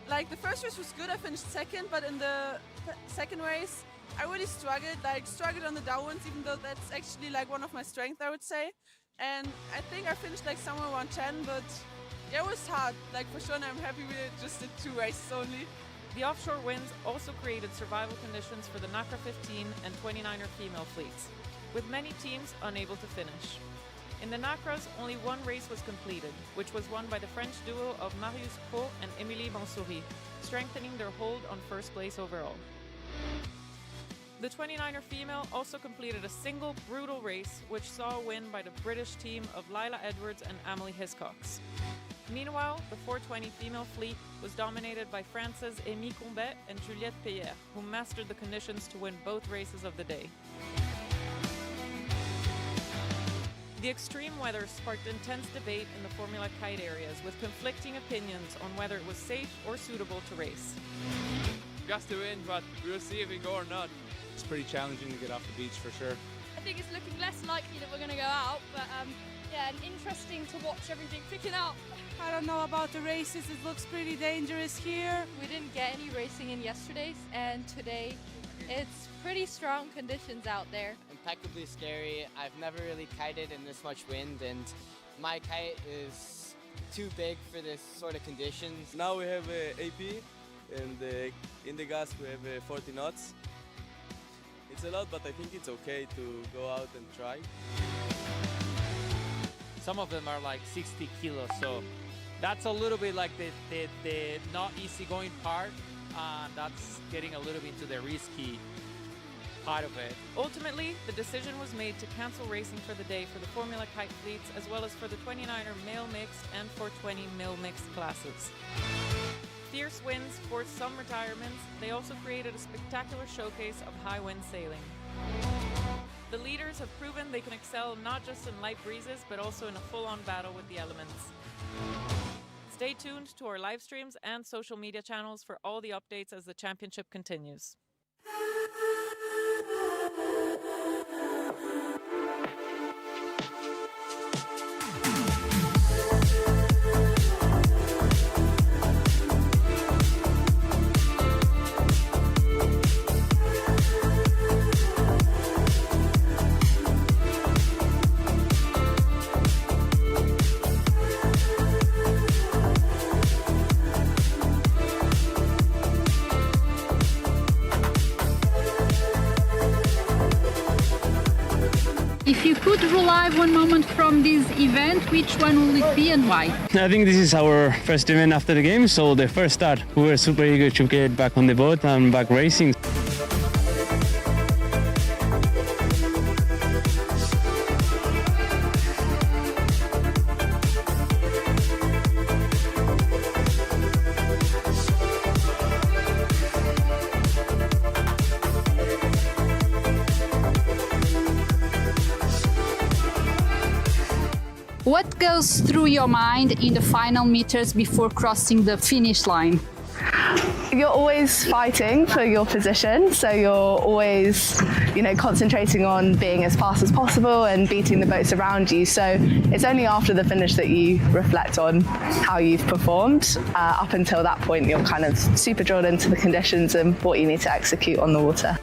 Speaker 1: Like, the first race was good, I finished second, but in the second race I really struggled on the downwinds, even though that's actually like one of my strengths, I would say. And I think I finished like somewhere around 10, but yeah, it was hard, like for sure, and I'm happy we just did 2 races only.
Speaker 3: The offshore winds also created survival conditions for the NACRA 15 and 29er female fleets, with many teams unable to finish. In the NACRAs, only 1 race was completed, which was won by the French duo of Marius Pro and Émilie Mansouri, strengthening their hold on first place overall. The 29er female also completed a single brutal race, which saw a win by the British team of Lila Edwards and Amelie Hiscox. Meanwhile, the 420 female fleet was dominated by France's Amy Combet and Juliette Peyer, who mastered the conditions to win both races of the day. The extreme weather sparked intense debate in the Formula Kite areas, with conflicting opinions on whether it was safe or suitable to race.
Speaker 8: Got to win, but we'll see if we go or not. It's pretty challenging to get off the beach for sure.
Speaker 23: I think it's looking less likely that we're going to go out, but yeah, and interesting to watch everything picking up.
Speaker 24: I don't know about the races, it looks pretty dangerous here.
Speaker 25: We didn't get any racing in yesterday's, and today it's pretty strong conditions out there.
Speaker 26: Impeccably scary. I've never really kited in this much wind, and my kite is too big for this sort of conditions.
Speaker 27: Now we have AP, and in the gas we have 40 knots. It's a lot, but I think it's okay to go out and try.
Speaker 28: Some of them are like 60 kilos, so that's a little bit like the not easy going part, and that's getting a little bit into the risky part of it.
Speaker 3: Ultimately, the decision was made to cancel racing for the day for the Formula Kite fleets, as well as for the 29er male mixed and 420 male mixed classes. Fierce winds forced some retirements. They also created a spectacular showcase of high wind sailing. The leaders have proven they can excel not just in light breezes, but also in a full-on battle with the elements. Stay tuned to our live streams and social media channels for all the updates as the championship continues.
Speaker 29: If you could relive one moment from this event, which one will it be and why?
Speaker 30: I think this is our first event after the game, so the first start. We were super eager to get back on the boat and back racing.
Speaker 29: What goes through your mind in the final meters before crossing the finish line?
Speaker 31: You're always fighting for your position, so you're always, concentrating on being as fast as possible and beating the boats around you. So it's only after the finish that you reflect on how you've performed. Up until that point, you're kind of super drilled into the conditions and what you need to execute on the water.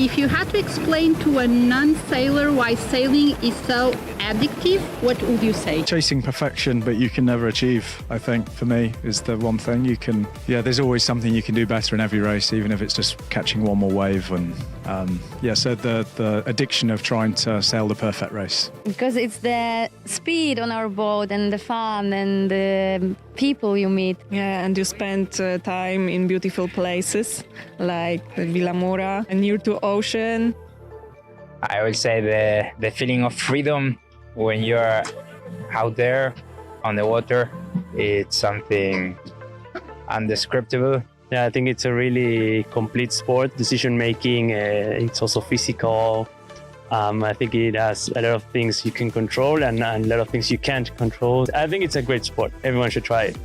Speaker 29: If you had to explain to a non-sailor why sailing is so addictive, what would you say?
Speaker 4: Chasing perfection, but you can never achieve, I think, for me, is the one thing. There's always something you can do better in every race, even if it's just catching one more wave. And so the addiction of trying to sail the perfect race.
Speaker 5: Because it's the speed on our boat and the fun and the people you meet.
Speaker 3: Yeah, and you spend time in beautiful places like Vilamoura, near to ocean.
Speaker 6: I would say the feeling of freedom when you're out there on the water, it's something indescribable.
Speaker 30: Yeah, I think it's a really complete sport. Decision making, it's also physical. I think it has a lot of things you can control and a lot of things you can't control. I think it's a great sport. Everyone should try it.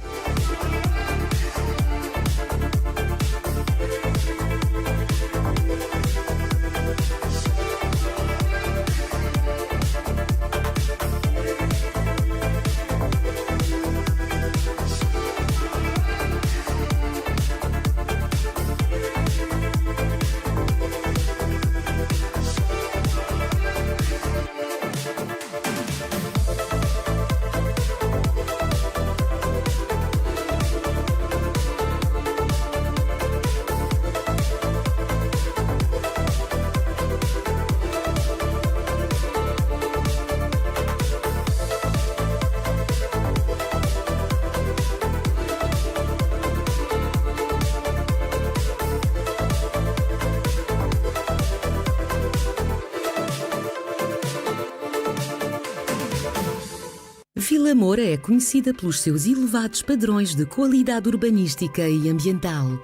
Speaker 7: Vilamoura é conhecida pelos seus elevados padrões de qualidade urbanística e ambiental.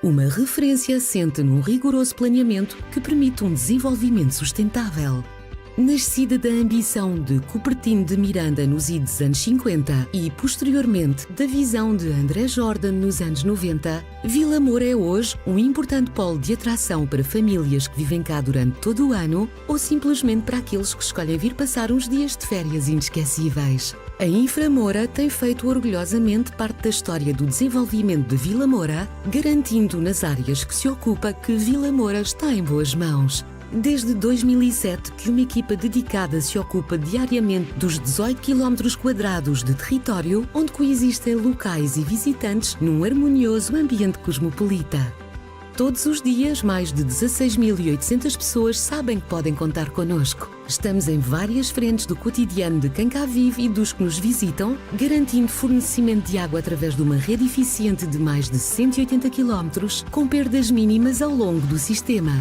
Speaker 7: Uma referência assente num rigoroso planeamento que permite um desenvolvimento sustentável. Nascida da ambição de Cupertino de Miranda nos idos anos 50 e, posteriormente, da visão de André Jordan nos anos 90, Vilamoura é hoje um importante polo de atração para famílias que vivem cá durante todo o ano ou simplesmente para aqueles que escolhem vir passar uns dias de férias inesquecíveis. A Inframoura tem feito orgulhosamente parte da história do desenvolvimento de Vilamoura, garantindo nas áreas que se ocupa que Vilamoura está em boas mãos. Desde 2007 que uma equipa dedicada se ocupa diariamente dos 18 km² de território onde coexistem locais e visitantes num harmonioso ambiente cosmopolita. Todos os dias, mais de 16.800 pessoas sabem que podem contar connosco. Estamos em várias frentes do cotidiano de quem cá vive e dos que nos visitam, garantindo fornecimento de água através de uma rede eficiente de mais de 180 km, com perdas mínimas ao longo do sistema.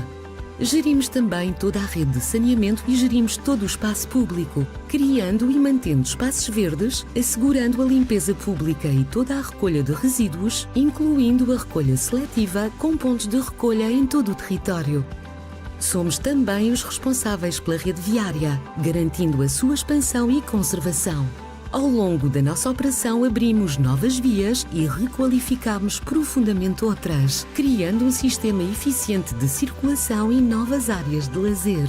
Speaker 7: Gerimos também toda a rede de saneamento e gerimos todo o espaço público, criando e mantendo espaços verdes, assegurando a limpeza pública e toda a recolha de resíduos, incluindo a recolha seletiva com pontos de recolha em todo o território. Somos também os responsáveis pela rede viária, garantindo a sua expansão e conservação. Ao longo da nossa operação abrimos novas vias e requalificamos profundamente outras, criando um sistema eficiente de circulação e novas áreas de lazer.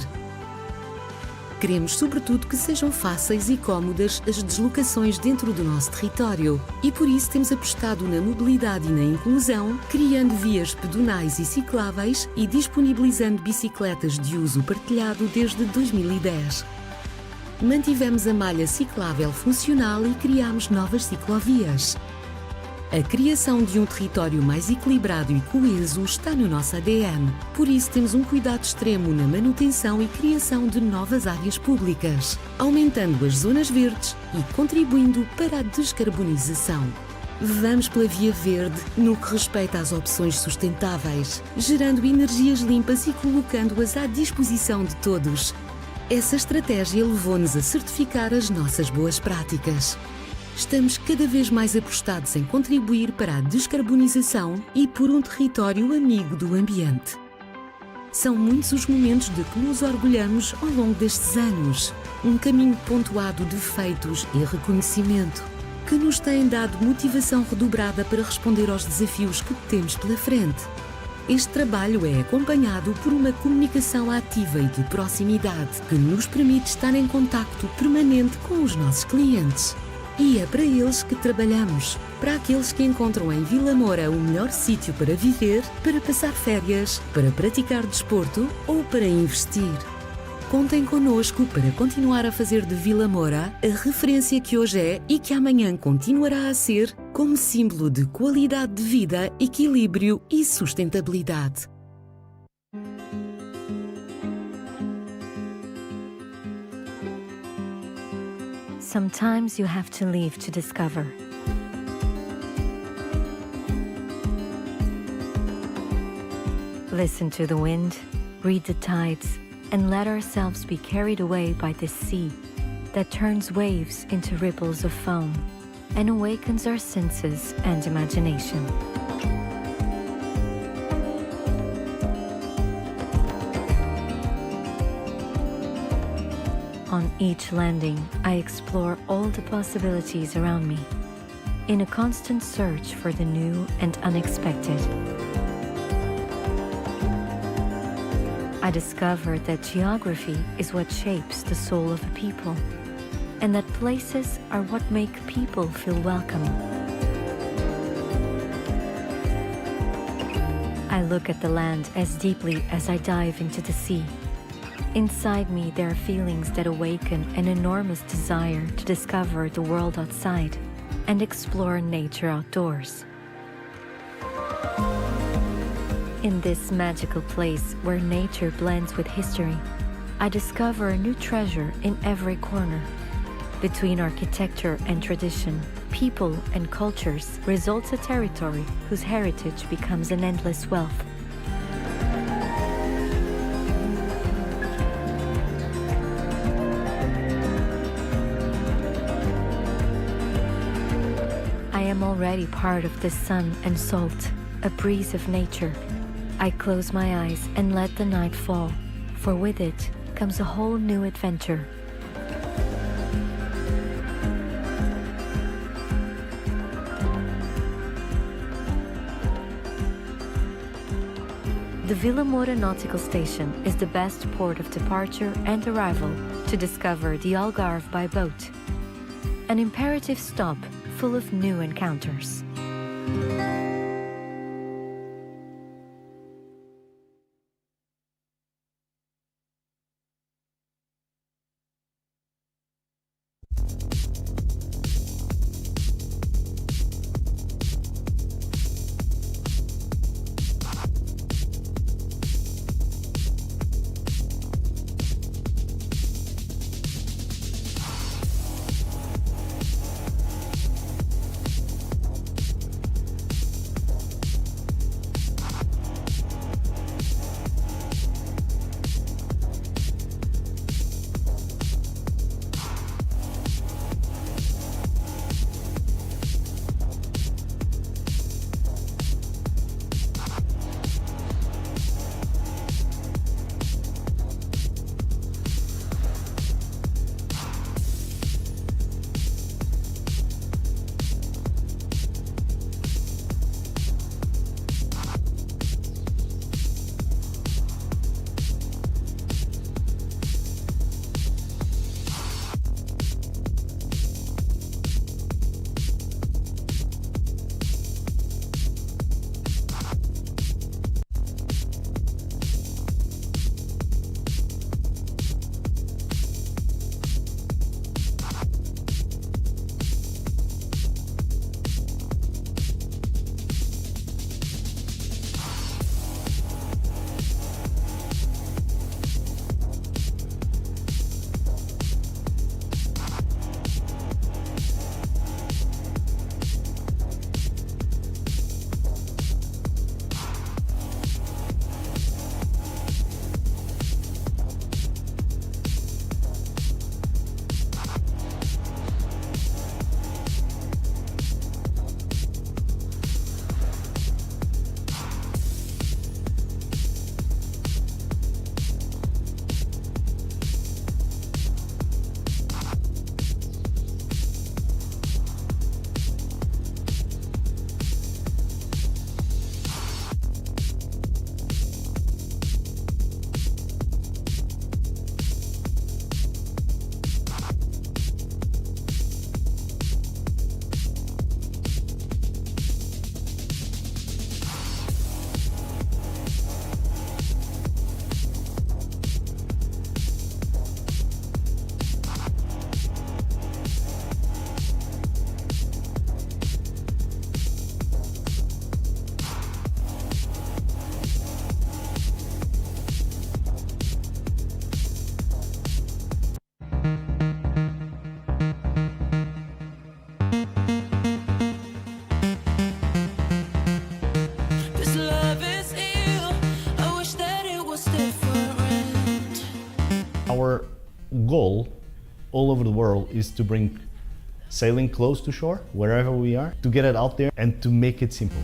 Speaker 7: Queremos, sobretudo, que sejam fáceis e cómodas as deslocações dentro do nosso território e por isso temos apostado na mobilidade e na inclusão, criando vias pedonais e cicláveis e disponibilizando bicicletas de uso partilhado desde 2010. Mantivemos a malha ciclável funcional e criámos novas ciclovias. A criação de um território mais equilibrado e coeso está no nosso ADN. Por isso temos um cuidado extremo na manutenção e criação de novas áreas públicas, aumentando as zonas verdes e contribuindo para a descarbonização. Vamos pela via verde no que respeita às opções sustentáveis, gerando energias limpas e colocando-as à disposição de todos. Essa estratégia levou-nos a certificar as nossas boas práticas. Estamos cada vez mais apostados em contribuir para a descarbonização e por um território amigo do ambiente. São muitos os momentos de que nos orgulhamos ao longo destes anos. Um caminho pontuado de feitos e reconhecimento, que nos tem dado motivação redobrada para responder aos desafios que temos pela frente. Este trabalho é acompanhado por uma comunicação ativa e de proximidade que nos permite estar em contacto permanente com os nossos clientes. E é para eles que trabalhamos, para aqueles que encontram em Vilamoura o melhor sítio para viver, para passar férias, para praticar desporto ou para investir. Contem connosco para continuar a fazer de Vilamoura a referência que hoje é e que amanhã continuará a ser, como símbolo de qualidade de vida, equilíbrio e sustentabilidade.
Speaker 9: Sometimes you have to leave to discover. Listen to the wind, read the tides, and let ourselves be carried away by this sea that turns waves into ripples of foam and awakens our senses and imagination. On each landing, I explore all the possibilities around me, in a constant search for the new and unexpected. I discovered that geography is what shapes the soul of a people, and that places are what make people feel welcome. I look at the land as deeply as I dive into the sea. Inside me, there are feelings that awaken an enormous desire to discover the world outside and explore nature outdoors. In this magical place where nature blends with history, I discover a new treasure in every corner. Between architecture and tradition, people and cultures results a territory whose heritage becomes an endless wealth. I am already part of the sun and salt, a breeze of nature. I close my eyes and let the night fall, for with it comes a whole new adventure. The Vilamoura Nautical Station is the best port of departure and arrival to discover the Algarve by boat. An imperative stop full of new encounters.
Speaker 10: all over the world is to bring sailing close to shore, wherever we are, to get it out there and to make it simple.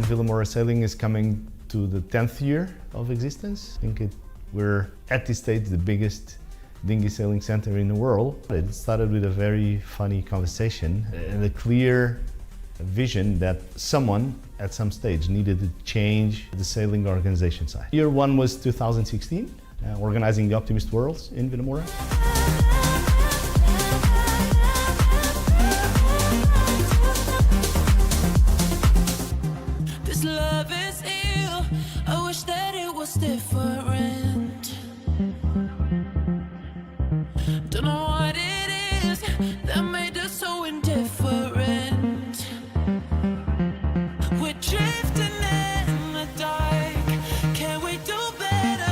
Speaker 10: Vilamoura Sailing is coming to the 10th year of existence. I think we're at this stage the biggest dinghy sailing center in the world. It started with a very funny conversation and a clear vision that someone at some stage needed to change the sailing organization side. Year one was 2016, organizing the Optimist Worlds in Vilamoura.
Speaker 11: Different. Don't know what it is that made us so indifferent. We're drifting in the dark. Can we do better?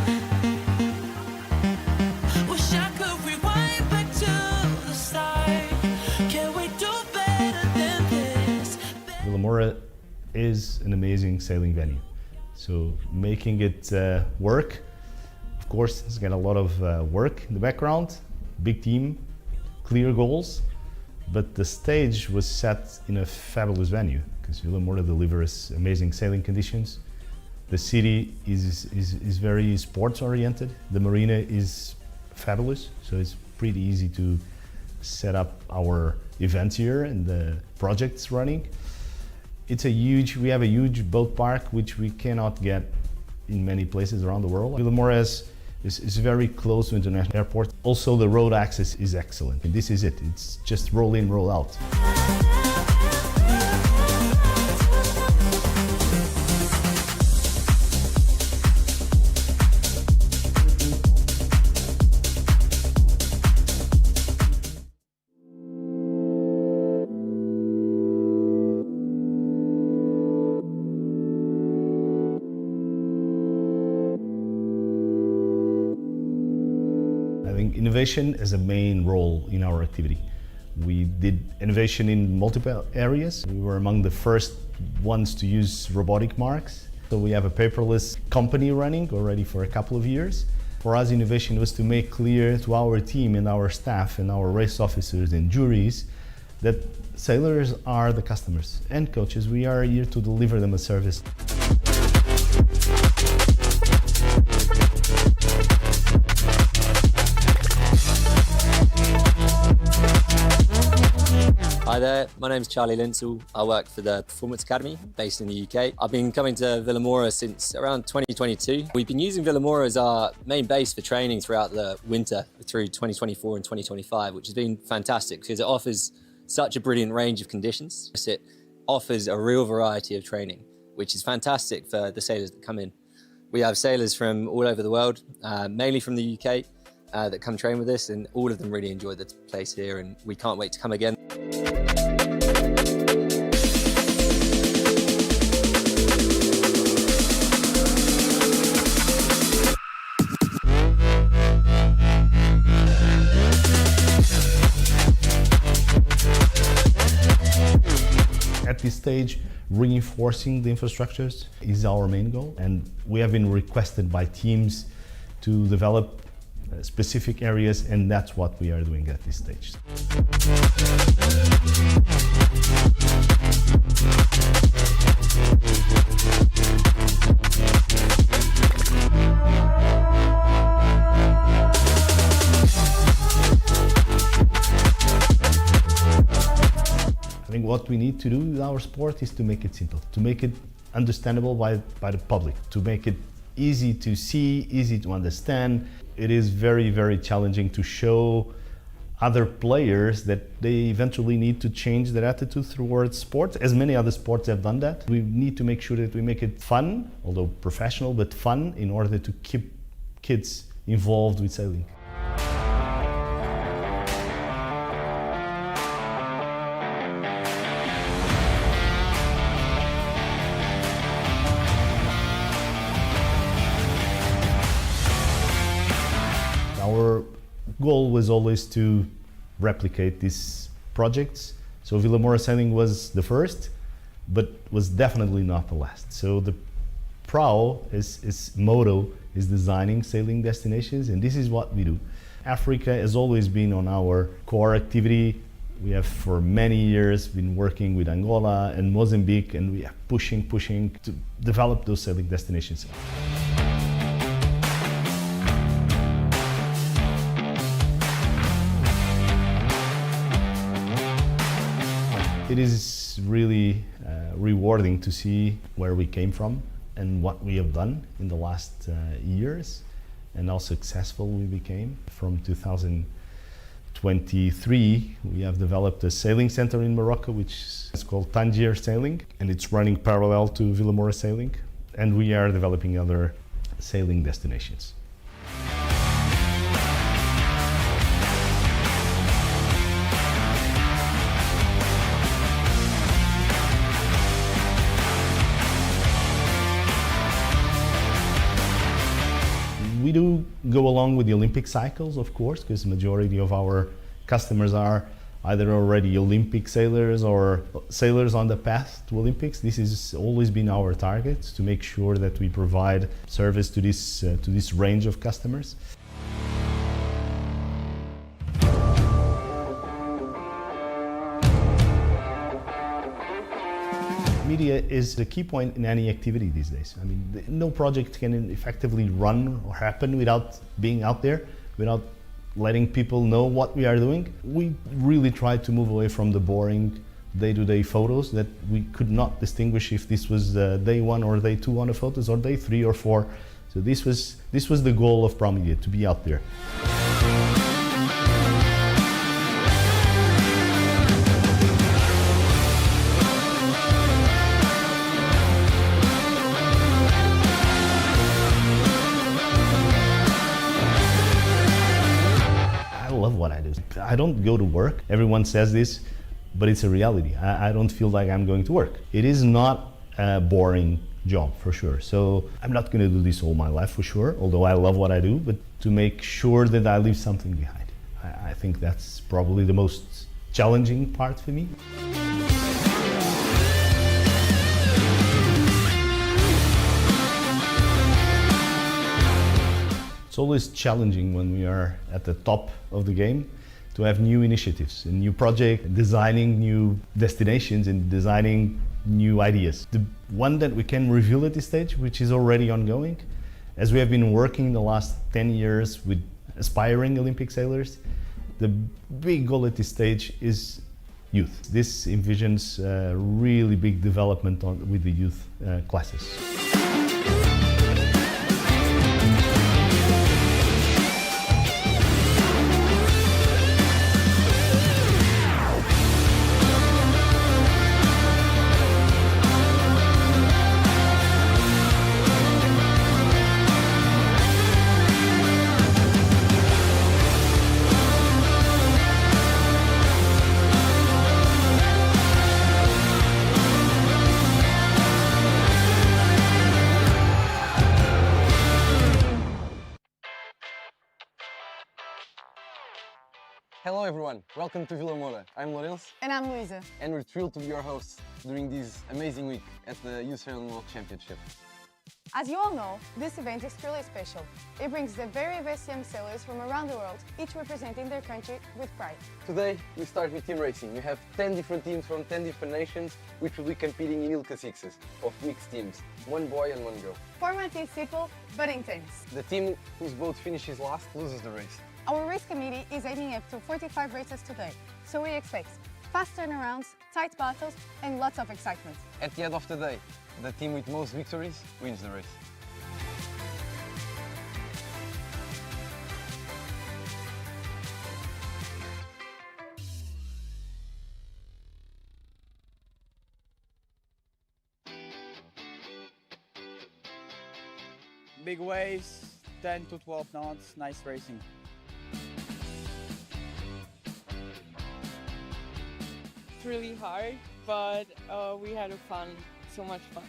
Speaker 11: Wish I could rewind back to the start. Can we do better than this?
Speaker 10: Vilamoura is an amazing sailing venue. So making it work, of course, it's got a lot of work in the background, big team, clear goals, but the stage was set in a fabulous venue because Vilamoura delivers amazing sailing conditions. The city is very sports oriented. The marina is fabulous, so it's pretty easy to set up our events here and the projects running. We have a huge boat park which we cannot get in many places around the world. Vilamoura is very close to international airport. Also the road access is excellent. And this is it, it's just roll in, roll out. Innovation is a main role in our activity. We did innovation in multiple areas. We were among the first ones to use robotic marks. So we have a paperless company running already for a couple of years. For us, innovation was to make clear to our team and our staff and our race officers and juries that sailors are the customers and coaches. We are here to deliver them a service.
Speaker 12: Hi there, my name's Charlie Linsell. I work for the Performance Academy based in the UK. I've been coming to Vilamoura since around 2022. We've been using Vilamoura as our main base for training throughout the winter through 2024 and 2025, which has been fantastic because it offers such a brilliant range of conditions. It offers a real variety of training, which is fantastic for the sailors that come in. We have sailors from all over the world, mainly from the UK, that come train with us, and all of them really enjoy the place here, and we can't wait to come again.
Speaker 10: At this stage, reinforcing the infrastructures is our main goal, and we have been requested by teams to develop specific areas, and that's what we are doing at this stage. I think what we need to do with our sport is to make it simple, to make it understandable by the public, to make it easy to see, easy to understand. It is very, very challenging to show other players that they eventually need to change their attitude towards sports, as many other sports have done that. We need to make sure that we make it fun, although professional, but fun, in order to keep kids involved with sailing. goal was always to replicate these projects. So Vilamoura Sailing was the first, but was definitely not the last. So the PRAO is motto is designing sailing destinations, and this is what we do. Africa has always been on our core activity. We have for many years been working with Angola and Mozambique, and we are pushing to develop those sailing destinations. It is really rewarding to see where we came from and what we have done in the last years, and how successful we became. From 2023, we have developed a sailing center in Morocco, which is called Tangier Sailing, and it's running parallel to Vilamoura Sailing, and we are developing other sailing destinations. We do go along with the Olympic cycles, of course, because the majority of our customers are either already Olympic sailors or sailors on the path to Olympics. This has always been our target, to make sure that we provide service to this range of customers. Media is the key point in any activity these days. I mean, no project can effectively run or happen without being out there, without letting people know what we are doing. We really tried to move away from the boring day-to-day photos that we could not distinguish if this was day 1 or day 2 on the photos, or day 3 or 4. So this was the goal of PRAO, to be out there. I don't go to work. Everyone says this, but it's a reality. I don't feel like I'm going to work. It is not a boring job, for sure. So I'm not going to do this all my life, for sure, although I love what I do, but to make sure that I leave something behind. I think that's probably the most challenging part for me. It's always challenging when we are at the top of the game to have new initiatives, a new project, designing new destinations and designing new ideas. The one that we can reveal at this stage, which is already ongoing, as we have been working the last 10 years with aspiring Olympic sailors, the big goal at this stage is youth. This envisions a really big development with the youth classes.
Speaker 2: Hello everyone, welcome to Vilamoura. I'm Lourenço.
Speaker 13: And I'm Luisa.
Speaker 2: And we're thrilled to be your hosts during this amazing week at the Youth Sailing World Championship.
Speaker 13: As you all know, this event is truly special. It brings the very best young sailors from around the world, each representing their country with pride.
Speaker 2: Today, we start with team racing. We have 10 different teams from 10 different nations, which will be competing in ILCA 6s of mixed teams, 1 boy and 1 girl.
Speaker 13: Format is simple, but intense.
Speaker 2: The team whose boat finishes last loses the race.
Speaker 13: Our race committee is aiming up to 45 races today, so we expect fast turnarounds, tight battles, and lots of excitement.
Speaker 2: At the end of the day, the team with most victories wins the race.
Speaker 14: Big waves, 10 to 12 knots, nice racing.
Speaker 15: Really hard, but we had fun, so much fun.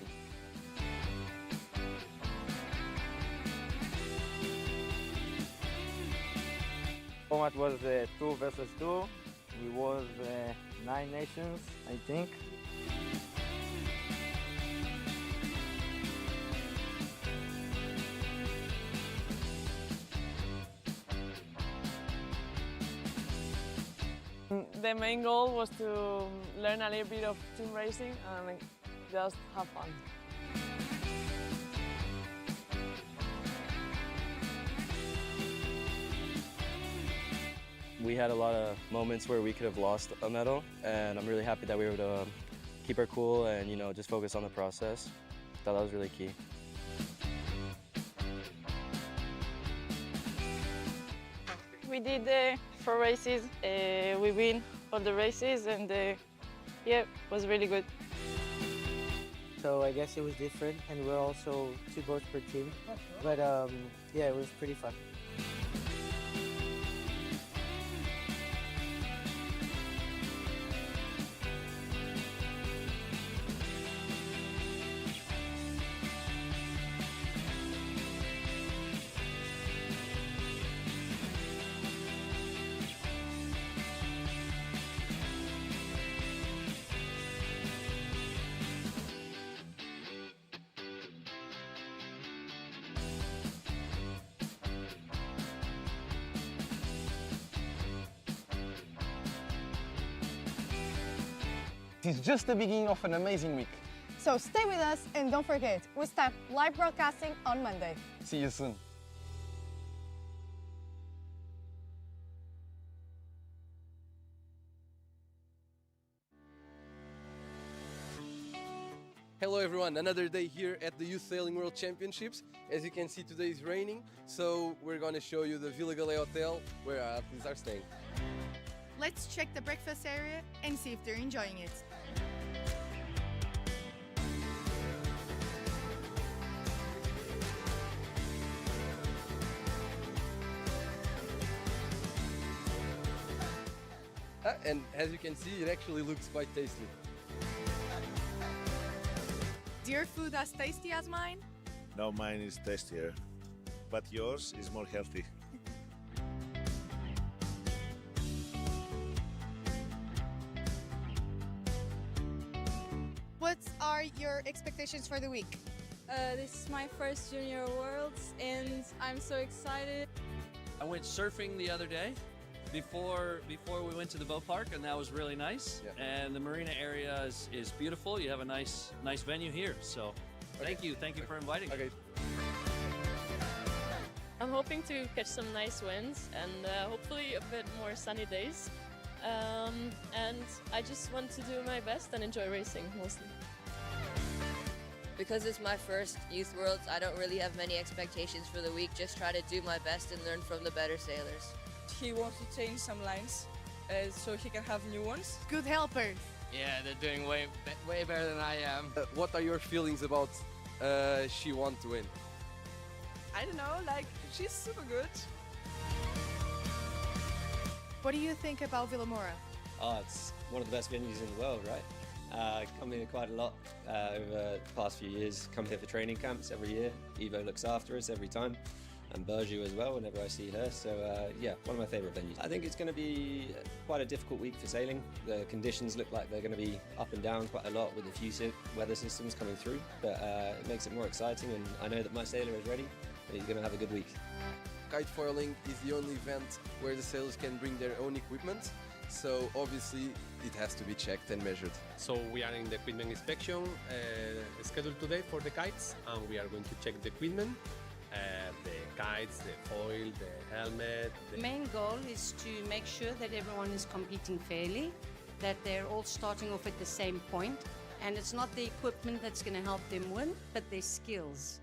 Speaker 1: Format was 2 versus 2. We was 9 nations, I think.
Speaker 15: The main goal was to learn a little bit of team racing and just have fun.
Speaker 8: We had a lot of moments where we could have lost a medal, and I'm really happy that we were able to keep our cool and, you know, just focus on the process. I thought that was really key.
Speaker 15: We did 4 races, we win all the races, and yeah, it was really good.
Speaker 16: So I guess it was different, and we're also 2 boats per team, but yeah, it was pretty fun.
Speaker 2: It's just the beginning of an amazing week.
Speaker 13: So stay with us and don't forget, we start live broadcasting on Monday.
Speaker 2: See you soon. Hello everyone, another day here at the Youth Sailing World Championships. As you can see, today is raining, so we're going to show you the Vila Galé Hotel where our athletes are staying.
Speaker 13: Let's check the breakfast area and see if they're enjoying it.
Speaker 2: And as you can see, it actually looks quite tasty.
Speaker 13: Is your food as tasty as mine?
Speaker 17: No, mine is tastier, but yours is more healthy.
Speaker 13: What are your expectations for the week?
Speaker 25: This is my first Junior Worlds, and I'm so excited.
Speaker 28: I went surfing the other day before we went to the boat park, and that was really nice.
Speaker 2: Yeah.
Speaker 28: And the marina area is beautiful. You have a nice venue here. So thank you for inviting me.
Speaker 2: Okay.
Speaker 25: I'm hoping to catch some nice winds and hopefully a bit more sunny days. And I just want to do my best and enjoy racing mostly.
Speaker 18: Because it's my first Youth Worlds, I don't really have many expectations for the week. Just try to do my best and learn from the better sailors.
Speaker 15: He wants to change some lines so he can have new ones.
Speaker 13: Good helpers.
Speaker 26: Yeah, they're doing way better than I am.
Speaker 2: What are your feelings about she want to win?
Speaker 15: I don't know, like, she's super good.
Speaker 13: What do you think about Vilamoura?
Speaker 12: Oh, it's one of the best venues in the world, right? Come here quite a lot over the past few years. Come here for training camps every year. Evo looks after us every time. And Burju as well whenever I see her. So yeah, one of my favourite venues. I think it's going to be quite a difficult week for sailing. The conditions look like they're going to be up and down quite a lot with a few weather systems coming through. But it makes it more exciting, and I know that my sailor is ready and he's going to have a good week.
Speaker 2: Kite foiling is the only event where the sailors can bring their own equipment. So obviously it has to be checked and measured.
Speaker 19: So we are in the equipment inspection scheduled today for the kites, and we are going to check the equipment. The kites, the foil, the helmet.
Speaker 20: The main goal is to make sure that everyone is competing fairly, that they're all starting off at the same point, and it's not the equipment that's going to help them win, but their skills.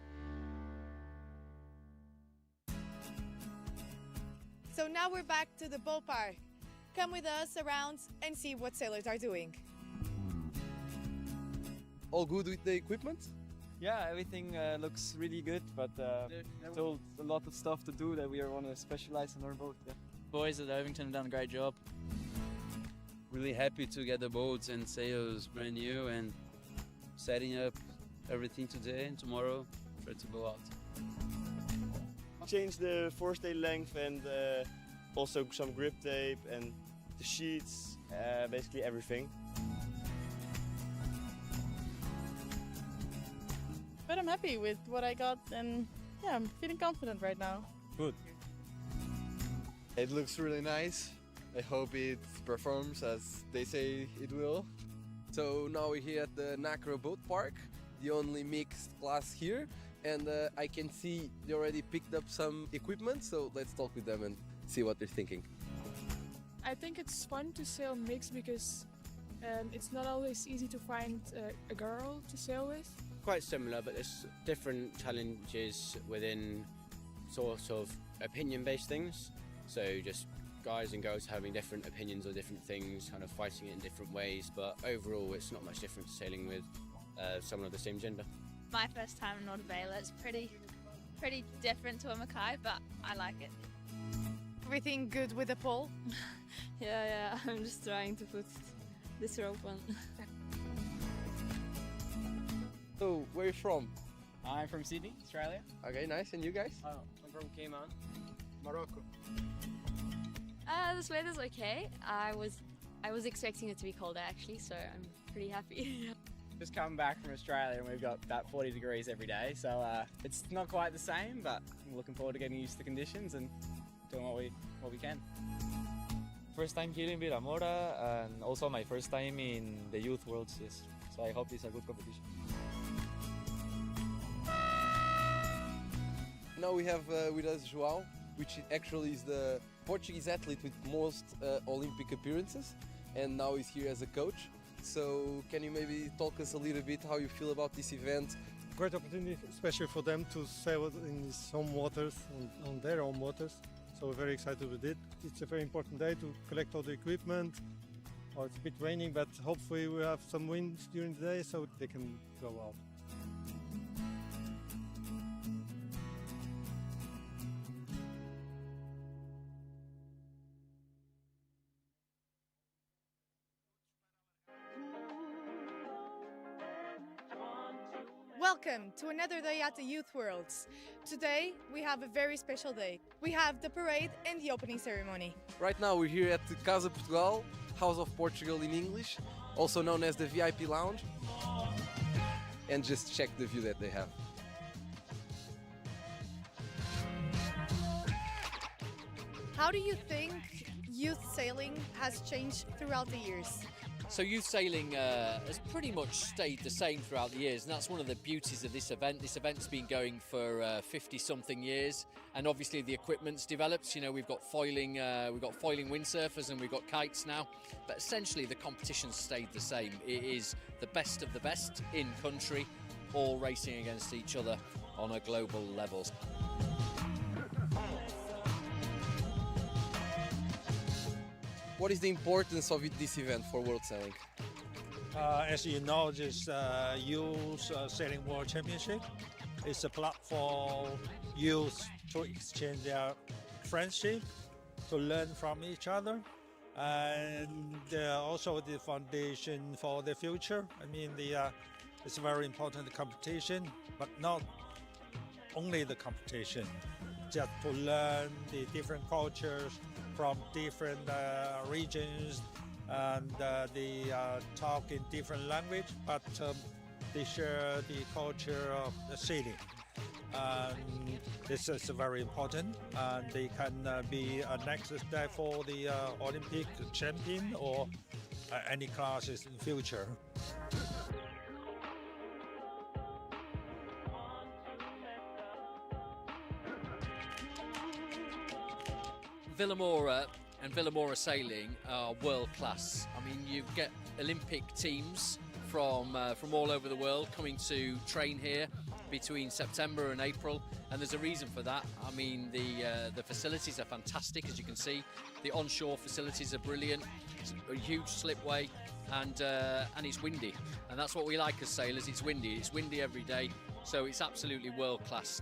Speaker 13: So now we're back to the ballpark. Come with us around and see what sailors are doing.
Speaker 2: All good with the equipment?
Speaker 14: Yeah, everything looks really good, but still a lot of stuff to do that we want to specialize on our boat. Yeah.
Speaker 21: Boys at Irvington have done a great job. Really happy to get the boats and sails brand new and setting up everything today and tomorrow try to go out.
Speaker 22: Change the forestay length and
Speaker 3: also some grip tape and the sheets, basically everything.
Speaker 4: But I'm happy with what I got, and yeah, I'm feeling confident right now.
Speaker 3: Good.
Speaker 5: It looks really nice. I hope it performs as they say it will.
Speaker 2: So now we're here at the Nacra Boat Park, the only mixed class here, and I can see they already picked up some equipment, so let's talk with them and see what they're thinking.
Speaker 6: I think it's fun to sail mixed because it's not always easy to find a girl to sail with.
Speaker 22: Quite similar, but there's different challenges within sort of opinion-based things. So just guys and girls having different opinions or different things, kind of fighting it in different ways, but overall it's not much different to sailing with someone of the same gender.
Speaker 23: My first time in North Vela, it's pretty different to a Mackay, but I like it.
Speaker 4: Everything good with the pole?
Speaker 23: Yeah, I'm just trying to put this rope on.
Speaker 2: So, where are you from?
Speaker 24: I'm from Sydney, Australia.
Speaker 2: Okay, nice. And you guys?
Speaker 24: Oh, I'm from Cayman, Morocco.
Speaker 23: This weather's okay. I was expecting it to be colder actually, so I'm pretty happy.
Speaker 24: Just come back from Australia and we've got about 40 degrees every day, so it's not quite the same, but I'm looking forward to getting used to the conditions and doing what we can.
Speaker 27: First time here in Vilamoura and also my first time in the Youth Worlds, yes. So I hope it's a good competition.
Speaker 2: Now we have with us João, which actually is the Portuguese athlete with most Olympic appearances, and now he's here as a coach. So can you maybe talk us a little bit how you feel about this event?
Speaker 29: Great opportunity, especially for them to sail in his home waters, on their own waters. So we're very excited with it. It's a very important day to collect all the equipment. Oh, it's a bit raining, but hopefully we'll have some wind during the day so they can go out.
Speaker 13: Welcome to another day at the Youth Worlds. Today we have a very special day. We have the parade and the opening ceremony.
Speaker 2: Right now we're here at the Casa Portugal, House of Portugal in English, also known as the VIP Lounge. And just check the view that they have.
Speaker 13: How do you think youth sailing has changed throughout the years?
Speaker 30: So youth sailing has pretty much stayed the same throughout the years, and that's one of the beauties of this event. This event's been going for 50-something years, and obviously the equipment's developed. You know, we've got foiling windsurfers, and we've got kites now. But essentially, the competition's stayed the same. It is the best of the best in country, all racing against each other on a global level.
Speaker 2: What is the importance of this event for World Sailing?
Speaker 31: As you know, this Youth Sailing World Championship is a platform used to exchange their friendship, to learn from each other, and also the foundation for the future. I mean, it's a very important competition, but not only the competition, just to learn the different cultures from different regions, and they talk in different language, but they share the culture of the sailing. And this is very important, and they can be a next step for the Olympic champion or any classes in future.
Speaker 30: Vilamoura and Vilamoura Sailing are world class. I mean, you get Olympic teams from all over the world coming to train here between September and April, and there's a reason for that. I mean, the facilities are fantastic, as you can see. The onshore facilities are brilliant. It's a huge slipway, and it's windy, and that's what we like as sailors. It's windy. It's windy every day, so it's absolutely world class.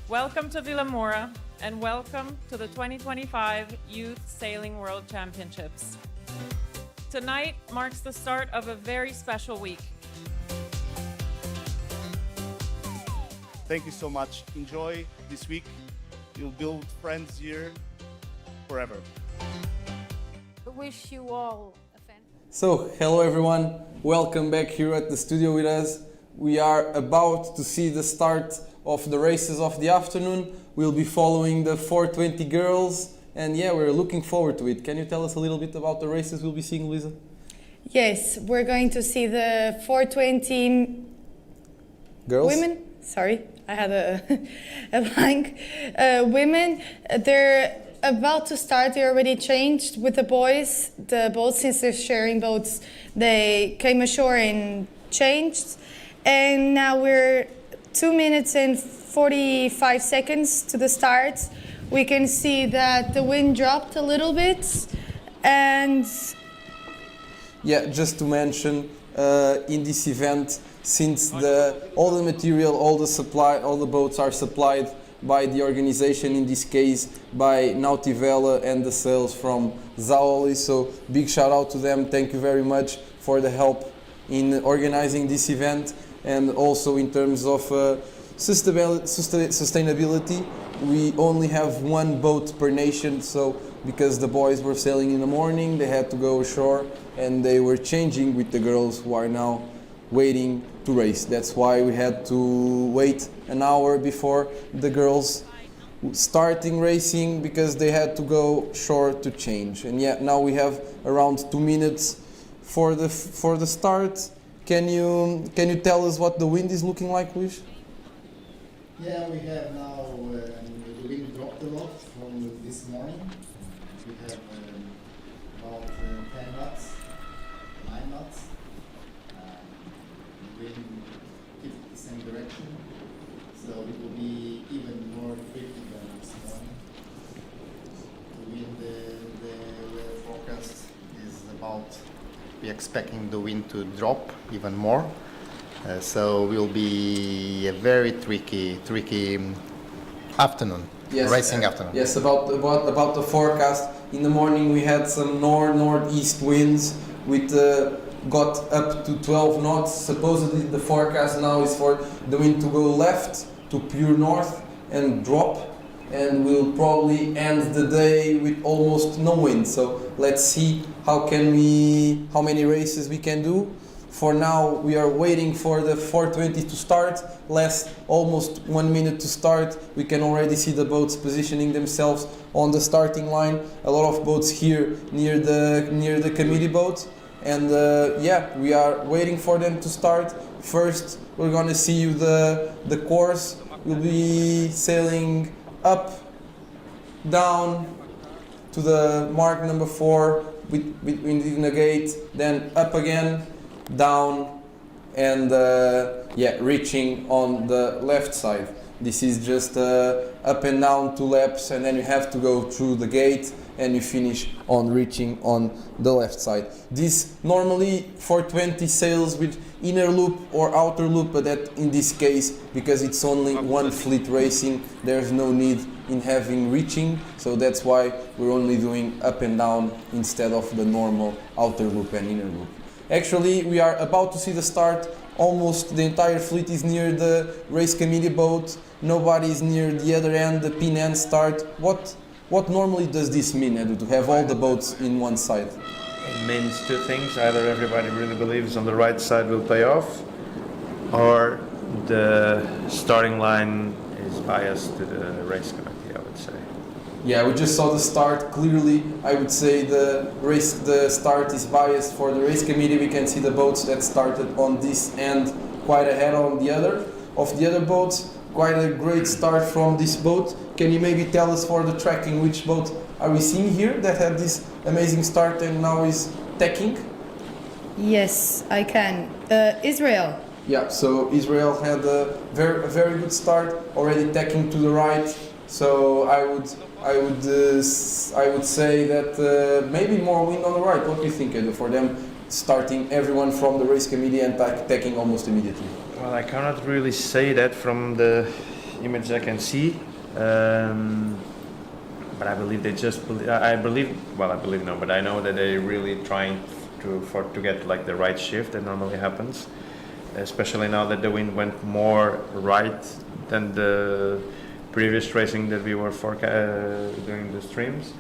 Speaker 1: Welcome to Vilamoura and welcome to the 2025 Youth Sailing World Championships. Tonight marks the start of a very special week.
Speaker 7: Thank you so much. Enjoy this week. You'll build friends here forever.
Speaker 8: I wish you all a fantastic...
Speaker 2: So, hello everyone. Welcome back here at the studio with us. We are about to see the start of the races of the afternoon. We'll be following the 420 girls, and yeah, we're looking forward to it. Can you tell us a little bit about the races we'll be seeing, Luisa?
Speaker 13: Yes, we're going to see the 420
Speaker 2: girls?
Speaker 13: Women. Sorry, I had a blank. Women, they're about to start. They already changed with the boys. The boats, since they're sharing boats, they came ashore and changed. And now we're 2 minutes and 45 seconds to the start. We can see that the wind dropped a little bit, and
Speaker 2: yeah, just to mention, in this event, since all the material, all the boats are supplied by the organization, in this case by Nautivella and the sails from Zaoli. So big shout out to them. Thank you very much for the help in organizing this event, and also in terms of sustainability. We only have one boat per nation, so because the boys were sailing in the morning, they had to go ashore and they were changing with the girls who are now waiting to race. That's why we had to wait an hour before the girls starting racing, because they had to go shore to change. And yeah, now we have around 2 minutes for the start. Can you tell us what the wind is looking like, Luis?
Speaker 9: Yeah, we have now the wind dropped a lot from this morning. We have about 10 knots, 9 knots. The wind keeps the same direction, so it will be even more tricky than this morning. The wind, the forecast is about, we're expecting the wind to drop even more. So will be a very tricky afternoon,
Speaker 2: yes,
Speaker 9: racing afternoon.
Speaker 2: Yes, about the forecast. In the morning we had some northeast winds with got up to 12 knots. Supposedly the forecast now is for the wind to go left to pure north and drop, and we'll probably end the day with almost no wind. So let's see how many races we can do. For now, we are waiting for the 420 to start. Almost 1 minute to start. We can already see the boats positioning themselves on the starting line. A lot of boats here near the committee boat, and yeah, we are waiting for them to start. First, we're gonna see you the course. We'll be sailing up, down to the mark number 4 within the gate, then up again, down, and yeah, reaching on the left side. This is just up and down 2 laps, and then you have to go through the gate and you finish on reaching on the left side. This normally 420 sails with inner loop or outer loop, but that in this case, because it's only one fleet racing, there's no need in having reaching, so that's why we're only doing up and down instead of the normal outer loop and inner loop. Actually, we are about to see the start. Almost the entire fleet is near the race committee boat. Nobody is near the other end, the pin end start. What normally does this mean, Edu, to have all the boats in one side?
Speaker 10: It means 2 things. Either everybody really believes on the right side will pay off, or the starting line is biased to the race committee, I would say.
Speaker 2: Yeah, we just saw the start clearly. I would say the start is biased for the race committee. We can see the boats that started on this end quite ahead of the other boats. Quite a great start from this boat. Can you maybe tell us for the tracking which boat are we seeing here that had this amazing start and now is tacking?
Speaker 13: Yes, I can. Israel.
Speaker 2: Yeah, so Israel had a very good start, already tacking to the right. So I would say that maybe more wind on the right. What do you think, Edu, for them starting everyone from the race committee and tacking almost immediately?
Speaker 10: Well, I cannot really say that from the image I can see. But I believe they just. I believe no, but I know that they're really trying to get like the right shift that normally happens, especially now that the wind went more right than the previous racing that we were doing the streams.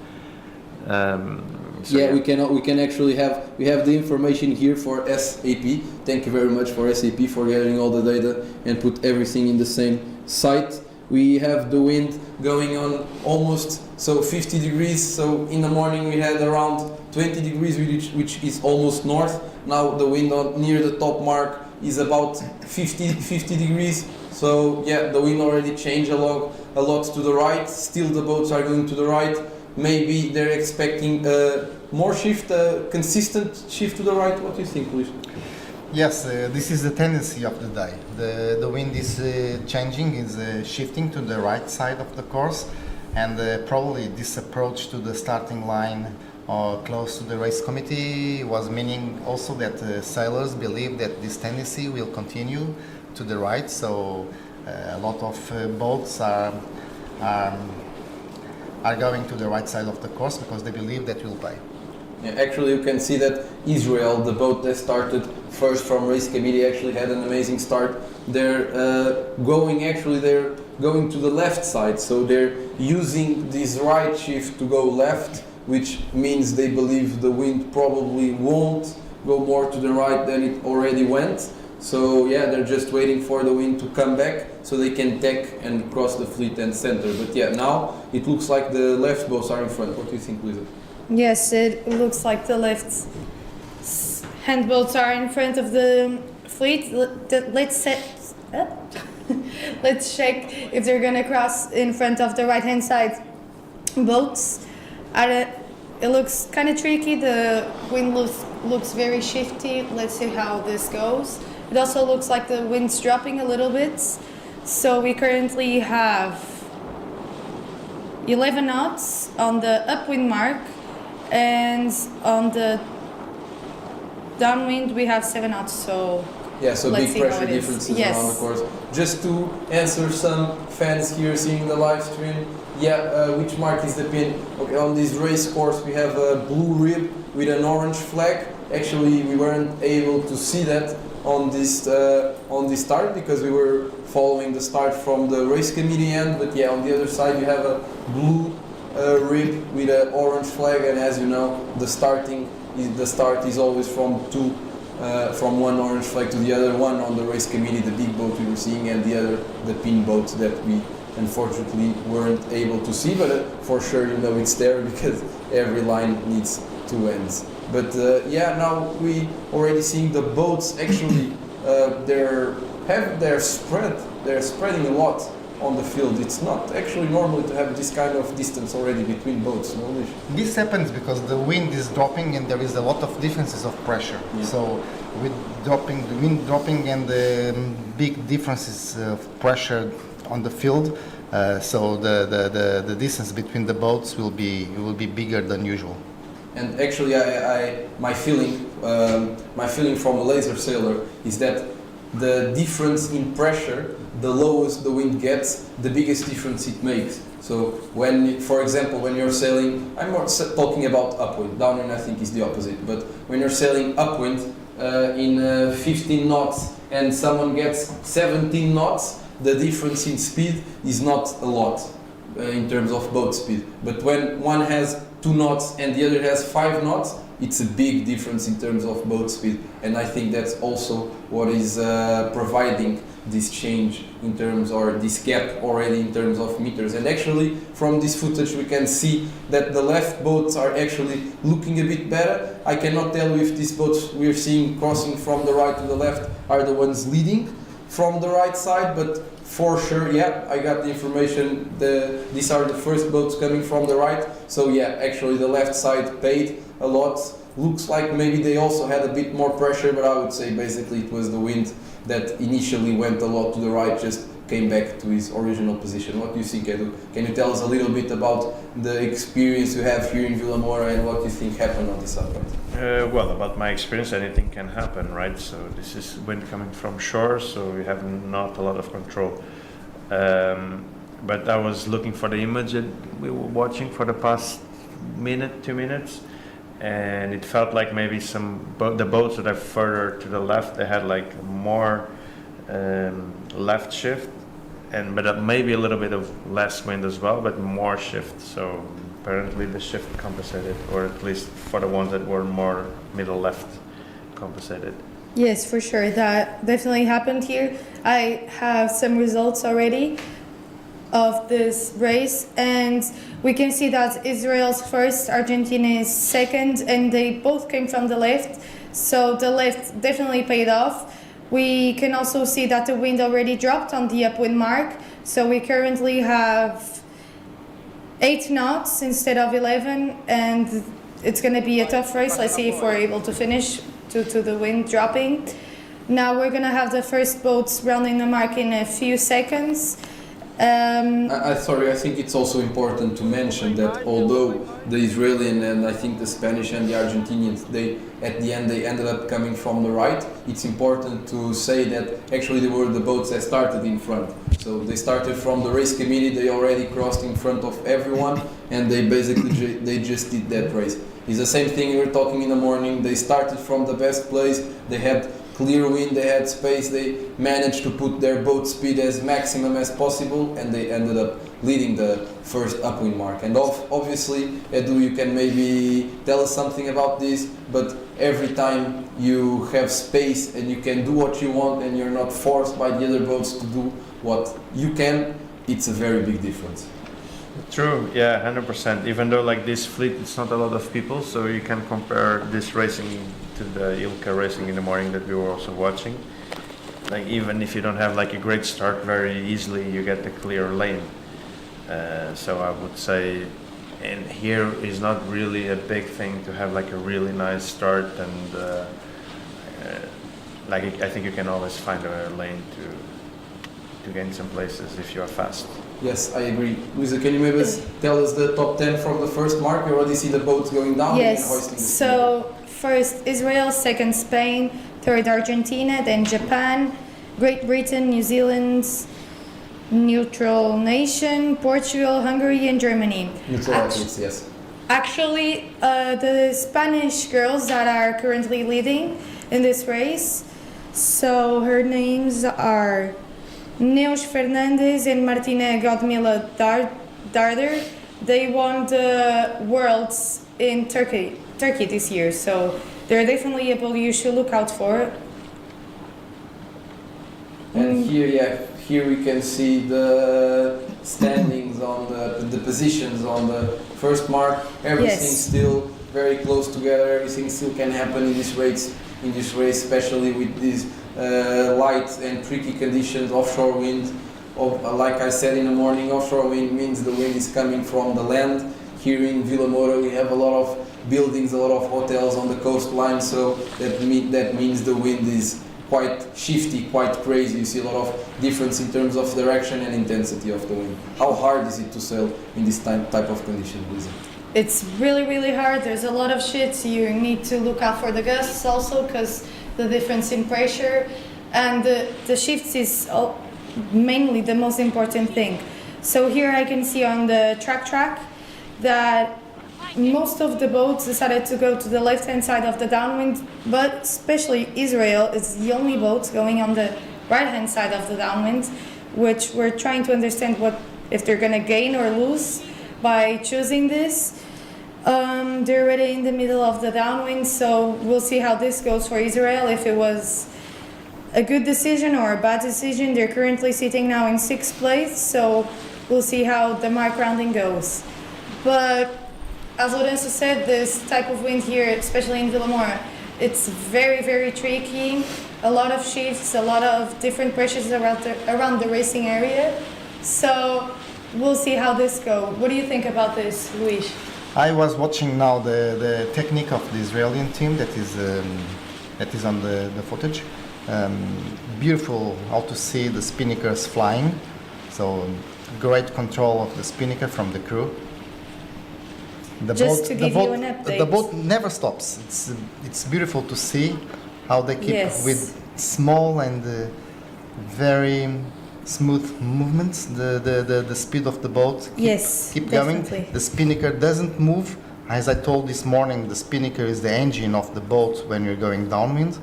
Speaker 2: Yeah, we can actually have the information here for SAP. Thank you very much for SAP for gathering all the data and put everything in the same site. We have the wind going on almost 50 degrees. So in the morning we had around 20 degrees, which is almost north. Now the wind near the top mark is about 50 degrees. So yeah, the wind already changed a lot to the right. Still the boats are going to the right. Maybe they're expecting more shift, consistent shift to the right. What do you think, Luis?
Speaker 9: Yes, this is the tendency of the day. The wind is changing, is shifting to the right side of the course, and probably this approach to the starting line or close to the race committee was meaning also that sailors believe that this tendency will continue to the right. So a lot of boats are going to the right side of the course because they believe that will pay.
Speaker 2: Yeah, actually, you can see that Israel, the boat that started first from race committee, actually had an amazing start. They're going to the left side, so they're using this right shift to go left, which means they believe the wind probably won't go more to the right than it already went. So yeah, they're just waiting for the wind to come back so they can tack and cross the fleet and center. But yeah, now it looks like the left boats are in front. What do you think, Lisa?
Speaker 13: Yes, it looks like the left handboats are in front of the fleet. Let's check if they're gonna cross in front of the right-hand side boats. It looks kind of tricky. The wind looks very shifty. Let's see how this goes. It also looks like the wind's dropping a little bit. So we currently have 11 knots on the upwind mark. And on the downwind we have 7 knots, so
Speaker 2: yeah, so big pressure differences around the course. Just to answer some fans here seeing the live stream, which mark is the pin? Okay, on this race course we have a blue rib with an orange flag. Actually, we weren't able to see that on this start because we were following the start from the race committee end. But yeah, on the other side you have a blue rib with an orange flag, and as you know, the start is always from one orange flag to the other. One on the race committee, the big boat we were seeing, and the other the pin boat that we unfortunately weren't able to see. But for sure, you know it's there because every line needs 2 ends. But now we already seeing the boats. Actually, they're spreading a lot on the field. It's not actually normal to have this kind of distance already between boats. No?
Speaker 9: This happens because the wind is dropping and there is a lot of differences of pressure. Yeah. So with the wind dropping and the big differences of pressure on the field, so the distance between the boats will be bigger than usual.
Speaker 2: And actually, my feeling from a laser sailor is that the difference in pressure, the lowest the wind gets, the biggest difference it makes. So when, for example, when you're sailing, I'm not talking about upwind, downwind I think is the opposite, but when you're sailing upwind in 15 knots and someone gets 17 knots, the difference in speed is not a lot in terms of boat speed. But when one has 2 knots and the other has 5 knots, it's a big difference in terms of boat speed. And I think that's also what is providing this change in terms, or this gap already in terms of meters. And actually from this footage we can see that the left boats are actually looking a bit better. I cannot tell you if these boats we're seeing crossing from the right to the left are the ones leading from the right side, but for sure, yeah, I got the information. These are the first boats coming from the right. So yeah, actually the left side paid a lot. Looks like maybe they also had a bit more pressure, but I would say basically it was the wind that initially went a lot to the right, just came back to his original position. What do you think, Edu? Can you tell us a little bit about the experience you have here in Vilamoura and what you think happened on this upwind?
Speaker 10: Well, about my experience, anything can happen, right? So this is wind coming from shore, so we have not a lot of control. But I was looking for the image that we were watching for the past minute, 2 minutes, and it felt like maybe the boats that are further to the left, they had like more left shift, but maybe a little bit of less wind as well, but more shift. So apparently the shift compensated, or at least for the ones that were more middle left compensated.
Speaker 13: Yes, for sure. That definitely happened here. I have some results already of this race, and we can see that Israel's first, Argentina is second, and they both came from the left. So the left definitely paid off. We can also see that the wind already dropped on the upwind mark. So we currently have 8 knots instead of 11, and it's going to be a tough race. Let's see if we're able to finish due to the wind dropping. Now we're going to have the first boats rounding the mark in a few seconds.
Speaker 2: Sorry, I think it's also important to mention that although the Israeli and I think the Spanish and the Argentinians, at the end they ended up coming from the right, it's important to say that actually they were the boats that started in front. So they started from the race committee, they already crossed in front of everyone, and they basically they just did that race. It's the same thing we were talking in the morning. They started from the best place, they had clear wind, they had space, they managed to put their boat speed as maximum as possible, and they ended up leading the first upwind mark. And obviously, Edu, you can maybe tell us something about this, but every time you have space and you can do what you want and you're not forced by the other boats to do what you can, it's a very big difference.
Speaker 10: True, yeah, 100%. Even though like this fleet, it's not a lot of people, so you can compare this racing to the ILCA racing in the morning that we were also watching. Like even if you don't have like a great start, very easily you get the clear lane. So I would say, and here is not really a big thing to have like a really nice start, and like I think you can always find a lane to gain some places if you are fast.
Speaker 2: Yes, I agree. Luisa, can you maybe tell us the top 10 from the first mark? You already see the boats going down and hoisting the
Speaker 13: so first Israel, second Spain, third Argentina, then Japan, Great Britain, New Zealand, neutral nation, Portugal, Hungary, and Germany.
Speaker 2: Neutral athletes, yes.
Speaker 13: Actually, the Spanish girls that are currently leading in this race, so her names are Neus Fernandes and Martina Godmila Darder. They won the Worlds in Turkey this year, so they're definitely a boat you should look out for.
Speaker 2: And here we can see the standings on the positions on the first mark. Everything's still very close together. Everything still can happen in this race, especially with these light and tricky conditions, offshore wind. Like I said in the morning, offshore wind means the wind is coming from the land. Here in Vilamoura we have a lot of buildings, a lot of hotels on the coastline, so that means the wind is quite shifty, quite crazy. You see a lot of difference in terms of direction and intensity of the wind. How hard is it to sail in this type of condition, Lisa?
Speaker 13: It's really, really hard. There's a lot of shit. You need to look out for the gusts also, because the difference in pressure and the shifts is mainly the most important thing. So here I can see on the track that most of the boats decided to go to the left-hand side of the downwind, but especially Israel is the only boat going on the right-hand side of the downwind, which we're trying to understand if they're going to gain or lose by choosing this. They're already in the middle of the downwind, so we'll see how this goes for Israel, if it was a good decision or a bad decision. They're currently sitting now in 6th place, so we'll see how the mark rounding goes. But as Lorenzo said, this type of wind here, especially in Vilamoura, it's very, very tricky. A lot of shifts, a lot of different pressures around the racing area. So we'll see how this goes. What do you think about this, Luis?
Speaker 9: I was watching now the technique of the Israeli team that is on the footage. Beautiful how to see the spinnakers flying. So great control of the spinnaker from the crew. The boat never stops. It's beautiful to see how they keep with small and very smooth movements. The speed of the boat keep going. The spinnaker doesn't move. As I told this morning, the spinnaker is the engine of the boat when you're going downwind,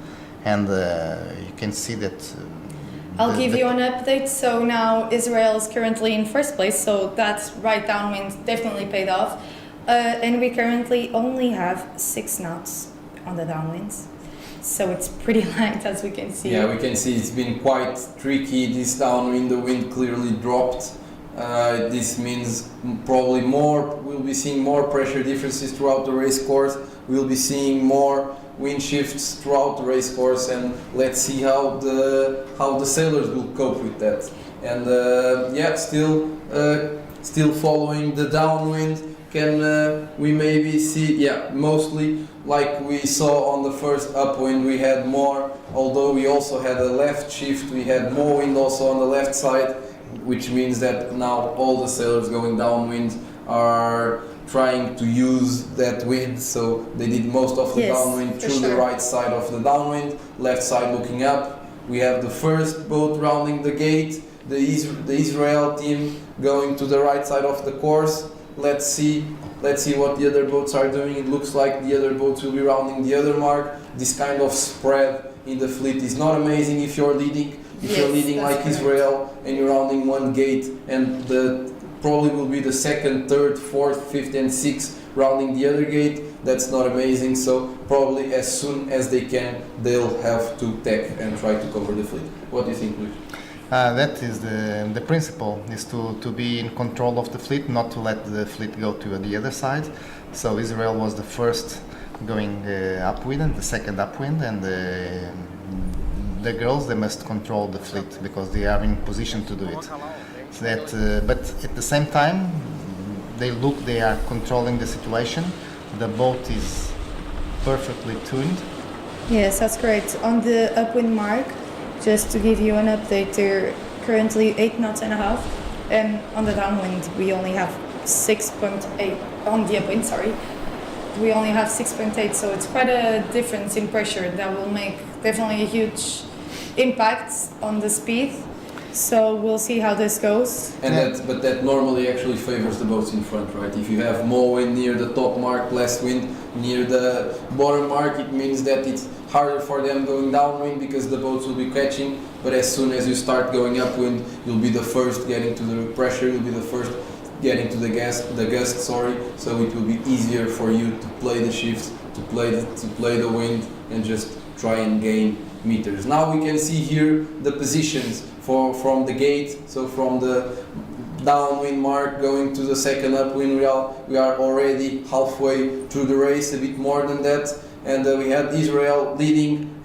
Speaker 9: and you can see that.
Speaker 13: I'll give you an update. So now Israel is currently in first place, so that right downwind definitely paid off. And we currently only have 6 knots on the downwinds. So it's pretty light, as we can see.
Speaker 2: Yeah, we can see it's been quite tricky this downwind. The wind clearly dropped. This means probably we'll be seeing more pressure differences throughout the race course. We'll be seeing more wind shifts throughout the race course, and let's see how the sailors will cope with that. And still following the downwind. Can we maybe see, mostly like we saw on the first upwind, we had more, although we also had a left shift, we had more wind also on the left side, which means that now all the sailors going downwind are trying to use that wind, so they did most of the downwind through the right side of the downwind, left side looking up. We have the first boat rounding the gate, the Israel team going to the right side of the course. Let's see what the other boats are doing. It looks like the other boats will be rounding the other mark. This kind of spread in the fleet is not amazing if you're leading. If you're leading like Israel and you're rounding one gate, and probably will be the second, third, fourth, fifth, and sixth rounding the other gate. That's not amazing. So probably as soon as they can, they'll have to tack and try to cover the fleet. What do you think, Luis?
Speaker 9: That is the principle, is to be in control of the fleet, not to let the fleet go to the other side. So Israel was the first going upwind and the second upwind, and the girls, they must control the fleet because they are in position to do it. But at the same time, they are controlling the situation. The boat is perfectly tuned.
Speaker 13: Yes, that's correct. On the upwind mark, just to give you an update, they're currently 8 knots and a half, and on the downwind we only have 6.8. On the upwind, sorry, we only have 6.8. So it's quite a difference in pressure that will make definitely a huge impact on the speed. So we'll see how this goes.
Speaker 2: But that normally actually favors the boats in front, right? If you have more wind near the top mark, less wind near the bottom mark, it means that it's harder for them going downwind because the boats will be catching. But as soon as you start going upwind, you'll be the first getting to the pressure. You'll be the first getting to the gust. So it will be easier for you to play the shifts, to play the wind, and just try and gain meters. Now we can see here the positions from the gate. So from the downwind mark going to the second upwind, we are already halfway through the race, a bit more than that. And we had Israel leading,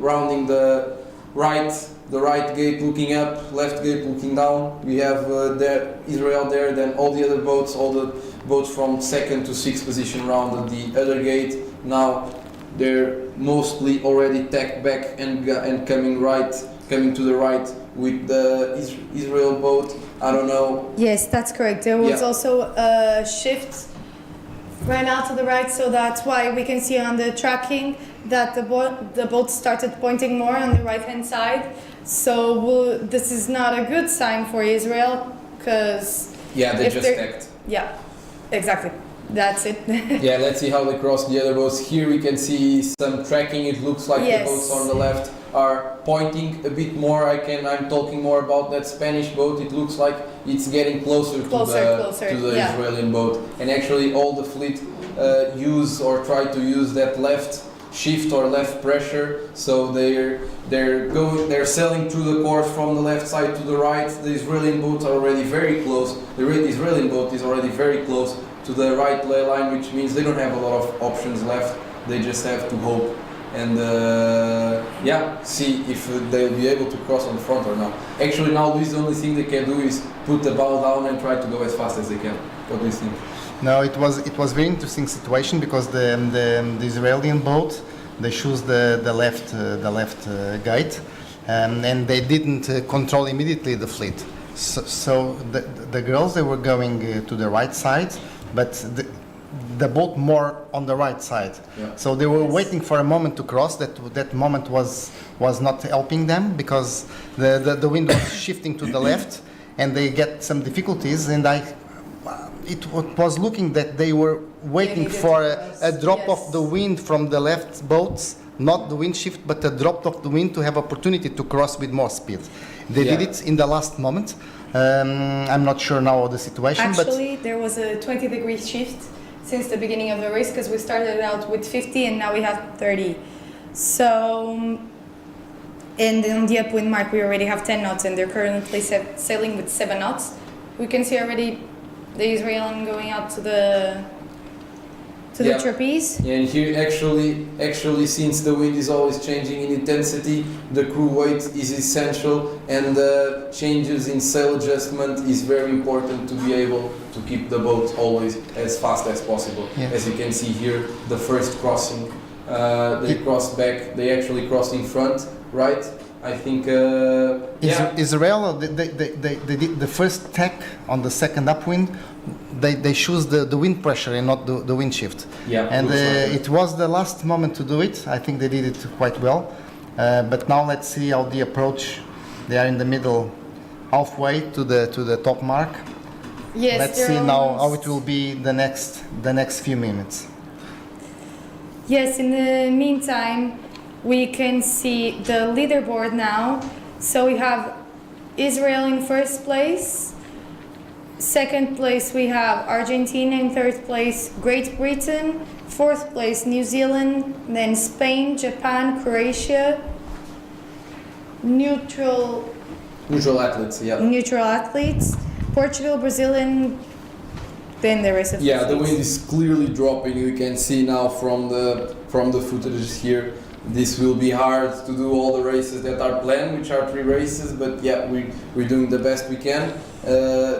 Speaker 2: rounding the right gate looking up, left gate looking down. We have Israel there, then all the boats from second to sixth position rounded the other gate. Now they're mostly already tacked back and coming to the right with the Israel boat. I don't know.
Speaker 13: Yes, that's correct. There was also a shift right now to the right, so that's why we can see on the tracking that the boat started pointing more on the right-hand side. So this is not a good sign for Israel, because
Speaker 2: they just tacked.
Speaker 13: Yeah, exactly. That's it.
Speaker 2: Yeah, let's see how they cross the other boats. Here we can see some tracking. It looks like the boats on the left are pointing a bit more. I'm talking more about that Spanish boat. It looks like it's getting closer to the Israeli boat. And actually all the fleet try to use that left shift or left pressure. So they're sailing through the course from the left side to the right. The Israeli boats are already very close. The Israeli boat is already very close to the right ley line, which means they don't have a lot of options left. They just have to hope and see if they'll be able to cross on front or not. Actually now Luis, the only thing they can do is put the bow down and try to go as fast as they can. What do you think?
Speaker 9: No, it was very interesting situation because the Israeli boat, they choose the left gate, and they didn't control immediately the fleet. So the girls, they were going to the right side, but the boat more on the right side.
Speaker 2: Yeah.
Speaker 9: So they were waiting for a moment to cross. That moment was not helping them because the wind was shifting to the left, and they get some difficulties. And it was looking that they were waiting for a drop of the wind from the left boats, not the wind shift, but a drop of the wind to have opportunity to cross with more speed. They did it in the last moment. I'm not sure now of the situation.
Speaker 13: Actually, there was a 20-degree shift since the beginning of the race because we started out with 50 and now we have 30. So, and on the upwind mark we already have 10 knots and they're currently sailing with 7 knots. We can see already the Israeli going out to the trapeze.
Speaker 2: Yeah, and here actually since the wind is always changing in intensity, the crew weight is essential, and the changes in sail adjustment is very important to be able to keep the boat always as fast as possible.
Speaker 9: Yeah.
Speaker 2: As you can see here, the first crossing, they crossed back, they actually crossed in front, right? I think
Speaker 9: Israel, they did the first tack on the second upwind. They choose the wind pressure and not the wind shift.
Speaker 2: Yeah,
Speaker 9: and it was the last moment to do it. I think they did it quite well. But now let's see how the approach. They are in the middle, halfway to the top mark.
Speaker 13: Yes,
Speaker 9: let's see now how it will be the next few minutes.
Speaker 13: Yes, in the meantime, we can see the leaderboard now. So we have Israel in first place. Second place we have Argentina, in third place Great Britain, fourth place New Zealand, then Spain, Japan, Croatia, neutral
Speaker 2: athletes, yeah.
Speaker 13: Neutral athletes, Portugal, Brazil, and then the rest of the
Speaker 2: the wind is clearly dropping. You can see now from the footage here. This will be hard to do all the races that are planned, which are 3 races. But yeah, we're doing the best we can.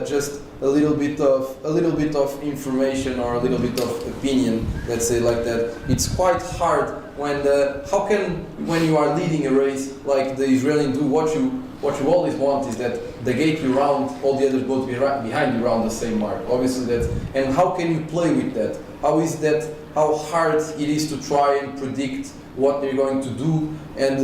Speaker 2: Just a little bit of information or a little bit of opinion, let's say like that. It's quite hard when you are leading a race like the Israelis do. What you always want is that the gate you round, all the other boats behind you round the same mark. Obviously and how can you play with that? How hard it is to try and predict what they're going to do, and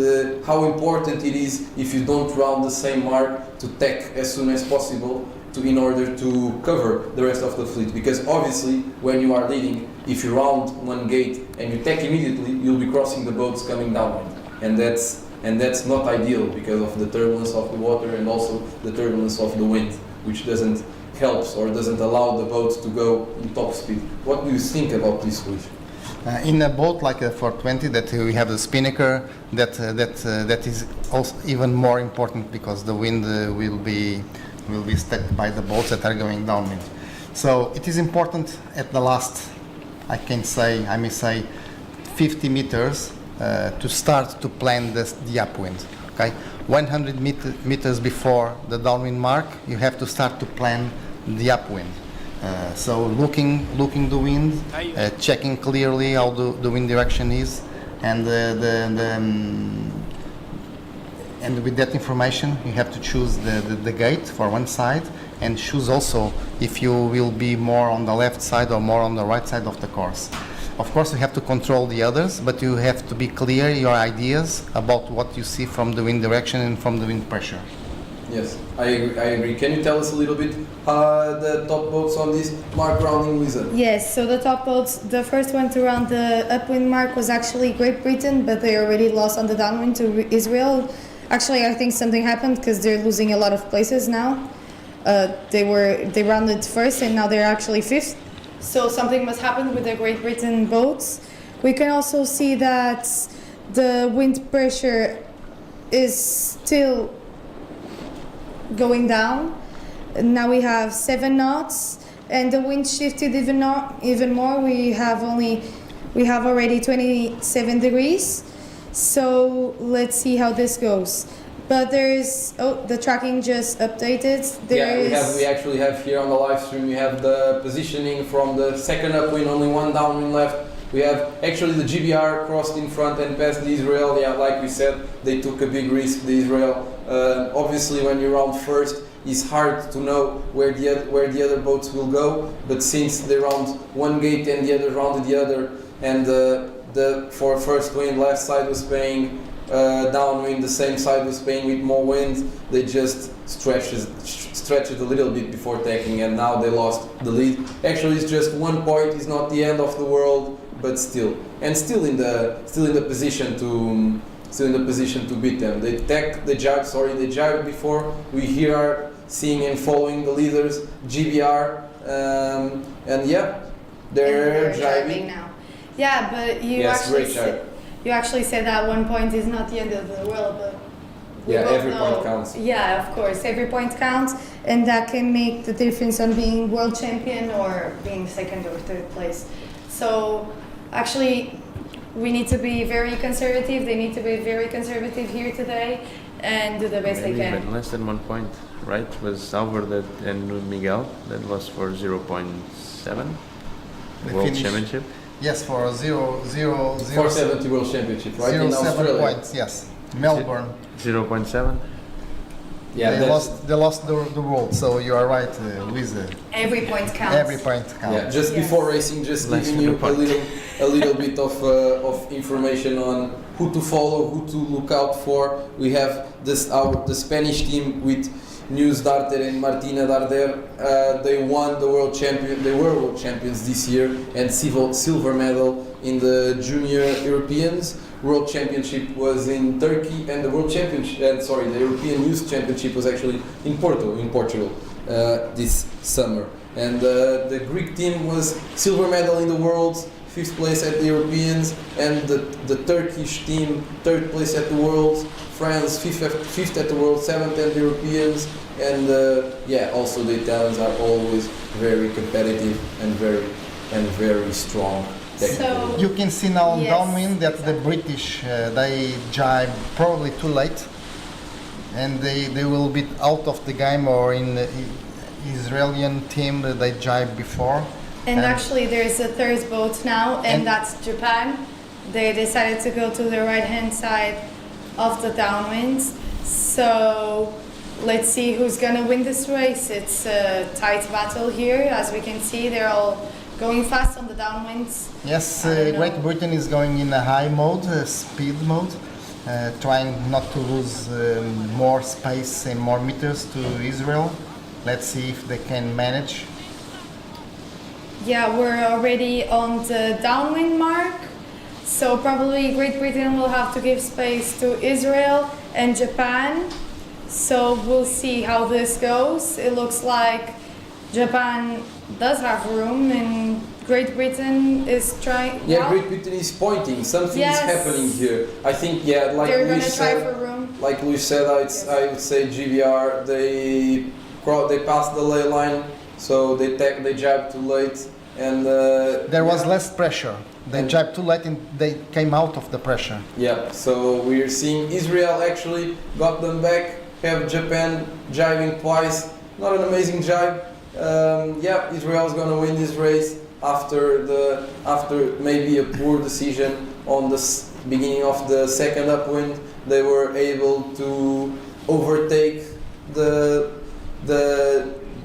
Speaker 2: how important it is if you don't round the same mark to tack as soon as possible in order to cover the rest of the fleet. Because obviously when you are leading, if you round one gate and you tack immediately, you'll be crossing the boats coming downwind, and that's not ideal because of the turbulence of the water and also the turbulence of the wind, which doesn't help or doesn't allow the boats to go in top speed. What do you think about this, Luis?
Speaker 9: In a boat like a 420 that we have the spinnaker, that is also even more important because the wind will be stuck by the boats that are going downwind. So it is important at the last, I may say 50 meters to start to plan the upwind. Okay, 100 meters before the downwind mark, you have to start to plan the upwind. So looking the wind, checking clearly how the wind direction is, and and with that information you have to choose the gate for one side, and choose also if you will be more on the left side or more on the right side of the course. Of course you have to control the others, but you have to be clear your ideas about what you see from the wind direction and from the wind pressure.
Speaker 2: Yes, I agree. Can you tell us a little bit the top boats on this mark rounding, Lisa?
Speaker 13: Yes, so the top boats, the first one to round the upwind mark was actually Great Britain, but they already lost on the downwind to Israel. Actually, I think something happened because they're losing a lot of places now. They rounded first and now they're actually fifth. So something must happen with the Great Britain boats. We can also see that the wind pressure is still going down. Now we have 7 knots, and the wind shifted even more. We have already 27 degrees. So let's see how this goes. But the tracking just updated.
Speaker 2: We actually have here on the live stream, we have the positioning from the second upwind, only 1 downwind left. We have actually the GBR crossed in front and passed the Israel. Yeah, like we said, they took a big risk, the Israel. Obviously when you round first, it's hard to know where the other boats will go. But since they round one gate and the other rounded the other, and for first wind left side was paying downwind, the same side was paying with more wind, they just stretched it a little bit before tacking, and now they lost the lead. Actually, it's just 1 point. It's not the end of the world, but still in the position to beat them. They jibed before. We here are seeing and following the leaders, GBR, and yeah, they're jibing
Speaker 13: now. Yeah, but you actually said that 1 point is not the end of the world, but
Speaker 2: every point counts.
Speaker 13: Yeah, of course, every point counts, and that can make the difference on being world champion or being second or third place. So, actually, we need to be very conservative. They need to be very conservative here today and do the best they can.
Speaker 10: Even less than 1 point, right? Was Albert and Miguel that lost for 0.7 World Championship.
Speaker 9: Yes, for
Speaker 2: 470 World Championship, right?
Speaker 9: 0.7 points, yes. Melbourne.
Speaker 10: 0.7.
Speaker 2: Yeah,
Speaker 9: they lost the world, so you are right, Luisa.
Speaker 13: Every point counts.
Speaker 9: Every point counts.
Speaker 2: Yeah, just before racing, just giving you a little bit of information on who to follow, who to look out for. We have the Spanish team with Neus Darter and Martina Darder. They won the world champion. They were world champions this year and silver medal in the Junior Europeans. World Championship was in Turkey, and the the European Youth Championship was actually in Portugal, this summer. And the Greek team was silver medal in the World, 5th place at the Europeans, and the Turkish team 3rd place at the World. France 5th at the World, 7th at the Europeans, and also the Italians are always very competitive and very strong.
Speaker 9: So you can see now on downwind that the British they jibe probably too late, and they will be out of the game, or in the Israeli team they jibe before.
Speaker 13: And actually there's a third boat now, and that's Japan. They decided to go to the right hand side of the downwinds. So let's see who's gonna win this race. It's a tight battle here, as we can see. They're all going fast on the downwinds.
Speaker 9: Yes, Great Britain is going in a high mode, speed mode, trying not to lose more space and more meters to Israel. Let's see if they can manage.
Speaker 13: Yeah, we're already on the downwind mark, so probably Great Britain will have to give space to Israel and Japan. So we'll see how this goes. It looks like Japan does have room, and Great Britain is trying.
Speaker 2: Yeah, Great Britain is pointing. Something is happening here. I think, like
Speaker 13: they're
Speaker 2: Luis
Speaker 13: gonna try
Speaker 2: said,
Speaker 13: for room.
Speaker 2: Like Luis said, I would say GBR. They passed the ley line, so they jabbed too late, and
Speaker 9: there was less pressure. They jabbed too late and they came out of the pressure.
Speaker 2: Yeah, so we're seeing Israel actually got them back. Have Japan jibing twice. Not an amazing jibe. Israel's gonna win this race after maybe a poor decision on the beginning of the second upwind. They were able to overtake the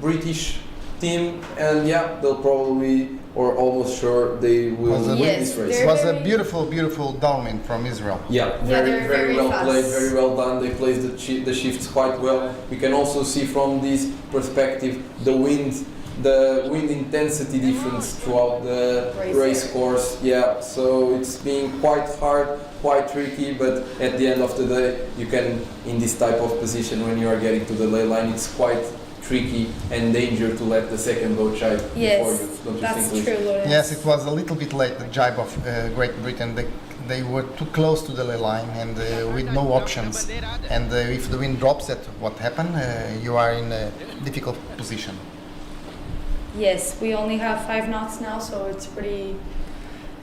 Speaker 2: British team, and they'll probably, or almost sure, they will win this race.
Speaker 9: It was a beautiful downwind from Israel.
Speaker 2: Yeah, very well played, very well done. They placed the shifts quite well. We can also see from this perspective the wind intensity difference throughout the race course. Yeah, so it's been quite hard, quite tricky, but at the end of the day, you can, in this type of position when you are getting to the ley line, it's quite tricky and danger to let the second boat jibe before you. Don't you
Speaker 13: that's
Speaker 2: think,
Speaker 13: true, Lawrence.
Speaker 9: Yes, it was a little bit late, the jibe of Great Britain. They were too close to the ley line and with no options. And if the wind drops, that's what happened. You are in a difficult position.
Speaker 13: Yes, we only have 5 knots now, so it's pretty.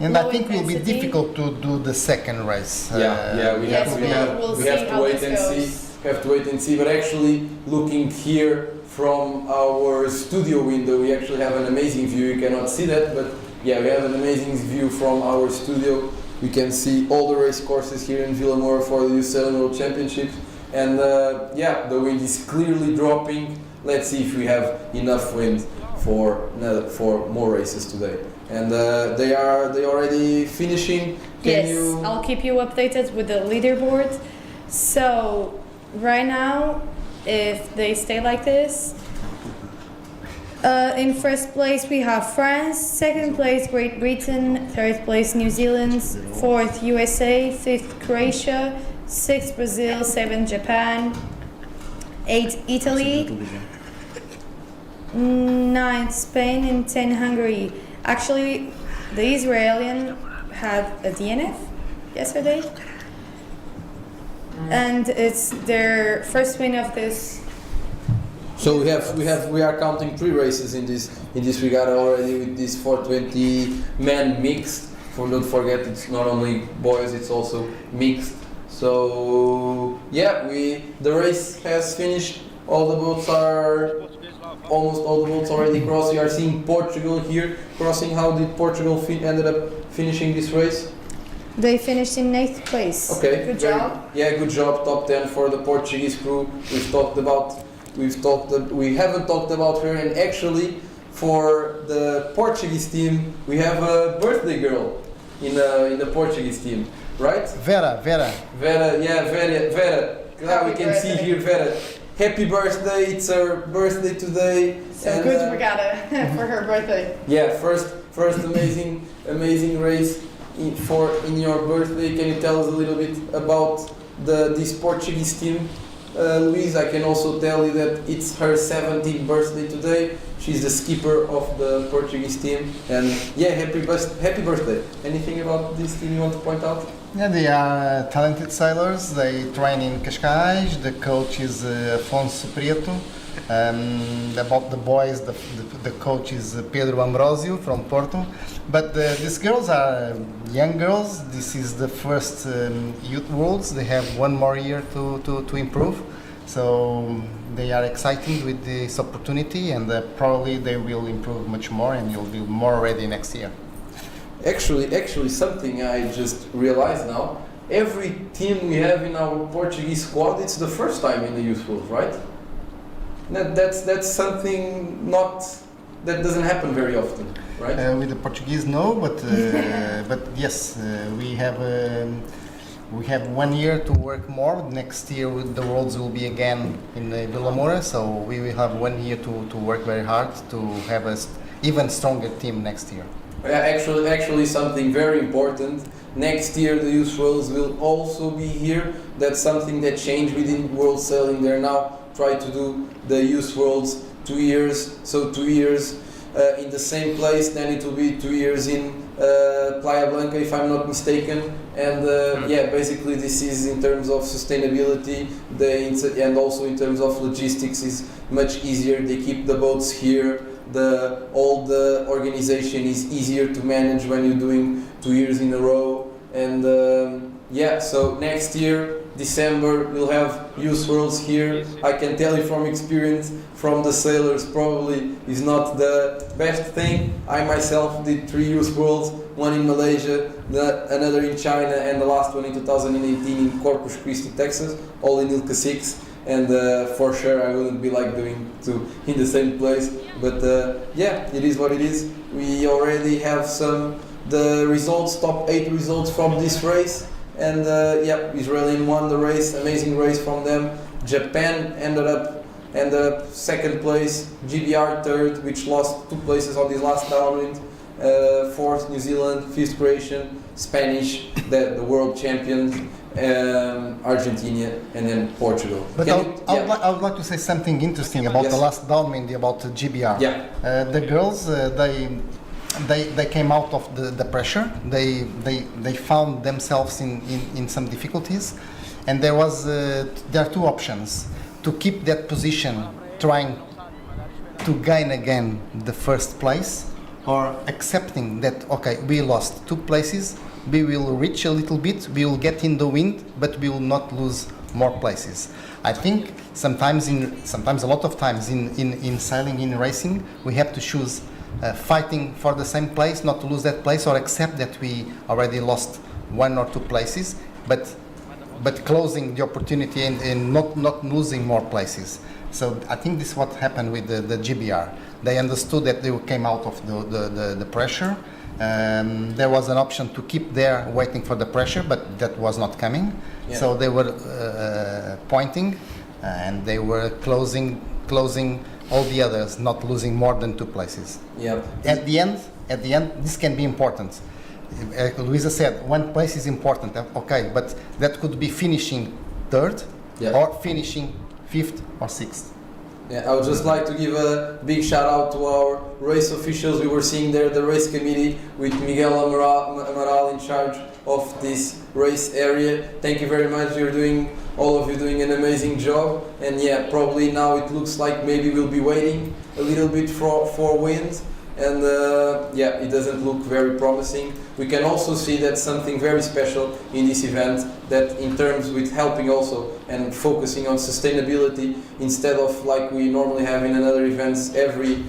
Speaker 9: And I think it will be difficult to do the second race.
Speaker 2: We have to wait and see. Have to wait and see. But actually, looking here from our studio window, we actually have an amazing view. You cannot see that, but we have an amazing view from our studio. We can see all the race courses here in Vilamoura for the Youth Sailing World Championships, and yeah, the wind is clearly dropping. Let's see if we have enough wind for more races today. And they already finishing.
Speaker 13: Yes, I'll keep you updated with the leaderboard. So right now, if they stay like this, in first place we have France, second place Great Britain, third place New Zealand, fourth USA, fifth Croatia, sixth Brazil, seventh Japan, eighth Italy, ninth Spain, and 10 Hungary. Actually, the Israeli had a DNF yesterday, and it's their first win of this.
Speaker 2: So we are counting 3 races in this regard already with this 420 men mixed. Don't forget, it's not only boys, it's also mixed. So yeah, the race has finished. All the boats are almost all the boats already crossed. We are seeing Portugal here crossing. How did Portugal ended up finishing this race?
Speaker 13: They finished in 8th place.
Speaker 2: Okay,
Speaker 13: good job.
Speaker 2: Yeah, good job. Top 10 for the Portuguese crew. We haven't talked about her, and actually for the Portuguese team we have a birthday girl in the Portuguese team, right?
Speaker 9: Vera.
Speaker 2: Now we can see here Vera. Happy birthday! It's her birthday today.
Speaker 13: So and, good regatta for her birthday.
Speaker 2: Yeah, first amazing race in your birthday. Can you tell us a little bit about this Portuguese team, Luís? I can also tell you that it's her 17th birthday today. She's the skipper of the Portuguese team, and yeah, happy birthday! Anything about this team you want to point out?
Speaker 9: Yeah, they are talented sailors. They train in Cascais. The coach is Afonso Prieto. About the boys, the coach is Pedro Ambrosio from Porto. But these girls are young girls. This is the first Youth Worlds. They have 1 more year to improve. So they are excited with this opportunity, and probably they will improve much more, and you'll be more ready next year.
Speaker 2: Actually, something I just realized now. Every team we have in our Portuguese squad, it's the first time in the Youth World, right? That's something that doesn't happen very often, right?
Speaker 9: With the Portuguese, no, but yes, we have 1 year to work more. Next year, the Worlds will be again in Vilamoura, so we will have 1 year to work very hard to have an even stronger team next year.
Speaker 2: Yeah, actually, something very important. Next year, the Youth Worlds will also be here. That's something that changed within World Sailing. They're now trying to do the Youth Worlds 2 years. So 2 years in the same place. Then it will be 2 years in Playa Blanca, if I'm not mistaken. And yeah, basically this is in terms of sustainability, and also in terms of logistics is much easier. They keep the boats here. All the organization is easier to manage when you're doing 2 years in a row. And yeah, so next year, December, we'll have Youth Worlds here. I can tell you from experience, from the sailors, probably is not the best thing. I myself did 3 Youth Worlds, 1 in Malaysia, another in China, and the last one in 2018 in Corpus Christi, Texas, all in ILCA 6. And for sure I wouldn't be like doing 2 in the same place, but yeah, it is what it is. We already have the results, top 8 results from this race, and yeah, Israeli won the race, amazing race from them. Japan ended up 2nd place, GBR 3rd, which lost 2 places on this last downwind, 4th New Zealand, 5th Croatian, Spanish, the world champions, Argentina, and then Portugal.
Speaker 9: But I would like to say something interesting about the last downwind, about the GBR.
Speaker 2: Yeah.
Speaker 9: The girls, they came out of the pressure. They found themselves in some difficulties, and there are 2 options: to keep that position, trying to gain again the 1st place, or accepting that okay, we lost 2 places. We will reach a little bit, we will get in the wind, but we will not lose more places. I think sometimes a lot of times in sailing, in racing, we have to choose fighting for the same place, not to lose that place, or accept that we already lost 1 or 2 places, but but closing the opportunity and not losing more places. So I think this is what happened with the GBR. They understood that they came out of the pressure. There was an option to keep there waiting for the pressure, but that was not coming.
Speaker 2: Yeah.
Speaker 9: So they were pointing and they were closing all the others, not losing more than 2 places.
Speaker 2: Yeah.
Speaker 9: At the end, this can be important. Luisa said 1 place is important, okay, but that could be finishing 3rd or finishing 5th or 6th.
Speaker 2: Yeah, I would just like to give a big shout out to our race officials. We were seeing there the race committee with Miguel Amaral in charge of this race area. Thank you very much. All of you doing an amazing job. And yeah, probably now it looks like maybe we'll be waiting a little bit for wind. And yeah, it doesn't look very promising. We can also see that something very special in this event, that in terms with helping also and focusing on sustainability, instead of like we normally have in other events, every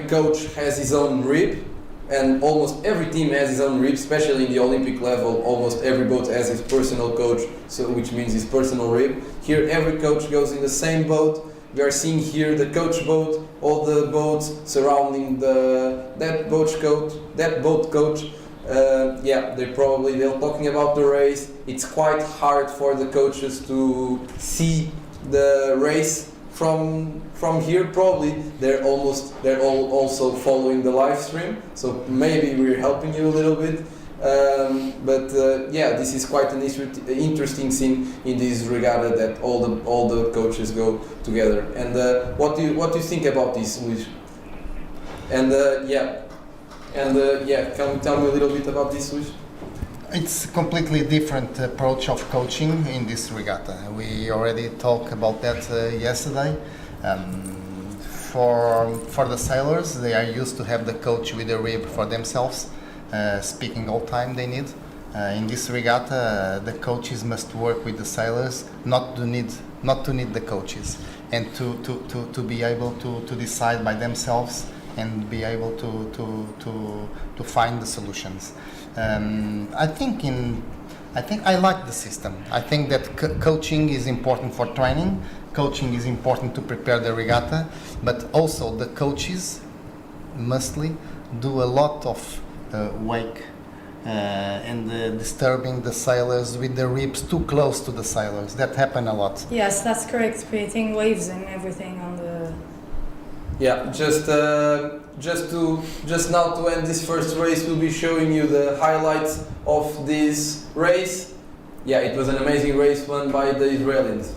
Speaker 2: coach has his own rib, and almost every team has his own rib, especially in the Olympic level. Almost every boat has his personal coach, so which means his personal rib. Here every coach goes in the same boat. We are seeing here the coach boat, all the boats surrounding that boat coach. Yeah, they're talking about the race. It's quite hard for the coaches to see the race from here. Probably they're all also following the live stream. So maybe we're helping you a little bit. But yeah, this is quite an interesting thing in this regatta, that all the coaches go together. And what do you think about this, Luis? And yeah, can you tell me a little bit about this, Luis?
Speaker 9: It's a completely different approach of coaching in this regatta. We already talked about that yesterday. For the sailors, they are used to have the coach with a rib for themselves. Speaking all time they need. In this regatta, the coaches must work with the sailors, not to need the coaches, and to be able to decide by themselves and be able to find the solutions. I think I like the system. I think that coaching is important for training. Coaching is important to prepare the regatta, but also the coaches mostly do a lot of wake and disturbing the sailors with the ribs too close to the sailors. That happen a lot.
Speaker 13: Yes, that's correct. Creating waves and everything on the.
Speaker 2: Yeah, just now to end this first race, we'll be showing you the highlights of this race. Yeah, it was an amazing race won by the Israelis.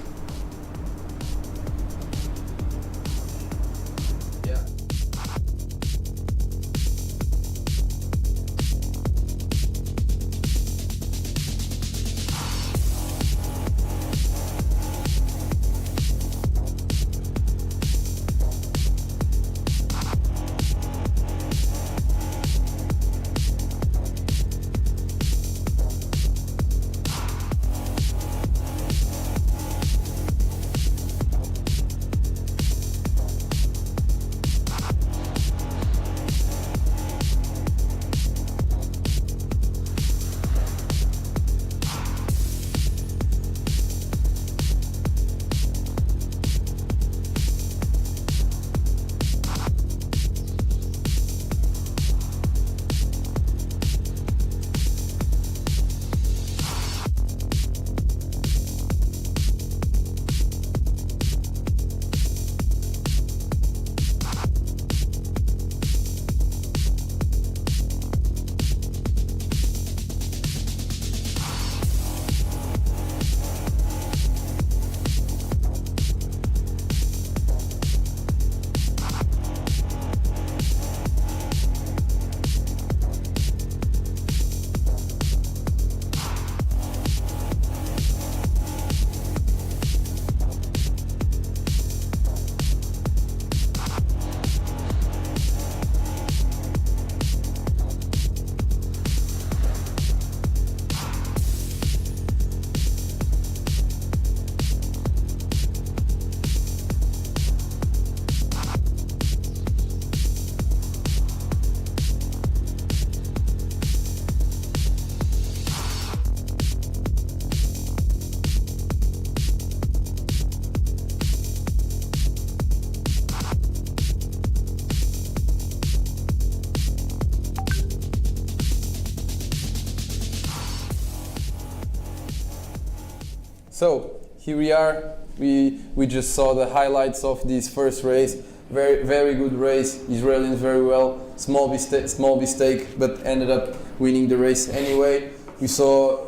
Speaker 2: So here we are. We just saw the highlights of this first race. Very good race. Israelis very well. Small mistake, but ended up winning the race anyway. We saw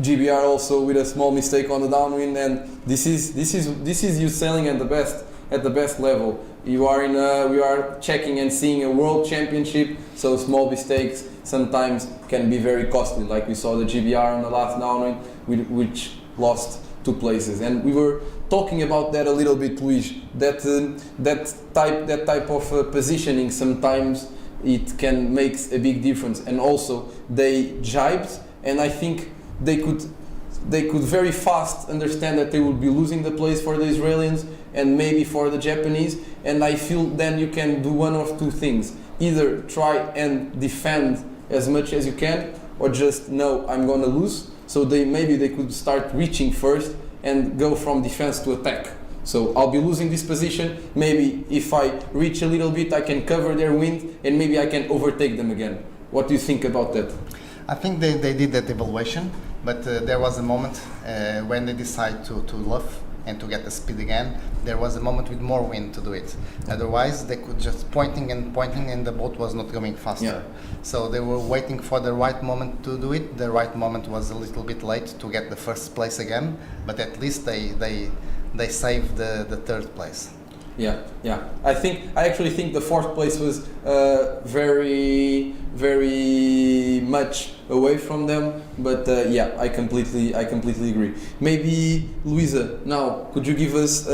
Speaker 2: GBR also with a small mistake on the downwind, and this is you sailing at the best level. We are checking and seeing a world championship, so small mistakes sometimes can be very costly. Like we saw the GBR on the last downwind, which lost 2 places, and we were talking about that a little bit, Luís. That type of positioning sometimes it can make a big difference. And also they jibed, and I think they could very fast understand that they would be losing the place for the Israelis and maybe for the Japanese. And I feel then you can do one of 2 things: either try and defend as much as you can, or just no, I'm gonna lose. So maybe they could start reaching first and go from defense to attack. So I'll be losing this position. Maybe if I reach a little bit, I can cover their wind and maybe I can overtake them again. What do you think about that?
Speaker 9: I think they did that evaluation, but there was a moment when they decided to luff and to get the speed again. There was a moment with more wind to do it. Otherwise, they could just pointing and the boat was not going faster.
Speaker 2: Yeah.
Speaker 9: So they were waiting for the right moment to do it. The right moment was a little bit late to get the first place again, but at least they saved the 3rd place.
Speaker 2: Yeah. I actually think the 4th place was very much away from them, but yeah, I completely agree. Maybe Luisa, now could you give us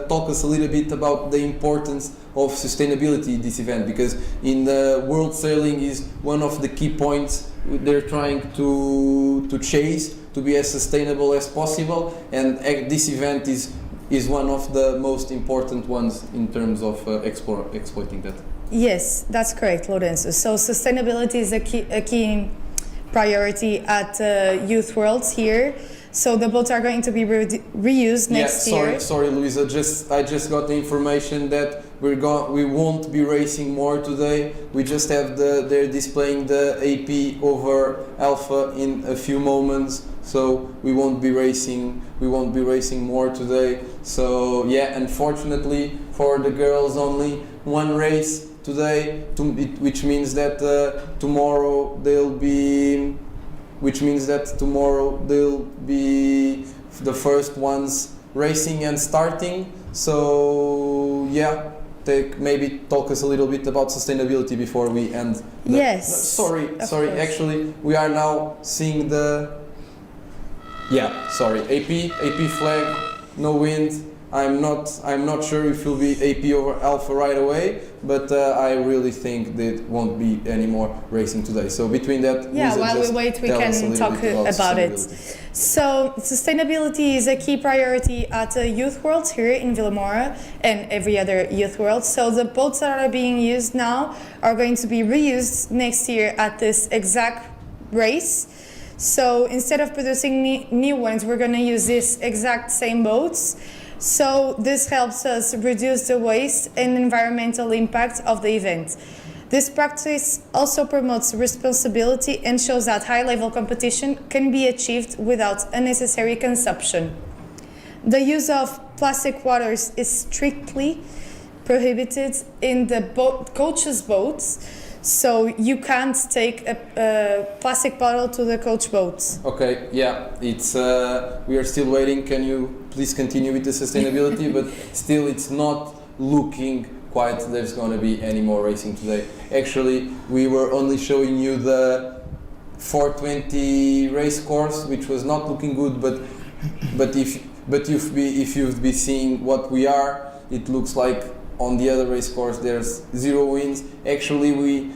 Speaker 2: talk us a little bit about the importance of sustainability in this event, because in the world sailing is one of the key points they're trying to chase, to be as sustainable as possible, and this event is one of the most important ones in terms of exploiting that.
Speaker 13: Yes, that's correct, Lorenzo. So sustainability is a key priority at Youth Worlds here. So the boats are going to be reused next year.
Speaker 2: Sorry, Luisa. I just got the information that we won't be racing more today. We just have they're displaying the AP over Alpha in a few moments. So we won't be racing more today. So yeah, unfortunately for the girls, only 1 race today, which means that tomorrow they'll be the first ones racing and starting. So yeah, maybe talk us a little bit about sustainability before we end.
Speaker 13: Yes.
Speaker 2: Sorry. Actually, we are now seeing the. Yeah, sorry. AP flag, no wind. I'm not sure if it'll be AP over Alpha right away, but I really think there won't be any more racing today. So between that,
Speaker 13: yeah, while we wait, we can talk about it. So sustainability is a key priority at Youth Worlds here in Vilamoura and every other Youth World. So the boats that are being used now are going to be reused next year at this exact race. So instead of producing new ones, we're going to use these exact same boats. So this helps us reduce the waste and environmental impact of the event. This practice also promotes responsibility and shows that high-level competition can be achieved without unnecessary consumption. The use of plastic waters is strictly prohibited in the coaches' boats. So you can't take a plastic bottle to the coach boats.
Speaker 2: Okay, yeah, it's we are still waiting. Can you please continue with the sustainability? But still, it's not looking quite. There's going to be any more racing today. Actually, we were only showing you the 420 race course, which was not looking good. But if you've been seeing what we are, it looks like. On the other race course, there's 0 winds. Actually, we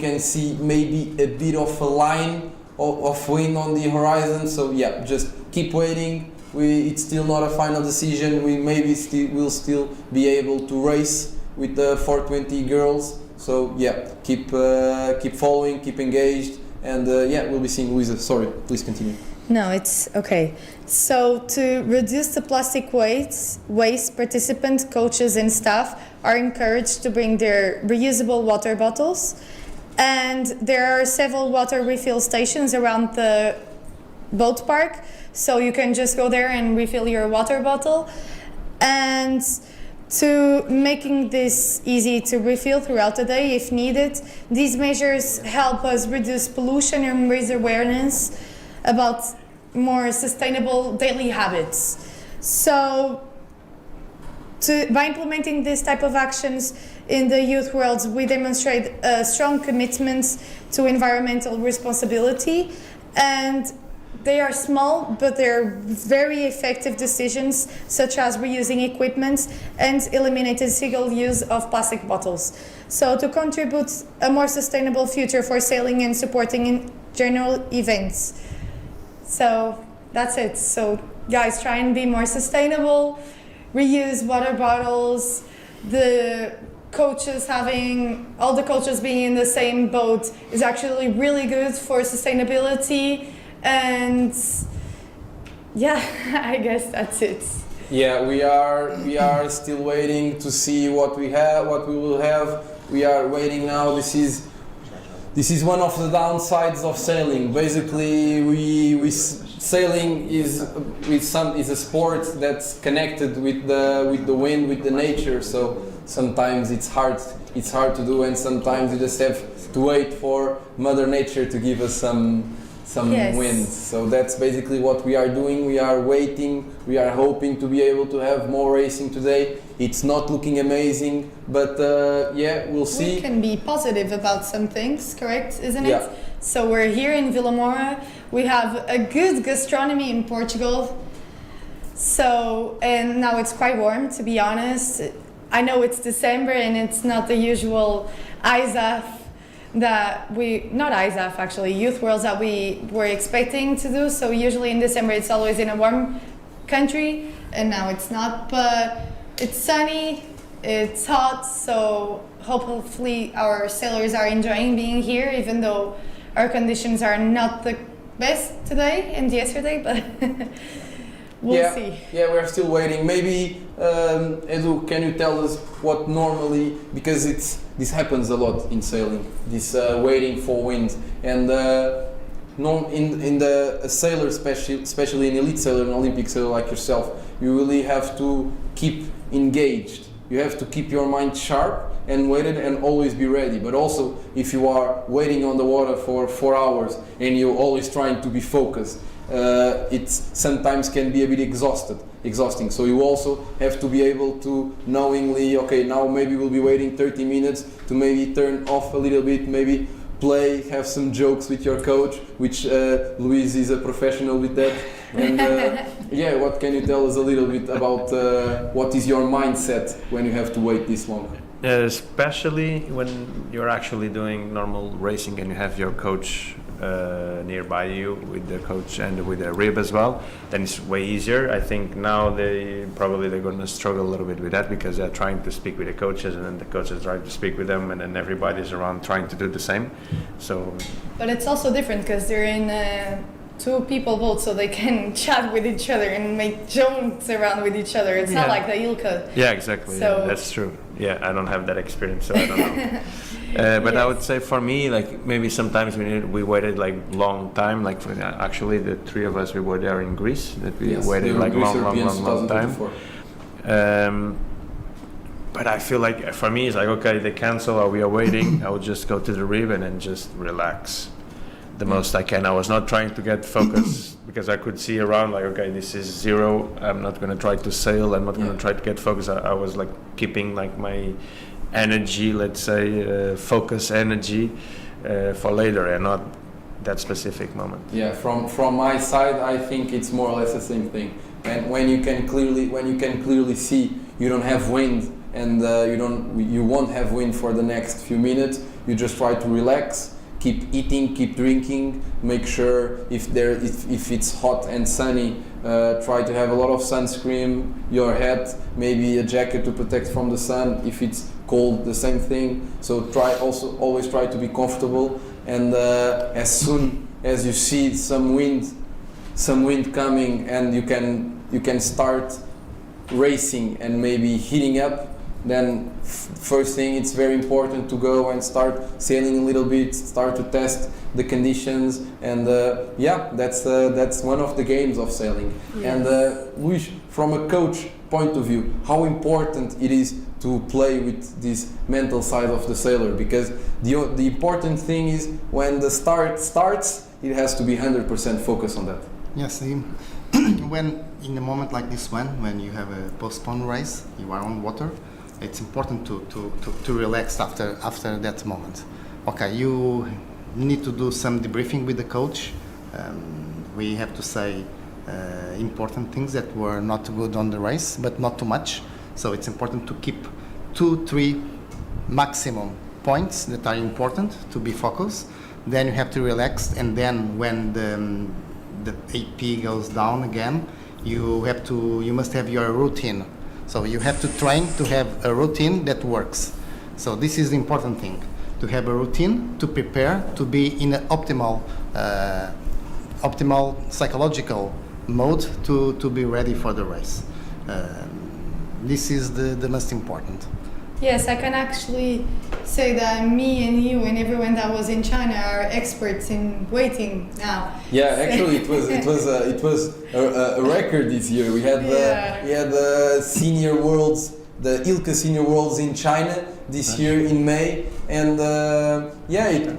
Speaker 2: can see maybe a bit of a line of wind on the horizon. So yeah, just keep waiting. It's still not a final decision. We maybe will still be able to race with the 420 girls. So yeah, keep following, keep engaged, and yeah, we'll be seeing Luisa. Sorry, please continue.
Speaker 13: No, it's okay. So to reduce the plastic waste, participants, coaches and staff are encouraged to bring their reusable water bottles. And there are several water refill stations around the boat park, so you can just go there and refill your water bottle. And to making this easy to refill throughout the day if needed, these measures help us reduce pollution and raise awareness about more sustainable daily habits. So by implementing this type of actions in the youth world, we demonstrate a strong commitment to environmental responsibility, and they are small, but they're very effective decisions, such as reusing equipment and eliminating single use of plastic bottles. So to contribute a more sustainable future for sailing and supporting in general events. So that's it. So guys, try and be more sustainable, reuse water bottles, all the coaches being in the same boat is actually really good for sustainability. And yeah, I guess that's it.
Speaker 2: Yeah, we are still waiting to see what we will have. We are waiting now. This is one of the downsides of sailing. Basically, sailing is a sport that's connected with the wind, with the nature. So sometimes it's hard to do, and sometimes you just have to wait for Mother Nature to give us some
Speaker 13: Yes.
Speaker 2: wind. So that's basically what we are doing. We are waiting. We are hoping to be able to have more racing today. It's not looking amazing, but yeah, we'll see.
Speaker 13: We can be positive about some things, correct? Isn't it?
Speaker 2: Yeah.
Speaker 13: So we're here in Vilamoura. We have a good gastronomy in Portugal. So, and now it's quite warm, to be honest. I know it's December and it's not the usual ISAF not ISAF actually, Youth Worlds that we were expecting to do. So usually in December it's always in a warm country, and now it's not, but it's sunny, it's hot, so hopefully our sailors are enjoying being here, even though our conditions are not the best today and yesterday, but we'll see.
Speaker 2: Yeah, we're still waiting. Maybe, Edu, can you tell us what normally, because this happens a lot in sailing, this waiting for wind, and in the sailor, especially an elite sailor, an Olympic sailor like yourself, you really have to keep engaged. You have to keep your mind sharp and waited and always be ready. But also, if you are waiting on the water for 4 hours and you're always trying to be focused, it sometimes can be a bit exhausting. So you also have to be able to knowingly, okay, now maybe we'll be waiting 30 minutes to maybe turn off a little bit, maybe play, have some jokes with your coach, which Luis is a professional with that. And yeah, what can you tell us a little bit about what is your mindset when you have to wait this long?
Speaker 10: Especially when you're actually doing normal racing and you have your coach nearby you with the coach and with the rib as well, then it's way easier. I think now they're going to struggle a little bit with that because they're trying to speak with the coaches and then the coaches try to speak with them and then everybody's around trying to do the same. So,
Speaker 13: but it's also different because they're in two people boat, so they can chat with each other and make jokes around with each other. It's not like the ILCA.
Speaker 10: Yeah, exactly. So, yeah, that's true. Yeah, I don't have that experience, so I don't know. But
Speaker 13: Yes.
Speaker 10: I would say for me, like maybe sometimes we waited like long time. Like actually, the three of us we were there in Greece. That we waited like long time. But I feel like for me it's like okay, they cancel or we are waiting. I would just go to the rib and then just relax the most I can. I was not trying to get focus because I could see around like okay, this is zero. I'm not gonna try to sail. I'm not gonna try to get focus. I was like keeping like my energy, let's say, focus energy for later and not that specific moment.
Speaker 2: Yeah, from my side, I think it's more or less the same thing. And when you can clearly see you don't have wind and you won't have wind for the next few minutes, you just try to relax, keep eating, keep drinking, make sure if it's hot and sunny, try to have a lot of sunscreen, your hat, maybe a jacket to protect from the sun. If it's cold, the same thing. So always try to be comfortable. And as soon as you see some wind coming, and you can start racing and maybe heating up, then first thing, it's very important to go and start sailing a little bit, start to test the conditions, and that's one of the games of sailing.
Speaker 8: Yes.
Speaker 2: And Luís, from a coach point of view, how important it is to play with this mental side of the sailor, because the important thing is when the start starts, it has to be 100% focused on that.
Speaker 9: Yes, when in a moment like this one, when you have a postponed race, you are on water, it's important to relax after that moment. Okay, you need to do some debriefing with the coach. We have to say important things that were not good on the race, but not too much. So it's important to keep 2-3 maximum points that are important to be focused. Then you have to relax, and then when the AP goes down again, you must have your routine. So you have to train to have a routine that works. So this is the important thing, to have a routine, to prepare, to be in an optimal psychological mode to be ready for the race. This is the most important.
Speaker 13: Yes, I can actually say that me and you and everyone that was in China are experts in waiting now.
Speaker 2: Yeah, actually, it was a record this year. We had the senior worlds, the ILCA senior worlds in China this year in May, and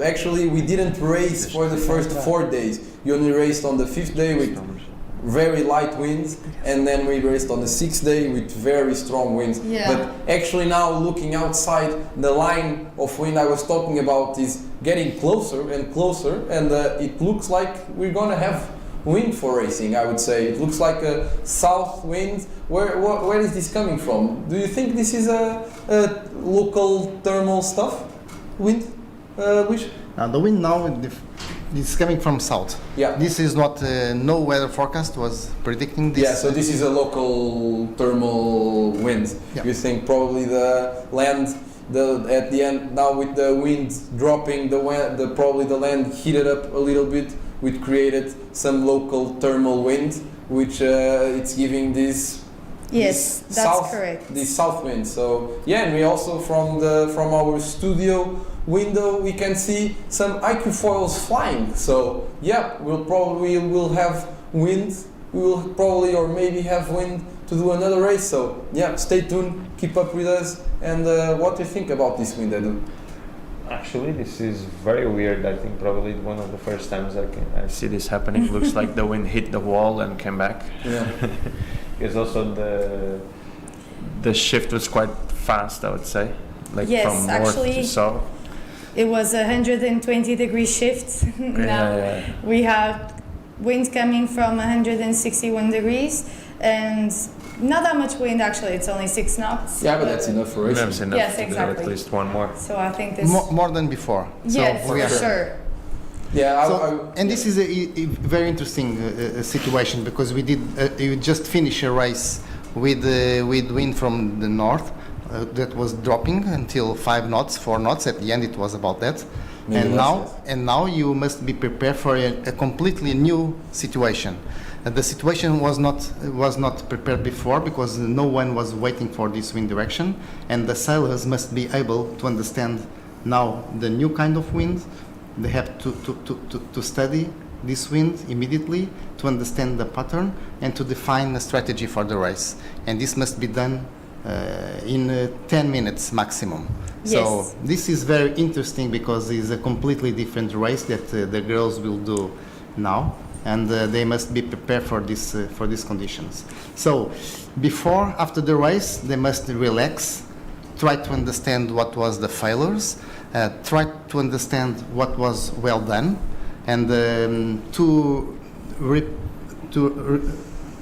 Speaker 2: actually we didn't race for the first 4 days. We only raced on the 5th day with very light winds, and then we raced on the 6th day with very strong winds.
Speaker 13: Yeah.
Speaker 2: But actually now, looking outside, the line of wind I was talking about is getting closer and closer, and it looks like we're gonna have wind for racing, I would say. It looks like a south wind. Where is this coming from? Do you think this is a local thermal stuff? Wind? Which?
Speaker 9: The wind now is coming from south.
Speaker 2: Yeah.
Speaker 9: This is not no weather forecast was predicting this.
Speaker 2: Yeah, so this is a local thermal wind.
Speaker 9: Yeah.
Speaker 2: You think probably the land, at the end now with the wind dropping, probably the land heated up a little bit, which created some local thermal wind, which it's giving this.
Speaker 13: Yes,
Speaker 2: this
Speaker 13: that's
Speaker 2: south,
Speaker 13: correct.
Speaker 2: This south wind. So yeah, and we also from our studio window we can see some IQ foils flying. So yeah, we'll have wind. We will probably or maybe have wind to do another race. So yeah, stay tuned, keep up with us, and what do you think about this wind, Edu?
Speaker 10: Actually, this is very weird. I think probably one of the first times I see this happening. Looks like the wind hit the wall and came back.
Speaker 2: Yeah.
Speaker 10: Because also the shift was quite fast, I would say, like
Speaker 13: Yes,
Speaker 10: from north
Speaker 13: actually,
Speaker 10: to south.
Speaker 13: It was a 120-degree shift. Now we have wind coming from 161 degrees and not that much wind actually. It's only 6 knots.
Speaker 2: Yeah, but that's enough for racing.
Speaker 10: That's enough
Speaker 13: Yes,
Speaker 10: to
Speaker 13: exactly.
Speaker 10: do at least one more.
Speaker 13: So I think this.
Speaker 9: More than before.
Speaker 13: Yes,
Speaker 9: So we
Speaker 13: for
Speaker 9: are-
Speaker 13: sure.
Speaker 2: Yeah,
Speaker 9: and this is a very interesting situation because we did you just finished a race with wind from the north that was dropping until 5 knots, 4 knots. At the end, it was about that.
Speaker 2: Maybe
Speaker 9: And now you must be prepared for a completely new situation. The situation was not prepared before because no one was waiting for this wind direction, and the sailors must be able to understand now the new kind of wind. They have to study this wind immediately to understand the pattern and to define a strategy for the race. And this must be done in 10 minutes maximum.
Speaker 13: Yes.
Speaker 9: So this is very interesting because it's a completely different race that the girls will do now, and they must be prepared for these conditions. So after the race, they must relax, try to understand what was the failures, try to understand what was well done, and to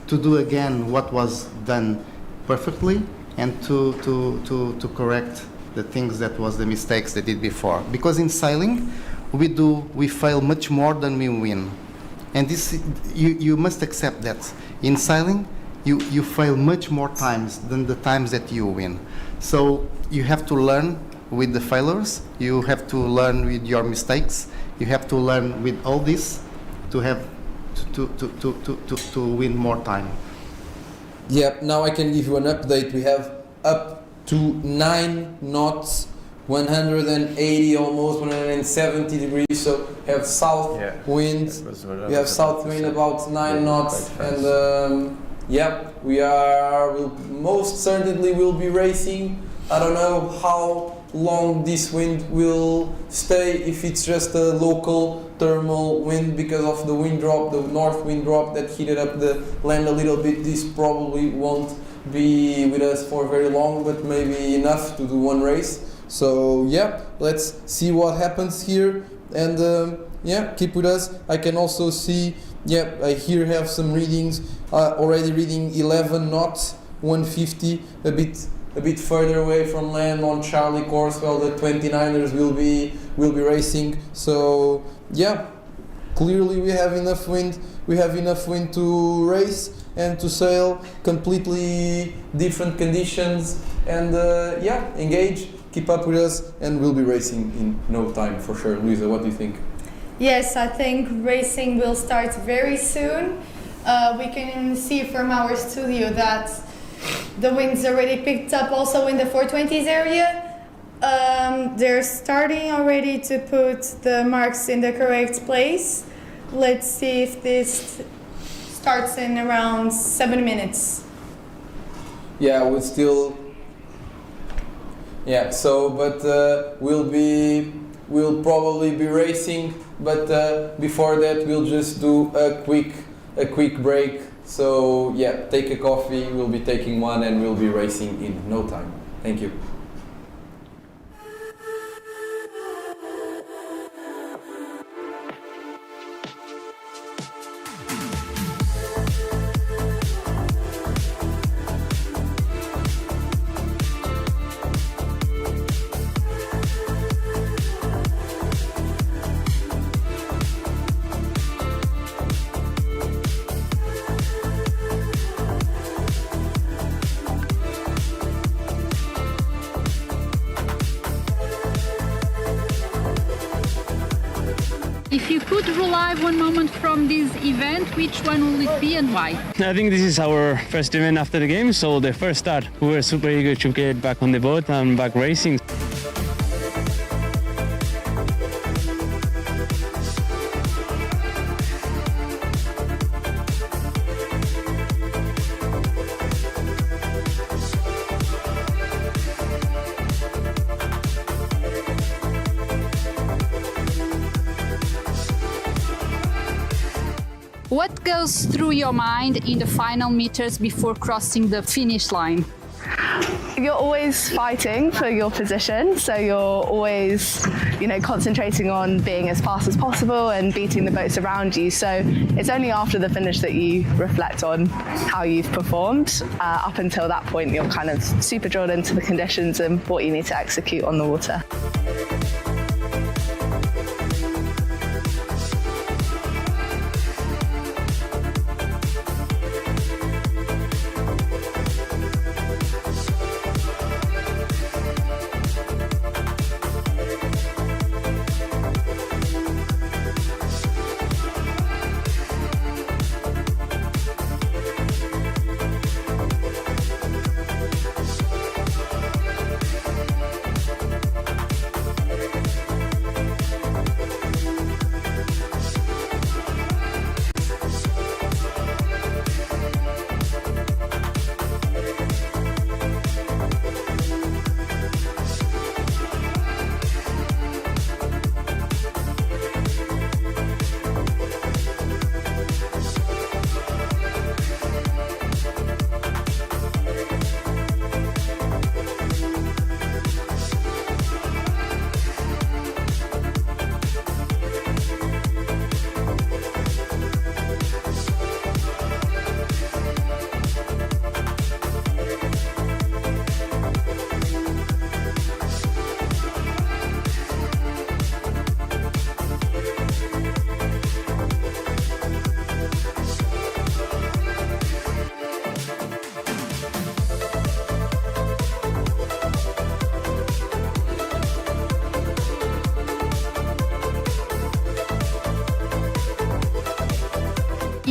Speaker 9: do again what was done perfectly, and to correct the things that was the mistakes they did before. Because in sailing, we fail much more than we win, and this you must accept that. In sailing, you fail much more times than the times that you win. So you have to learn with the failures, you have to learn with your mistakes, you have to learn with all this to have to win more time.
Speaker 2: Yeah, now I can give you an update. We have up to 9 knots, 180 almost 170 degrees. So have south wind. We have south wind about 9 knots, and we will most certainly will be racing. I don't know how long this wind will stay, if it's just a local thermal wind because of the wind drop, the north wind drop that heated up the land a little bit. This probably won't be with us for very long, but maybe enough to do one race. So let's see what happens here, and keep with us. I can also see, I here have some readings, already reading 11 knots, 150, a bit further away from land on Charlie course. Well, the 29ers will be racing. So clearly we have enough wind. We have enough wind to race and to sail. Completely different conditions, and engage. Keep up with us, and we'll be racing in no time for sure. Luisa, what do you think?
Speaker 13: Yes, I think racing will start very soon. We can see from our studio that the wind's already picked up also in the 420s area. They're starting already to put the marks in the correct place. Let's see if this starts in around 7 minutes.
Speaker 2: We'll still. We'll probably be racing, but before that we'll just do a quick break. So take a coffee. We'll be taking one, and we'll be racing in no time. Thank you.
Speaker 11: If you could relive one moment from this event, which one will it be and why?
Speaker 24: I think this is our first event after the game, so the first start. We were super eager to get back on the boat and back racing.
Speaker 11: What goes through your mind in the final meters before crossing the finish line?
Speaker 12: You're always fighting for your position, so you're always, concentrating on being as fast as possible and beating the boats around you. So it's only after the finish that you reflect on how you've performed. Up until that point, you're kind of super drilled into the conditions and what you need to execute on the water.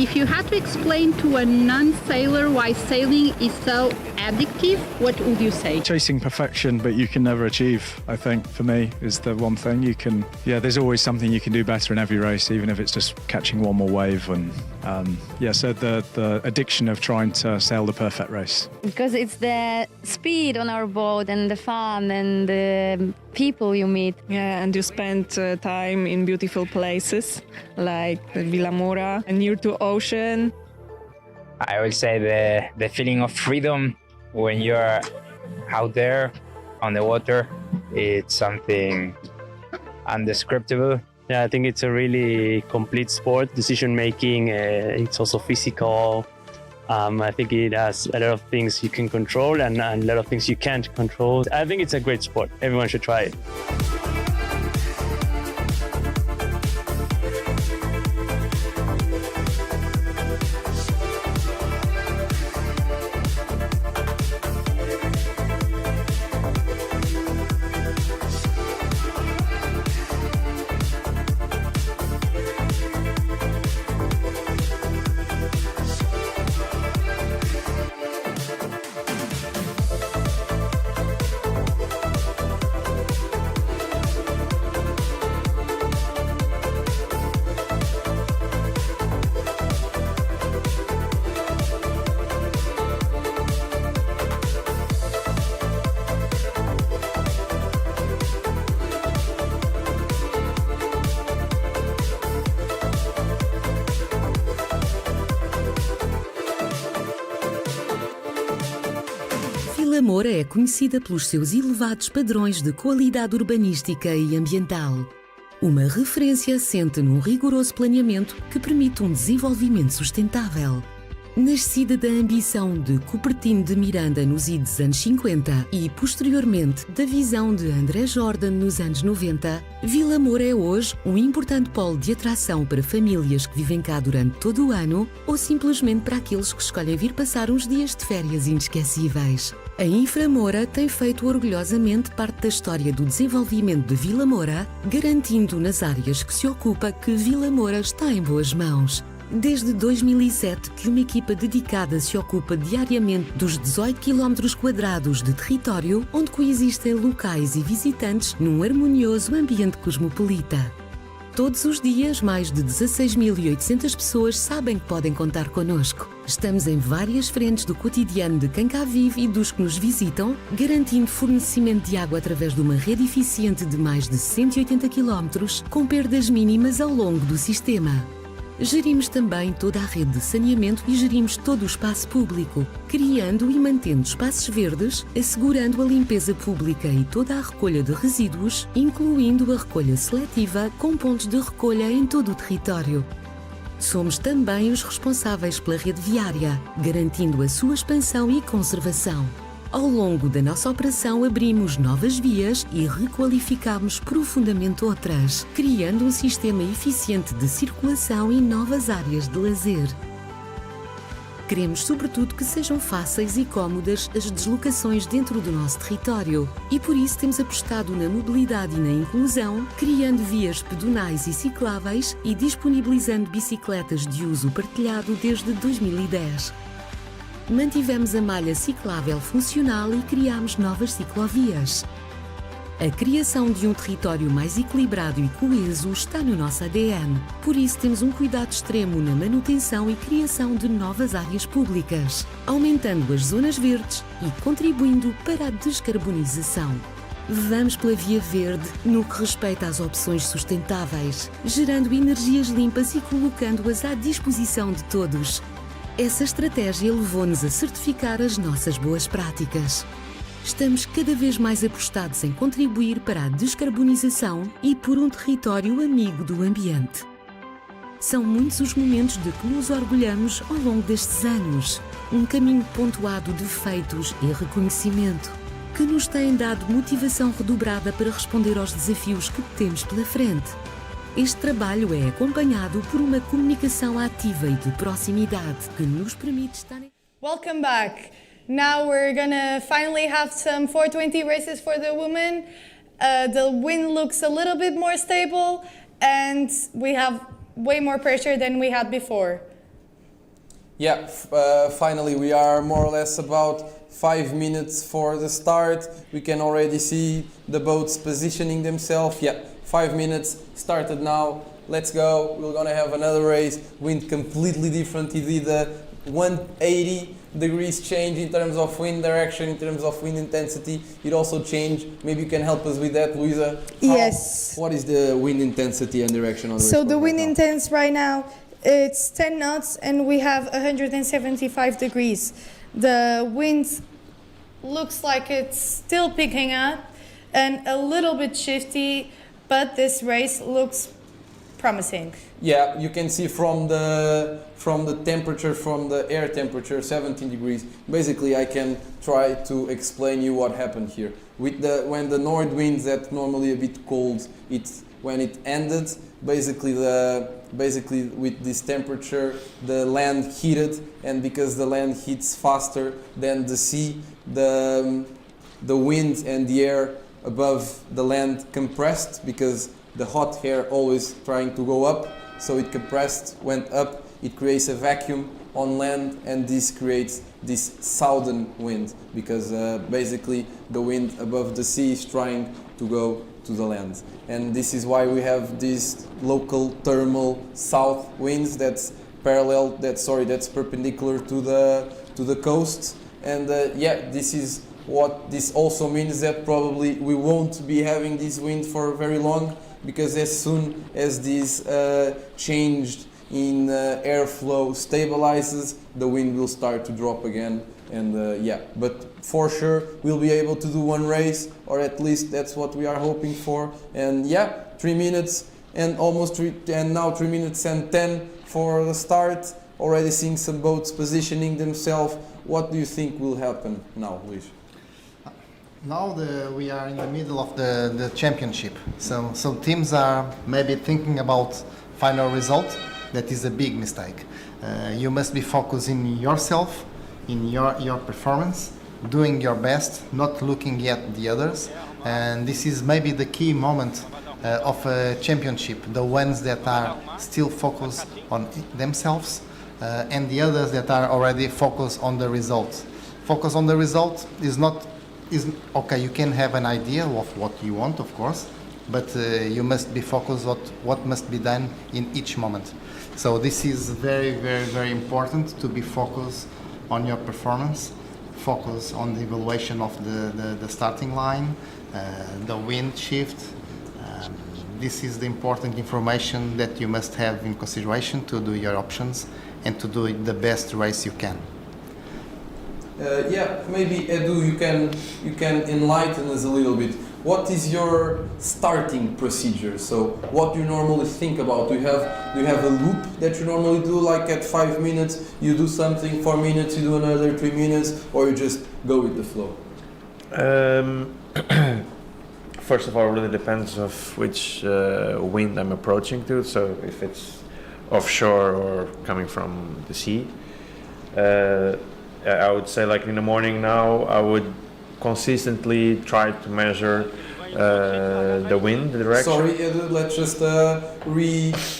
Speaker 11: If you had to explain to a non-sailor why sailing is so addictive? What would you say?
Speaker 14: Chasing perfection, but you can never achieve, I think, for me, is the one thing. There's always something you can do better in every race, even if it's just catching one more wave. And so the addiction of trying to sail the perfect race.
Speaker 15: Because it's the speed on our boat and the fun and the people you meet.
Speaker 16: Yeah, and you spend time in beautiful places like Vilamoura, near to ocean.
Speaker 17: I would say the feeling of freedom when you're out there on the water, it's something indescribable.
Speaker 18: Yeah, I think it's a really complete sport. Decision making, it's also physical. I think it has a lot of things you can control and a lot of things you can't control. I think it's a great sport. Everyone should try it.
Speaker 19: Vilamoura é conhecida pelos seus elevados padrões de qualidade urbanística e ambiental. Uma referência assente num rigoroso planeamento que permite um desenvolvimento sustentável. Nascida da ambição de Cupertino de Miranda nos idos anos 50 e, posteriormente, da visão de André Jordan nos anos 90, Vilamoura é hoje um importante polo de atração para famílias que vivem cá durante todo o ano ou simplesmente para aqueles que escolhem vir passar uns dias de férias inesquecíveis. A Inframoura tem feito orgulhosamente parte da história do desenvolvimento de Vilamoura, garantindo nas áreas que se ocupa que Vilamoura está em boas mãos. Desde 2007 que uma equipa dedicada se ocupa diariamente dos 18 km² de território onde coexistem locais e visitantes num harmonioso ambiente cosmopolita. Todos os dias, mais de 16.800 pessoas sabem que podem contar connosco. Estamos em várias frentes do cotidiano de quem cá vive e dos que nos visitam, garantindo fornecimento de água através de uma rede eficiente de mais de 180 km, com perdas mínimas ao longo do sistema. Gerimos também toda a rede de saneamento e gerimos todo o espaço público, criando e mantendo espaços verdes, assegurando a limpeza pública e toda a recolha de resíduos, incluindo a recolha seletiva com pontos de recolha em todo o território. Somos também os responsáveis pela rede viária, garantindo a sua expansão e conservação. Ao longo da nossa operação abrimos novas vias e requalificamos profundamente outras, criando um sistema eficiente de circulação e novas áreas de lazer. Queremos, sobretudo, que sejam fáceis e cómodas as deslocações dentro do nosso território e por isso temos apostado na mobilidade e na inclusão, criando vias pedonais e cicláveis e disponibilizando bicicletas de uso partilhado desde 2010. Mantivemos a malha ciclável funcional e criámos novas ciclovias. A criação de um território mais equilibrado e coeso está no nosso ADN. Por isso temos um cuidado extremo na manutenção e criação de novas áreas públicas, aumentando as zonas verdes e contribuindo para a descarbonização. Vamos pela via verde no que respeita às opções sustentáveis, gerando energias limpas e colocando-as à disposição de todos. Essa estratégia levou-nos a certificar as nossas boas práticas. Estamos cada vez mais apostados em contribuir para a descarbonização e por um território amigo do ambiente. São muitos os momentos de que nos orgulhamos ao longo destes anos. Um caminho pontuado de feitos e reconhecimento, que nos tem dado motivação redobrada para responder aos desafios que temos pela frente. Este trabalho é acompanhado por uma comunicação ativa e de proximidade que nos permite estar em...
Speaker 13: Welcome back. Now we're gonna finally have some 420 races for the women. The wind looks a little bit more stable and we have way more pressure than we had before.
Speaker 2: Yeah, finally we are more or less about 5 minutes for the start. We can already see the boats positioning themselves. Yeah, 5 minutes started now. Let's go. We're gonna have another race. Wind completely different. It did a 180 degrees change in terms of wind direction, in terms of wind intensity. It also changed. Maybe you can help us with that, Luisa.
Speaker 13: Yes.
Speaker 2: What is the wind intensity and direction on the
Speaker 13: So
Speaker 2: race
Speaker 13: the
Speaker 2: course
Speaker 13: wind
Speaker 2: right now?
Speaker 13: intense right now, it's 10 knots and we have 175 degrees. The wind looks like it's still picking up and a little bit shifty, but this race looks promising.
Speaker 2: Yeah, you can see from the temperature, from the air temperature, 17 degrees. Basically, I can try to explain you what happened here. With when the north winds that normally a bit cold, when it ended, basically with this temperature, the land heated, and because the land heats faster than the sea, the wind and the air above the land compressed because the hot air always trying to go up, so it compressed, went up, it creates a vacuum on land, and this creates this southern wind because basically the wind above the sea is trying to go to the land, and this is why we have these local thermal south winds that's perpendicular to the coast, and yeah, this is what this also means, that probably we won't be having this wind for very long, because as soon as this change in airflow stabilizes, the wind will start to drop again, and yeah, but for sure we'll be able to do one race, or at least that's what we are hoping for. And yeah, 3 minutes and now 3 minutes and 10 for the start. Already seeing some boats positioning themselves. What do you think will happen now, Luis?
Speaker 9: Now we are in the middle of the championship, so teams are maybe thinking about final result. That is a big mistake. You must be focusing yourself, in your performance, doing your best, not looking at the others, and this is maybe the key moment of a championship, the ones that are still focused on themselves and the others that are already focused on the result. Focus on the result is okay, you can have an idea of what you want, of course, but you must be focused on what must be done in each moment. So this is very, very, very important, to be focused on your performance, focus on the evaluation of the starting line, the wind shift. This is the important information that you must have in consideration to do your options and to do the best race you can.
Speaker 2: Yeah, maybe Edu, you can enlighten us a little bit. What is your starting procedure? So, what do you normally think about? Do you have a loop that you normally do, like at 5 minutes you do something, 4 minutes you do another, 3 minutes, or you just go with the flow?
Speaker 10: First of all, it really depends of which wind I'm approaching to. So, if it's offshore or coming from the sea. I would say, like in the morning now, I would consistently try to measure the wind, the direction.
Speaker 2: Sorry, Edu, let's just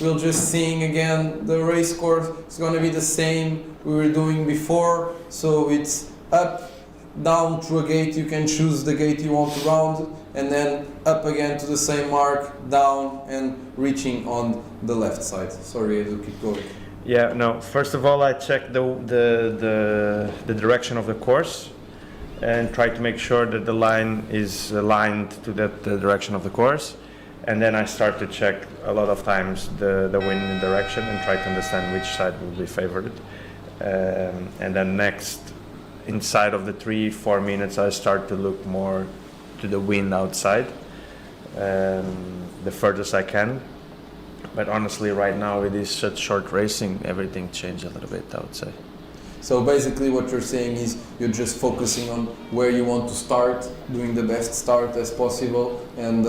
Speaker 2: we'll just seeing again the race course. It's gonna be the same we were doing before. So it's up, down through a gate. You can choose the gate you want around, and then up again to the same mark, down, and reaching on the left side. Sorry, Edu, keep going.
Speaker 10: Yeah, no, first of all, I check the direction of the course and try to make sure that the line is aligned to the direction of the course. And then I start to check a lot of times the wind and direction and try to understand which side will be favored. And then next, inside of the 3-4 minutes, I start to look more to the wind outside, the furthest I can. But honestly, right now, it is such short racing, everything changed a little bit, I would say.
Speaker 2: So basically what you're saying is you're just focusing on where you want to start, doing the best start as possible, and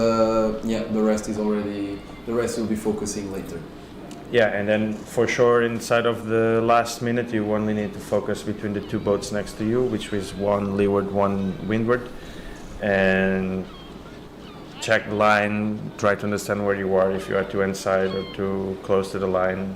Speaker 2: yeah, the rest you'll be focusing later.
Speaker 10: Yeah, and then for sure inside of the last minute you only need to focus between the two boats next to you, which is one leeward, one windward, and check the line, try to understand where you are, if you are too inside or too close to the line.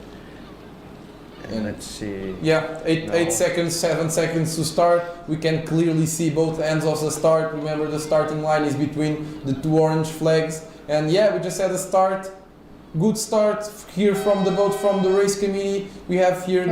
Speaker 2: And
Speaker 10: let's see.
Speaker 2: Yeah, 8 seconds, 7 seconds to start. We can clearly see both ends of the start. Remember, the starting line is between the 2 orange flags. And yeah, we just had a start. Good start here from the boat from the race committee. We have here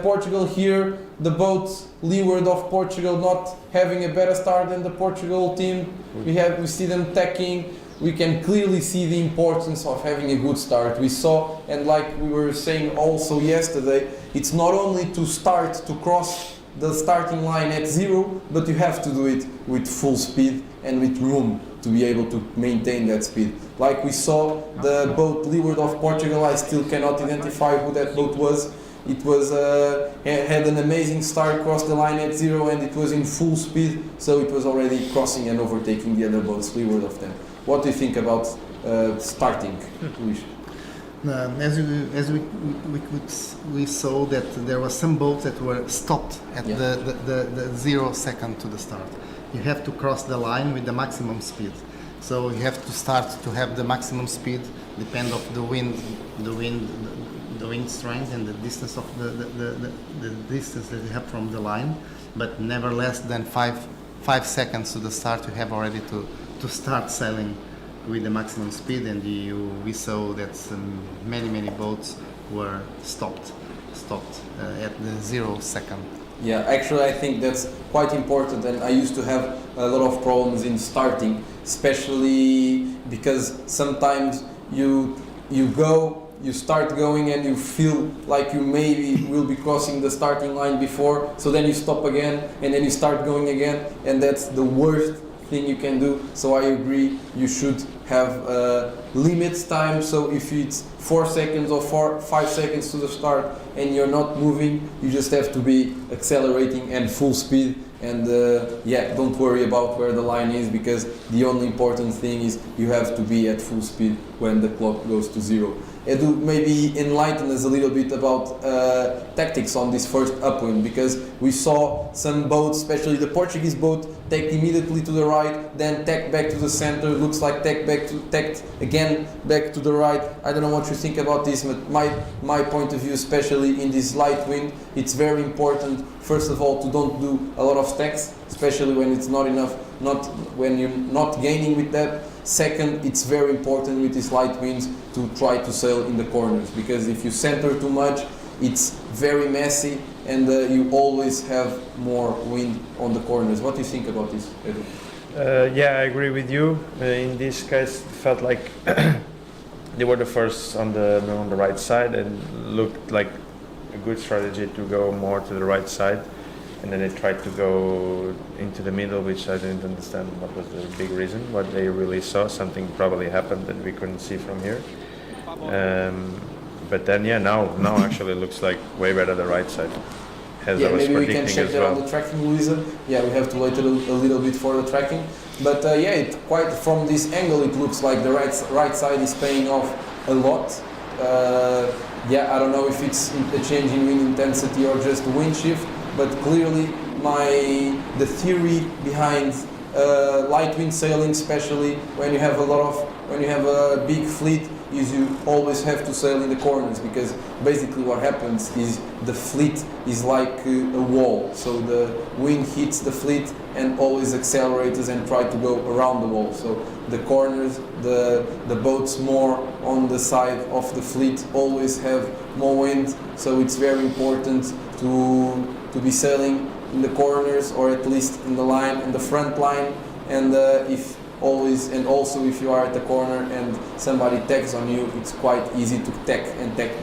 Speaker 2: Portugal here. The boat leeward of Portugal not having a better start than the Portugal team. We see them tacking. We can clearly see the importance of having a good start. We saw, and like we were saying also yesterday, it's not only to start to cross the starting line at 0, but you have to do it with full speed and with room to be able to maintain that speed. Like we saw the boat leeward of Portugal, I still cannot identify who that boat was. It was had an amazing start, crossed the line at 0, and it was in full speed, so it was already crossing and overtaking the other boats leeward of them. What do you think about starting, Luis?
Speaker 9: As we saw that there were some boats that were stopped at the 0 second to the start. You have to cross the line with the maximum speed. So you have to start to have the maximum speed, depend of the wind strength and the distance of the distance that you have from the line, but never less than 5 seconds to the start. You have already to start sailing with the maximum speed, and we saw that many boats were stopped at the 0 second.
Speaker 2: Yeah, actually I think that's quite important, and I used to have a lot of problems in starting, especially because sometimes you start going and you feel like you maybe will be crossing the starting line before, so then you stop again and then you start going again, and that's the worst thing you can do. So I agree, you should have limit time. So if it's 4 seconds or 5 seconds to the start and you're not moving, you just have to be accelerating and full speed. And don't worry about where the line is, because the only important thing is you have to be at full speed when the clock goes to 0. Edu, maybe enlighten us a little bit about tactics on this first upwind, because we saw some boats, especially the Portuguese boat, take immediately to the right, then tack back to the center. Looks like tacked again back to the right. I don't know what you think about this, but my point of view, especially in this light wind, it's very important. First of all, to don't do a lot of stacks, especially when it's not enough, when you're not gaining with that. Second, it's very important with these light winds to try to sail in the corners, because if you center too much, it's very messy, and you always have more wind on the corners. What do you think about this, Edu?
Speaker 10: Yeah, I agree with you. In this case, it felt like they were the first on the right side, and looked like a good strategy to go more to the right side. And then they tried to go into the middle, which I didn't understand what was the big reason, what they really saw. Something probably happened that we couldn't see from here. But then, now actually looks like way better the right side. As I was
Speaker 2: maybe we can
Speaker 10: predicting
Speaker 2: check
Speaker 10: as
Speaker 2: that
Speaker 10: well.
Speaker 2: on the tracking, Luisa. Yeah, we have to wait a little bit for the tracking. But it quite from this angle, it looks like the right side is paying off a lot. I don't know if it's a change in wind intensity or just the wind shift, but clearly the theory behind light wind sailing, especially when you have a big fleet, is you always have to sail in the corners, because basically what happens is the fleet is like a wall, so the wind hits the fleet and always accelerates and try to go around the wall. So the corners, the boats more on the side of the fleet always have more wind, so it's very important to be sailing in the corners, or at least in the front line, and also if you are at the corner and somebody tacks on you, it's quite easy to tack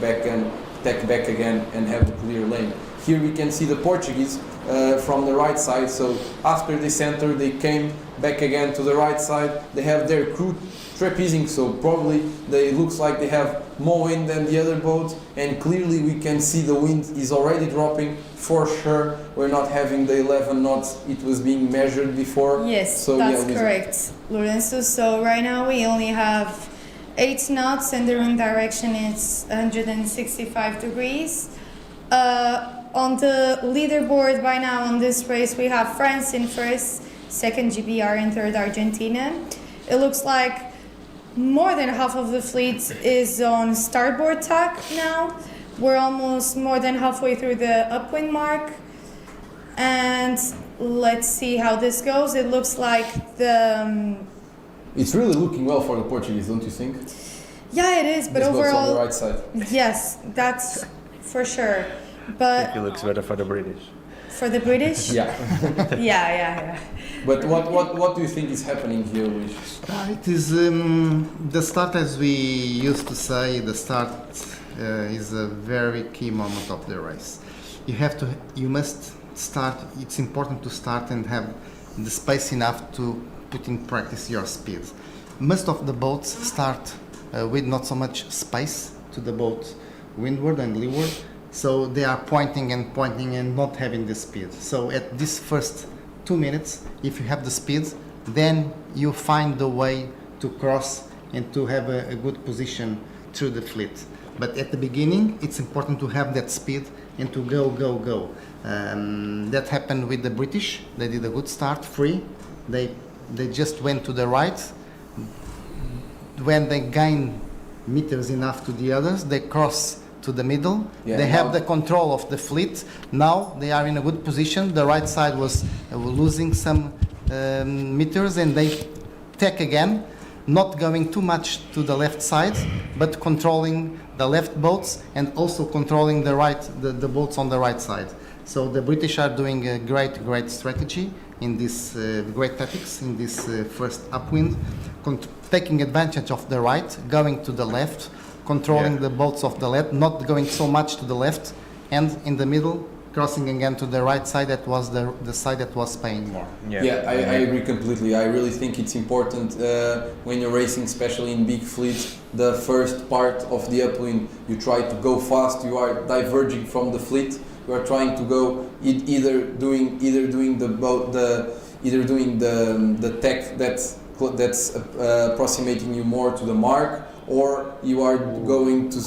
Speaker 2: back again and have the clear lane. Here we can see the Portuguese from the right side, so after they center, they came back again to the right side. They have their crew trapezing, so probably looks like they have more wind than the other boats, and clearly we can see the wind is already dropping for sure. We're not having the 11 knots it was being measured before.
Speaker 13: Yes,
Speaker 2: so,
Speaker 13: that's correct, Lorenzo. So right now we only have 8 knots and the wind direction is 165 degrees. On the leaderboard by now on this race we have France in first, second GBR, and third Argentina. It looks like more than half of the fleet is on starboard tack now. We're almost more than halfway through the upwind mark, and let's see how this goes. It looks like the
Speaker 2: It's really looking well for the Portuguese, don't you think?
Speaker 13: yeah, it is, but
Speaker 2: This boat's
Speaker 13: overall,
Speaker 2: on the right side.
Speaker 13: yes, that's for sure.
Speaker 10: I
Speaker 13: But
Speaker 10: think it looks better for the British.
Speaker 13: for the British,
Speaker 2: Yeah.
Speaker 13: yeah.
Speaker 2: But what do you think is happening here, Luis?
Speaker 9: It is the start, as we used to say, the start is a very key moment of the race. You must start. It's important to start and have the space enough to put in practice your speed. Most of the boats start with not so much space to the boat windward and leeward, so they are pointing and not having the speed. So at this first 2 minutes, if you have the speed, then you find the way to cross and to have a good position through the fleet. But at the beginning, it's important to have that speed and to go. That happened with the British. They did a good start, free. They just went to the right. When they gain meters enough to the others, they cross to the middle.
Speaker 2: Yeah,
Speaker 9: they have the control of the fleet. Now they are in a good position. The right side was losing some meters, and they take again, not going too much to the left side, but controlling the left boats and also controlling the boats on the right side. So the British are doing a great strategy in this great tactics in this first upwind, taking advantage of the right, going to the left, controlling the boats of the left, not going so much to the left, and in the middle, crossing again to the right side. That was the side that was paying more.
Speaker 2: I agree completely. I really think it's important when you're racing, especially in big fleets, the first part of the upwind, you try to go fast, you are diverging from the fleet, you are trying to go either doing the tech that's approximating you more to the mark, or you are going to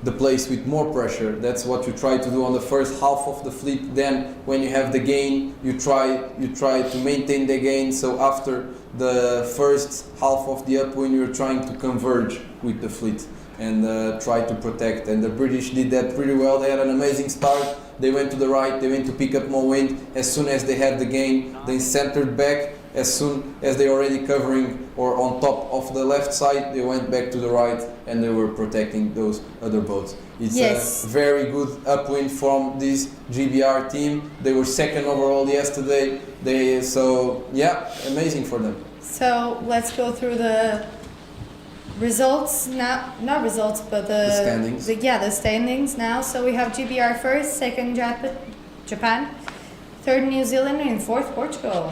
Speaker 2: the place with more pressure. That's what you try to do on the first half of the fleet. Then when you have the gain, you try to maintain the gain. So after the first half of the upwind, you're trying to converge with the fleet and try to protect. And the British did that pretty well. They had an amazing start. They went to the right, they went to pick up more wind. As soon as they had the gain, they centered back. As soon as they already covering or on top of the left side, they went back to the right and they were protecting those other boats. It's a very good upwind from this GBR team. They were second overall yesterday. Amazing for them.
Speaker 13: So let's go through the results now. Not results, but the
Speaker 2: standings.
Speaker 13: The standings now. So we have GBR first, second Japan, third New Zealand, and fourth Portugal.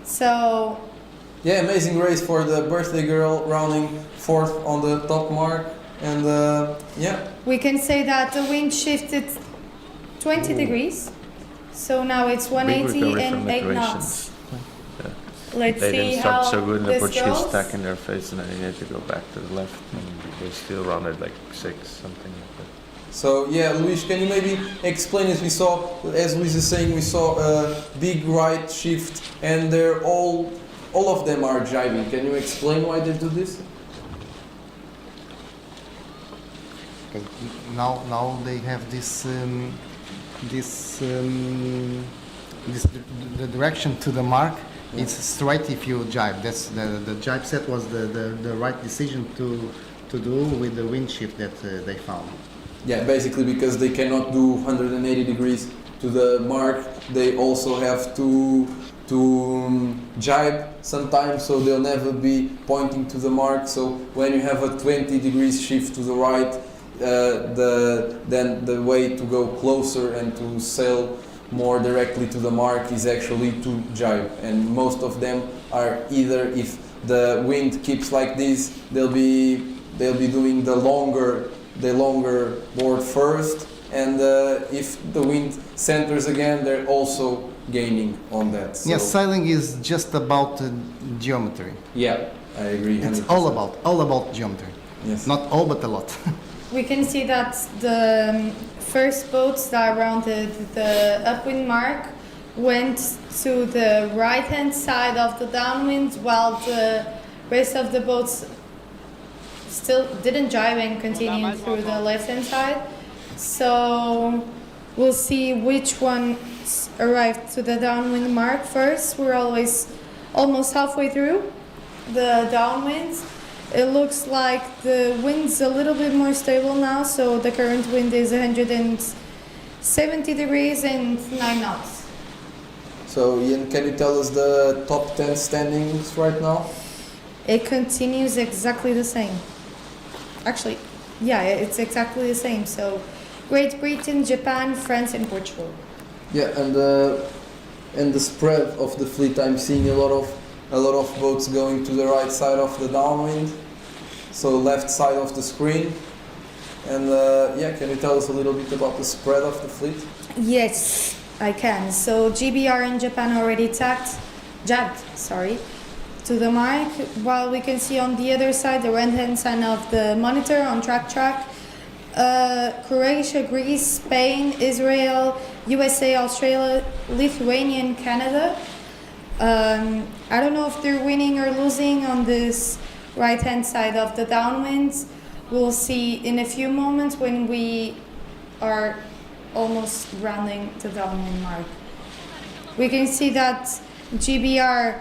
Speaker 13: So
Speaker 2: amazing race for the birthday girl, rounding fourth on the top mark, and
Speaker 13: we can say that the wind shifted 20 degrees, so now it's 180 and 8 knots. Let's
Speaker 10: they
Speaker 13: see
Speaker 10: didn't start
Speaker 13: how
Speaker 10: so good, and the
Speaker 13: this
Speaker 10: Portuguese
Speaker 13: goes.
Speaker 10: stuck in their face, and then they had to go back to the left, and they still rounded like 6, something like that.
Speaker 2: So Luis, can you maybe explain, as Luis is saying, we saw a big right shift, and they're all of them are jibing. Can you explain why they do this?
Speaker 9: Now they have the direction to the mark. It's straight if you jibe. That's the jibe set was the right decision to do with the wind shift that they found.
Speaker 2: Yeah, basically because they cannot do 180 degrees to the mark, they also have to jibe sometimes, so they'll never be pointing to the mark. So when you have a 20 degrees shift to the right, then the way to go closer and to sail more directly to the mark is actually to jibe. And most of them are either, if the wind keeps like this, they'll be doing the longer board first, and if the wind centers again, they're also gaining on that. So
Speaker 9: yes, sailing is just about geometry.
Speaker 2: Yeah, I agree. 100%.
Speaker 9: It's all about geometry.
Speaker 2: Yes.
Speaker 9: Not all, but a lot.
Speaker 13: We can see that the first boats that around the upwind mark went to the right-hand side of the downwind, while the rest of the boats still didn't jibe and continued through the left-hand side. So we'll see which one arrived to the downwind mark first. We're always almost halfway through the downwinds. It looks like the wind's a little bit more stable now, so the current wind is 170 degrees and 9 knots.
Speaker 2: So Ian, can you tell us the top 10 standings right now?
Speaker 13: It continues exactly the same. Actually, yeah, it's exactly the same. So Great Britain, Japan, France and Portugal.
Speaker 2: Yeah, and the spread of the fleet, I'm seeing a lot of boats going to the right side of the downwind, so left side of the screen. And yeah, can you tell us a little bit about the spread of the fleet?
Speaker 13: Yes, I can. So GBR in Japan already jabbed, to the mark, while we can see on the other side, the right-hand side of the monitor on track, Croatia, Greece, Spain, Israel, USA, Australia, Lithuania, and Canada. I don't know if they're winning or losing on this right-hand side of the downwinds. We'll see in a few moments when we are almost rounding the downwind mark. We can see that GBR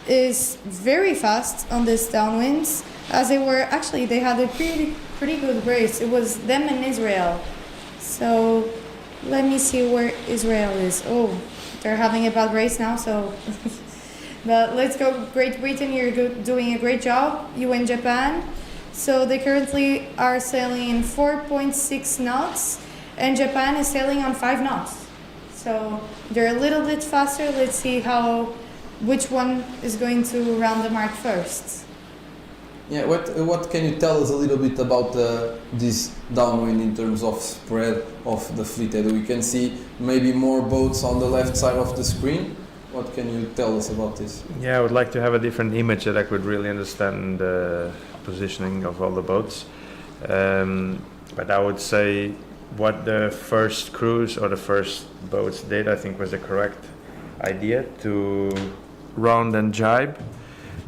Speaker 13: is very fast on this downwinds, as they had a pretty good race. It was them and Israel. So let me see where Israel is. Oh, they're having a bad race now, so but let's go. Great Britain, you're doing a great job. You and Japan. So they currently are sailing in 4.6 knots, and Japan is sailing on 5 knots. So they're a little bit faster. Let's see which one is going to round the mark first.
Speaker 2: Yeah, what can you tell us a little bit about this downwind in terms of spread of the fleet? We can see maybe more boats on the left side of the screen. What can you tell us about this?
Speaker 10: Yeah, I would like to have a different image that I could really understand the positioning of all the boats. But I would say what the first cruise or the first boats did, I think was the correct idea, to round and jibe,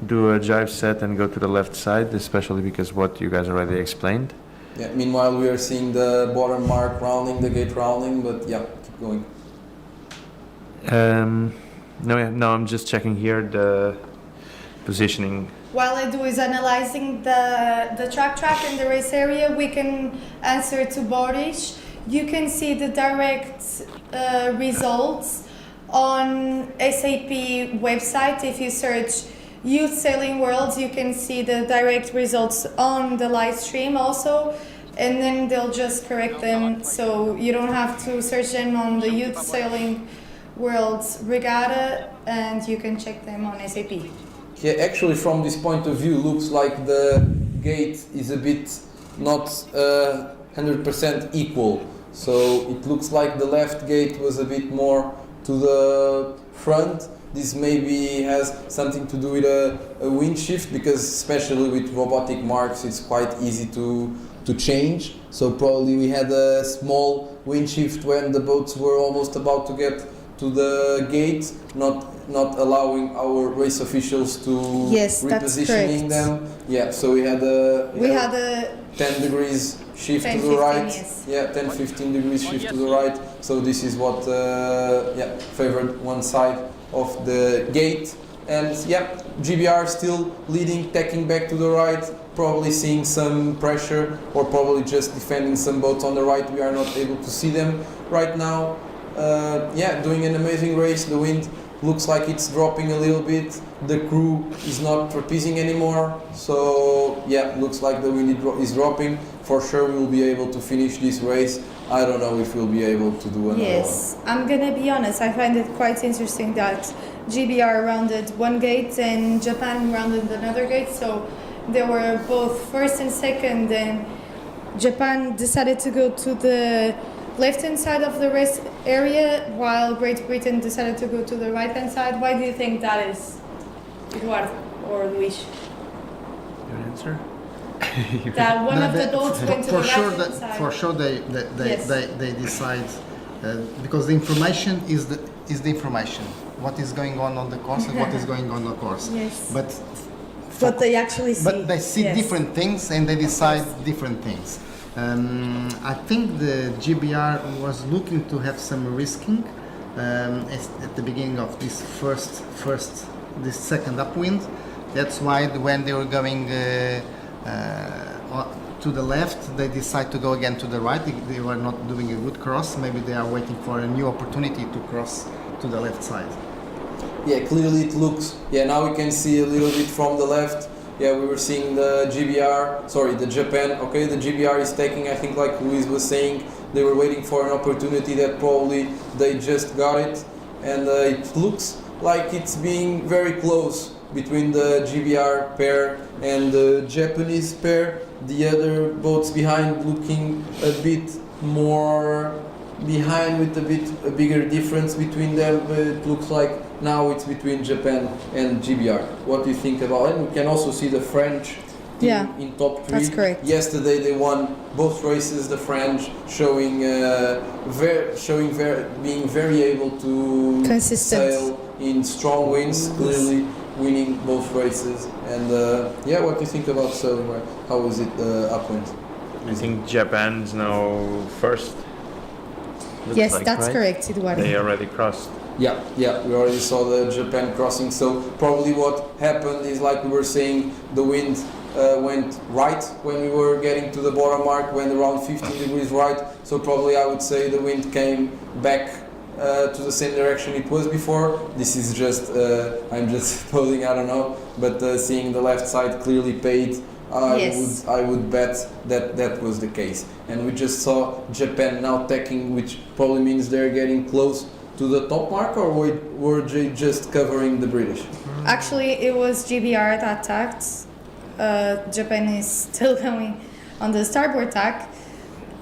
Speaker 10: do a jibe set and go to the left side, especially because what you guys already explained.
Speaker 2: Yeah, meanwhile we are seeing the bottom mark rounding, the gate rounding, but yeah, keep going.
Speaker 10: No, I'm just checking here the positioning.
Speaker 13: While I do is analyzing the track and the race area, we can answer to Boris. You can see the direct results on SAP website. If you search Youth Sailing Worlds, you can see the direct results on the live stream also, and then they'll just correct them, so you don't have to search them on the Youth Sailing Worlds Regatta, and you can check them on SAP.
Speaker 2: Yeah, actually from this point of view, looks like the gate is a bit not 100% equal. So it looks like the left gate was a bit more to the front. This maybe has something to do with a wind shift, because especially with robotic marks it's quite easy to change. So probably we had a small wind shift when the boats were almost about to get to the gate, not allowing our race officials to repositioning them. Yeah, so we had a 10 degrees shift to the right. Yes. Yeah, 10-15 degrees shift to the right. So this is what favored one side of the gate. And yeah, GBR still leading, tacking back to the right, probably seeing some pressure or probably just defending some boats on the right. We are not able to see them right now. Doing an amazing race. The wind looks like it's dropping a little bit. The crew is not trapezing anymore. So yeah, looks like the wind is dropping. For sure we will be able to finish this race. I don't know if we'll be able to do another one.
Speaker 13: Yes, I'm gonna be honest, I find it quite interesting that GBR rounded one gate and Japan rounded another gate. So they were both first and second, and Japan decided to go to the left-hand side of the race area, while Great Britain decided to go to the right-hand side. Why do you think that is, Eduardo or Luis?
Speaker 10: Your answer?
Speaker 13: That one of the boats went to the right-hand side.
Speaker 9: For sure, they decide because the information is the information. What is going on the course and what is going on the course.
Speaker 13: Yes.
Speaker 9: But
Speaker 13: But they actually see.
Speaker 9: But they see different things and they decide different things. I think the GBR was looking to have some risking at the beginning of this this second upwind. That's why when they were going to the left, they decide to go again to the right. They were not doing a good cross. Maybe they are waiting for a new opportunity to cross to the left side.
Speaker 2: Yeah, clearly it looks. Yeah, now we can see a little bit from the left. Yeah, we were seeing the Japan. Okay, the GBR is taking, I think, like Luis was saying, they were waiting for an opportunity that probably they just got it. And it looks like it's being very close between the GBR pair and the Japanese pair. The other boats behind looking a bit more behind with a bigger difference between them. But it looks like now it's between Japan and GBR. What do you think about it? We can also see the French team in top 3.
Speaker 13: That's correct.
Speaker 2: Yesterday they won both races. The French showing being very able to sail in strong winds. Clearly winning both races. And what do you think about sailing? How was it upwind?
Speaker 10: I think Japan's now first.
Speaker 13: Yes, that's correct, Eduardo.
Speaker 10: They already crossed.
Speaker 2: Yeah, we already saw the Japan crossing. So probably what happened is, like we were saying, the wind went right when we were getting to the bottom mark, went around 15 degrees right. So probably I would say the wind came back to the same direction it was before. This is just, I'm just supposing, I don't know. But seeing the left side clearly paid. I would bet that was the case. And we just saw Japan now tacking, which probably means they're getting close to the top mark, or were they just covering the British?
Speaker 13: Actually, it was GBR that tacked. Japan is still going on the starboard tack.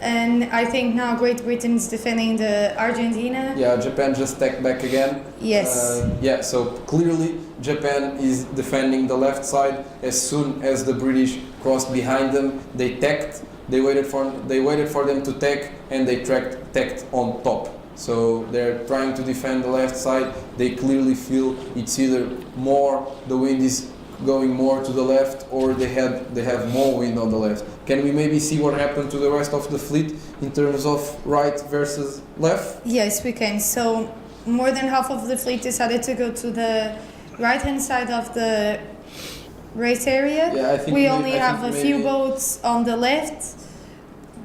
Speaker 13: And I think now Great Britain is defending the Argentina.
Speaker 2: Yeah, Japan just tacked back again.
Speaker 13: Yes.
Speaker 2: So clearly Japan is defending the left side. As soon as the British crossed behind them, they tacked. They waited for them to tack, and they tacked on top. So they're trying to defend the left side. They clearly feel it's either the wind is going more to the left, or they have more wind on the left. Can we maybe see what happened to the rest of the fleet in terms of right versus left?
Speaker 13: Yes, we can. So more than half of the fleet decided to go to the right-hand side of the race area.
Speaker 2: Yeah, I think
Speaker 13: we only have a few boats on the left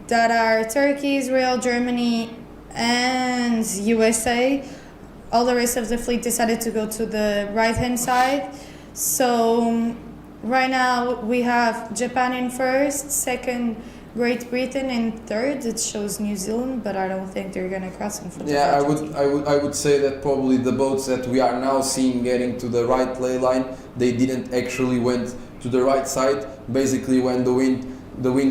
Speaker 13: that are Turkey, Israel, Germany, and USA. All the rest of the fleet decided to go to the right-hand side. So right now we have Japan in first, second Great Britain, and third it shows New Zealand, but I don't think they're gonna cross in front of
Speaker 2: I would say that probably the boats that we are now seeing getting to the right ley line, they didn't actually went to the right side. Basically, when the wind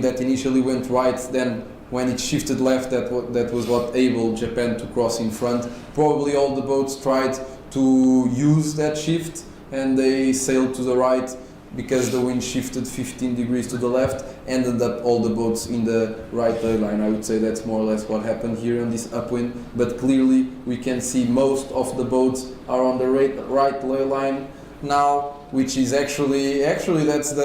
Speaker 2: that initially went right, then when it shifted left, that was what enabled Japan to cross in front. Probably all the boats tried to use that shift, and they sailed to the right because the wind shifted 15 degrees to the left, ended up all the boats in the right ley line. I would say that's more or less what happened here on this upwind. But clearly we can see most of the boats are on the right ley line now, which is actually that's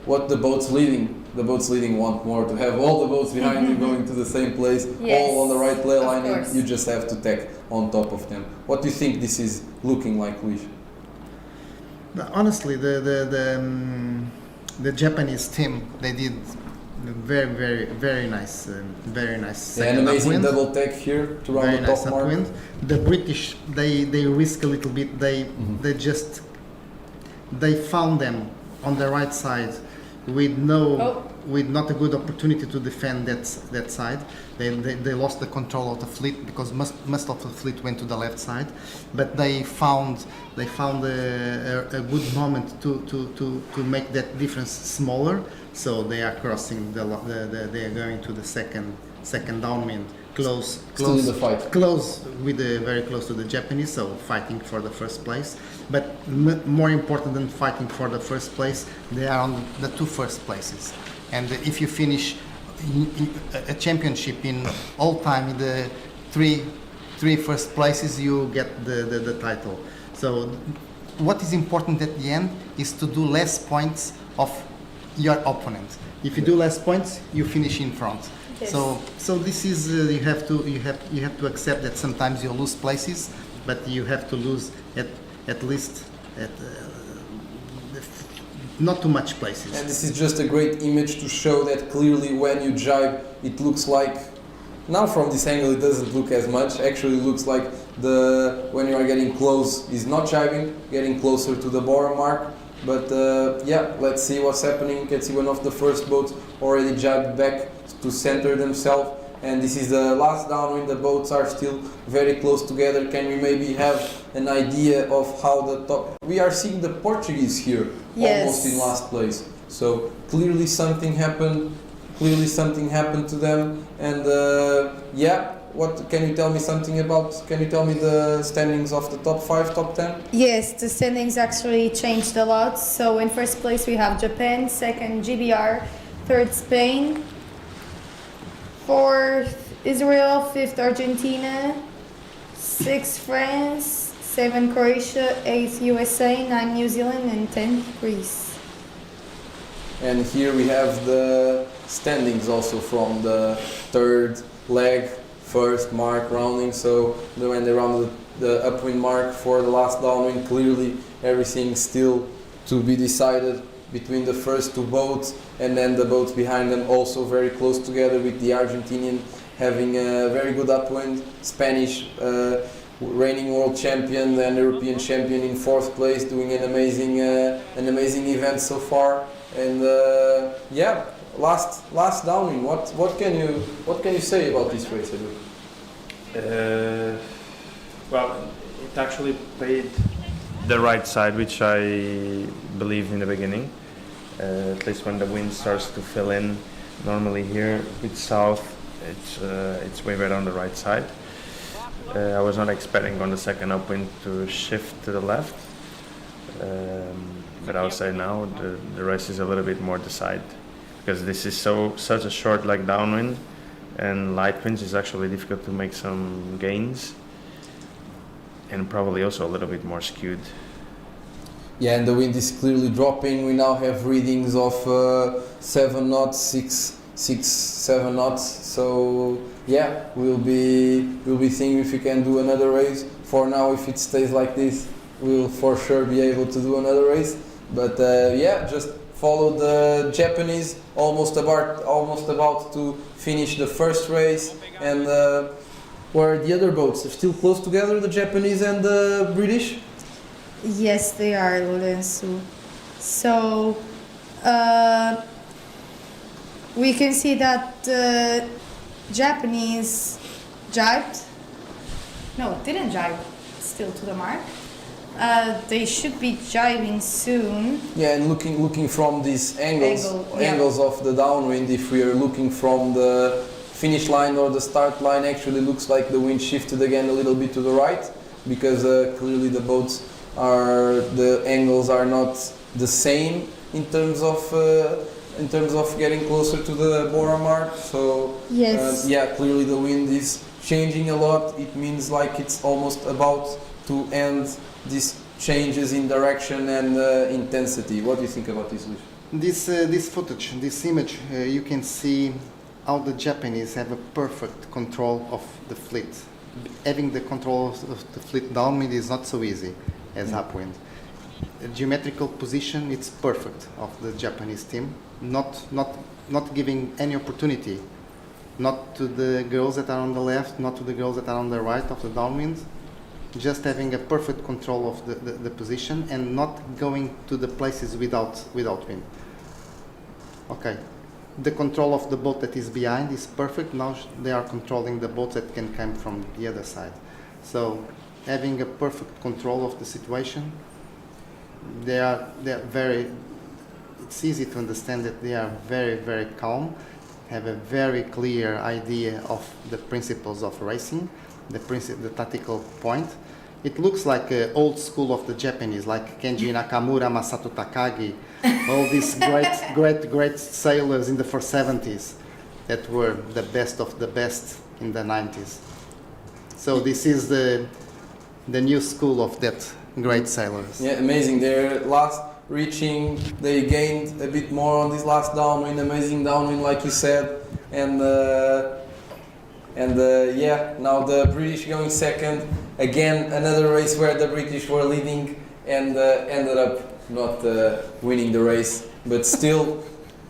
Speaker 2: what the boats leading. The boats leading want more to have all the boats behind you going to the same place, all on the right ley line, and you just have to tack on top of them. What do you think this is looking like, Luis?
Speaker 9: Honestly, the Japanese team, they did very nice second
Speaker 2: an amazing
Speaker 9: upwind.
Speaker 2: double tack here to round the top mark.
Speaker 9: Upwind. The British, they risk a little bit. They found them on the right side with not a good opportunity to defend that side. They lost the control of the fleet because most of the fleet went to the left side, but they found a good moment to make that difference smaller. So they are crossing they are going to the second downwind, close
Speaker 2: Still in the fight.
Speaker 9: Very close to the Japanese, so fighting for the first place. But more important than fighting for the first place, they are on the two first places. And if you finish a championship in all time in the three first places, you get the title. So what is important at the end is to do less points of your opponent. If you do less points, you finish in front.
Speaker 13: Yes.
Speaker 9: So this is you have to accept that sometimes you lose places, but you have to lose at least not too much places.
Speaker 2: And this is just a great image to show that clearly when you jibe, it looks like, now from this angle it doesn't look as much, actually it looks like when you are getting close is not jibing, getting closer to the bottom mark. But yeah, let's see what's happening. You can see one of the first boats already jibed back to center themselves. And this is the last downwind. The boats are still very close together. Can we maybe have an idea of how the top... We are seeing the Portuguese here, almost in last place. So clearly something happened. Clearly something happened to them. And yeah, what can you tell me something about? Can you tell me the standings of the top 5, top 10?
Speaker 13: Yes, the standings actually changed a lot. So in first place we have Japan, second GBR, third Spain, fourth Israel, fifth Argentina, sixth France, seventh Croatia, eighth USA, 9 New Zealand, and 10th Greece.
Speaker 2: And here we have the standings also from the third leg, first mark rounding. So when they rounded the upwind mark for the last downwind, clearly everything still to be decided between the first two boats, and then the boats behind them also very close together, with the Argentinian having a very good upwind, Spanish reigning world champion and European champion in 4th place, doing an amazing event so far. And yeah, last downwind. What can you say about this race, Edu?
Speaker 10: Well, it actually played the right side, which I believed in the beginning. At least when the wind starts to fill in, normally here with south, it's way better on the right side. I was not expecting on the second upwind to shift to the left, but I would say now the race is a little bit more decided, because this is such a short leg downwind, and light winds is actually difficult to make some gains, and probably also a little bit more skewed.
Speaker 2: Yeah, and the wind is clearly dropping. We now have readings of 7 knots, 7 knots. So yeah, we'll be seeing if we can do another race. For now, if it stays like this, we'll for sure be able to do another race. But yeah, just follow the Japanese, almost about to finish the first race. And where are the other boats? They're still close together, the Japanese and the British?
Speaker 13: Yes, they are, Lorenzo. So we can see that the Japanese jibed. No, didn't jibe still to the mark. They should be jibing soon.
Speaker 2: Yeah, and looking from these angles of the downwind, if we are looking from the finish line or the start line, actually looks like the wind shifted again a little bit to the right, because clearly the angles are not the same in terms of getting closer to the bottom mark. So
Speaker 13: yes,
Speaker 2: yeah, clearly the wind is changing a lot. It means like it's almost about to end these changes in direction and intensity. What do you think about this, Luis?
Speaker 9: This footage, this image, you can see how the Japanese have a perfect control of the fleet. Having the control of the fleet downwind is not so easy as upwind. The geometrical position, it's perfect of the Japanese team, not giving any opportunity, not to the girls that are on the left, not to the girls that are on the right of the downwind, just having a perfect control of the position and not going to the places without wind. Okay, the control of the boat that is behind is perfect. Now they are controlling the boats that can come from the other side. So having a perfect control of the situation, they're very, it's easy to understand that they are very, very calm, have a very clear idea of the principles of racing, the tactical point. It looks like old school of the Japanese, like Kenji Nakamura, Masato Takagi, all these great sailors in the 470s that were the best of the best in the 90s. So this is the new school of that great sailors.
Speaker 2: Yeah, amazing. They're last reaching, they gained a bit more on this last downwind, amazing downwind like you said. And yeah, now the British going second. Again, another race where the British were leading and ended up not winning the race. But still,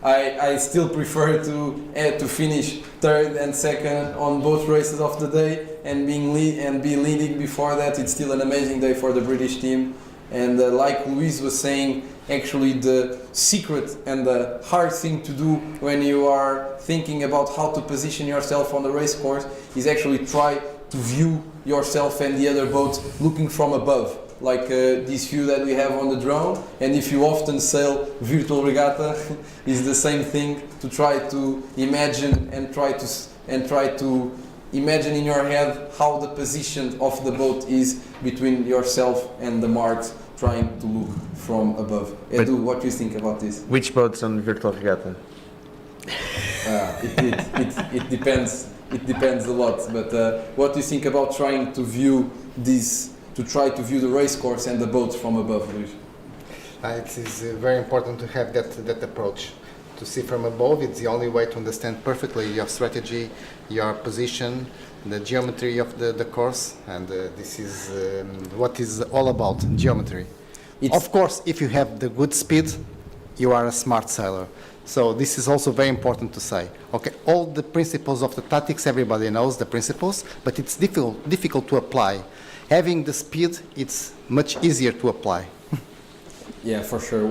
Speaker 2: I still prefer to finish third and second on both races of the day and be leading before that. It's still an amazing day for the British team. And like Luis was saying, actually the secret and the hard thing to do when you are thinking about how to position yourself on the race course is actually try to view yourself and the other boats looking from above, like this view that we have on the drone. And if you often sail virtual regatta, is the same thing, to try to imagine and try to imagine in your head how the position of the boat is between yourself and the marks, trying to look from above. Edu, what do you think about this?
Speaker 10: Which boats on virtual regatta?
Speaker 2: It depends. It depends a lot. But what do you think about trying to view this, to try to view the race course and the boats from above, Luis?
Speaker 9: It is very important to have that approach. To see from above, it's the only way to understand perfectly your strategy, your position, the geometry of the course, and this is what is all about, geometry. Of course, if you have the good speed, you are a smart sailor. So this is also very important to say. Okay, all the principles of the tactics, everybody knows the principles, but it's difficult to apply. Having the speed, it's much easier to apply.
Speaker 2: Yeah, for sure.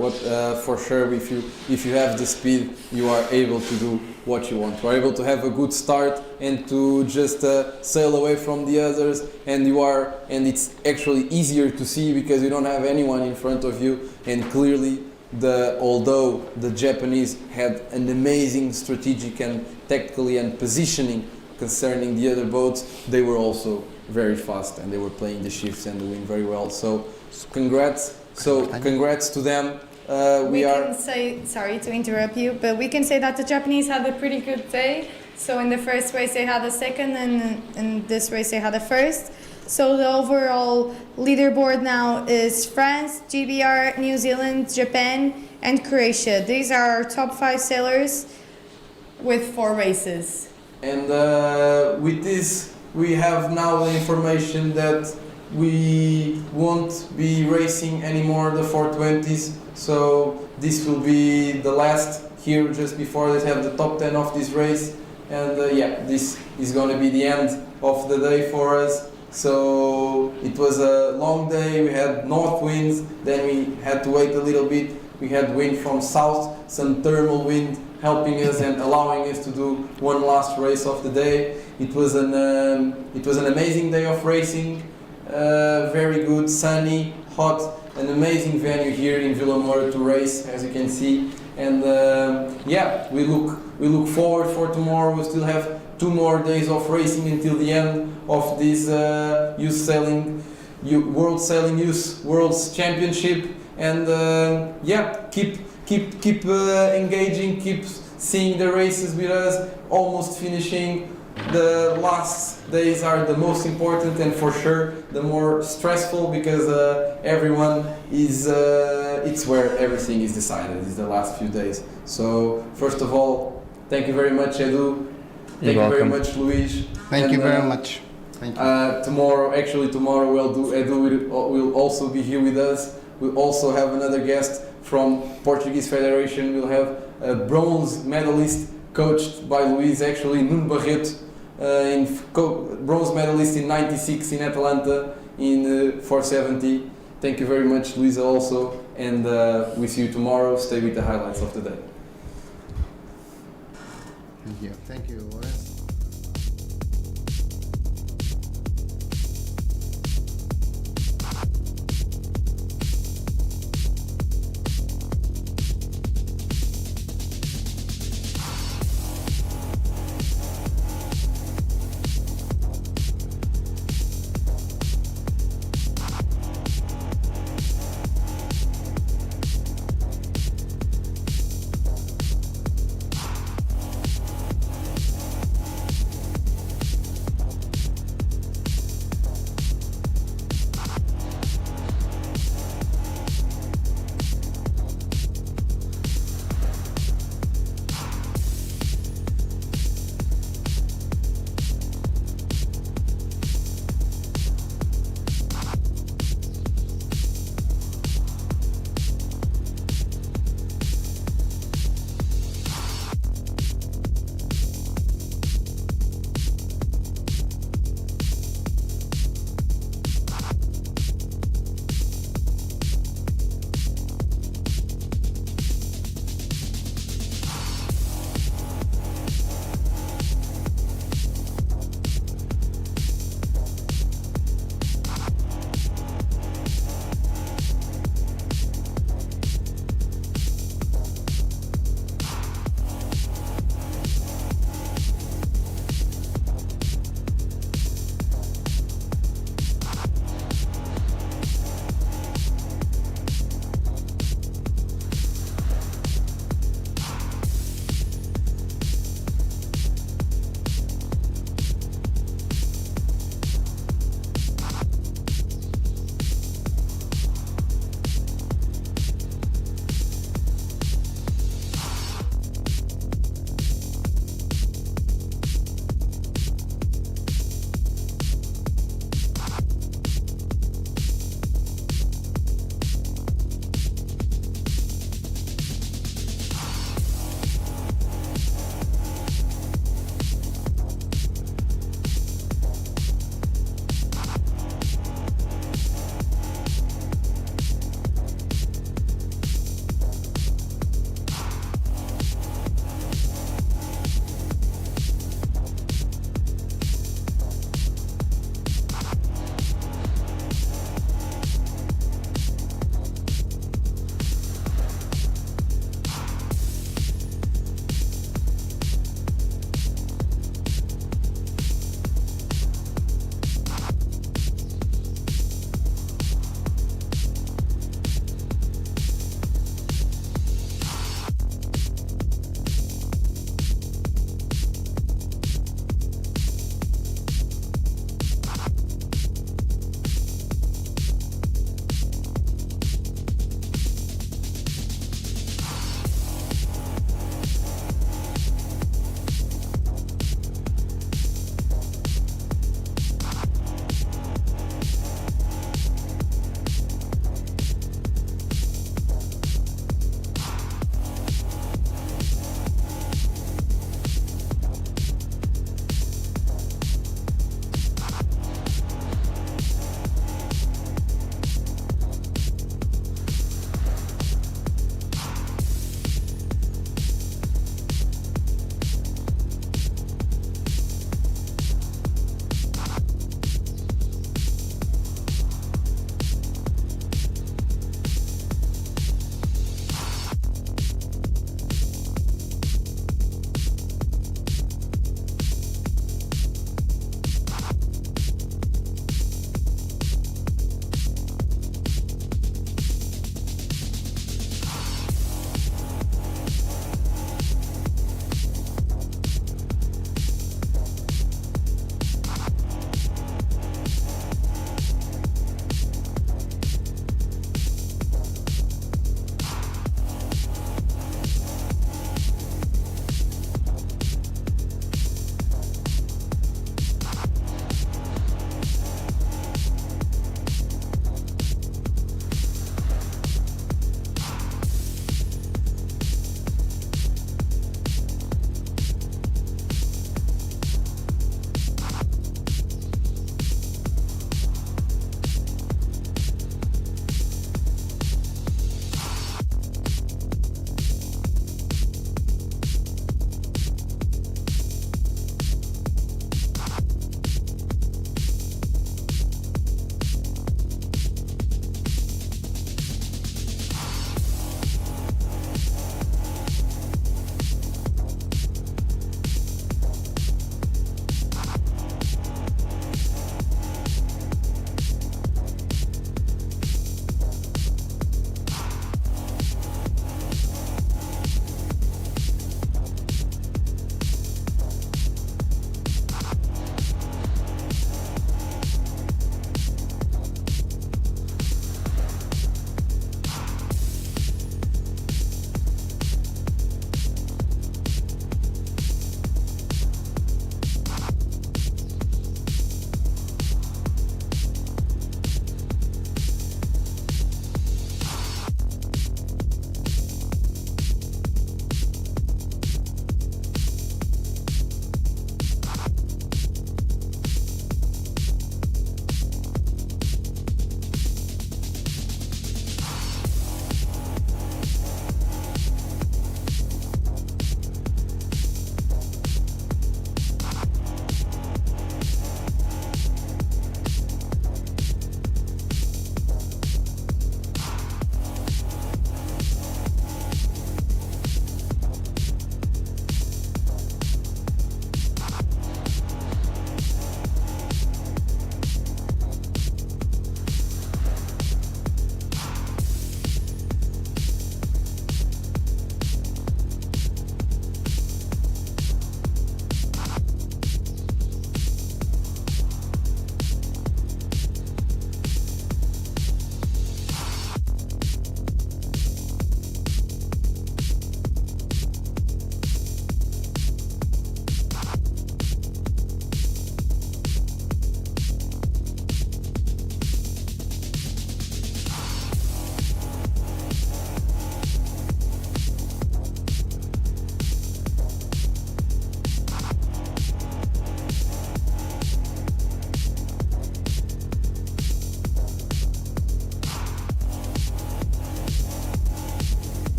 Speaker 2: For sure, if you have the speed, you are able to do what you want. You are able to have a good start and to just sail away from the others, and it's actually easier to see because you don't have anyone in front of you. And clearly, although the Japanese had an amazing strategic and tactically and positioning concerning the other boats, they were also very fast and they were playing the shifts and doing very well. So congrats. Congrats to them.
Speaker 13: We can say, sorry to interrupt you, but we can say that the Japanese had a pretty good day. So in the first race they had a second, and in this race they had a first. So the overall leaderboard now is France, GBR, New Zealand, Japan, and Croatia. These are our top 5 sailors with 4 races.
Speaker 2: And with this, we have now the information that we won't be racing anymore the 420s, so this will be the last here just before they have the top 10 of this race. And yeah, this is going to be the end of the day for us. So it was a long day. We had north winds, then we had to wait a little bit. We had wind from south, some thermal wind helping us and allowing us to do one last race of the day. It was an amazing day of racing. Very good, sunny, hot, an amazing venue here in Vilamoura to race, as you can see. And yeah, we look forward for tomorrow. We still have 2 more days of racing until the end of this World Sailing Youth World's Championship. And yeah, keep engaging, keep seeing the races with us. Almost finishing. The last days are the most important and for sure the more stressful because everyone is, it's where everything is decided, it's the last few days. So first of all, thank you very much, Edu. Thank you very much, Luis.
Speaker 9: Thank you very much. Thank you.
Speaker 2: Tomorrow Edu will also be here with us. We'll also have another guest from Portuguese Federation. We'll have a bronze medalist coached by Luis, actually, Nuno Barreto. Bronze medalist in '96 in Atlanta in 470. Thank you very much, Luisa, also, and we'll see you tomorrow. Stay with the highlights of the day.
Speaker 9: Thank you.